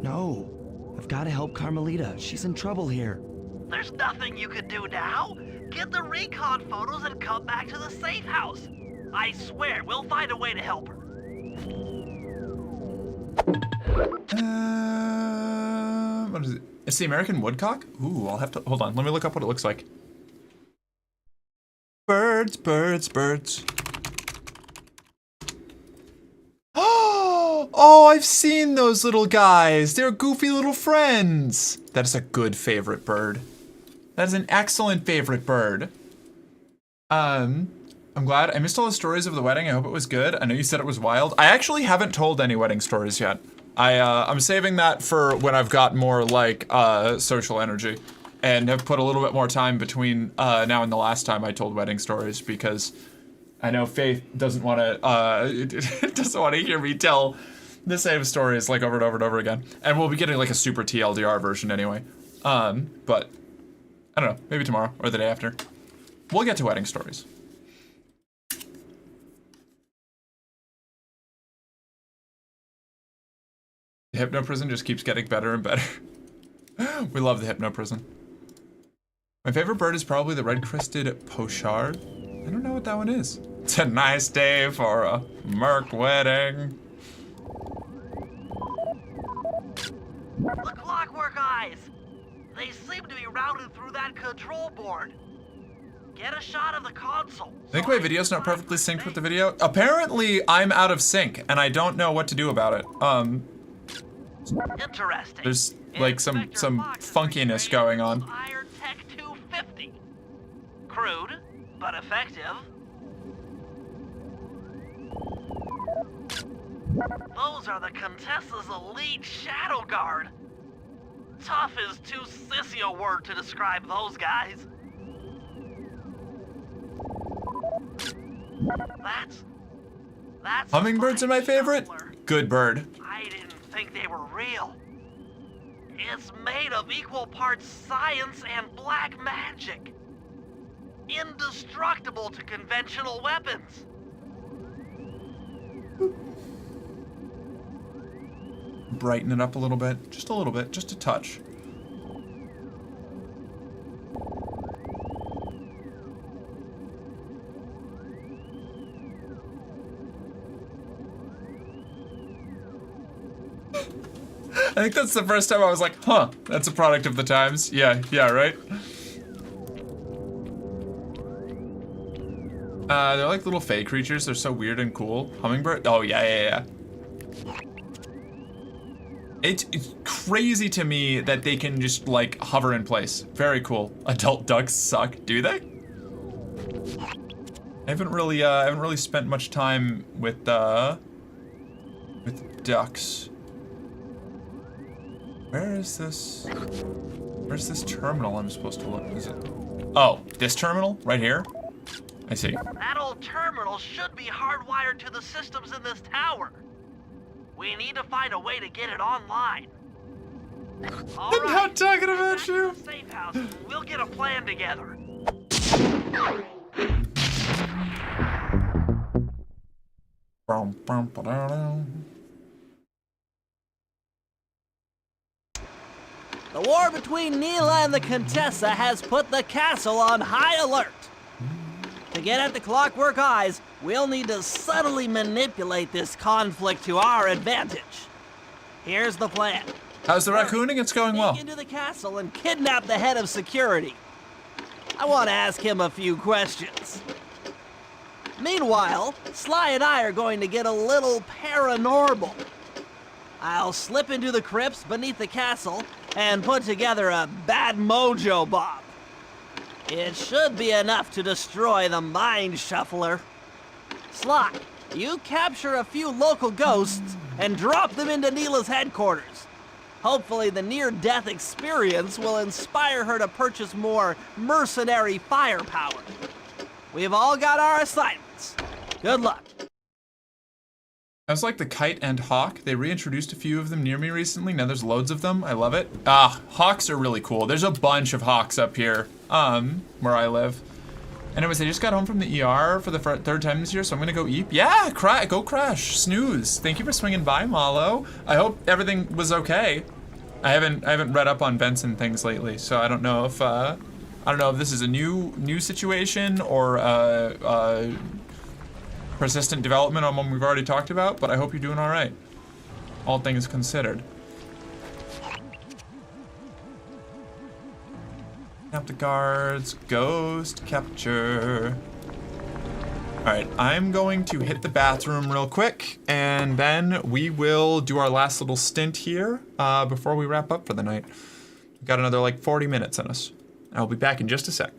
No. I've got to help Carmelita. She's in trouble here. There's nothing you can do now. Get the recon photos and come back to the safe house. I swear, we'll find a way to help her. What is it? It's the American woodcock? Ooh, I'll have to, hold on. Let me look up what it looks like. Birds, birds, birds. Oh, I've seen those little guys. They're goofy little friends. That is a good favorite bird. That is an excellent favorite bird. I'm glad. I missed all the stories of the wedding. I hope it was good. I know you said it was wild. I actually haven't told any wedding stories yet. I'm saving that for when I've got more like social energy and have put a little bit more time between now and the last time I told wedding stories, because I know Faith doesn't want to hear me tell the same stories like over and over and over again. And we'll be getting like a super TLDR version anyway. But I don't know, maybe tomorrow or the day after. We'll get to wedding stories. The Hypno Prison just keeps getting better and better. We love the Hypno Prison. My favorite bird is probably the red-crested pochard. I don't know what that one is. It's a nice day for a Merc wedding. The clockwork eyes! They seem to be routed through that control board. Get a shot of the console. I think my video's not perfectly synced with the video. Apparently, I'm out of sync, and I don't know what to do about it. Interesting. There's like some funkiness going on. Iron Tech 250. Crude, but effective. Those are the Contessa's elite Shadow Guard. Tough is too sissy a word to describe those guys. That's Hummingbirds are my favorite. Good bird. I didn't think they were real. It's made of equal parts science and black magic. Indestructible to conventional weapons. Brighten it up a little bit, just a touch. I think that's the first time I was like, huh, that's a product of the times. Yeah, right? They're like little fey creatures. They're so weird and cool. Hummingbird? Oh, yeah. It's crazy to me that they can just like hover in place. Very cool. Adult ducks suck, do they? I haven't really spent much time with ducks. Where's this terminal I'm supposed to look? Is it? Oh, this terminal right here? I see. That old terminal should be hardwired to the systems in this tower. We need to find a way to get it online. I'm not talking about you. Safe house. We'll get a plan together. The war between Neela and the Contessa has put the castle on high alert. To get at the Clockwork Eyes, we'll need to subtly manipulate this conflict to our advantage. Here's the plan. How's the raccooning? It's going well. Sneak into the castle and kidnap the head of security. I want to ask him a few questions. Meanwhile, Sly and I are going to get a little paranormal. I'll slip into the crypts beneath the castle and put together a bad mojo bomb. It should be enough to destroy the Mind Shuffler. Sly, you capture a few local ghosts and drop them into Neela's headquarters. Hopefully the near-death experience will inspire her to purchase more mercenary firepower. We've all got our assignments. Good luck. I was like the kite and hawk. They reintroduced a few of them near me recently. Now there's loads of them. I love it. Ah, hawks are really cool. There's a bunch of hawks up here, where I live. Anyways, I just got home from the ER for the third time this year, so I'm gonna go eat. Yeah, go crash, snooze. Thank you for swinging by, Malo. I hope everything was okay. I haven't read up on vents and things lately, so I don't know if this is a new situation or persistent development on one we've already talked about, but I hope you're doing all right. All things considered. Cap the guards, ghost capture. All right, I'm going to hit the bathroom real quick, and then we will do our last little stint here before we wrap up for the night. We've got another like 40 minutes in us. I'll be back in just a sec.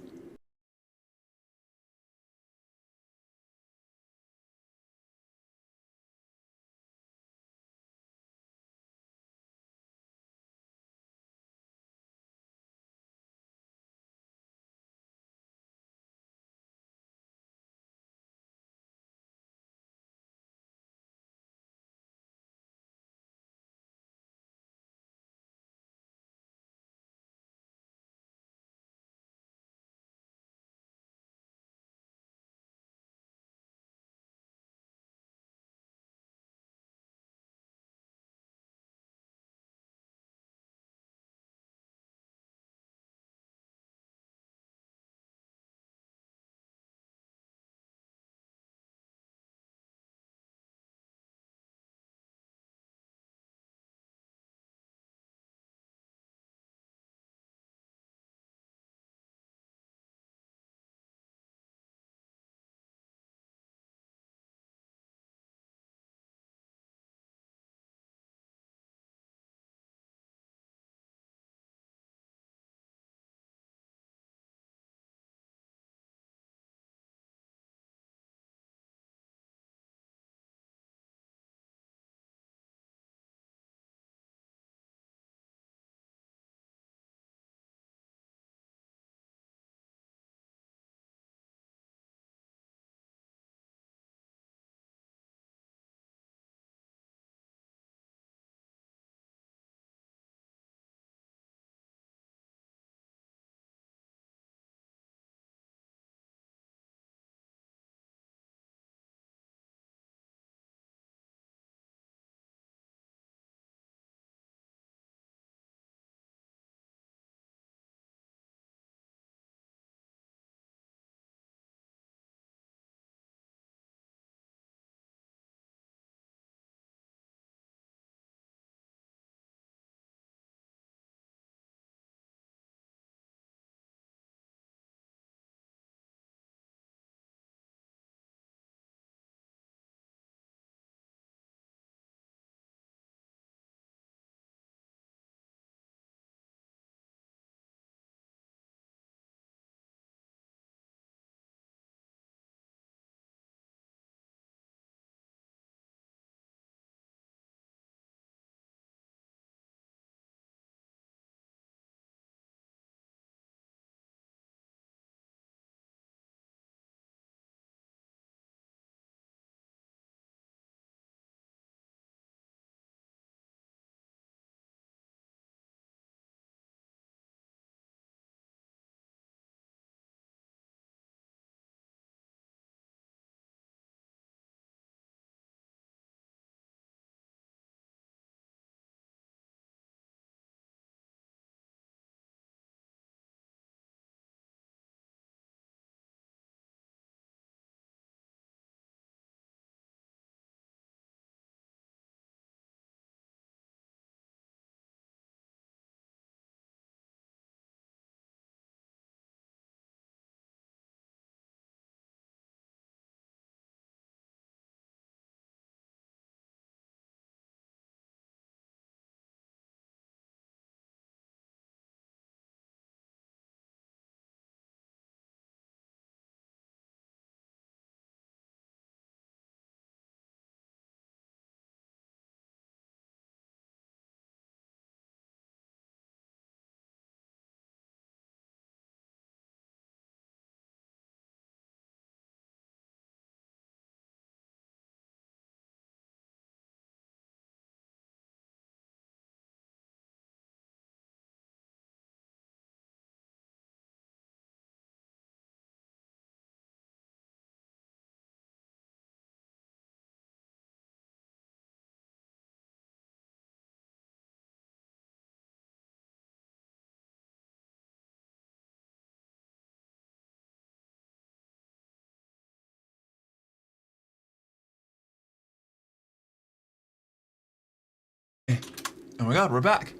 Oh my god, we're back.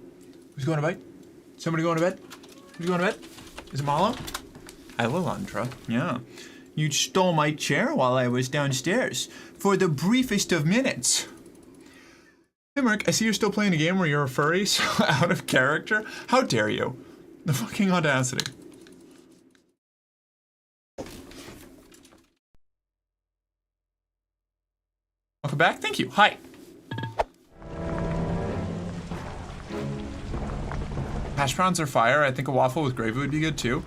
Who's going to bed? Somebody going to bed? Who's going to bed? Is it Malo? Elantra. Yeah. You stole my chair while I was downstairs for the briefest of minutes. Hey, Mark, I see you're still playing a game where you're a furry, so out of character. How dare you? The fucking audacity. Welcome back. Thank you. Hi. Hash browns are fire. I think a waffle with gravy would be good too.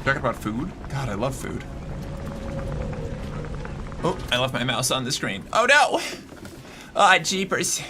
Talking about food? God, I love food. Oh, I left my mouse on the screen. Oh no! Ah, jeepers.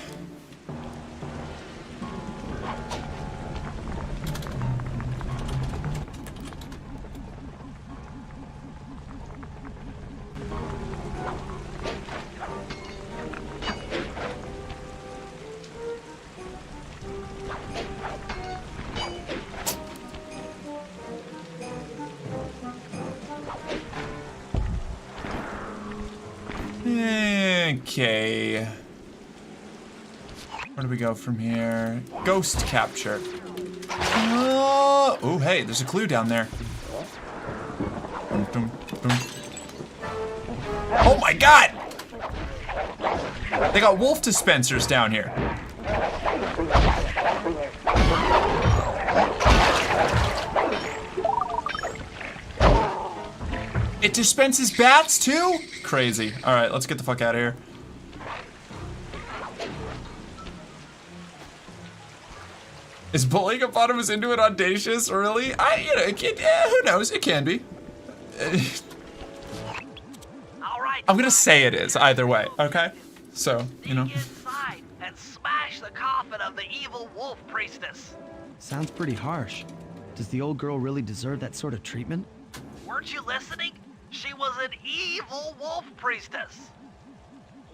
Okay. Where do we go from here? Ghost capture. Oh, hey, there's a clue down there. Oh my god! They got wolf dispensers down here. It dispenses bats too? Crazy. All right, let's get the fuck out of here. Is bullying a bottomless into it audacious? Really? Who knows? It can be. All right. I'm gonna say it is either way. Okay. So you know. Sneak inside and smash the coffin of the evil wolf priestess. Sounds pretty harsh. Does the old girl really deserve that sort of treatment? Weren't you listening? She was an evil wolf priestess.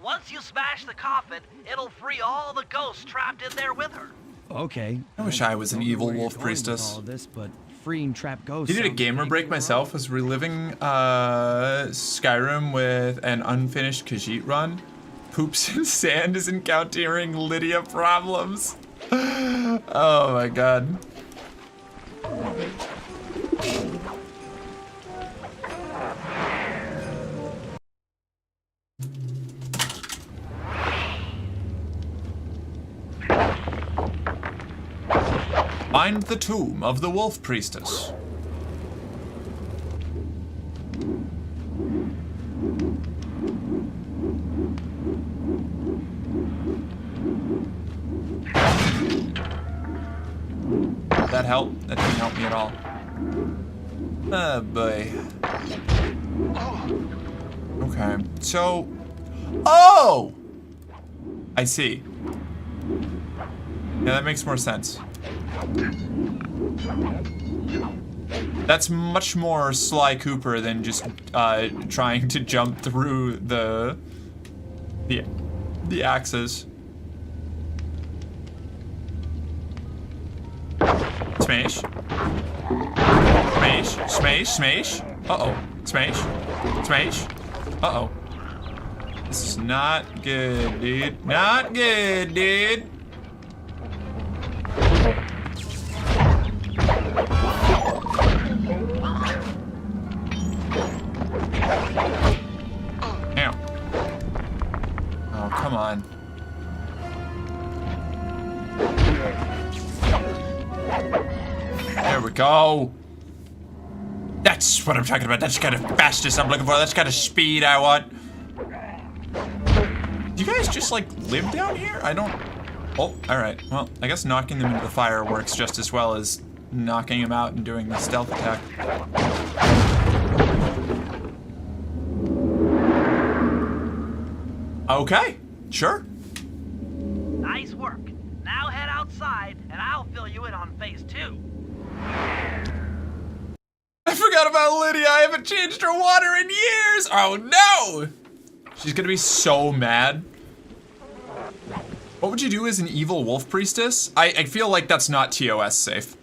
Once you smash the coffin, it'll free all the ghosts trapped in there with her. Okay. I wish I was an evil wolf priestess. All this, but freeing trapped ghosts. Needed a gamer break myself. Was reliving Skyrim with an unfinished Khajiit run. Poops and sand is encountering Lydia problems. Oh my god. Find the tomb of the wolf priestess. That helped? That didn't help me at all. Oh boy. Okay, so... Oh! I see. Yeah, that makes more sense. That's much more Sly Cooper than just trying to jump through the axes. Smash. Smash. Smash. Smash. Uh-oh. Smash. Smash. Uh-oh. This is not good, dude. Not good, dude. Ow. Oh, come on. There we go. That's what I'm talking about. That's the kind of fastness I'm looking for. That's the kind of speed I want. Do you guys just, like, live down here? I don't... Oh, alright. Well, I guess knocking them into the fire works just as well as knocking them out and doing the stealth attack. Okay, sure. Nice work. Now head outside, and I'll fill you in on phase 2. I forgot about Lydia. I haven't changed her water in years. Oh no! She's gonna be so mad. What would you do as an evil wolf priestess? I feel like that's not TOS safe.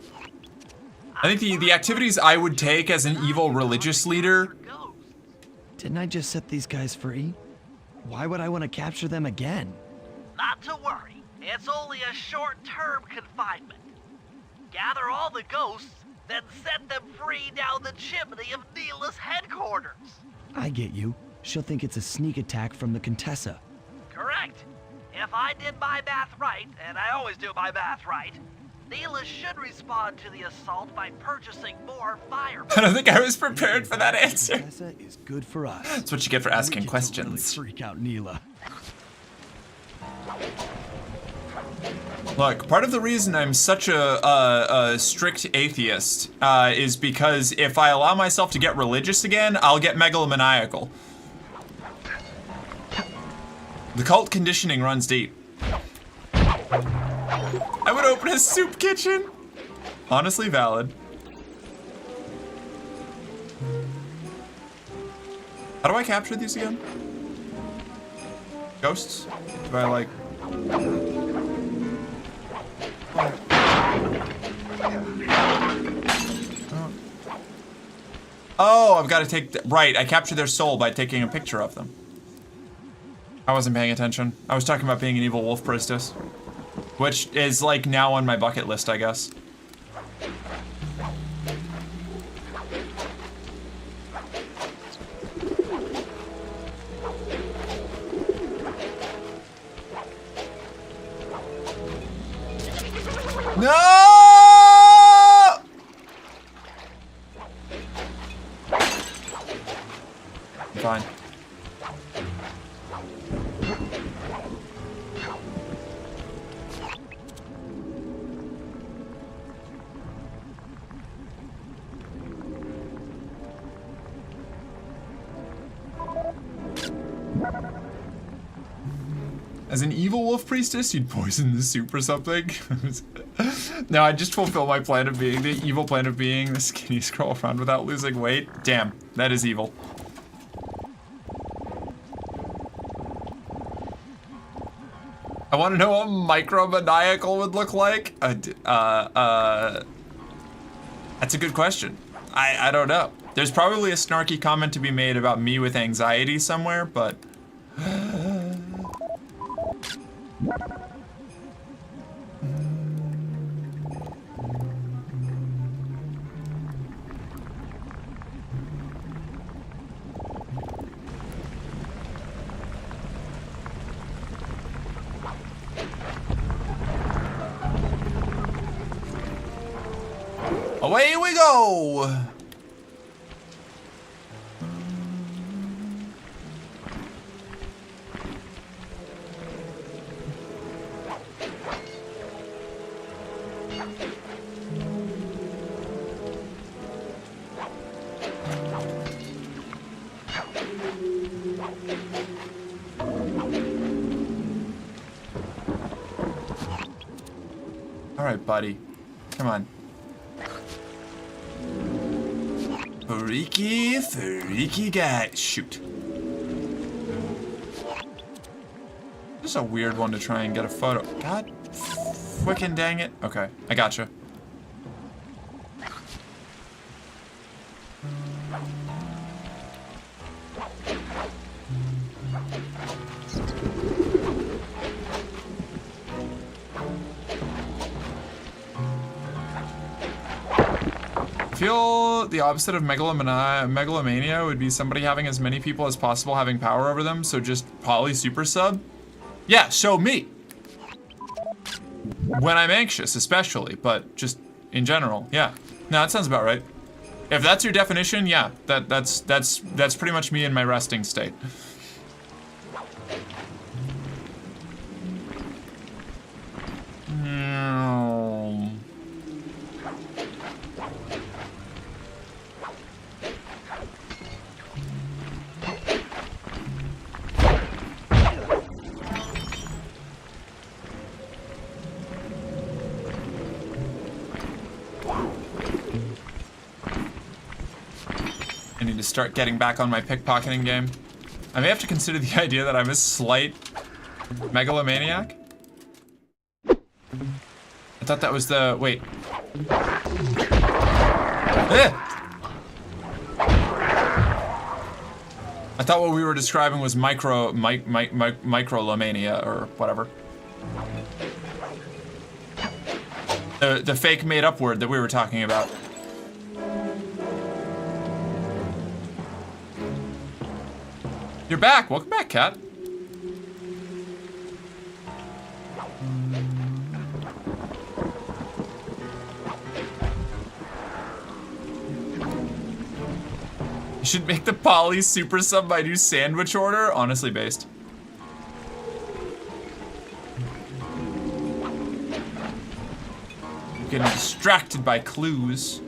I think the activities I would take as an evil religious leader. Didn't I just set these guys free? Why would I want to capture them again? Not to worry. It's only a short-term confinement. Gather all the ghosts, then set them free down the chimney of Neela's headquarters. I get you. She'll think it's a sneak attack from the Contessa. Correct. If I did my math right, and I always do my math right, Neela should respond to the assault by purchasing more fire. I don't think I was prepared for that answer. Contessa is good for us. That's what you get for asking We get to questions. really freak out Neela. Look, part of the reason I'm such a strict atheist is because if I allow myself to get religious again, I'll get megalomaniacal. The cult conditioning runs deep. I would open a soup kitchen. Honestly valid. How do I capture these again? Ghosts? Do I like... Oh, I've got to take... Right, I capture their soul by taking a picture of them. I wasn't paying attention. I was talking about being an evil wolf priestess. Which is, like, now on my bucket list, I guess. No! I'm fine. As an evil wolf priestess, you'd poison the soup or something. No, I just fulfill my plan of being, the evil plan of being the skinniest girl around without losing weight. Damn, that is evil. I want to know what micromaniacal would look like. That's a good question. I don't know. There's probably a snarky comment to be made about me with anxiety somewhere, but... Away we go! All right, buddy. Come on. Freaky guy. Shoot. This is a weird one to try and get a photo. God frickin' dang it. Okay, I gotcha. I feel the opposite of megalomania would be somebody having as many people as possible having power over them, so just poly super sub. Yeah, so me. When I'm anxious, especially, but just in general, yeah. No, that sounds about right. If that's your definition, yeah, that's pretty much me in my resting state. I need to start getting back on my pickpocketing game. I may have to consider the idea that I'm a slight megalomaniac. I thought that was the, wait. I thought what we were describing was microlomania or whatever. The fake made up word that we were talking about. You're back. Welcome back, Cat. You should make the Polly super sub my new sandwich order. Honestly based. I'm getting distracted by clues.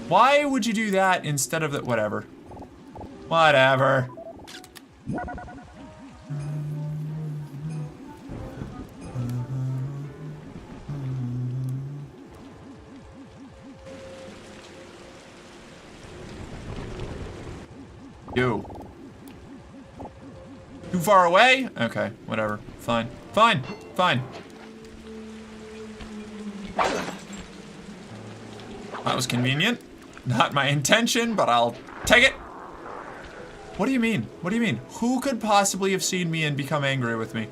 Why would you do that instead of that? Whatever. Whatever. Yo. Too far away? Okay, whatever. Fine. Fine. Fine. That was convenient. Not my intention, but I'll take it. What do you mean? What do you mean? Who could possibly have seen me and become angry with me?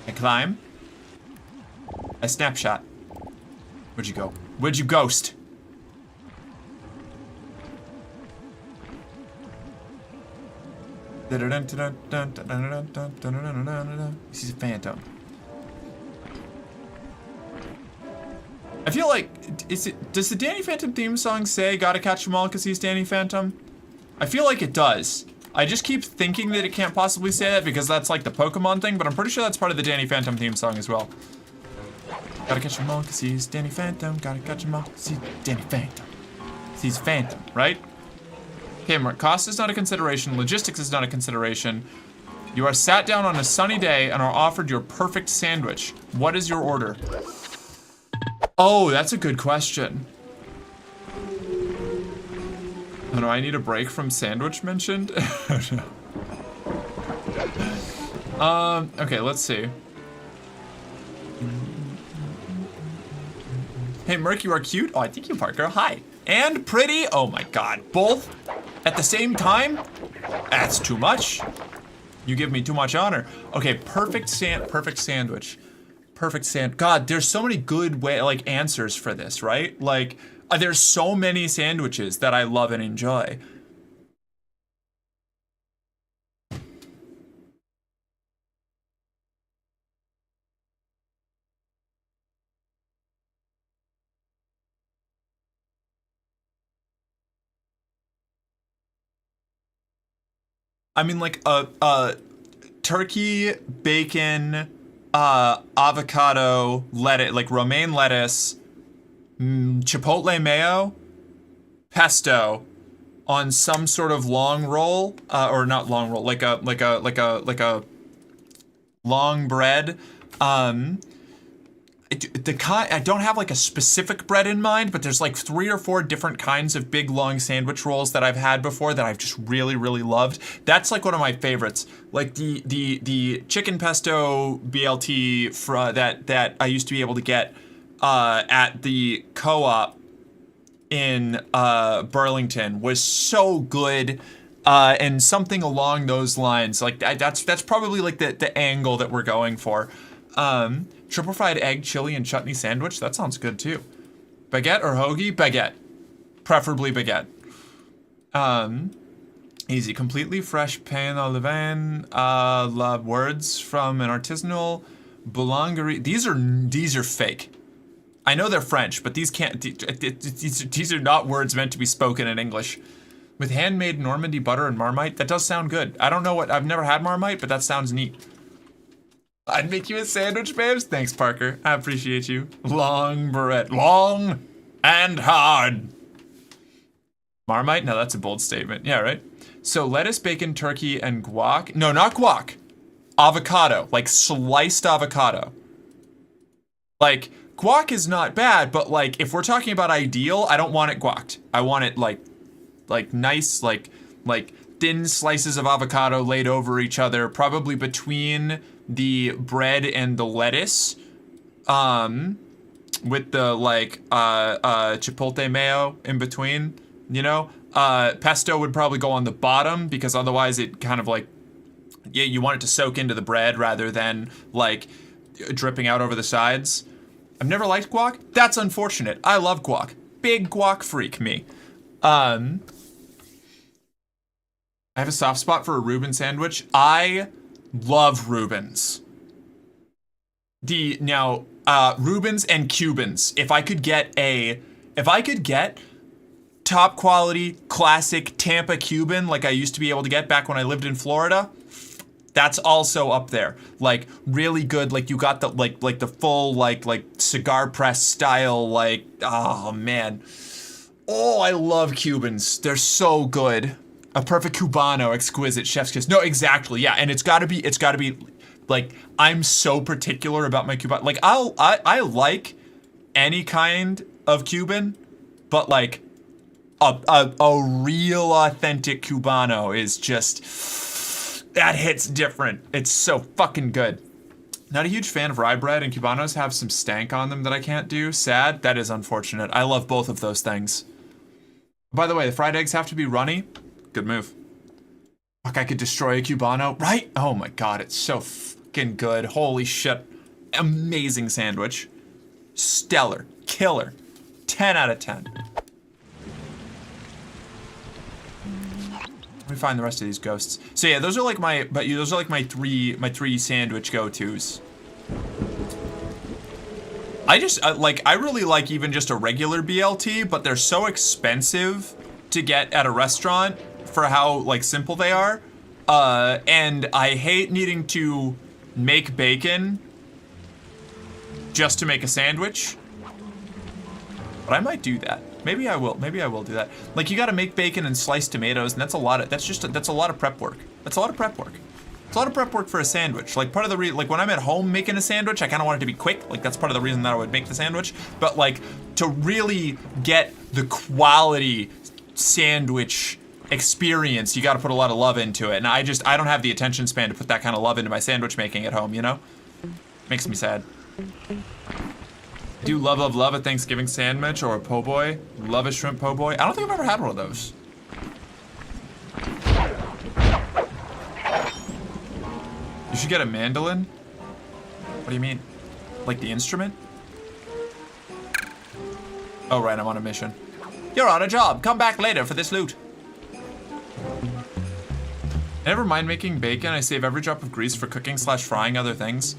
I climb. I snapshot. Where'd you go? Where'd you ghost? He's a phantom. I feel like, does the Danny Phantom theme song say gotta catch 'em all cause he's Danny Phantom? I feel like it does. I just keep thinking that it can't possibly say that because that's like the Pokemon thing, but I'm pretty sure that's part of the Danny Phantom theme song as well. Gotta catch 'em all cause he's Danny Phantom, gotta catch 'em all cause he's Danny Phantom. He's Phantom, right? Okay, Mark, cost is not a consideration, logistics is not a consideration. You are sat down on a sunny day and are offered your perfect sandwich. What is your order? Oh, that's a good question. Oh no, I need a break from sandwich mentioned. Okay, let's see. Hey, Merc, you are cute. Oh, I think you, Parker. Hi. And pretty. Oh my God, both at the same time? That's too much. You give me too much honor. Okay, perfect sandwich. God, there's so many good answers for this, right? Like, there's so many sandwiches that I love and enjoy. I mean, like turkey, bacon, avocado, lettuce, like romaine lettuce, chipotle mayo, pesto, on some sort of long roll, or not long roll, like a long bread. I don't have like a specific bread in mind, but there's like 3 or 4 different kinds of big long sandwich rolls that I've had before that I've just really loved. That's like one of my favorites. Like the chicken pesto BLT that I used to be able to get at the co-op in Burlington was so good. And something along those lines, like that's probably like the angle that we're going for. Triple fried egg, chili, and chutney sandwich. That sounds good too. Baguette or hoagie? Baguette. Preferably baguette. Easy. Completely fresh pain au levain. Love words from an artisanal boulangerie. These are fake. I know they're French, but these can't. These are not words meant to be spoken in English. With handmade Normandy butter and Marmite. That does sound good. I don't know what. I've never had Marmite, but that sounds neat. I'd make you a sandwich, babes. Thanks, Parker. I appreciate you. Long bread. Long and hard. Marmite? No, that's a bold statement. Yeah, right? So lettuce, bacon, turkey, and guac. No, not guac. Avocado. Like sliced avocado. Like, guac is not bad, but like, if we're talking about ideal, I don't want it guaced. I want it like nice, like thin slices of avocado laid over each other, probably between the bread and the lettuce, with the chipotle mayo in between, you know, Pesto would probably go on the bottom because otherwise it kind of like, yeah, you want it to soak into the bread rather than like dripping out over the sides. I've never liked guac. That's unfortunate. I love guac. Big guac freak, me. I have a soft spot for a Reuben sandwich. I love Reubens. Reubens and Cubans. If I could get top quality, classic Tampa Cuban like I used to be able to get back when I lived in Florida, that's also up there. Like really good, like you got the like the full like cigar press style, like, oh man. Oh, I love Cubans. They're so good. A perfect Cubano, exquisite, chef's kiss. No, exactly, yeah. And it's gotta be like, I'm so particular about my Cuban. Like I like any kind of Cuban, but like a real authentic Cubano is just, that hits different. It's so fucking good. Not a huge fan of rye bread, and Cubanos have some stank on them that I can't do. Sad. That is unfortunate. I love both of those things. By the way, the fried eggs have to be runny. Good move. Fuck, I could destroy a Cubano, right? Oh my god, it's so fucking good. Holy shit. Amazing sandwich. Stellar. Killer. 10 out of 10. Let me find the rest of these ghosts. So yeah, those are like my three sandwich go-tos. I really like even just a regular BLT, but they're so expensive to get at a restaurant for how like simple they are. And I hate needing to make bacon just to make a sandwich. But I might do that. Maybe I will do that. Like, you gotta make bacon and slice tomatoes, and that's a lot of prep work. That's a lot of prep work. It's a lot of prep work for a sandwich. Like, part of the like when I'm at home making a sandwich, I kind of want it to be quick. Like, that's part of the reason that I would make the sandwich. But like, to really get the quality sandwich experience, you gotta put a lot of love into it. And I don't have the attention span to put that kind of love into my sandwich making at home, you know? Makes me sad. Do love a Thanksgiving sandwich or a po' boy. Love a shrimp po' boy. I don't think I've ever had one of those. You should get a mandolin. What do you mean? Like the instrument? Oh right, I'm on a mission. You're on a job. Come back later for this loot. I never mind making bacon. I save every drop of grease for cooking / frying other things.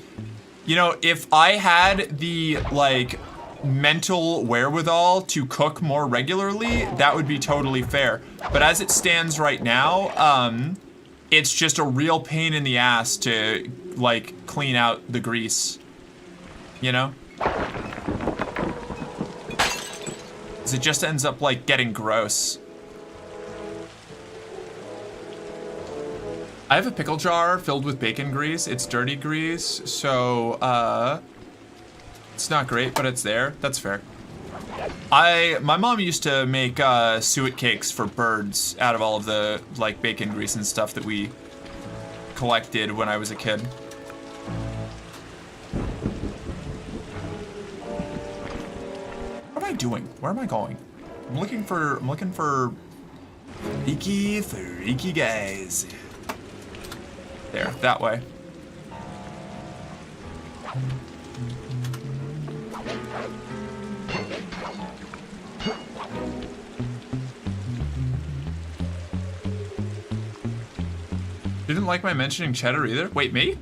You know, if I had the, like, mental wherewithal to cook more regularly, that would be totally fair. But as it stands right now, it's just a real pain in the ass to, like, clean out the grease. You know? 'Cause it just ends up, like, getting gross. I have a pickle jar filled with bacon grease. It's dirty grease, so it's not great, but it's there. That's fair. My mom used to make suet cakes for birds out of all of the like bacon grease and stuff that we collected when I was a kid. What am I doing? Where am I going? I'm looking for freaky guys. There, that way. Didn't like my mentioning cheddar either? Wait, me?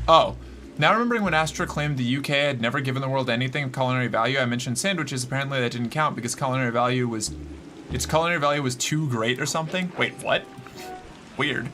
Oh. Now remembering when Astra claimed the UK had never given the world anything of culinary value, I mentioned sandwiches. Apparently that didn't count because its culinary value was too great or something. Wait, what? Weird.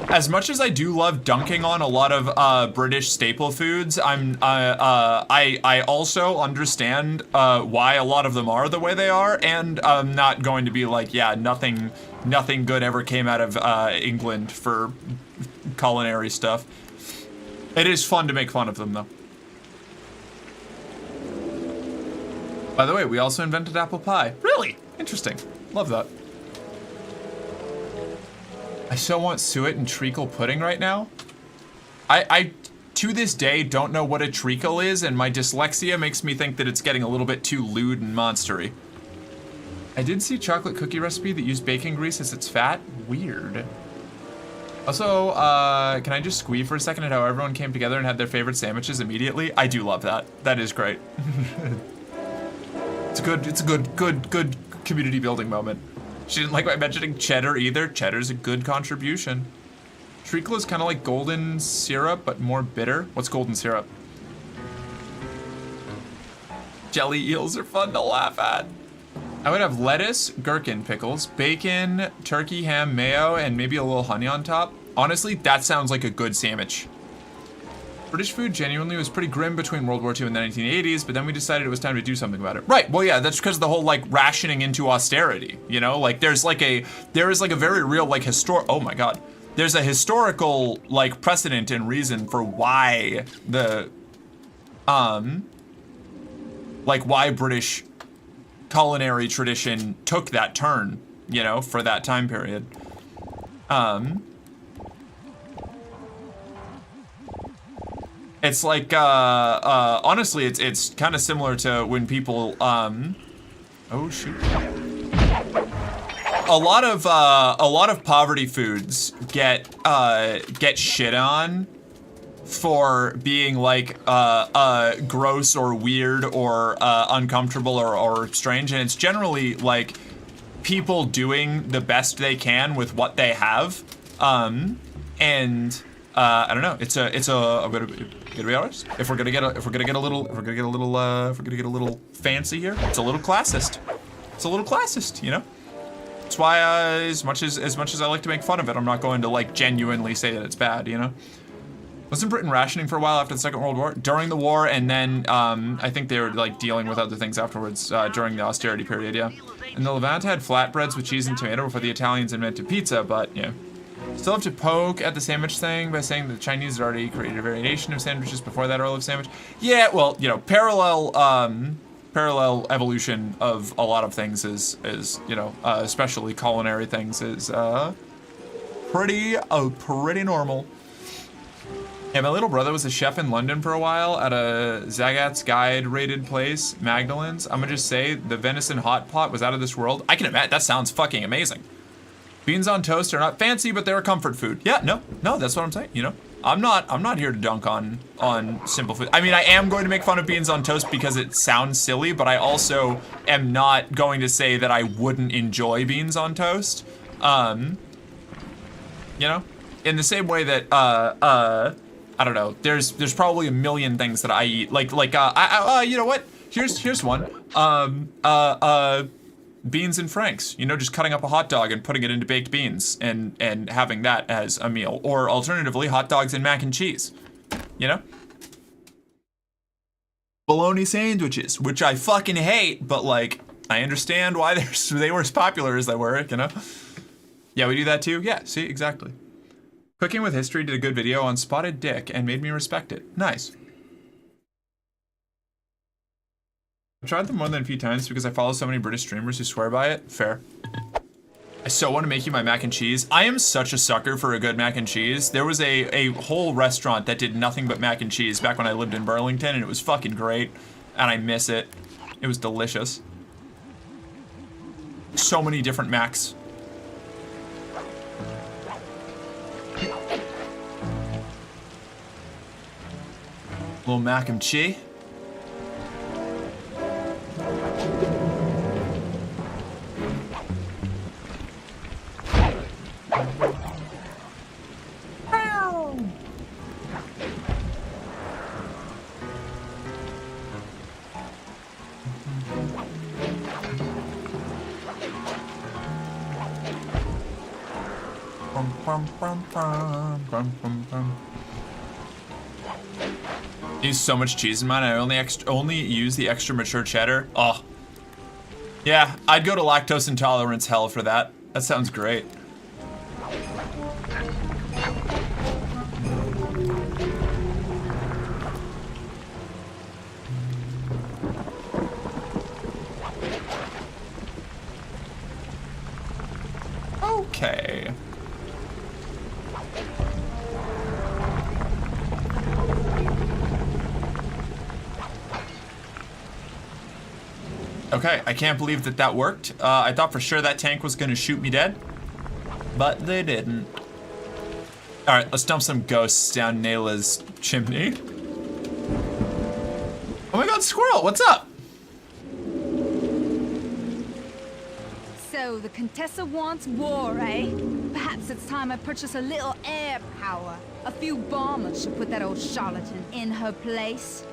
As much as I do love dunking on a lot of British staple foods, I also understand why a lot of them are the way they are, and I'm not going to be like, yeah, nothing good ever came out of England for culinary stuff. It is fun to make fun of them, though. By the way, we also invented apple pie. Really? Interesting. Love that. I so want suet and treacle pudding right now. to this day don't know what a treacle is, and my dyslexia makes me think that it's getting a little bit too lewd and monstery. I did see chocolate cookie recipe that used bacon grease as its fat. Weird. Also, can I just squee for a second at how everyone came together and had their favorite sandwiches immediately? I do love that. That is great. It's a good community building moment. She didn't like my mentioning cheddar either. Cheddar's a good contribution. Treacle is kind of like golden syrup, but more bitter. What's golden syrup? Jelly eels are fun to laugh at. I would have lettuce, gherkin, pickles, bacon, turkey, ham, mayo, and maybe a little honey on top. Honestly, that sounds like a good sandwich. British food genuinely was pretty grim between World War II and the 1980s, but then we decided it was time to do something about it. Right, well yeah, that's because of the whole like rationing into austerity, you know? Like there is like a very real like oh my god. There's a historical like precedent and reason for why the, like why British culinary tradition took that turn, you know, for that time period. It's like, honestly, it's kind of similar to when people, oh shoot. A lot of poverty foods get shit on for being like gross or weird or uncomfortable or strange, and it's generally like people doing the best they can with what they have, and I don't know. It's a. I'm gonna be honest. If we're gonna get a little fancy here, it's a little classist. It's a little classist, you know. That's why, as much as I like to make fun of it, I'm not going to like genuinely say that it's bad, you know. Wasn't Britain rationing for a while after the Second World War? During the war, and then I think they were like dealing with other things afterwards during the austerity period, yeah. And the Levant had flatbreads with cheese and tomato before the Italians invented pizza, but yeah. Still have to poke at the sandwich thing by saying that the Chinese had already created a variation of sandwiches before that olive sandwich. Yeah, well, you know, parallel evolution of a lot of things is you know, especially culinary things is pretty normal. Yeah, my little brother was a chef in London for a while at a Zagat's Guide rated place, Magdalen's. I'm gonna just say the venison hot pot was out of this world. I can imagine, that sounds fucking amazing. Beans on toast are not fancy, but they're a comfort food. Yeah, no, that's what I'm saying, you know? I'm not here to dunk on simple food. I mean, I am going to make fun of beans on toast because it sounds silly, but I also am not going to say that I wouldn't enjoy beans on toast. You know? In the same way that, I don't know, there's probably a million things that I eat. Like, you know what? Here's one. Beans and Franks, you know, just cutting up a hot dog and putting it into baked beans and having that as a meal. Or alternatively, hot dogs and mac and cheese, you know? Bologna sandwiches, which I fucking hate, but like, I understand why they were as popular as they were, you know? Yeah, we do that too? Yeah, see, exactly. Cooking with History did a good video on spotted dick and made me respect it. Nice. I've tried them more than a few times because I follow so many British streamers who swear by it. Fair. I so want to make you my mac and cheese. I am such a sucker for a good mac and cheese. There was a whole restaurant that did nothing but mac and cheese back when I lived in Burlington, and it was fucking great. And I miss it. It was delicious. So many different macs. Little mac and cheese. Use so much cheese in mine. I only use the extra mature cheddar. Oh, yeah. I'd go to lactose intolerance hell for that. That sounds great. Okay. Okay, I can't believe that that worked. I thought for sure that tank was gonna shoot me dead, but they didn't. All right, let's dump some ghosts down Nayla's chimney. Oh my god, squirrel, what's up? So the Contessa wants war, eh? Perhaps it's time I purchase a little air power. A few bombers should put that old charlatan in her place.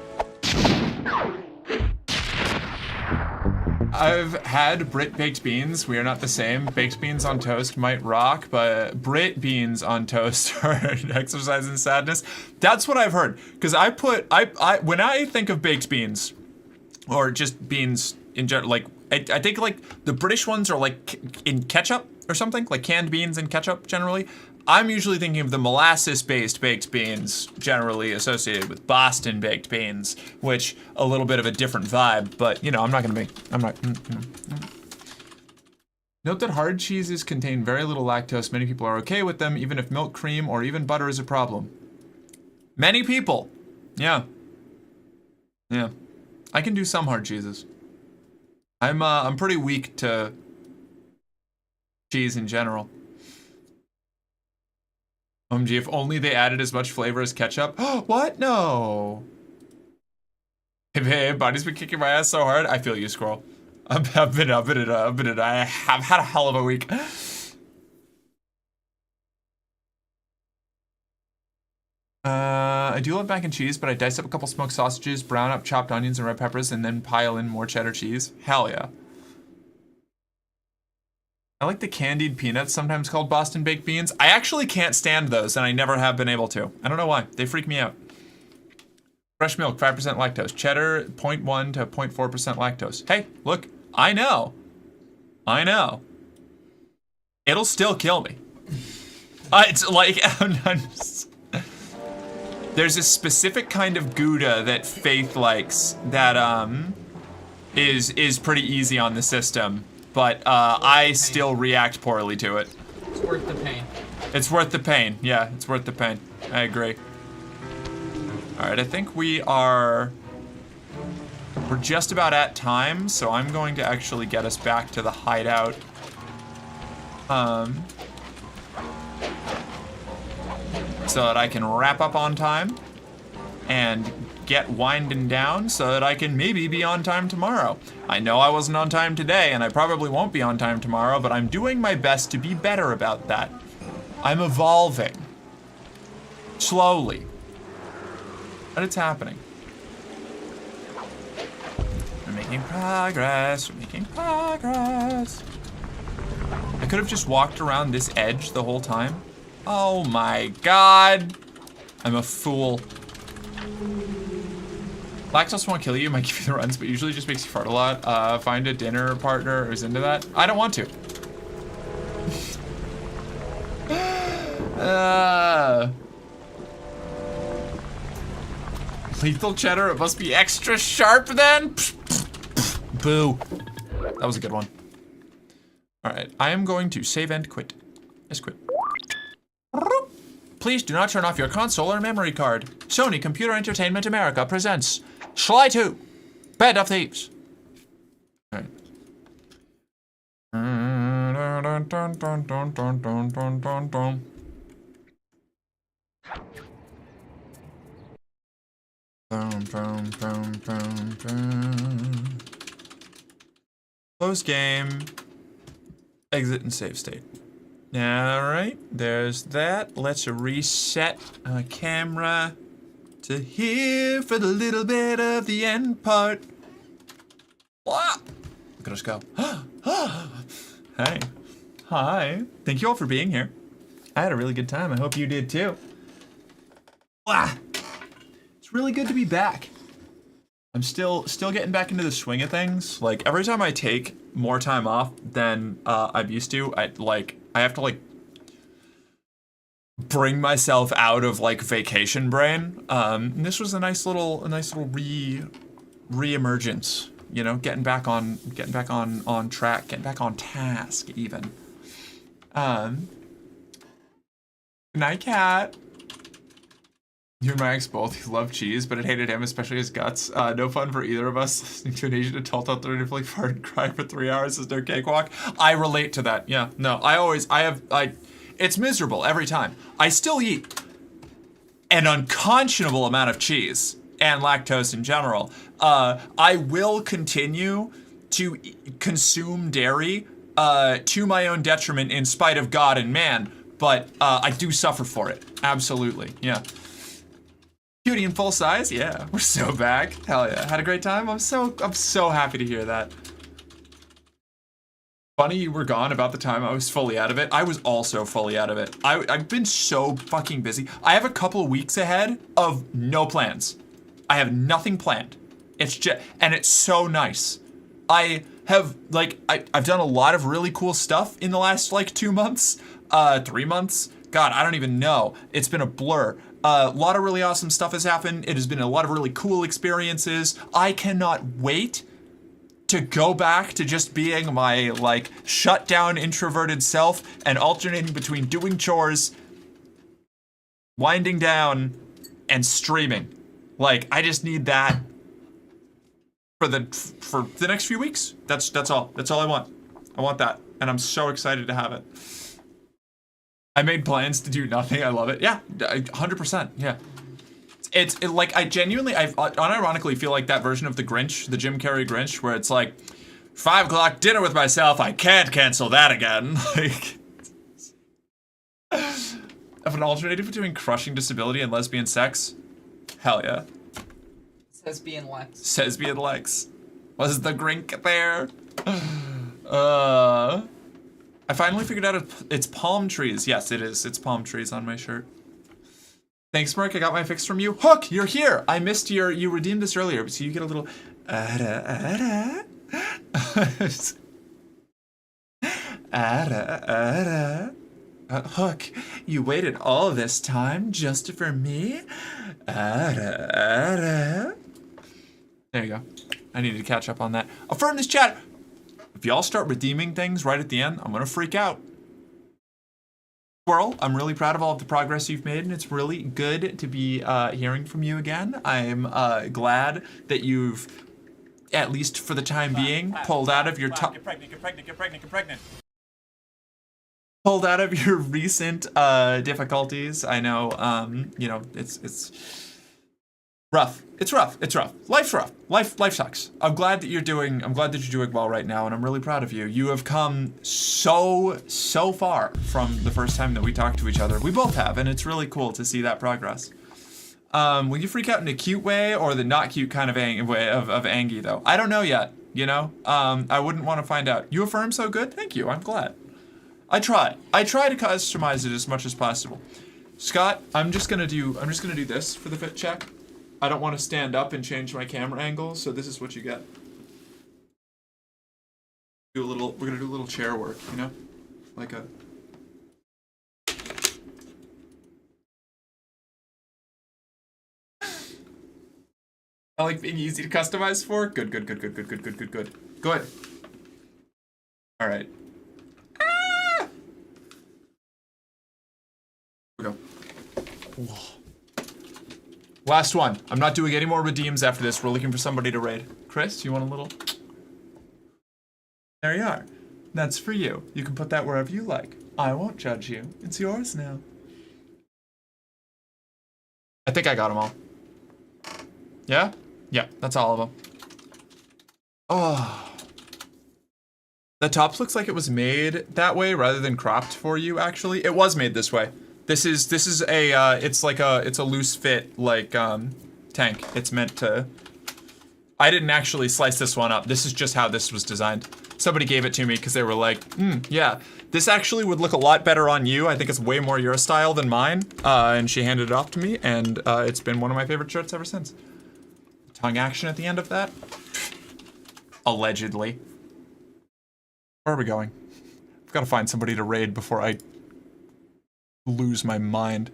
I've had Brit baked beans. We are not the same. Baked beans on toast might rock, but Brit beans on toast are an exercise in sadness. That's what I've heard. Because when I think of baked beans, or just beans in general, like, I think like the British ones are like in ketchup or something, like canned beans in ketchup generally. I'm usually thinking of the molasses-based baked beans, generally associated with Boston baked beans, which a little bit of a different vibe, but you know, I'm not. Note that hard cheeses contain very little lactose. Many people are okay with them, even if milk, cream, or even butter is a problem. Many people, yeah. I can do some hard cheeses. I'm pretty weak to cheese in general. OMG, if only they added as much flavor as ketchup. What? No. Hey, babe, Buddy's been kicking my ass so hard. I feel you, squirrel. I have had a hell of a week. I do love mac and cheese, but I dice up a couple smoked sausages, brown up chopped onions and red peppers, and then pile in more cheddar cheese. Hell yeah. I like the candied peanuts, sometimes called Boston baked beans. I actually can't stand those, and I never have been able to. I don't know why. They freak me out. Fresh milk, 5% lactose. Cheddar, 0.1 to 0.4% lactose. Hey, look, I know. It'll still kill me. It's like, there's a specific kind of Gouda that Faith likes that is pretty easy on the system. But I still react poorly to it. It's worth the pain. It's worth the pain. Yeah, it's worth the pain. I agree. All right, I think we're just about at time, so I'm going to actually get us back to the hideout. So that I can wrap up on time and get winding down so that I can maybe be on time tomorrow. I know I wasn't on time today, and I probably won't be on time tomorrow, but I'm doing my best to be better about that. I'm evolving. Slowly. But it's happening. We're making progress. We're making progress. I could have just walked around this edge the whole time. Oh my god. I'm a fool. Lactose won't kill you, might give you the runs, but usually just makes you fart a lot. Find a dinner partner who's into that. I don't want to. Lethal cheddar, it must be extra sharp then? Boo. That was a good one. Alright, I am going to save and quit. Yes, quit. Please do not turn off your console or memory card. Sony Computer Entertainment America presents Sly 2, Bed of Thieves. All right. Close game. Exit and save state. All right, there's that. Let's reset our camera to here for the little bit of the end part. Look at us go. Hey. Hi. Thank you all for being here. I had a really good time. I hope you did too. It's really good to be back. I'm still getting back into the swing of things. Like every time I take more time off than I'm used to, I have to like bring myself out of like vacation brain. And this was a nice little re-emergence, you know, getting back on track, getting back on task even. Good night, cat. You and my ex both love cheese, but it hated him, especially his guts. No fun for either of us. Listening to an Asian adult alternatively fart and cry for 3 hours is no cakewalk. I relate to that. Yeah, no, it's miserable every time. I still eat an unconscionable amount of cheese and lactose in general. I will continue to consume dairy to my own detriment in spite of God and man, but I do suffer for it. Absolutely, yeah. Cutie in full size, yeah. We're so back. Hell yeah. Had a great time. I'm so happy to hear that. Funny you were gone about the time I was fully out of it. I was also fully out of it. I've been so fucking busy. I have a couple of weeks ahead of no plans. I have nothing planned. It's just, and it's so nice. I have, like, I've done a lot of really cool stuff in the last, like, 2 months, 3 months. God, I don't even know. It's been a blur. A lot of really awesome stuff has happened. It has been a lot of really cool experiences. I cannot wait to go back to just being my, like, shut down introverted self and alternating between doing chores, winding down, and streaming. Like, I just need that for the next few weeks. That's all. That's all I want. I want that. And I'm so excited to have it. I made plans to do nothing. I love it. Yeah, 100%. Yeah. It's like, I unironically feel like that version of the Grinch, the Jim Carrey Grinch, where it's like, 5 o'clock dinner with myself. I can't cancel that again. Like, of an alternative between crushing disability and lesbian sex. Hell yeah. Says being Lex. Says being Lex. Was the Grink there? I finally figured out it's palm trees. Yes, it is. It's palm trees on my shirt. Thanks, Mark. I got my fix from you. Hook, you're here. I missed you redeemed this earlier, so you get a little Hook, you waited all this time just for me? There you go. I needed to catch up on that. Affirm this chat. If y'all start redeeming things right at the end, I'm gonna freak out. Squirrel, I'm really proud of all of the progress you've made, and it's really good to be hearing from you again. I'm glad that you've, at least for the time being, pulled out of your top. Get pregnant, get pregnant, get pregnant, get pregnant. Pulled out of your recent difficulties. I know, you know, it's rough. It's rough. It's rough. Life's rough. Life sucks. I'm glad that you're doing well right now, and I'm really proud of you. You have come so far from the first time that we talked to each other. We both have, and it's really cool to see that progress. Will you freak out in a cute way or the not cute kind of way of Angie though? I don't know yet, you know? I wouldn't want to find out. You affirm so good? Thank you. I'm glad. I try to customize it as much as possible. Scott, I'm just gonna do this for the fit check. I don't want to stand up and change my camera angle, so this is what you get. We're gonna do a little chair work, you know? Like a... I like being easy to customize for. Good. Good. All right. Ah! Here we go. Whoa. Last one. I'm not doing any more redeems after this. We're looking for somebody to raid. Chris, you want a little? There you are. That's for you. You can put that wherever you like. I won't judge you. It's yours now. I think I got them all. Yeah? Yeah, that's all of them. Oh. The tops looks like it was made that way rather than cropped for you, actually. It was made this way. This is a it's a loose fit like tank. It's meant to. I didn't actually slice this one up. This is just how this was designed. Somebody gave it to me because they were like, yeah, this actually would look a lot better on you. I think it's way more your style than mine. And she handed it off to me, and it's been one of my favorite shirts ever since. Tongue action at the end of that. Allegedly. Where are we going? I've got to find somebody to raid before I lose my mind.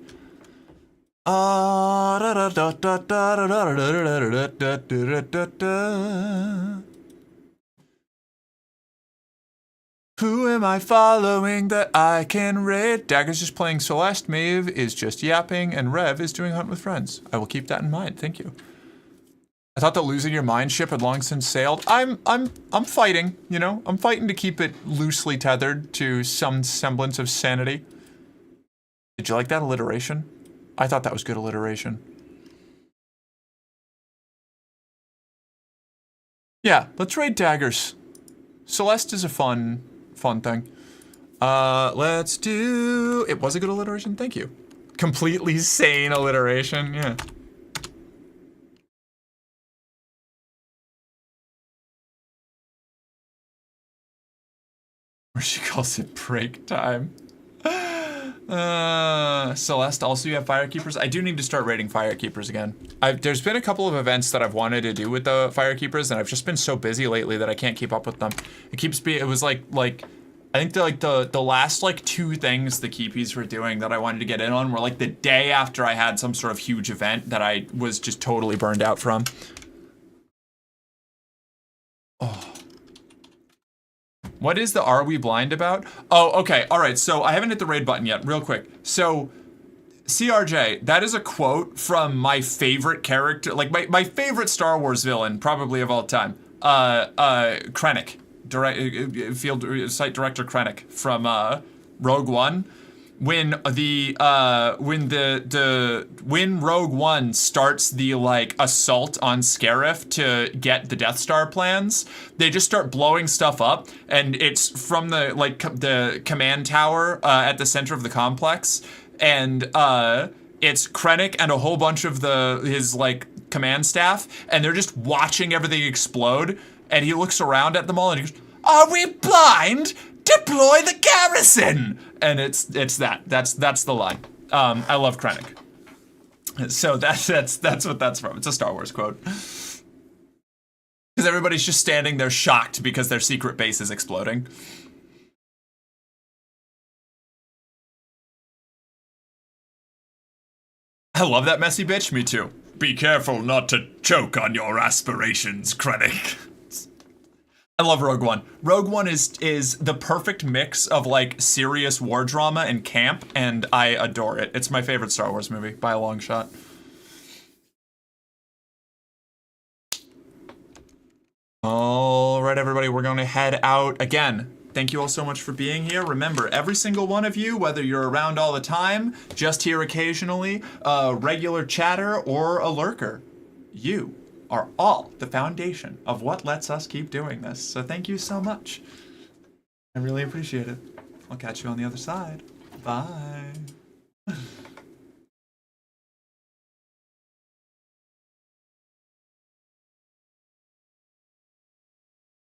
Who am I following that I can raid? Dagger's just playing Celeste, Maeve is just yapping, and Rev is doing Hunt with Friends. I will keep that in mind, thank you. I thought the losing your mind ship had long since sailed. I'm fighting, you know? I'm fighting to keep it loosely tethered to some semblance of sanity. Did you like that alliteration? I thought that was good alliteration. Yeah, let's raid Daggers. Celeste is a fun thing. Let's do... It was a good alliteration, thank you. Completely sane alliteration, yeah. Or she calls it break time. Celeste, also you have Firekeepers? I do need to start raiding Firekeepers again. There's been a couple of events that I've wanted to do with the Firekeepers, and I've just been so busy lately that I can't keep up with them. It was like I think the last like 2 things the Keepies were doing that I wanted to get in on were like the day after I had some sort of huge event that I was just totally burned out from. Oh. What is the Are We Blind about? Oh, okay. All right. So I haven't hit the raid button yet. Real quick. So CRJ, that is a quote from my favorite character, like my favorite Star Wars villain, probably of all time. Krennic, field site director Krennic from Rogue One. When Rogue One starts the like assault on Scarif to get the Death Star plans, they just start blowing stuff up, and it's from the like the command tower at the center of the complex, and it's Krennic and a whole bunch of his like command staff, and they're just watching everything explode, and he looks around at them all and he goes, "Are we blind? Deploy the garrison!" And it's that. That's the line. I love Krennic. So that's what that's from. It's a Star Wars quote. Because everybody's just standing there shocked because their secret base is exploding. I love that messy bitch. Me too. Be careful not to choke on your aspirations, Krennic. I love Rogue One. Rogue One is the perfect mix of like serious war drama and camp, and I adore it. It's my favorite Star Wars movie by a long shot. All right, everybody, we're going to head out again. Thank you all so much for being here. Remember, every single one of you, whether you're around all the time, just here occasionally, a regular chatter, or a lurker, you are all the foundation of what lets us keep doing this. So thank you so much. I really appreciate it. I'll catch you on the other side. Bye.